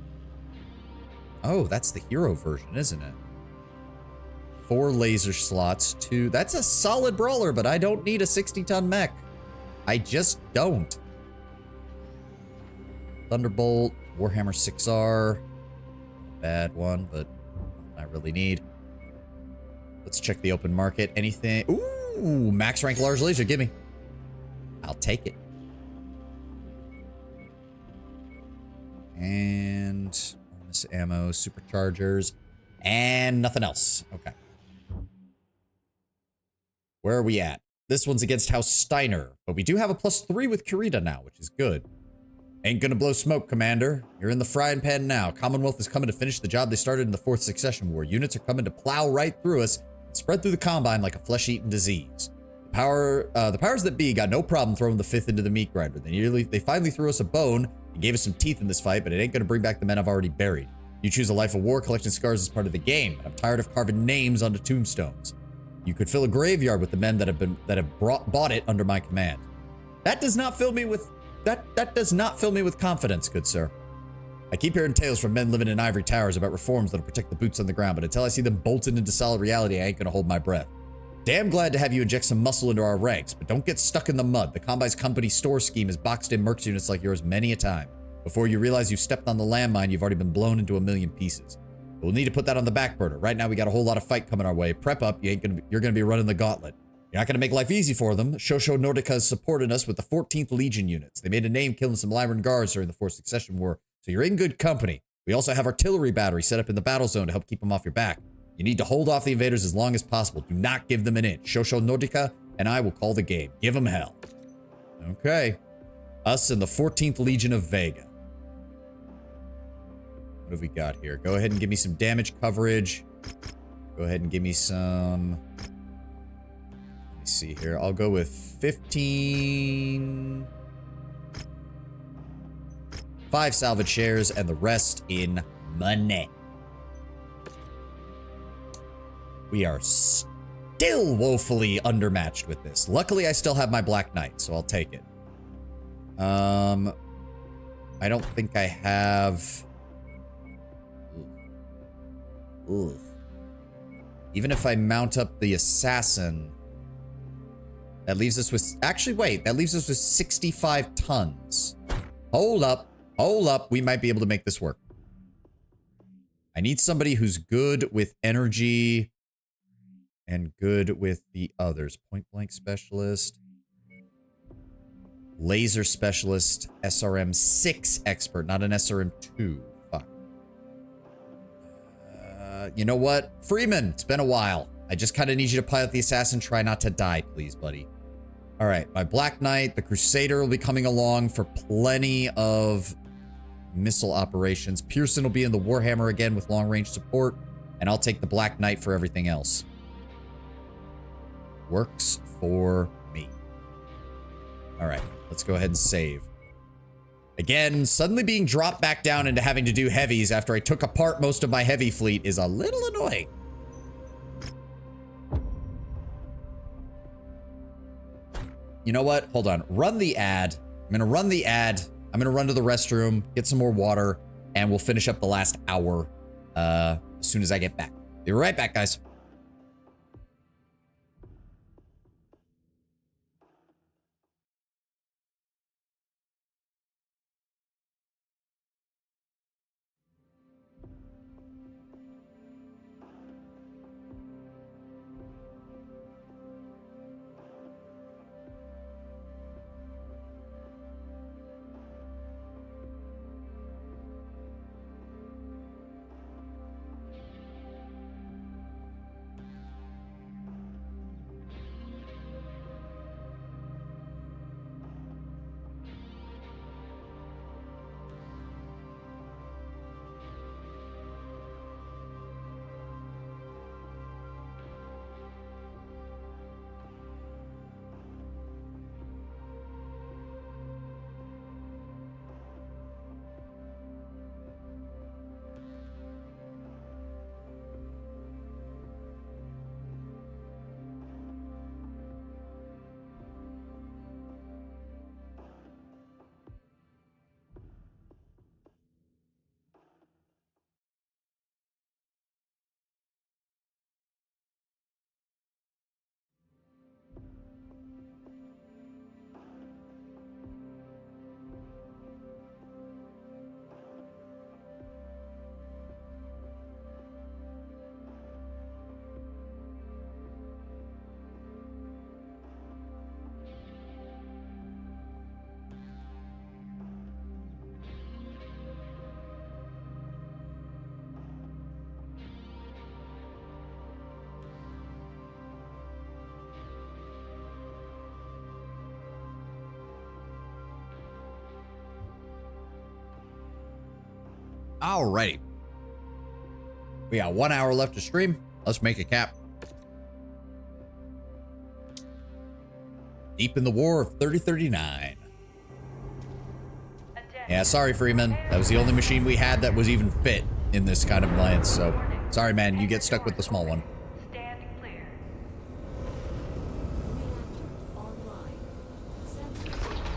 Oh, that's the hero version, isn't it? 4 laser slots, 2. That's a solid brawler, but I don't need a 60-ton mech. I just don't. Thunderbolt, Warhammer 6R. Bad one, but I really need. Let's check the open market. Anything? Ooh, max rank large laser, give me. I'll take it. And bonus ammo, superchargers, and nothing else. Okay. Where are we at? This one's against House Steiner, but we do have a +3 with Kurita now, which is good. Ain't gonna blow smoke, Commander. You're in the frying pan now. Commonwealth is coming to finish the job they started in the 4th Succession War. Units are coming to plow right through us and spread through the Combine like a flesh-eating disease. The powers that be got no problem throwing the 5th into the meat grinder. They finally threw us a bone and gave us some teeth in this fight, but it ain't gonna bring back the men I've already buried. You choose a life of war, collecting scars as part of the game, but I'm tired of carving names onto tombstones. You could fill a graveyard with the men that have bought it under my command. That does not fill me with confidence, good sir. I keep hearing tales from men living in ivory towers about reforms that'll protect the boots on the ground, but until I see them bolted into solid reality, I ain't gonna hold my breath. Damn glad to have you inject some muscle into our ranks, but don't get stuck in the mud. The Combine's company store scheme has boxed in mercs units like yours many a time. Before you realize you've stepped on the landmine, you've already been blown into a million pieces. We'll need to put that on the back burner. Right now, we got a whole lot of fight coming our way. Prep up, you're gonna be running the gauntlet. You're not gonna make life easy for them. Shosho Nordica has supported us with the 14th Legion units. They made a name killing some Lyran guards during the 4th Succession War, so you're in good company. We also have artillery battery set up in the battle zone to help keep them off your back. You need to hold off the invaders as long as possible. Do not give them an inch. Shosho Nordica and I will call the game. Give them hell. Okay. Us and the 14th Legion of Vega. What have we got here? Go ahead and give me some damage coverage. Go ahead and give me some... Let me see here. I'll go with 15... 5 salvage shares and the rest in money. We are still woefully undermatched with this. Luckily, I still have my Black Knight, so I'll take it. I don't think I have... Ooh. Even if I mount up the assassin, that leaves us with... Actually, wait. That leaves us with 65 tons. Hold up. Hold up. We might be able to make this work. I need somebody who's good with energy and good with the others. Point blank specialist. Laser specialist. SRM 6 expert, not an SRM 2. Fuck. You know what? Freeman, it's been a while. I just kind of need you to pilot the assassin. Try not to die, please, buddy. All right, my Black Knight, the Crusader will be coming along for plenty of missile operations. Pearson will be in the Warhammer again with long-range support, and I'll take the Black Knight for everything else. Works for me. All right, let's go ahead and save. Again, suddenly being dropped back down into having to do heavies after I took apart most of my heavy fleet is a little annoying. You know what? Hold on. Run the ad. I'm going to run the ad. I'm going to run to the restroom, get some more water, and we'll finish up the last hour as soon as I get back. Be right back, guys. Alrighty. We got 1 hour left to stream. Let's make a cap. Deep in the War of 3039. Yeah, sorry, Freeman. That was the only machine we had that was even fit in this kind of alliance, so sorry, man. You get stuck with the small one.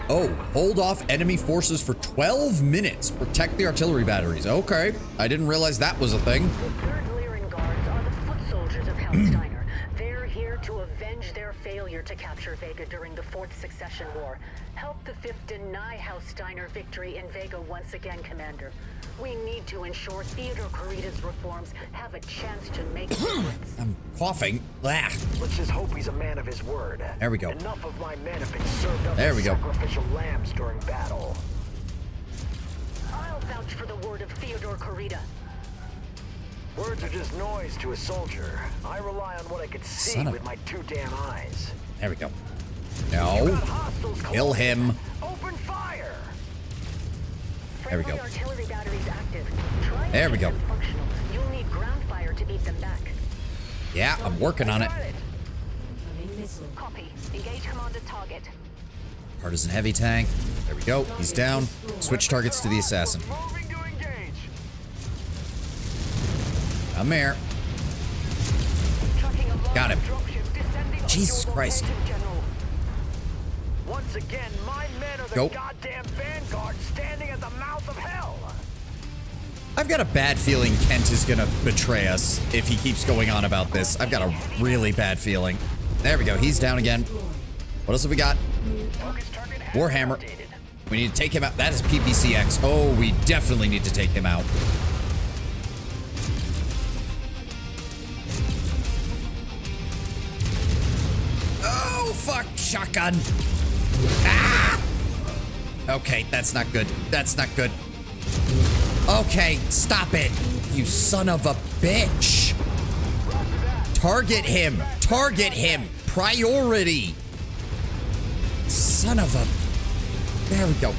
Oh, hold off enemy forces for 12 minutes. Protect the artillery batteries. Okay. I didn't realize that was a thing. The 3rd Lyran Guards are the foot soldiers of Hellsteiner. They're here to avenge their failure to capture Vega during the 4th Succession War. Help the 5th deny Hellsteiner victory in Vega once again, Commander. We need to ensure Theodore Corrida's reforms have a chance to make a difference. I'm coughing. Blah. Let's just hope he's a man of his word. There we go. Enough of my men have been served up there as we go. sacrificial lambs during battle. I'll vouch for the word of Theodore Corrida. Words are just noise to a soldier. I rely on what I can see with my 2 damn eyes. There we go. No. Kill him. Open fire. There we go. Artillery batteries active. Try there we go. You'll need ground fire to beat them back. Yeah, I'm working on it. Copy. Engage commander target. Partisan heavy tank. There we go. He's down. Switch targets to the assassin. Come here. Got him. Jesus Christ. Once again, my men are the goddamn vanguard standing at the mouth of hell. I've got a bad feeling Kent is gonna betray us if he keeps going on about this. I've got a really bad feeling. There we go. He's down again. What else have we got? Warhammer. We need to take him out. That is PPCX. Oh, we definitely need to take him out. Oh, fuck. Shotgun. Ah! Okay, that's not good. That's not good. Okay, stop it. You son of a bitch. Target him. Target him. Priority. Son of a... There we go.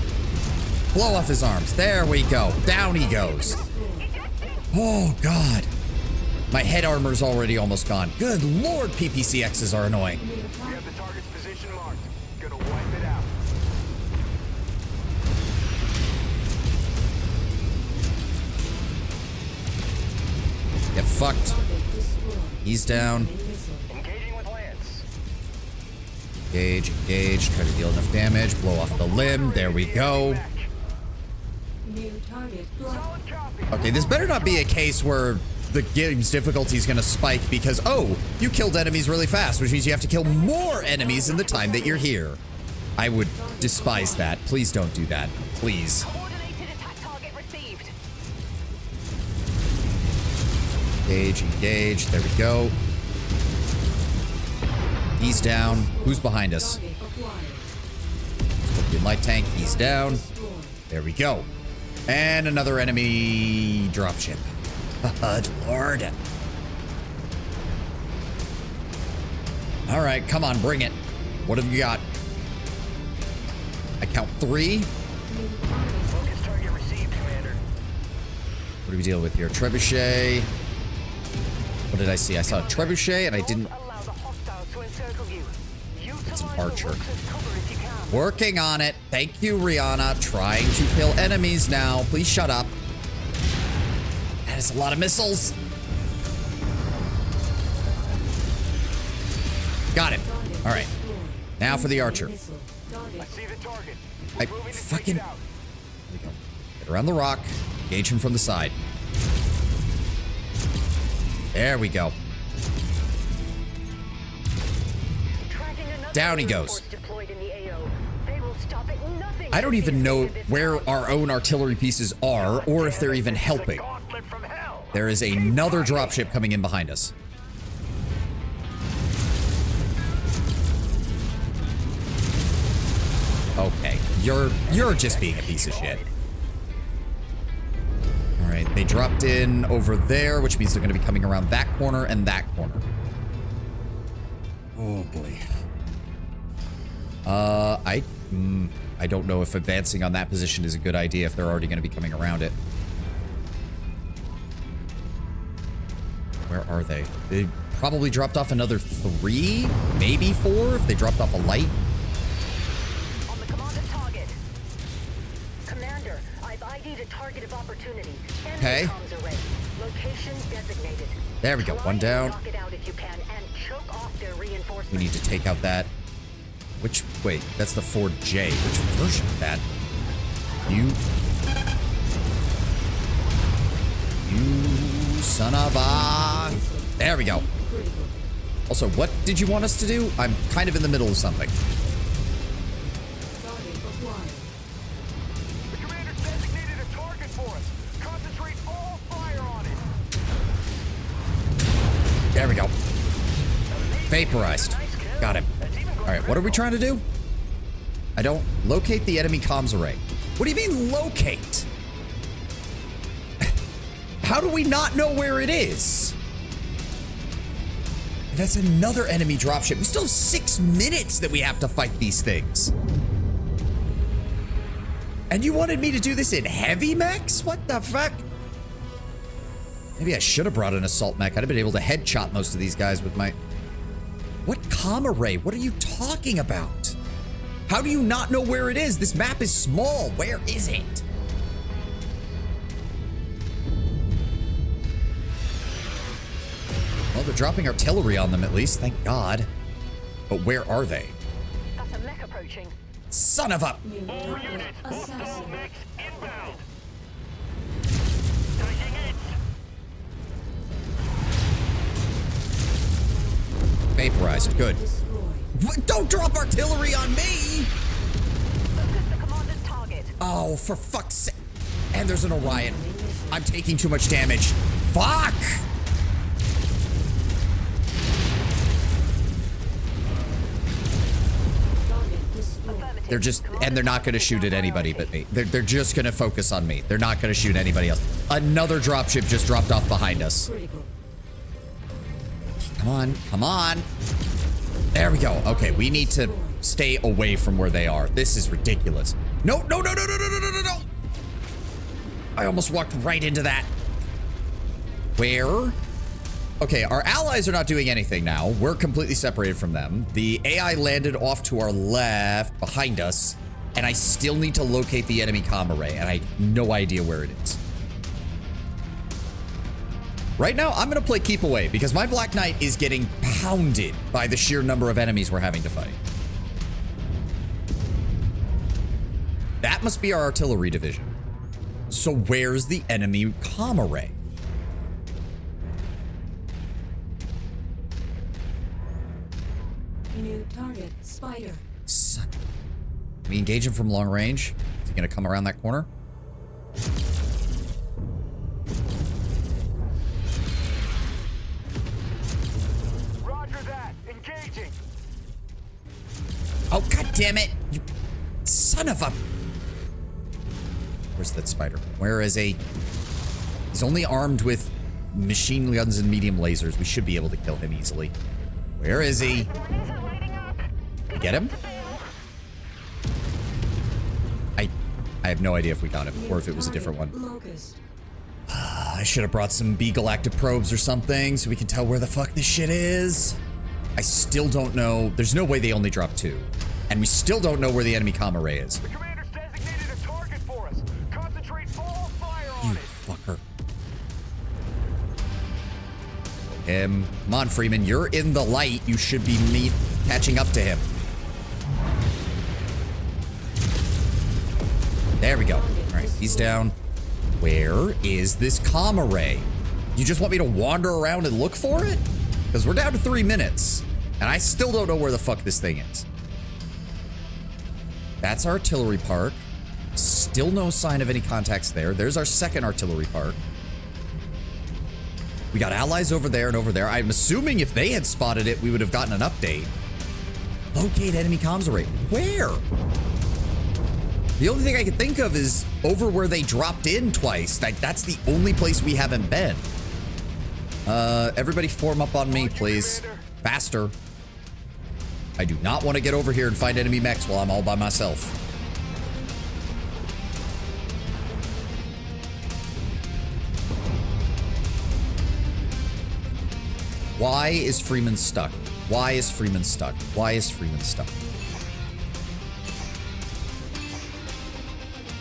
Blow off his arms. There we go. Down he goes. Oh, God. My head armor's already almost gone. Good Lord, PPCXs are annoying. We have the target's position marked. Gonna wipe it out. Get fucked. He's down. Engaging with Lance. Engage. Try to deal enough damage. Blow off the limb. There we go. New target. Okay, this better not be a case where the game's difficulty is going to spike because, oh, you killed enemies really fast, which means you have to kill more enemies in the time that you're here. I would despise that. Please don't do that. Please. Coordinated attack target received. Engage. There we go. He's down. Who's behind us? Scorpion light tank. He's down. There we go. And another enemy dropship. Good Lord. All right, come on, bring it. What have you got? I count 3. Focus target received, Commander. What do we deal with here? Trebuchet. What did I see? I saw a trebuchet and I didn't. It's an archer. Working on it. Thank you, Rihanna. Trying to kill enemies now. Please shut up. That is a lot of missiles. Got him. All right. Now for the archer. I see the target. I fucking... There we go. Get around the rock. Engage him from the side. There we go. Down he goes. I don't even know where our own artillery pieces are or if they're even helping. There is another dropship coming in behind us. Okay, you're just being a piece of shit. All right, they dropped in over there, which means they're going to be coming around that corner and that corner. Oh boy. I don't know if advancing on that position is a good idea if they're already going to be coming around it. Where are they? They probably dropped off another 3, maybe 4 if they dropped off a light. On the commander's target. Commander, I've ID'd a target of opportunity. Okay. Location designated. There we go. One down. Knock it out if you can and choke off their reinforcements. We need to take out that. Wait, that's the 4J. Which version of that? You son of a... There we go. Also, what did you want us to do? I'm kind of in the middle of something. The commander designated a target for us. Concentrate all fire on it. There we go. Vaporized. Got him. All right, what are we trying to do? I don't... Locate the enemy comms array. What do you mean, locate? How do we not know where it is? That's another enemy dropship. We still have 6 minutes that we have to fight these things. And you wanted me to do this in heavy mechs? What the fuck? Maybe I should have brought an assault mech. I'd have been able to headshot most of these guys with my... What comm array? What are you talking about? How do you not know where it is? This map is small. Where is it? Well, they're dropping artillery on them at least, thank God. But where are they? That's a mech approaching. Son of a... All units, multiple mechs inbound. Vaporized, good. What? Don't drop artillery on me! Focus the commander's target. Oh, for fuck's sake. And there's an Orion. I'm taking too much damage. Fuck! They're just, and they're not going to shoot at anybody but me. They're just going to focus on me. They're not going to shoot anybody else. Another dropship just dropped off behind us. Come on, come on. There we go. Okay, we need to stay away from where they are. This is ridiculous. No, no, no, no, no, no, no, no, no, no. I almost walked right into that. Where? Okay, our allies are not doing anything now. We're completely separated from them. The AI landed off to our left, behind us, and I still need to locate the enemy comm array, and I have no idea where it is. Right now, I'm going to play keep away, because my Black Knight is getting pounded by the sheer number of enemies we're having to fight. That must be our artillery division. So where's the enemy comm array? New target, Spider. Son. Can we engage him from long range? Is he gonna come around that corner? Roger that. Engaging. Oh, god damn it! You son of a... Where's that spider? Where is he? He's only armed with machine guns and medium lasers. We should be able to kill him easily. Where is he? Get him? I have no idea if we got him or if it was a different one. I should have brought some B galactic probes or something so we can tell where the fuck this shit is. I still don't know. There's no way they only dropped 2. And we still don't know where the enemy comm array is. The commander's designated a target for us. Concentrate all fire on it. Fucker. Him. Come on, Freeman. You're in the light. You should be catching up to him. There we go. All right, he's down. Where is this comm array? You just want me to wander around and look for it? Because we're down to 3 minutes. And I still don't know where the fuck this thing is. That's our artillery park. Still no sign of any contacts there. There's our second artillery park. We got allies over there and over there. I'm assuming if they had spotted it, we would have gotten an update. Locate enemy comms array. Where? The only thing I can think of is over where they dropped in twice. That's the only place we haven't been. Everybody form up on me, please. Faster. I do not want to get over here and find enemy mechs while I'm all by myself. Why is Freeman stuck? Why is Freeman stuck? Why is Freeman stuck?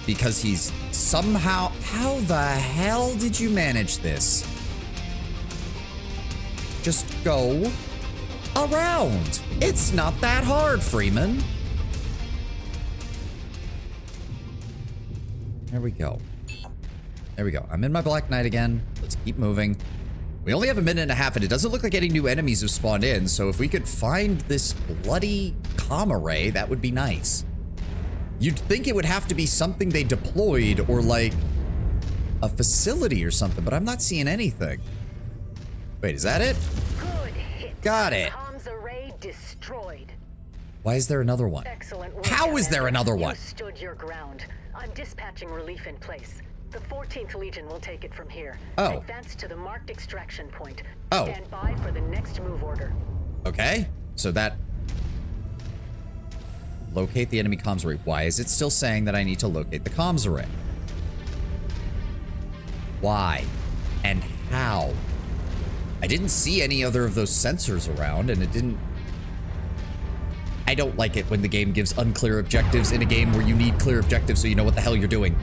Because he's somehow... How the hell did you manage this? Just go around. It's not that hard, Freeman. There we go. There we go. I'm in my Black Knight again. Let's keep moving. We only have a minute and a half, and it doesn't look like any new enemies have spawned in, so if we could find this bloody comm array, that would be nice. You'd think it would have to be something they deployed, or like a facility or something, but I'm not seeing anything. Wait, is that it? Good hit. Got it. Comms array destroyed. Why is there another one? Excellent work, How is there Commander. another one? You stood your ground. I'm dispatching relief in place. The 14th Legion will take it from here. Oh. Advance to the marked extraction point. Oh. Stand by for the next move order. Okay, so that... Locate the enemy comms array. Why is it still saying that I need to locate the comms array? Why? And how? I didn't see any other of those sensors around, and it didn't... I don't like it when the game gives unclear objectives in a game where you need clear objectives so you know what the hell you're doing.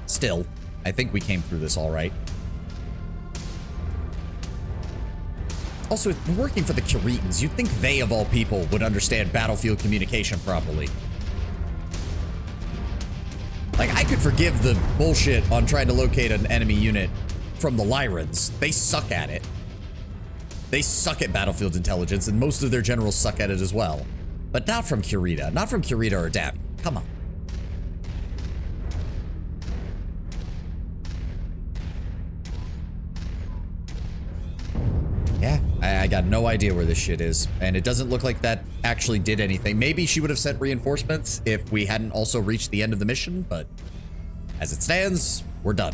Still, I think we came through this all right. Also, we're working for the Curetans. You'd think they, of all people, would understand battlefield communication properly. Like, I could forgive the bullshit on trying to locate an enemy unit from the Lyrans. They suck at it. They suck at battlefield intelligence, and most of their generals suck at it as well. But not from Kurita. Not from Kurita or Dav. Come on. Yeah, I got no idea where this shit is, and it doesn't look like that actually did anything. Maybe she would have sent reinforcements if we hadn't also reached the end of the mission, but as it stands, we're done.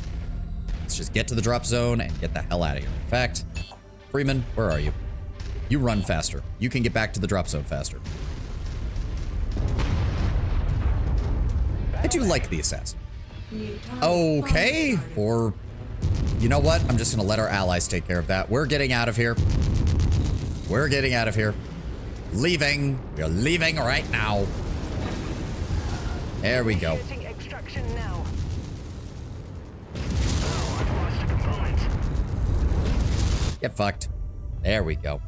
Let's just get to the drop zone and get the hell out of here. In fact, Freeman, where are you? You run faster. You can get back to the drop zone faster. do like the assassin. Okay, or you know what? I'm just gonna let our allies take care of that. We're getting out of here. We're getting out of here. Leaving. We're leaving right now. There we go. Extraction now. Get fucked. There we go.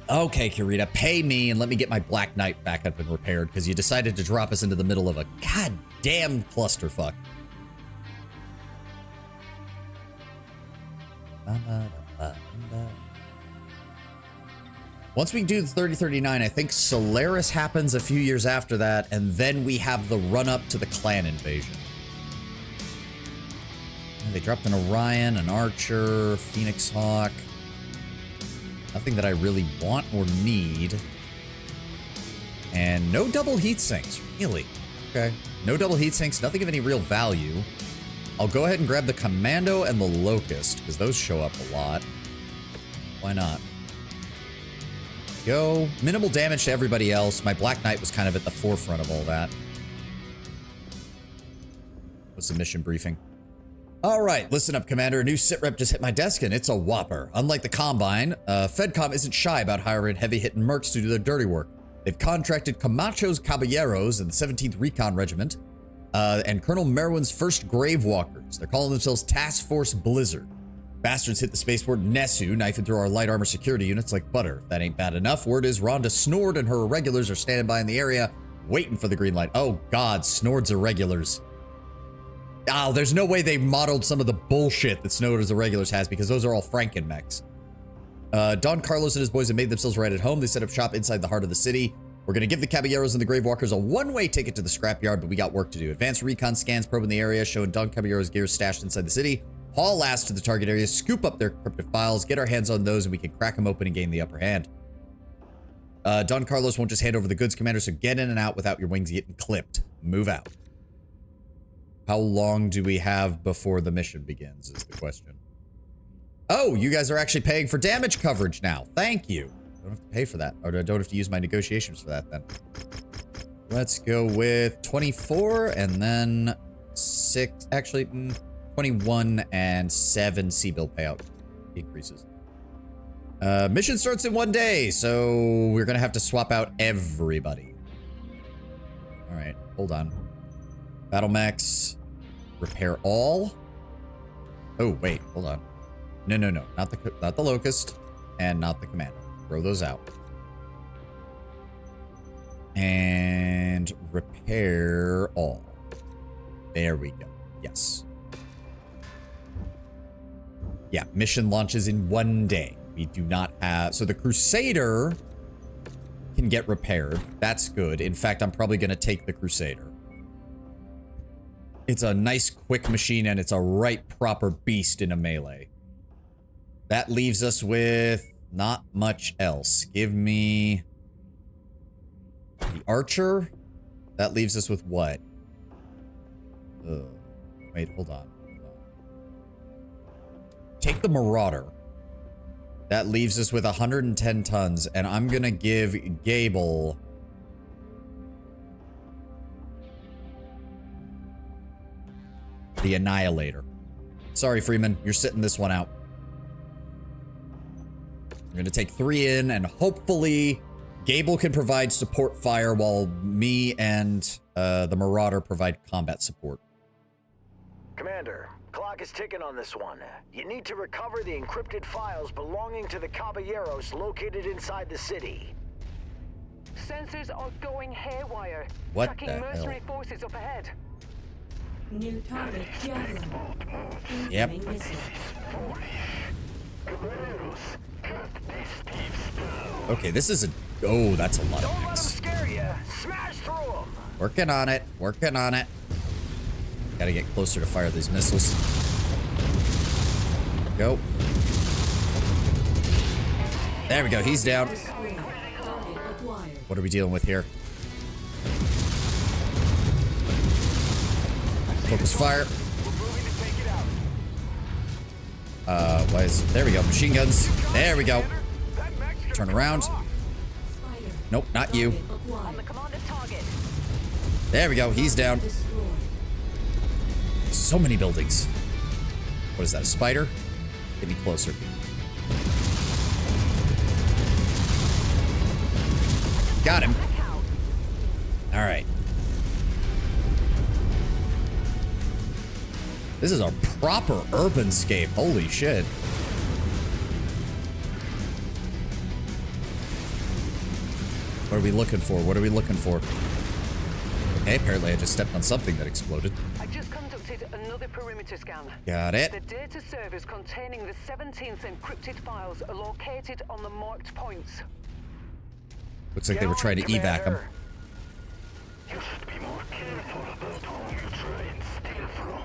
Okay, Kurita, pay me and let me get my Black Knight back up and repaired because you decided to drop us into the middle of a goddamn clusterfuck. Once we do the 3039, I think Solaris happens a few years after that, and then we have the run-up to the clan invasion. And they dropped an Orion, an Archer, Phoenix Hawk. Nothing that I really want or need. And no double heat sinks, really. Okay. No double heat sinks, nothing of any real value. I'll go ahead and grab the Commando and the Locust, because those show up a lot. Why not? Go. Minimal damage to everybody else. My Black Knight was kind of at the forefront of all that. What's the mission briefing? All right, listen up, Commander. A new sitrep just hit my desk, and it's a whopper. Unlike the Combine, FedCom isn't shy about hiring heavy-hitting mercs to do their dirty work. They've contracted Camacho's Caballeros and the 17th Recon Regiment, and Colonel Merwin's 1st Gravewalkers. They're calling themselves Task Force Blizzard. Bastards hit the spaceport Nesu, knifing through our light armor security units like butter. If that ain't bad enough, word is Rhonda Snord and her irregulars are standing by in the area, waiting for the green light. Oh God, Snord's irregulars. Oh, there's no way they modeled some of the bullshit that Snowden's Irregulars has because those are all Franken-mechs. Don Carlos and his boys have made themselves right at home. They set up shop inside the heart of the city. We're going to give the Caballeros and the Gravewalkers a one-way ticket to the scrapyard, but we got work to do. Advanced recon scans probing the area, showing Don Caballero's gear stashed inside the city. Haul ass to the target area, scoop up their encrypted files, get our hands on those, and we can crack them open and gain the upper hand. Don Carlos won't just hand over the goods, Commander, so get in and out without your wings getting clipped. Move out. How long do we have before the mission begins is the question. Oh, you guys are actually paying for damage coverage now. Thank you. Don't have to pay for that. Or I don't have to use my negotiations for that then. Let's go with 24 and then 6, actually 21 and 7 C-bill payout increases. Mission starts in 1 day, so we're gonna have to swap out everybody. All right, hold on. Battle mechs, repair all. Oh wait, hold on. No, not the Locust, and not the Commando. Throw those out. And repair all. There we go. Yes. Yeah, mission launches in 1 day. We do not have... So the Crusader can get repaired. That's good. In fact, I'm probably going to take the Crusader. It's a nice, quick machine, and it's a right proper beast in a melee. That leaves us with not much else. Give me the Archer. That leaves us with what? Wait, hold on. Take the Marauder. That leaves us with 110 tons, and I'm gonna give Gable the Annihilator. Sorry, Freeman, you're sitting this one out. I'm gonna take 3 in, and hopefully Gable can provide support fire while me and the Marauder provide combat support. Commander, clock is ticking on this one. You need to recover the encrypted files belonging to the Caballeros located inside the city. Sensors are going haywire. What Tracking the hell? mercenary forces up ahead. New target, Javelin. Yep. Incoming missile. Okay, this is a... Oh, that's a lot of Don't let them mix. scare you. Smash through them. Working on it. Working on it. Gotta get closer to fire these missiles. Go. There we go. He's down. What are we dealing with here? Focus fire. Why is... There we go. Machine guns. There we go. Turn around. Nope, not you. On the commander's target. There we go. He's down. So many buildings. What is that, a spider? Get me closer. Got him. All right. This is a proper urban scape. Holy shit. What are we looking for? What are we looking for? Okay, apparently I just stepped on something that exploded. I just conducted another perimeter scan. Got it. The data servers containing the 17th encrypted files are located on the marked points. Looks like they were trying to evac him. You should be more careful about who you try and steal from.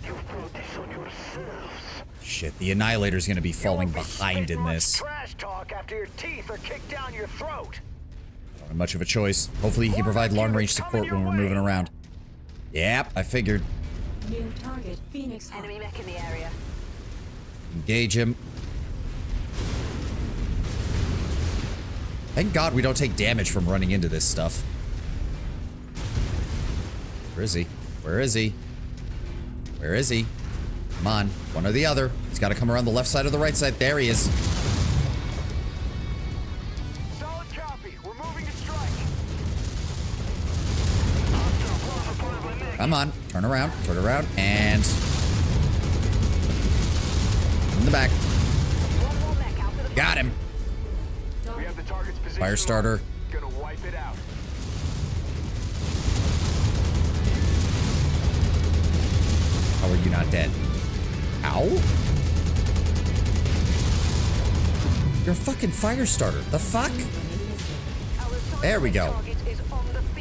You've brought this on yourselves. Shit, the Annihilator's gonna be falling behind in this. Trash talk after your teeth are kicked down your throat. Don't have much of a choice. Hopefully he can provide long-range support when we're moving around. Yep, I figured. New target, Phoenix. Enemy mech in the area. Engage him. Thank God we don't take damage from running into this stuff. Where is he? Where is he? Where is he? Come on, one or the other. He's got to come around the left side or the right side. There he is. Solid copy. We're moving to strike. Come on, turn around, and in the back. Got him. We have the target's position. Fire starter. Gonna wipe it out. How are you not dead? Ow? You're a fucking fire starter. The fuck? There we go.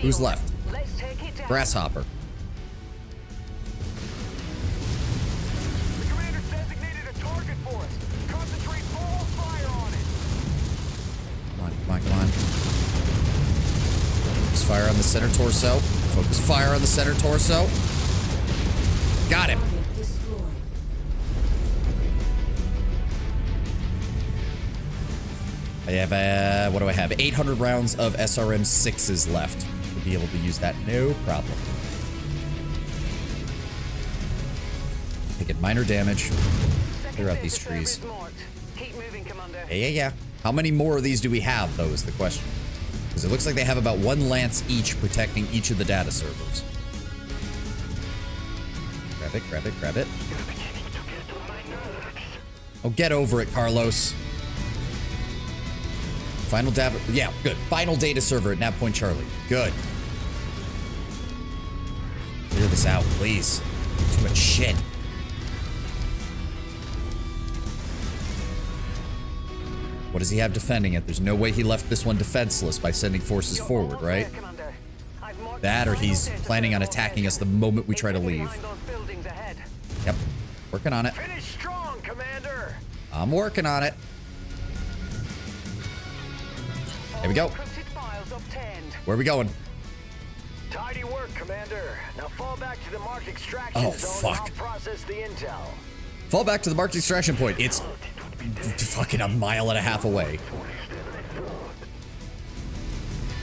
Who's left? Grasshopper. The commander designated a target for us. Concentrate all fire on it. Come on, come on, come on. Focus fire on the center torso. Focus fire on the center torso. Got him. I have, what do I have? 800 rounds of SRM 6s left to be able to use that. No problem. Taking minor damage. Clear out these trees. Yeah. How many more of these do we have, though, is the question. Because it looks like they have about one lance each protecting each of the data servers. Grab it, grab it, grab it. Oh, get over it, Carlos. Final data, yeah, good. Final data server at Nav Point Charlie. Good. Clear this out, please. Too much shit. What does he have defending it? There's no way he left this one defenseless by sending forces forward, right? That or he's planning on attacking us the moment we try to leave. Yep. Working on it. Finish strong, Commander. I'm working on it. There we go. Where are we going? Tidy work, Commander. Now fall back to the marked extraction Oh, zone fuck. and I'll process the intel. Fall back to the marked extraction point. It's fucking a mile and a half away.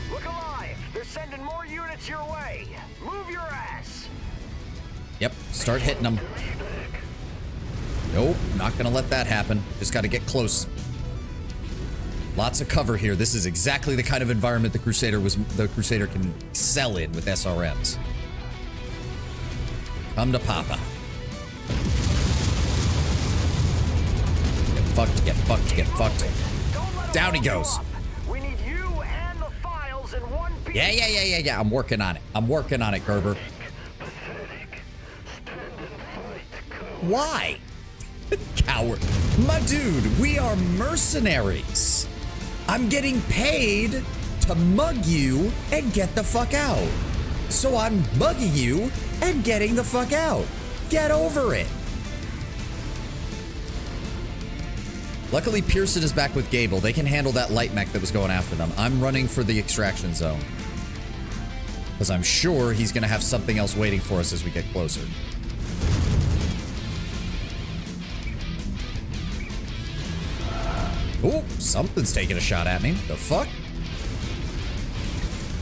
Look alive. They're sending more units your way. Move your ass. Yep, start hitting them. Nope, not gonna let that happen. Just gotta get close. Lots of cover here. This is exactly the kind of environment the Crusader can excel in with SRMs. Come to Papa. Get fucked, get fucked, get fucked. Down he goes. We need you and the files in one piece. Yeah. I'm working on it. I'm working on it, Gerber. Why? Coward. My dude, we are mercenaries. I'm getting paid to mug you and get the fuck out. So I'm mugging you and getting the fuck out. Get over it. Luckily, Pearson is back with Gable. They can handle that light mech that was going after them. I'm running for the extraction zone. Because I'm sure he's going to have something else waiting for us as we get closer. Oh, something's taking a shot at me. The fuck?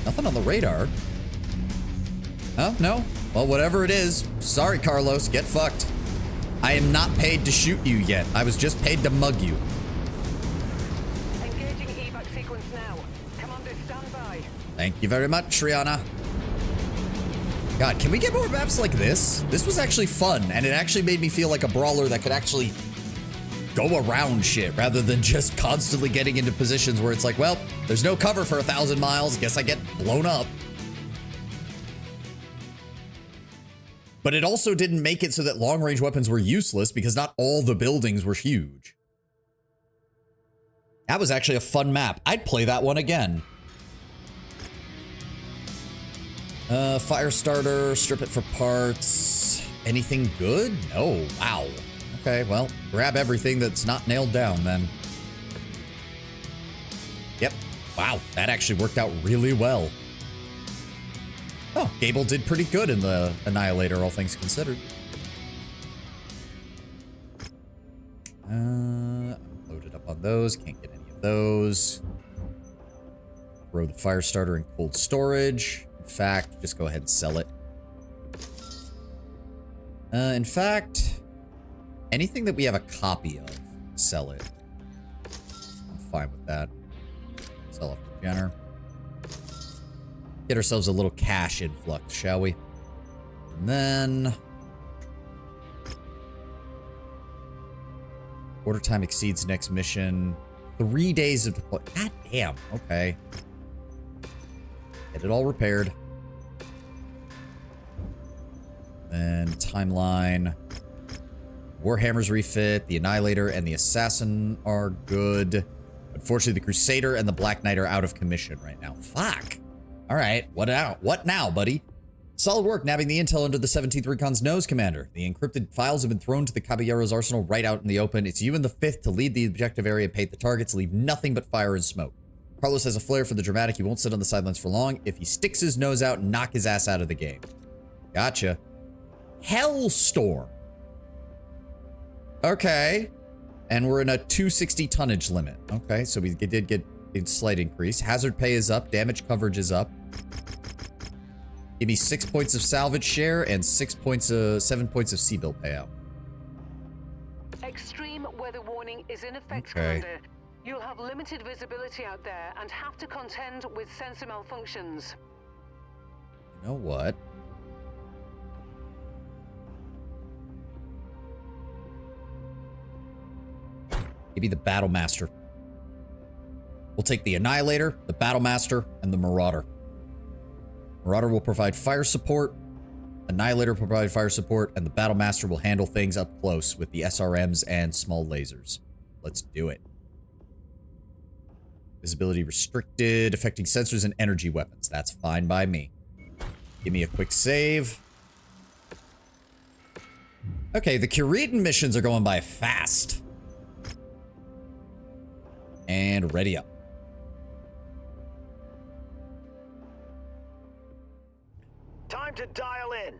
Nothing on the radar. Oh, no. Well, whatever it is. Sorry, Carlos. Get fucked. I am not paid to shoot you yet. I was just paid to mug you. Engaging evac sequence now. Commander, stand by. Thank you very much, Rihanna. God, can we get more maps like this? This was actually fun, and it actually made me feel like a brawler that could actually go around shit rather than just constantly getting into positions where it's like, well, there's no cover for 1,000 miles. Guess I get blown up. But it also didn't make it so that long-range weapons were useless because not all the buildings were huge. That was actually a fun map. I'd play that one again. Fire starter, strip it for parts. Anything good? No. Wow. Okay, well, grab everything that's not nailed down then. Yep. Wow, that actually worked out really well. Oh, Gable did pretty good in the Annihilator, all things considered. I'm loaded up on those. Can't get any of those. Throw the fire starter in cold storage. In fact, just go ahead and sell it. In fact, anything that we have a copy of, sell it. I'm fine with that. Sell off the Jenner. Get ourselves a little cash influx, shall we? And then... order time exceeds next mission. 3 days of deploy. God damn. Okay. Get it all repaired. Then timeline. Warhammer's refit. The Annihilator and the Assassin are good. Unfortunately, the Crusader and the Black Knight are out of commission right now. Fuck. All right. What now? What now, buddy? Solid work nabbing the intel under the 17th Recon's nose, Commander. The encrypted files have been thrown to the Caballero's arsenal right out in the open. It's you and the 5th to lead the objective area and paint the targets. Leave nothing but fire and smoke. Carlos has a flair for the dramatic. He won't sit on the sidelines for long. If he sticks his nose out, knock his ass out of the game. Gotcha. Hellstorm. Okay. And we're in a 260 tonnage limit. Okay, so we did get a slight increase. Hazard pay is up. Damage coverage is up. Give me 6 points of salvage share and 7 points of C-bill payout. Extreme weather warning is in effect, Commander. You'll have limited visibility out there and have to contend with sensor malfunctions. You know what? Give me the Battle Master. We'll take the Annihilator, the Battle Master, and the Marauder. Marauder will provide fire support, Annihilator will provide fire support, and the Battle Master will handle things up close with the SRMs and small lasers. Let's do it. Visibility restricted, affecting sensors and energy weapons. That's fine by me. Give me a quick save. Okay, the Curitan missions are going by fast. And ready up. Time to dial in.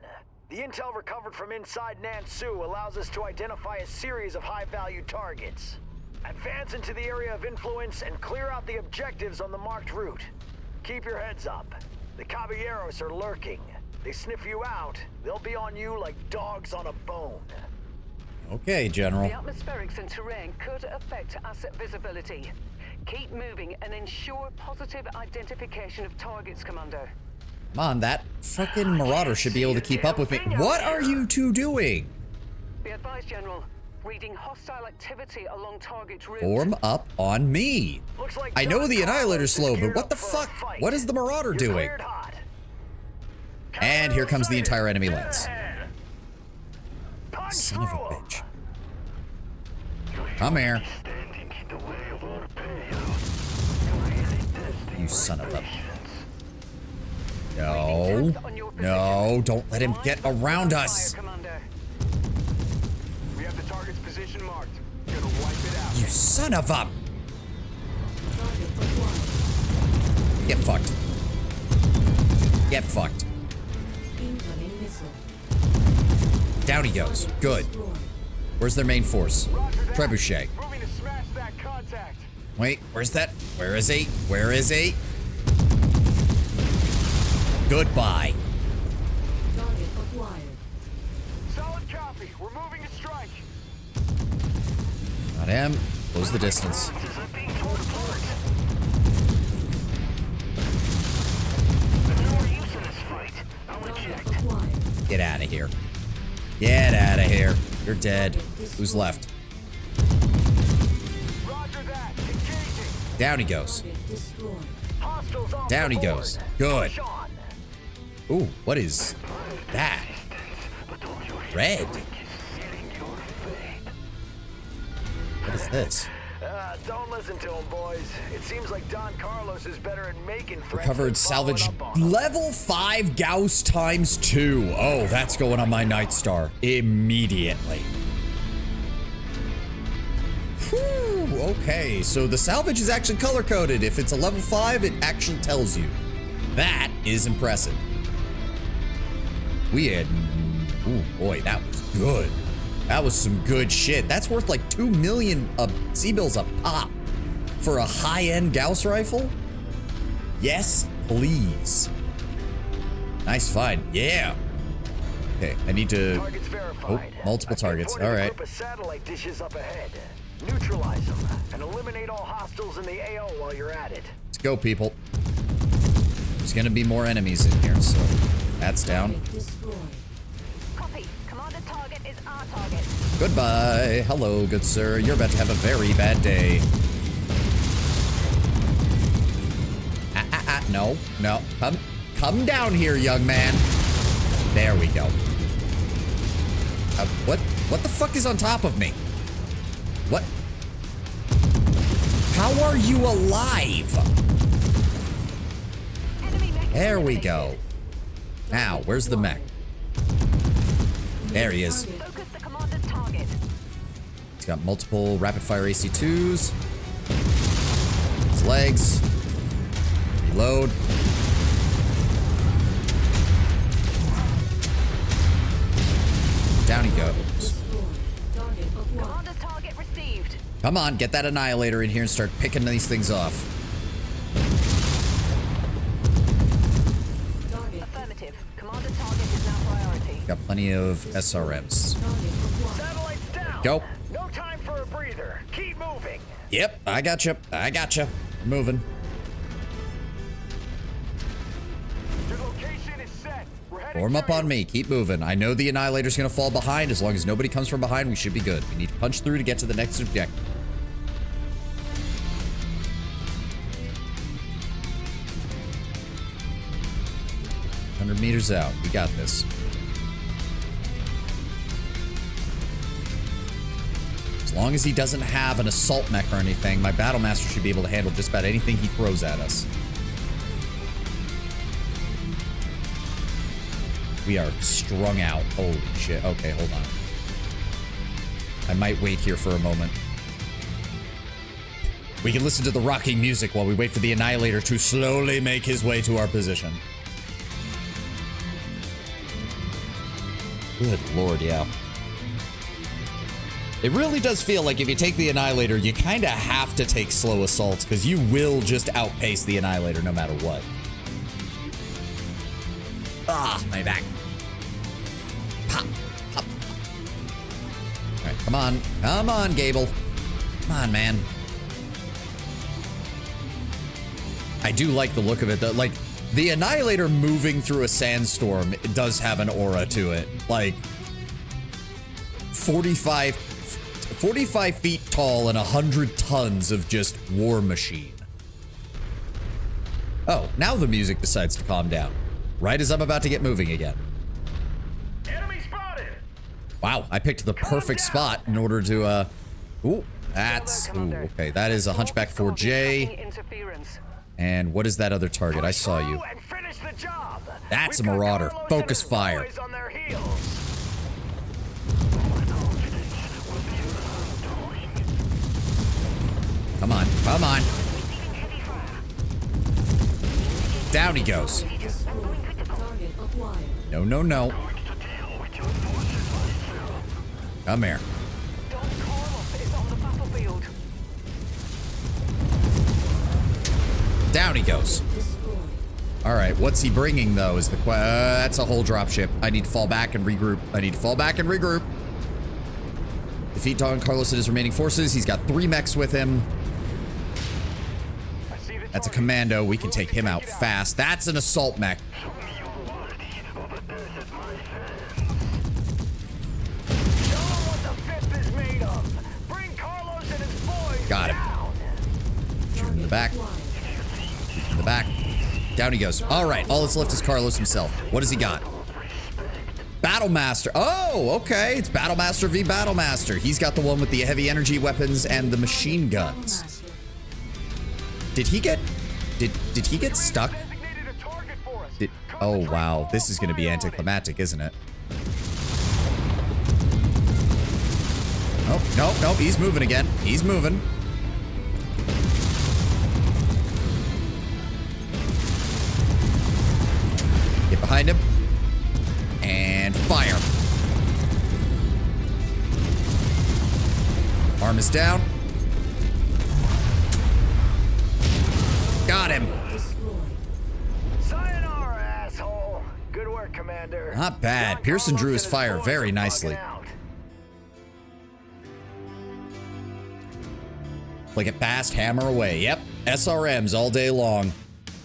The intel recovered from inside Nansu allows us to identify a series of high-value targets. Advance into the area of influence and clear out the objectives on the marked route. Keep your heads up. The Caballeros are lurking. They sniff you out, they'll be on you like dogs on a bone. Okay, General. The atmospherics and terrain could affect asset visibility. Keep moving and ensure positive identification of targets, Commander. Come on, that fucking Marauder should be able to keep up with me. What are you two doing? Be advised, General. Reading hostile activity along target route. Form up on me. I know the Annihilator's slow, but what the fuck? What is the Marauder doing? And here comes the entire enemy lance. Son of a bitch. Come here. You son of a... No. No, don't let him get around us. We have the target's position marked. Gonna wipe it out. You son of a... Get fucked. Get fucked. Down he goes. Good. Where's their main force? Trebuchet. Wait, where's that? Where is he? Where is he? Goodbye. Target acquired. Solid copy. We're moving to strike. Not him. Close the distance. Get out of here. Get out of here. You're dead. Who's left? Down he goes. Down he goes. Good. Ooh, what is that? Red. What is this? Don't listen to him, boys. It seems like Don Carlos is better at making threats. Recovered salvage level 5 Gauss times 2. Oh, that's going on my Night Star immediately. Whew, okay, so the salvage is actually color coded. If it's a level 5, it actually tells you. That is impressive. We had, oh boy, that was good. That was some good shit. That's worth like 2 million C-bills a pop for a high-end Gauss rifle. Yes, please. Nice find. Yeah. Okay, I need to. Oh, multiple targets. All right. Satellite dishes up ahead. Neutralize them and eliminate all hostiles in the AO while you're at it. Let's go, people. There's gonna be more enemies in here, so that's down. Copy. Commander target is our target. Goodbye. Hello, good sir. You're about to have a very bad day. No, no. Come down here, young man. There we go. What the fuck is on top of me? What? How are you alive? There we go. Now, where's the mech? There he is. Focus the commander's target. He's got multiple rapid-fire AC-2s. His legs. Reload. Down he goes. Commander's target received. Come on, get that Annihilator in here and start picking these things off. Affirmative. Commander's target is now priority. Got plenty of SRMs. Satellites down. Go. No time for a breather. Keep moving. Yep, I gotcha. I gotcha. Moving. Your location is set. We're heading Form up on me. Keep moving. I know the Annihilator's gonna fall behind. As long as nobody comes from behind, we should be good. We need to punch through to get to the next objective. Meters out. We got this. As long as he doesn't have an assault mech or anything, my battle master should be able to handle just about anything he throws at us. We are strung out. Holy shit. Okay, hold on. I might wait here for a moment. We can listen to the rocking music while we wait for the Annihilator to slowly make his way to our position. Good lord, yeah. It really does feel like if you take the Annihilator, you kind of have to take slow assaults, because you will just outpace the Annihilator no matter what. Ah, my back. Pop, pop, pop. All right, come on. Come on, Gable. Come on, man. I do like the look of it, though. Like, the Annihilator moving through a sandstorm, it does have an aura to it. Like, 45 feet tall and 100 tons of just war machine. Oh, now the music decides to calm down. Right as I'm about to get moving again. Enemy spotted. Wow, I picked the perfect spot in order to, ooh, that's, ooh, okay, that is a Hunchback 4J. And what is that other target? I saw you. That's a Marauder. Focus fire. Come on, come on. Down he goes. No, no, no. Come here. Down he goes. All right, what's he bringing, though, is the that's a whole dropship. I need to fall back and regroup. Defeat Don Carlos and his remaining forces. He's got 3 mechs with him. That's a commando. We can take him out fast. That's an assault mech. Got him. Shoot him in the back. In the back. Down he goes. All right, all that's left is Carlos himself. What has he got? Battlemaster. Oh, okay. It's Battlemaster v. Battlemaster. He's got the one with the heavy energy weapons and the machine guns. Did he get stuck? Oh, wow. This is going to be anticlimactic, isn't it? Oh, no. He's moving again. He's moving. Get behind him. And fire. Arm is down. Got him. Sayonara, asshole. Good work, Commander. Not bad. Pearson drew his fire very nicely. Like a fast hammer away. Yep. SRMs all day long.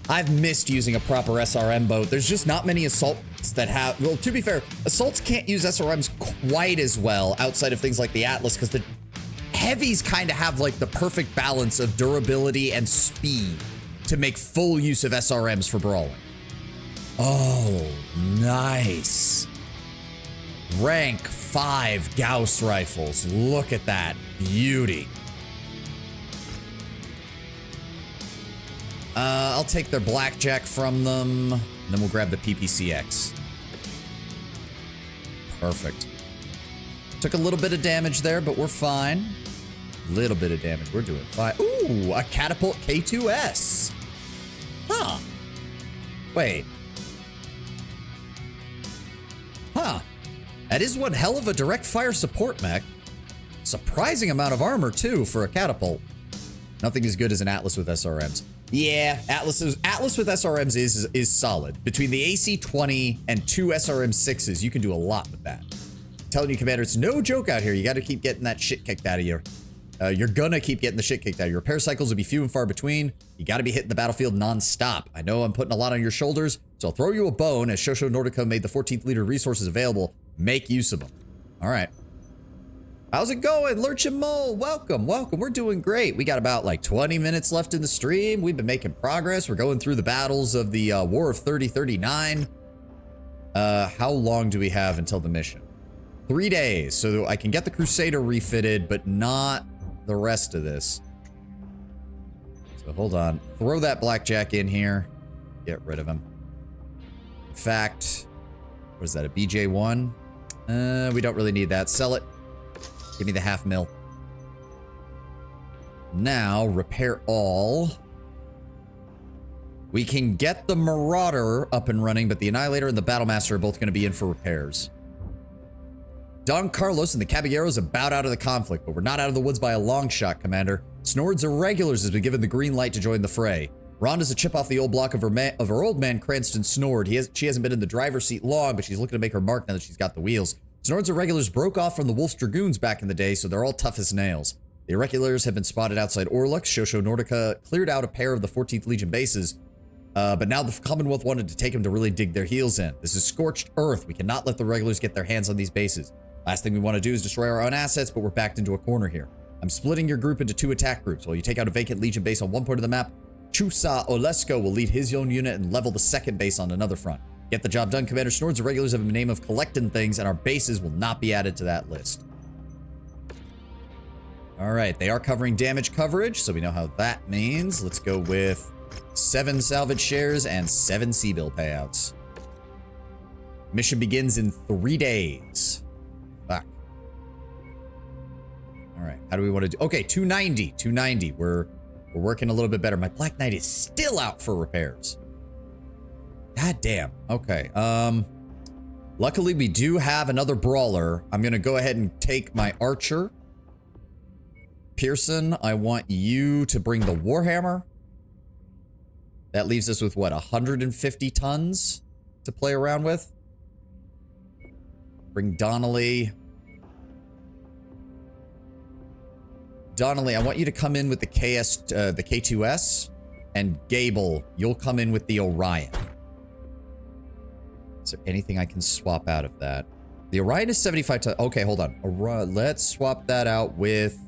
I've missed using a proper SRM boat. There's just not many assaults that have... Well, to be fair, assaults can't use SRMs quite as well outside of things like the Atlas, because the heavies kind of have like the perfect balance of durability and speed to make full use of SRMs for brawling. Oh, nice. Rank 5 Gauss rifles. Look at that beauty. I'll take their blackjack from them, and then we'll grab the PPCX. Perfect. Took a little bit of damage there, but we're fine. Little bit of damage. We're doing fine. Ooh, a catapult K2S. Huh. Wait. Huh. That is one hell of a direct fire support mech. Surprising amount of armor, too, for a catapult. Nothing as good as an Atlas with SRMs. Yeah, Atlas with SRMs is solid. Between the AC-20 and 2 SRM-6s, you can do a lot with that. I'm telling you, Commander, it's no joke out here. You got to keep getting that shit kicked out of you. You're gonna keep getting the shit kicked out of you. Repair cycles will be few and far between. You got to be hitting the battlefield non-stop. I know I'm putting a lot on your shoulders, so I'll throw you a bone. As Shosho Nordica made the 14th leader resources available, make use of them. All right. How's it going? Lurch and Mole, welcome. We're doing great. We got about like 20 minutes left in the stream. We've been making progress. We're going through the battles of the War of 3039. How long do we have until the mission? 3 days, so I can get the Crusader refitted, but not the rest of this. So hold on. Throw that blackjack in here. Get rid of him. In fact, what is that, a BJ1? We don't really need that. Sell it. Give me the $500,000. Now, repair all. We can get the Marauder up and running, but the Annihilator and the Battlemaster are both going to be in for repairs. Don Carlos and the Caballeros have bowed out of the conflict, but we're not out of the woods by a long shot, Commander. Snord's Irregulars has been given the green light to join the fray. Rhonda's a chip off the old block of her old man, Cranston Snord. She hasn't been in the driver's seat long, but she's looking to make her mark now that she's got the wheels. Snord's Irregulars broke off from the Wolf's Dragoons back in the day, so they're all tough as nails. The Irregulars have been spotted outside Orlux. Shosho Nordica cleared out a pair of the 14th Legion bases, but now the Commonwealth wanted to take them to really dig their heels in. This is scorched earth. We cannot let the Regulars get their hands on these bases. Last thing we want to do is destroy our own assets, but we're backed into a corner here. I'm splitting your group into 2 attack groups. While you take out a vacant Legion base on one point of the map, Chusa Olesko will lead his own unit and level the second base on another front. Get the job done, Commander. Snord's Irregulars have a name of collecting things, and our bases will not be added to that list. All right, they are covering damage coverage, so we know how that means. Let's go with 7 salvage shares and 7 C-bill payouts. Mission begins in 3 days. Fuck. All right, how do we want to do? Okay, 290. 290. We're working a little bit better. My Black Knight is still out for repairs. God damn. Okay. Luckily, we do have another brawler. I'm going to go ahead and take my archer. Pearson, I want you to bring the Warhammer. That leaves us with, what, 150 tons to play around with? Bring Donnelly. Donnelly, I want you to come in with the K2S, and Gable, you'll come in with the Orion. Is there anything I can swap out of that? The Orion is 75 tons. Okay, hold on. Let's swap that out with...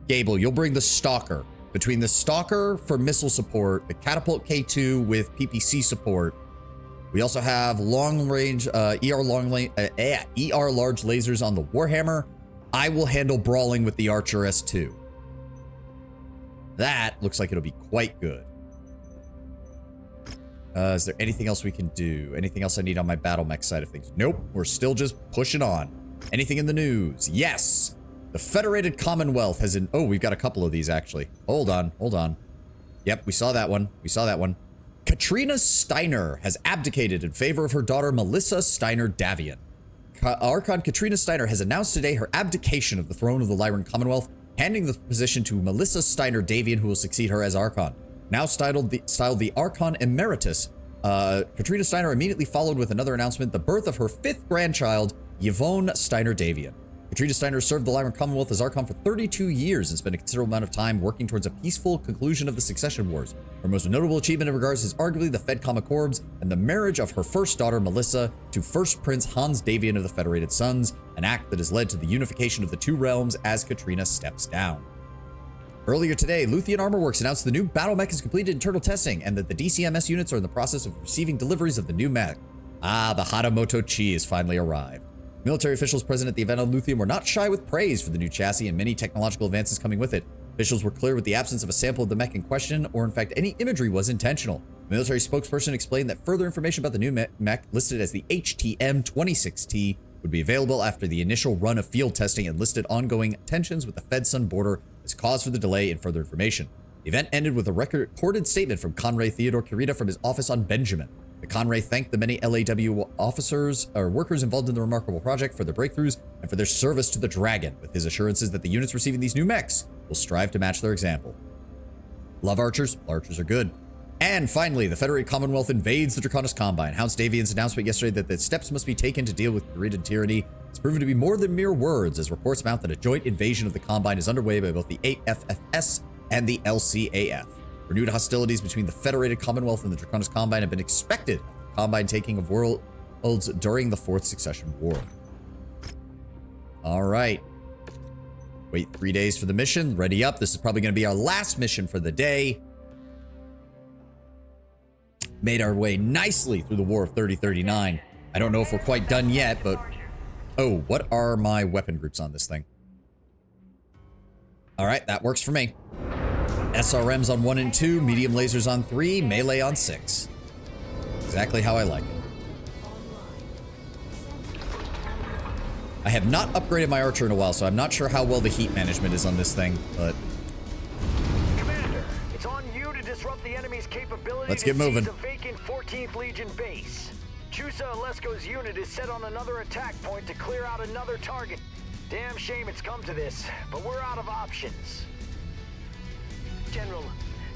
Gable, you'll bring the Stalker. Between the Stalker for missile support, the Catapult K2 with PPC support, we also have long range, ER large lasers on the Warhammer. I will handle brawling with the Archer S2. That looks like it'll be quite good. Is there anything else we can do? Anything else I need on my battle mech side of things? Nope, we're still just pushing on. Anything in the news? Yes! The Federated Commonwealth has oh, we've got a couple of these actually. Hold on, hold on. Yep, we saw that one. We saw that one. Katrina Steiner has abdicated in favor of her daughter Melissa Steiner Davian. Archon Katrina Steiner has announced today her abdication of the throne of the Lyran Commonwealth, handing the position to Melissa Steiner Davian, who will succeed her as Archon. Now styled the Archon Emeritus, Katrina Steiner immediately followed with another announcement, the birth of her 5th grandchild, Yvonne Steiner Davian. Katrina Steiner served the Lyran Commonwealth as Archon for 32 years and spent a considerable amount of time working towards a peaceful conclusion of the succession wars. Her most notable achievement in regards is arguably the FedCom Accords and the marriage of her first daughter, Melissa, to First Prince Hans Davian of the Federated Sons, an act that has led to the unification of the two realms as Katrina steps down. Earlier today, Luthien Armor Works announced the new battle mech has completed internal testing and that the DCMS units are in the process of receiving deliveries of the new mech. Ah, the Hatamoto Chi has finally arrived. Military officials present at the event on Luthien were not shy with praise for the new chassis and many technological advances coming with it. Officials were clear with the absence of a sample of the mech in question, or in fact any imagery was intentional. A military spokesperson explained that further information about the new mech, listed as the HTM-26T, would be available after the initial run of field testing and listed ongoing tensions with the Fed-Sun border as cause for the delay in further information. The event ended with a recorded statement from Conray Theodore Kurita from his office on Benjamin. The Conray thanked the many LAW officers or workers involved in the remarkable project for their breakthroughs and for their service to the Dragon, with his assurances that the units receiving these new mechs will strive to match their example. Love archers. Archers are good. And finally, the Federated Commonwealth invades the Draconis Combine. House Davian's announcement yesterday that the steps must be taken to deal with Kurita tyranny has proven to be more than mere words, as reports mount that a joint invasion of the Combine is underway by both the AFFS and the LCAF. Renewed hostilities between the Federated Commonwealth and the Draconis Combine have been expected after the Combine taking of worlds during the 4th Succession War. All right. Wait 3 days for the mission. Ready up. This is probably going to be our last mission for the day. Made our way nicely through the War of 3039. I don't know if we're quite done yet, but... Oh, what are my weapon groups on this thing? All right, that works for me. SRMs on 1 and 2, medium lasers on 3, melee on 6. Exactly how I like it. I have not upgraded my archer in a while, so I'm not sure how well the heat management is on this thing, but... Commander, it's on you to disrupt the enemy's capability. Let's get moving. To seize a vacant 14th Legion base. Chusa Alesko's unit is set on another attack point to clear out another target. Damn shame it's come to this, but we're out of options. General,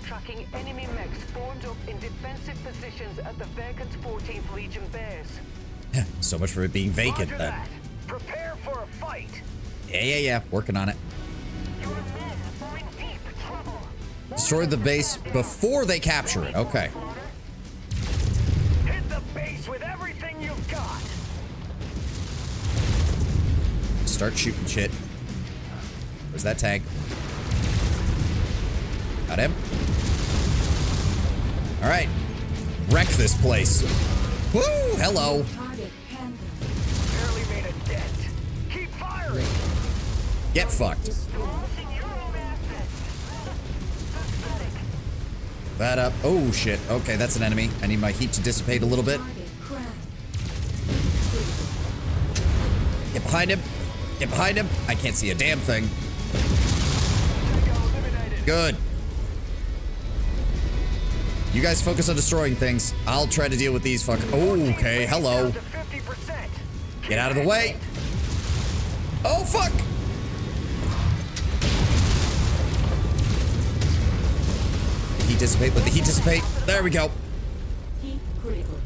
tracking enemy mechs formed up in defensive positions at the vacant 14th Legion base. So much for it being vacant, Roger then. that. Prepare for a fight. Yeah. Working on it. Destroy the base before they capture it. Okay. Hit the base with everything you've got. Start shooting shit. Where's that tank? Got him. All right. Wreck this place. Woo! Hello. Barely made a dent. Keep firing. Get fucked. That up. Oh, shit. Okay, that's an enemy. I need my heat to dissipate a little bit. Get behind him. Get behind him. I can't see a damn thing. Good. You guys focus on destroying things. I'll try to deal with these fuck. Oh, okay. Hello. Get out of the way. Oh, fuck. heat dissipate. Let the heat dissipate. There we go. Heat critical.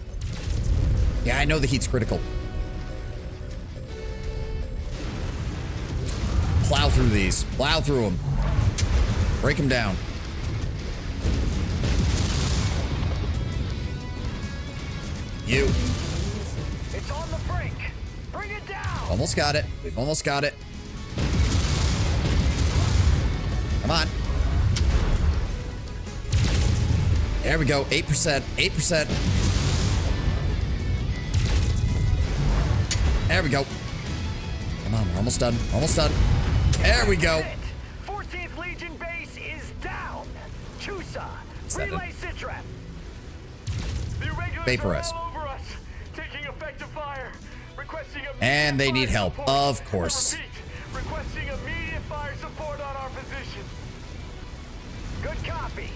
Yeah, I know the heat's critical. Plow through these. Plow through them. Break them down. You. It's on the brink. Bring it down. Almost got it. We've almost got it. Come on. There we go. 8%. 8%. There we go. Come on. We're almost done. Almost done. There we go. 14th Legion base is down. Chusa. Relay Sitrap. The irregulars Vaporize. are all over us. Taking effective fire. Requesting And they need help. Of course. Requesting immediate fire support on our position. Good copy.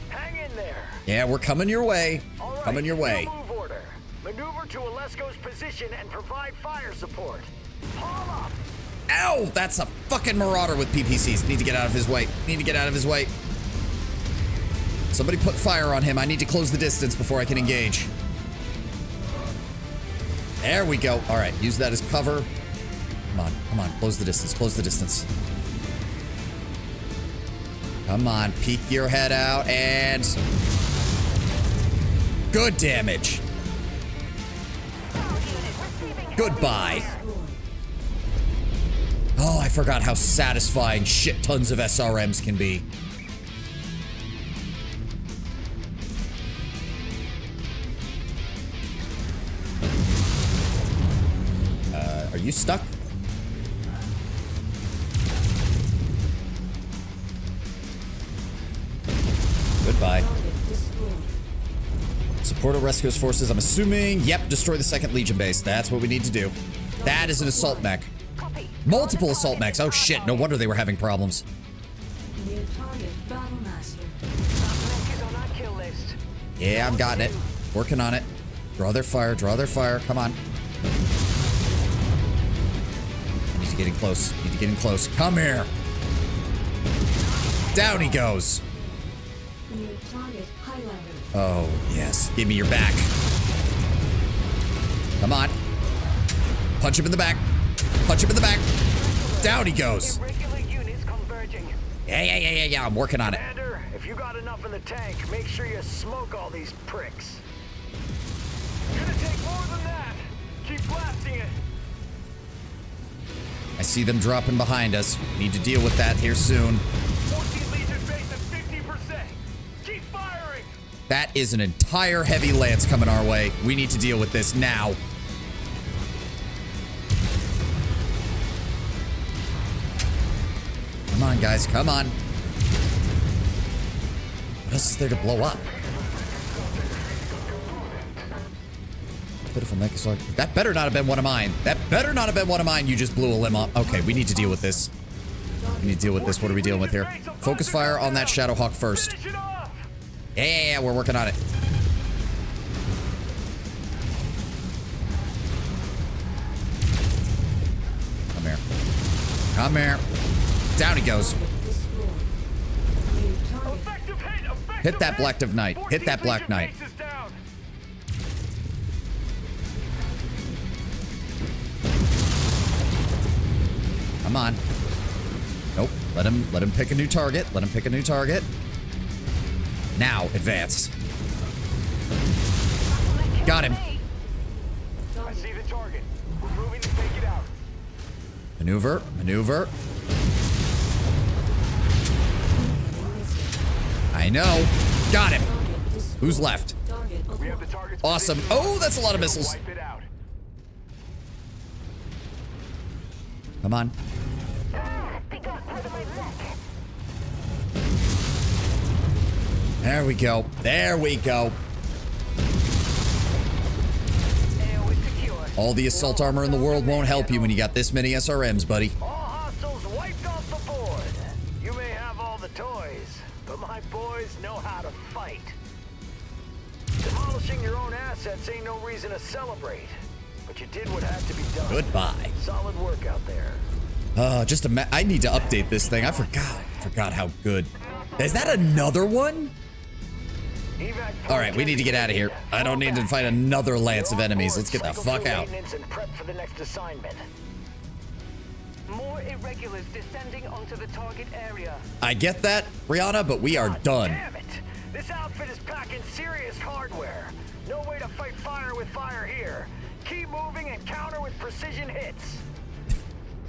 Hang in there. Yeah, we're coming your way. All right, Coming your way. Move order. Maneuver to Alesco's position and provide fire support. Haul up. Ow! That's a fucking marauder with PPCs. Need to get out of his way. Need to get out of his way. Somebody put fire on him. I need to close the distance before I can engage. There we go. All right, use that as cover. Come on, come on. Close the distance. Close the distance. Come on, peek your head out and... Good damage. Goodbye. Oh, I forgot how satisfying shit tons of SRMs can be. Are you stuck? Goodbye. Support Oresco's forces. I'm assuming, yep, destroy the 2nd Legion base. That's what we need to do. That is an assault mech. Multiple assault mechs. Oh shit, no wonder they were having problems. Near target battle master. Mech is on our kill list. Yeah, I'm gotten it. Working on it. Draw their fire, draw their fire. Come on. I need to get in close. Need to get in close. Come here. Down he goes. Near target Highlander. Oh, yes. Give me your back. Come on. Punch him in the back. Punch him in the back. Down he goes. Irregular units converging. Yeah. I'm working on it. Commander, if you got enough in the tank, make sure you smoke all these pricks. Gonna take more than that. Keep blasting it. I see them dropping behind us. Need to deal with that here soon. 14 Legion base at 50%. Keep firing. That is an entire heavy lance coming our way. We need to deal with this now. Come on, guys. Come on. What else is there to blow up? Pitiful neck is like... That better not have been one of mine. That better not have been one of mine. You just blew a limb up. Okay, we need to deal with this. We need to deal with this. What are we dealing with here? Focus fire on that Shadowhawk first. Yeah, we're working on it. Come here. Come here. Down he goes. Hit that Black Knight. Hit that Black Knight. Come on. Nope. Let him pick a new target. Let him pick a new target. Now, advance. Got him. I see the target. We're moving to take it out. Maneuver. Maneuver. I know. Got him. Who's left? Awesome. Oh, that's a lot of missiles. Come on. There we go. There we go. All the assault armor in the world won't help you when you got this many SRMs, buddy. All hostiles wiped off the board. You may have all the toys, but my boys know how to fight. Demolishing your own assets ain't no reason to celebrate, but you did what had to be done. Goodbye. Solid work out there. I need to update this thing. I forgot how good. Is that another one? All right, we need to get out of here. I don't need to fight another lance of enemies. Let's get the fuck out. And prep for the next assignment. More irregulars descending onto the target area. I get that, Brianna, but we are done. Damn it! This outfit is packing serious hardware. No way to fight fire with fire here. Keep moving and counter with precision hits.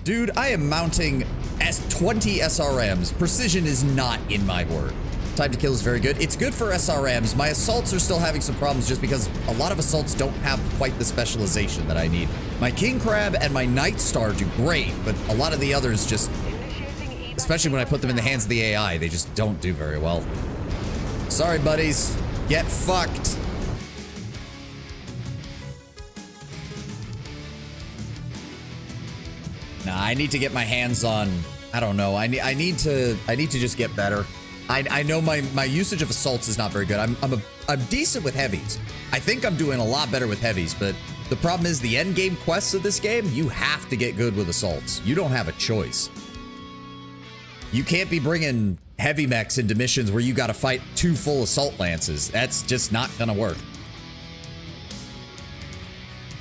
Dude, I am mounting 20 SRMs. Precision is not in my word. Time to kill is very good. It's good for SRMs. My assaults are still having some problems just because a lot of assaults don't have quite the specialization that I need. My King Crab and my Night Star do great, but a lot of the others just, especially when I put them in the hands of the AI, they just don't do very well. Sorry, buddies. Get fucked. Nah, I need to get my hands on, I don't know. I need to just get better. I know my usage of assaults is not very good. I'm decent with heavies. I think I'm doing a lot better with heavies, but the problem is the end game quests of this game, you have to get good with assaults. You don't have a choice. You can't be bringing heavy mechs into missions where you got to fight 2 full assault lances. That's just not gonna work.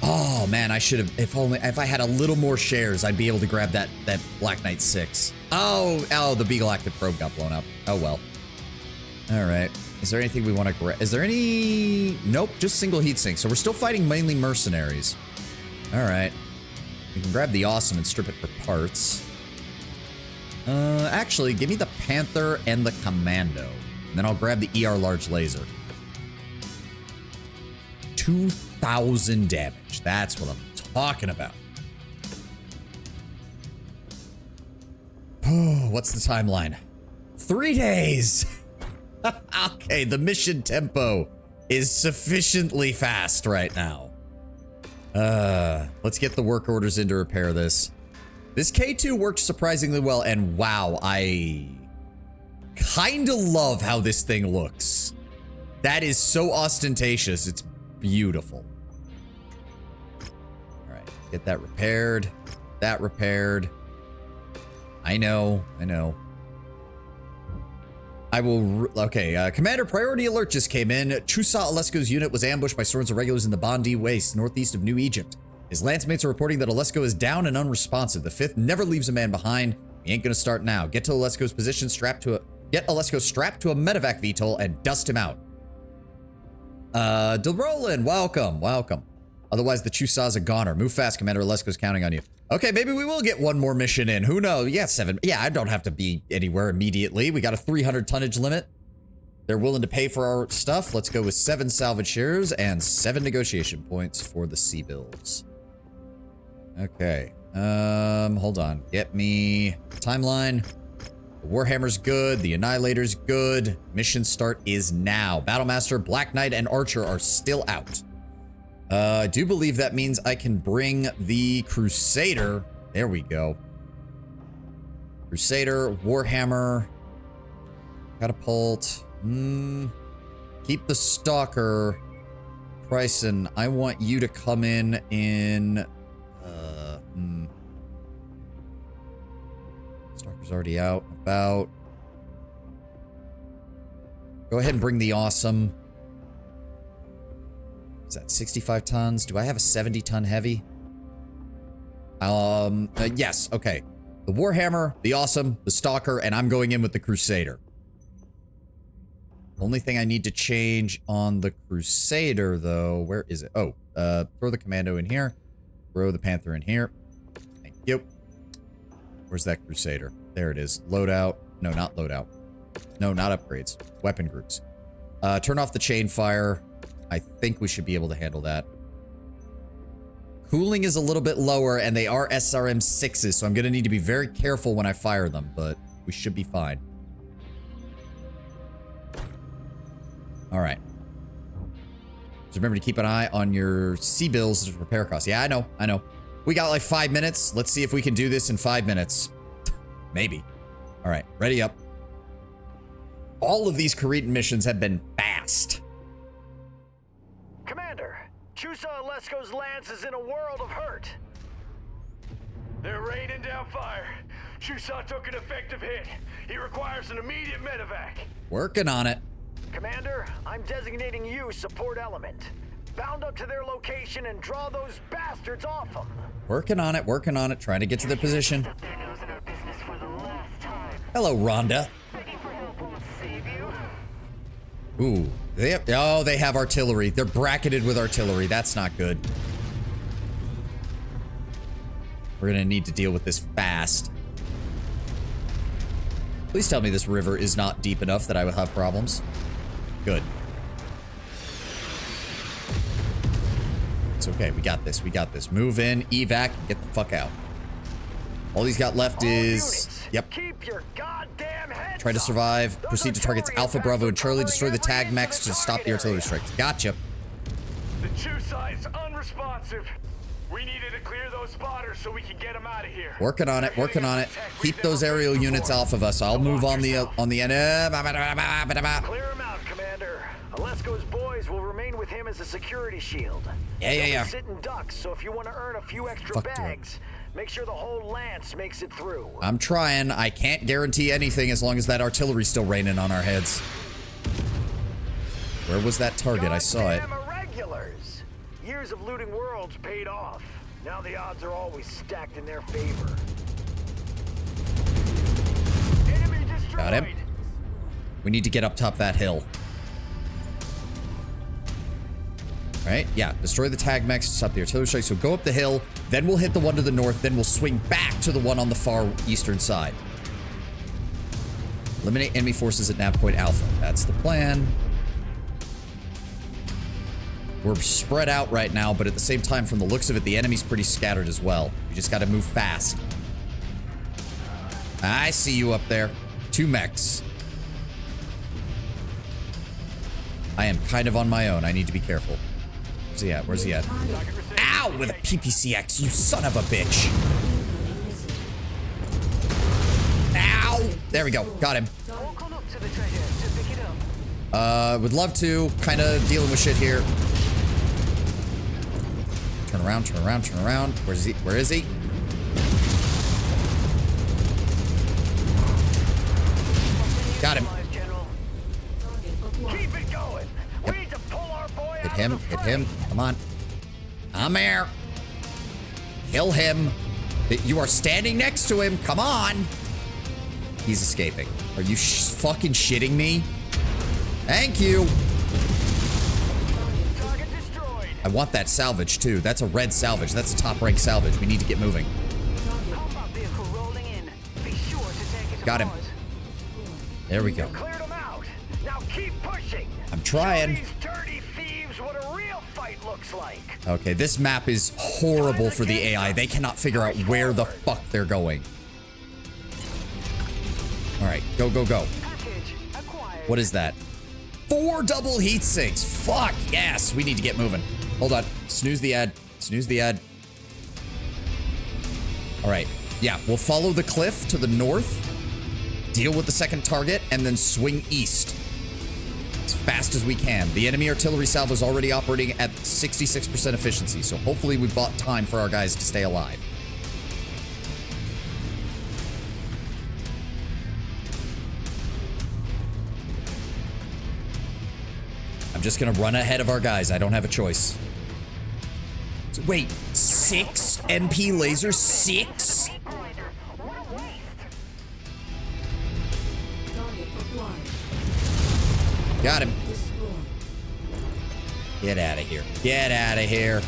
Oh man, I should have, if I had a little more shares, I'd be able to grab that Black Knight 6. Oh, the Beagle Active Probe got blown up. Oh well. All right. Is there anything we want to grab? Is there any? Nope, just single heatsink. So we're still fighting mainly mercenaries. All right. We can grab the Awesome and strip it for parts. Actually, give me the Panther and the Commando. And then I'll grab the ER Large Laser. 2,000 damage. That's what I'm talking about. Oh, what's the timeline? 3 days. Okay, the mission tempo is sufficiently fast right now. Let's get the work orders in to repair this. This K2 works surprisingly well, and wow, I kind of love how this thing looks. That is so ostentatious. It's beautiful. All right, get that repaired. That repaired. I know. I will, okay, Commander, priority alert just came in. Chusa Olesko's unit was ambushed by swords of regulars in the Bondi Waste, northeast of New Egypt. His lancemates are reporting that Olesko is down and unresponsive. The 5th never leaves a man behind. We ain't gonna start now. Get to Olesko's position, get Olesko strapped to a medevac VTOL and dust him out. Delbrolin, welcome. Otherwise, the Chusa's a goner. Move fast, Commander Olesko's counting on you. Okay, maybe we will get one more mission in. Who knows? Yeah, 7. Yeah, I don't have to be anywhere immediately. We got a 300 tonnage limit. They're willing to pay for our stuff. Let's go with 7 salvage shares and 7 negotiation points for the sea bills. Okay. Hold on. Get me timeline. The Warhammer's good. The Annihilator's good. Mission start is now. Battlemaster, Black Knight, and Archer are still out. I do believe that means I can bring the Crusader. There we go. Crusader, Warhammer, Catapult. Keep the Stalker. Bryson, I want you to come in. Stalker's already out. About. Go ahead and bring the Awesome. Is that 65 tons? Do I have a 70-ton heavy? Yes, okay. The Warhammer, the Awesome, the Stalker, and I'm going in with the Crusader. Only thing I need to change on the Crusader, though, where is it? Oh, throw the Commando in here. Throw the Panther in here. Thank you. Where's that Crusader? There it is. Loadout. No, not loadout. No, not upgrades. Weapon groups. Turn off the chain fire. I think we should be able to handle that. Cooling is a little bit lower, and they are SRM 6s, so I'm going to need to be very careful when I fire them, but we should be fine. All right. Just remember to keep an eye on your sea bills as repair costs. Yeah, I know. We got like 5 minutes. Let's see if we can do this in 5 minutes. Maybe. All right, ready up. All of these Cretan missions have been fast. Commander, Chusa Olesko's lance is in a world of hurt. They're raining down fire. Chusa took an effective hit. He requires an immediate medevac. Working on it. Commander, I'm designating you support element. Bound up to their location and draw those bastards off them. Working on it, trying to get to their position. Hello, Rhonda. Ooh, they have artillery. They're bracketed with artillery. That's not good. We're gonna need to deal with this fast. Please tell me this river is not deep enough that I will have problems. Good. It's okay. We got this. We got this. Move in, evac, and get the fuck out. All he's got left is... Yep. Keep your goddamn heads Try to survive. Proceed to targets Alpha, Bravo, and Charlie. Destroy the tag mechs to stop the artillery strikes. Gotcha. The Chew side's unresponsive. We needed to clear those spotters so we can get them out of here. Working on it, working on it. Keep those aerial units off of us. I'll move on the end. Clear them out, Commander. Alesco's boys will remain with him as a security shield. Yeah. Sitting ducks, so if you want to earn a few extra bags, make sure the whole lance makes it through. I'm trying. I can't guarantee anything as long as that artillery's still raining on our heads. Where was that target? I saw it. Irregulars. Years of looting worlds paid off. Now the odds are always stacked in their favor. Enemy destroyed. Got him. We need to get up top that hill. Right? Yeah. Destroy the tag mechs to stop the artillery strike. So go up the hill. Then we'll hit the one to the north. Then we'll swing back to the one on the far eastern side. Eliminate enemy forces at nav point Alpha. That's the plan. We're spread out right now, but at the same time, from the looks of it, the enemy's pretty scattered as well. We just got to move fast. I see you up there. 2 mechs. I am kind of on my own. I need to be careful. Where's he at? Where's he at? Ow! With a PPCX, you son of a bitch. Ow! There we go. Got him. Would love to. Kind of dealing with shit here. Turn around, turn around, turn around. Where is he? Where is he? Got him. Keep it going. Yep. We need to pull our boy Hit out him, of the hit fray. him. Come on. I'm here. Kill him. You are standing next to him. Come on. He's escaping. Are you fucking shitting me? Thank you. Target destroyed. I want that salvage too. That's a red salvage. That's a top rank salvage. We need to get moving. Combat vehicle rolling in. Be sure to take it Got him. apart. There we go. Cleared them out. Now keep pushing. I'm trying. Show these dirty thieves what a real fight looks like. Okay, this map is horrible for the AI. They cannot figure out where the fuck they're going. All right, go, go, go. Package acquired. What is that? 4 double heat sinks. Fuck yes. We need to get moving. Hold on. Snooze the ad. Snooze the ad. All right. Yeah, we'll follow the cliff to the north, deal with the second target, and then swing east as fast as we can. The enemy artillery salvo is already operating at 66% efficiency, so hopefully we bought time for our guys to stay alive. I'm just gonna run ahead of our guys. I don't have a choice. So, wait, 6 MP lasers? 6? Got him. Get out of here. Get out of here.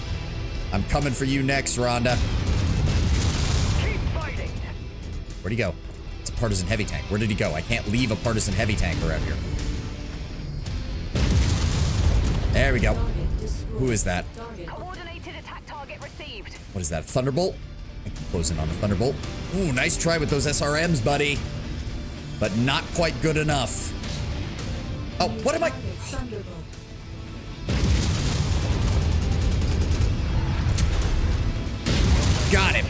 I'm coming for you next, Rhonda. Keep fighting. Where'd he go? It's a partisan heavy tank. Where did he go? I can't leave a partisan heavy tank around here. There we go. Who is that? Coordinated attack target received. What is that? Thunderbolt? I can close in on the Thunderbolt. Ooh, nice try with those SRMs, buddy. But not quite good enough. Oh, what am I? Got him.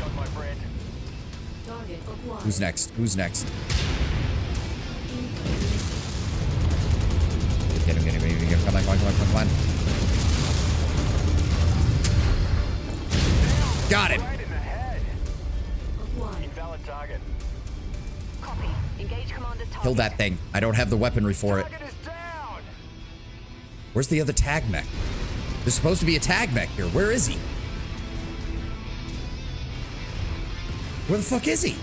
Who's next? Who's next? Get him, get him, get him, get him. Come on, come on, come on, come on. Got him. Right in the head. Invalid target. Copy. Engage commander target. Kill that thing. I don't have the weaponry for it. Target is down. Where's the other tag mech? There's supposed to be a tag mech here. Where is he? Where the fuck is he?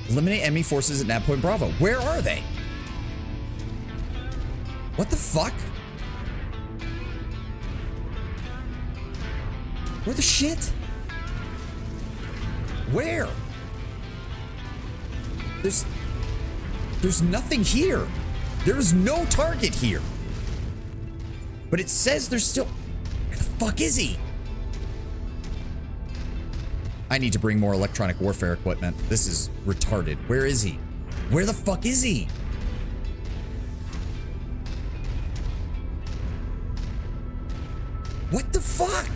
Eliminate enemy forces at Nav Point Bravo. Where are they? What the fuck? Where the shit? Where? There's nothing here. There's no target here. But it says there's still... Where the fuck is he? I need to bring more electronic warfare equipment. This is retarded. Where is he? Where the fuck is he? What the fuck?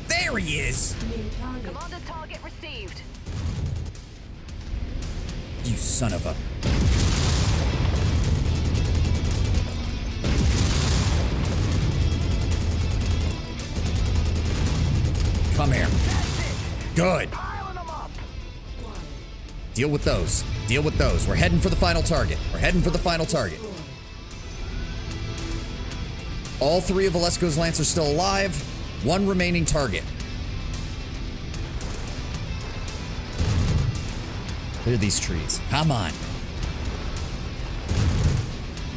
There he is! Commander's target received. You son of a... Come here. Good. Deal with those. Deal with those. We're heading for the final target. We're heading for the final target. All three of Valesco's Lancers still alive. One remaining target. Clear these trees. Come on.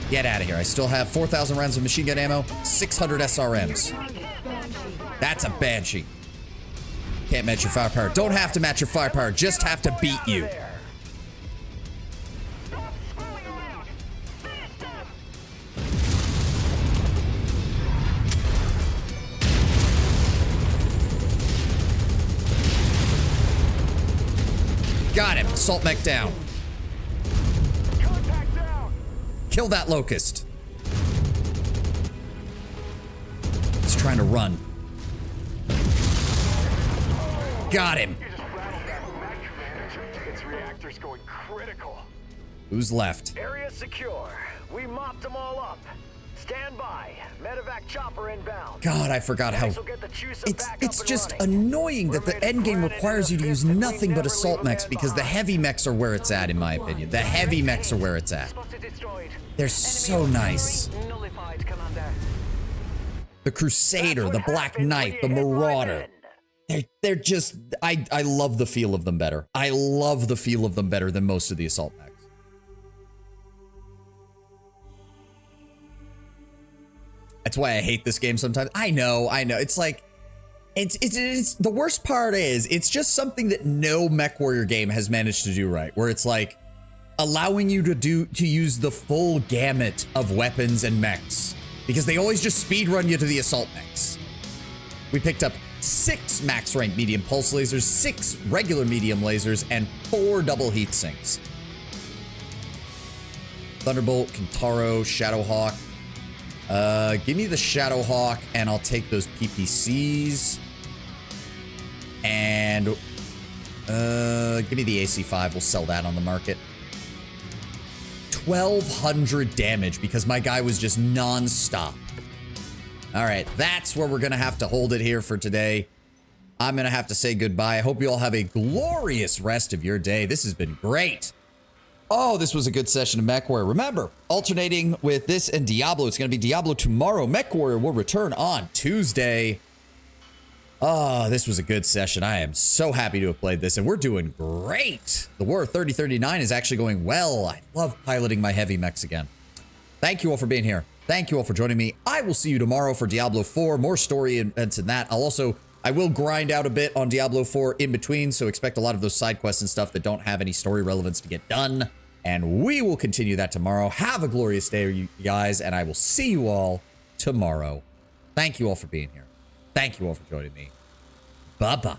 Get out of here. I still have 4,000 rounds of machine gun ammo, 600 SRMs. That's a Banshee. Can't match your firepower. Don't have to match your firepower. Just have to beat you. Got him. Assault mech down. Kill that locust. He's trying to run. Got him. Its reactor's going critical. Who's left? Area secure. We mopped them all up. Stand by. Medevac chopper inbound. God, I forgot how... It's just annoying that the endgame requires you to use nothing but assault mechs because the heavy mechs are where it's at, in my opinion. The heavy mechs are where it's at. They're so nice. The Crusader, the Black Knight, the Marauder. They're just... I love the feel of them better. I love the feel of them better than most of the assault mechs. That's why I hate this game sometimes. I know. It's like, it's the worst part is, it's just something that no MechWarrior game has managed to do right, where it's like allowing you to use the full gamut of weapons and mechs, because they always just speedrun you to the assault mechs. We picked up 6 max rank medium pulse lasers, 6 regular medium lasers, and 4 double heat sinks. Thunderbolt, Kintaro, Shadowhawk. Give me the Shadowhawk and I'll take those PPCs. And, give me the AC-5. We'll sell that on the market. 1,200 damage because my guy was just non-stop. All right, that's where we're going to have to hold it here for today. I'm going to have to say goodbye. I hope you all have a glorious rest of your day. This has been great. Oh, this was a good session of MechWarrior. Remember, alternating with this and Diablo. It's going to be Diablo tomorrow. MechWarrior will return on Tuesday. Oh, this was a good session. I am so happy to have played this, and we're doing great. The War of 3039 is actually going well. I love piloting my heavy mechs again. Thank you all for being here. Thank you all for joining me. I will see you tomorrow for Diablo 4. More story events in that. I will grind out a bit on Diablo 4 in between, so expect a lot of those side quests and stuff that don't have any story relevance to get done. And we will continue that tomorrow. Have a glorious day, you guys, and I will see you all tomorrow. Thank you all for being here. Thank you all for joining me. Bye-bye.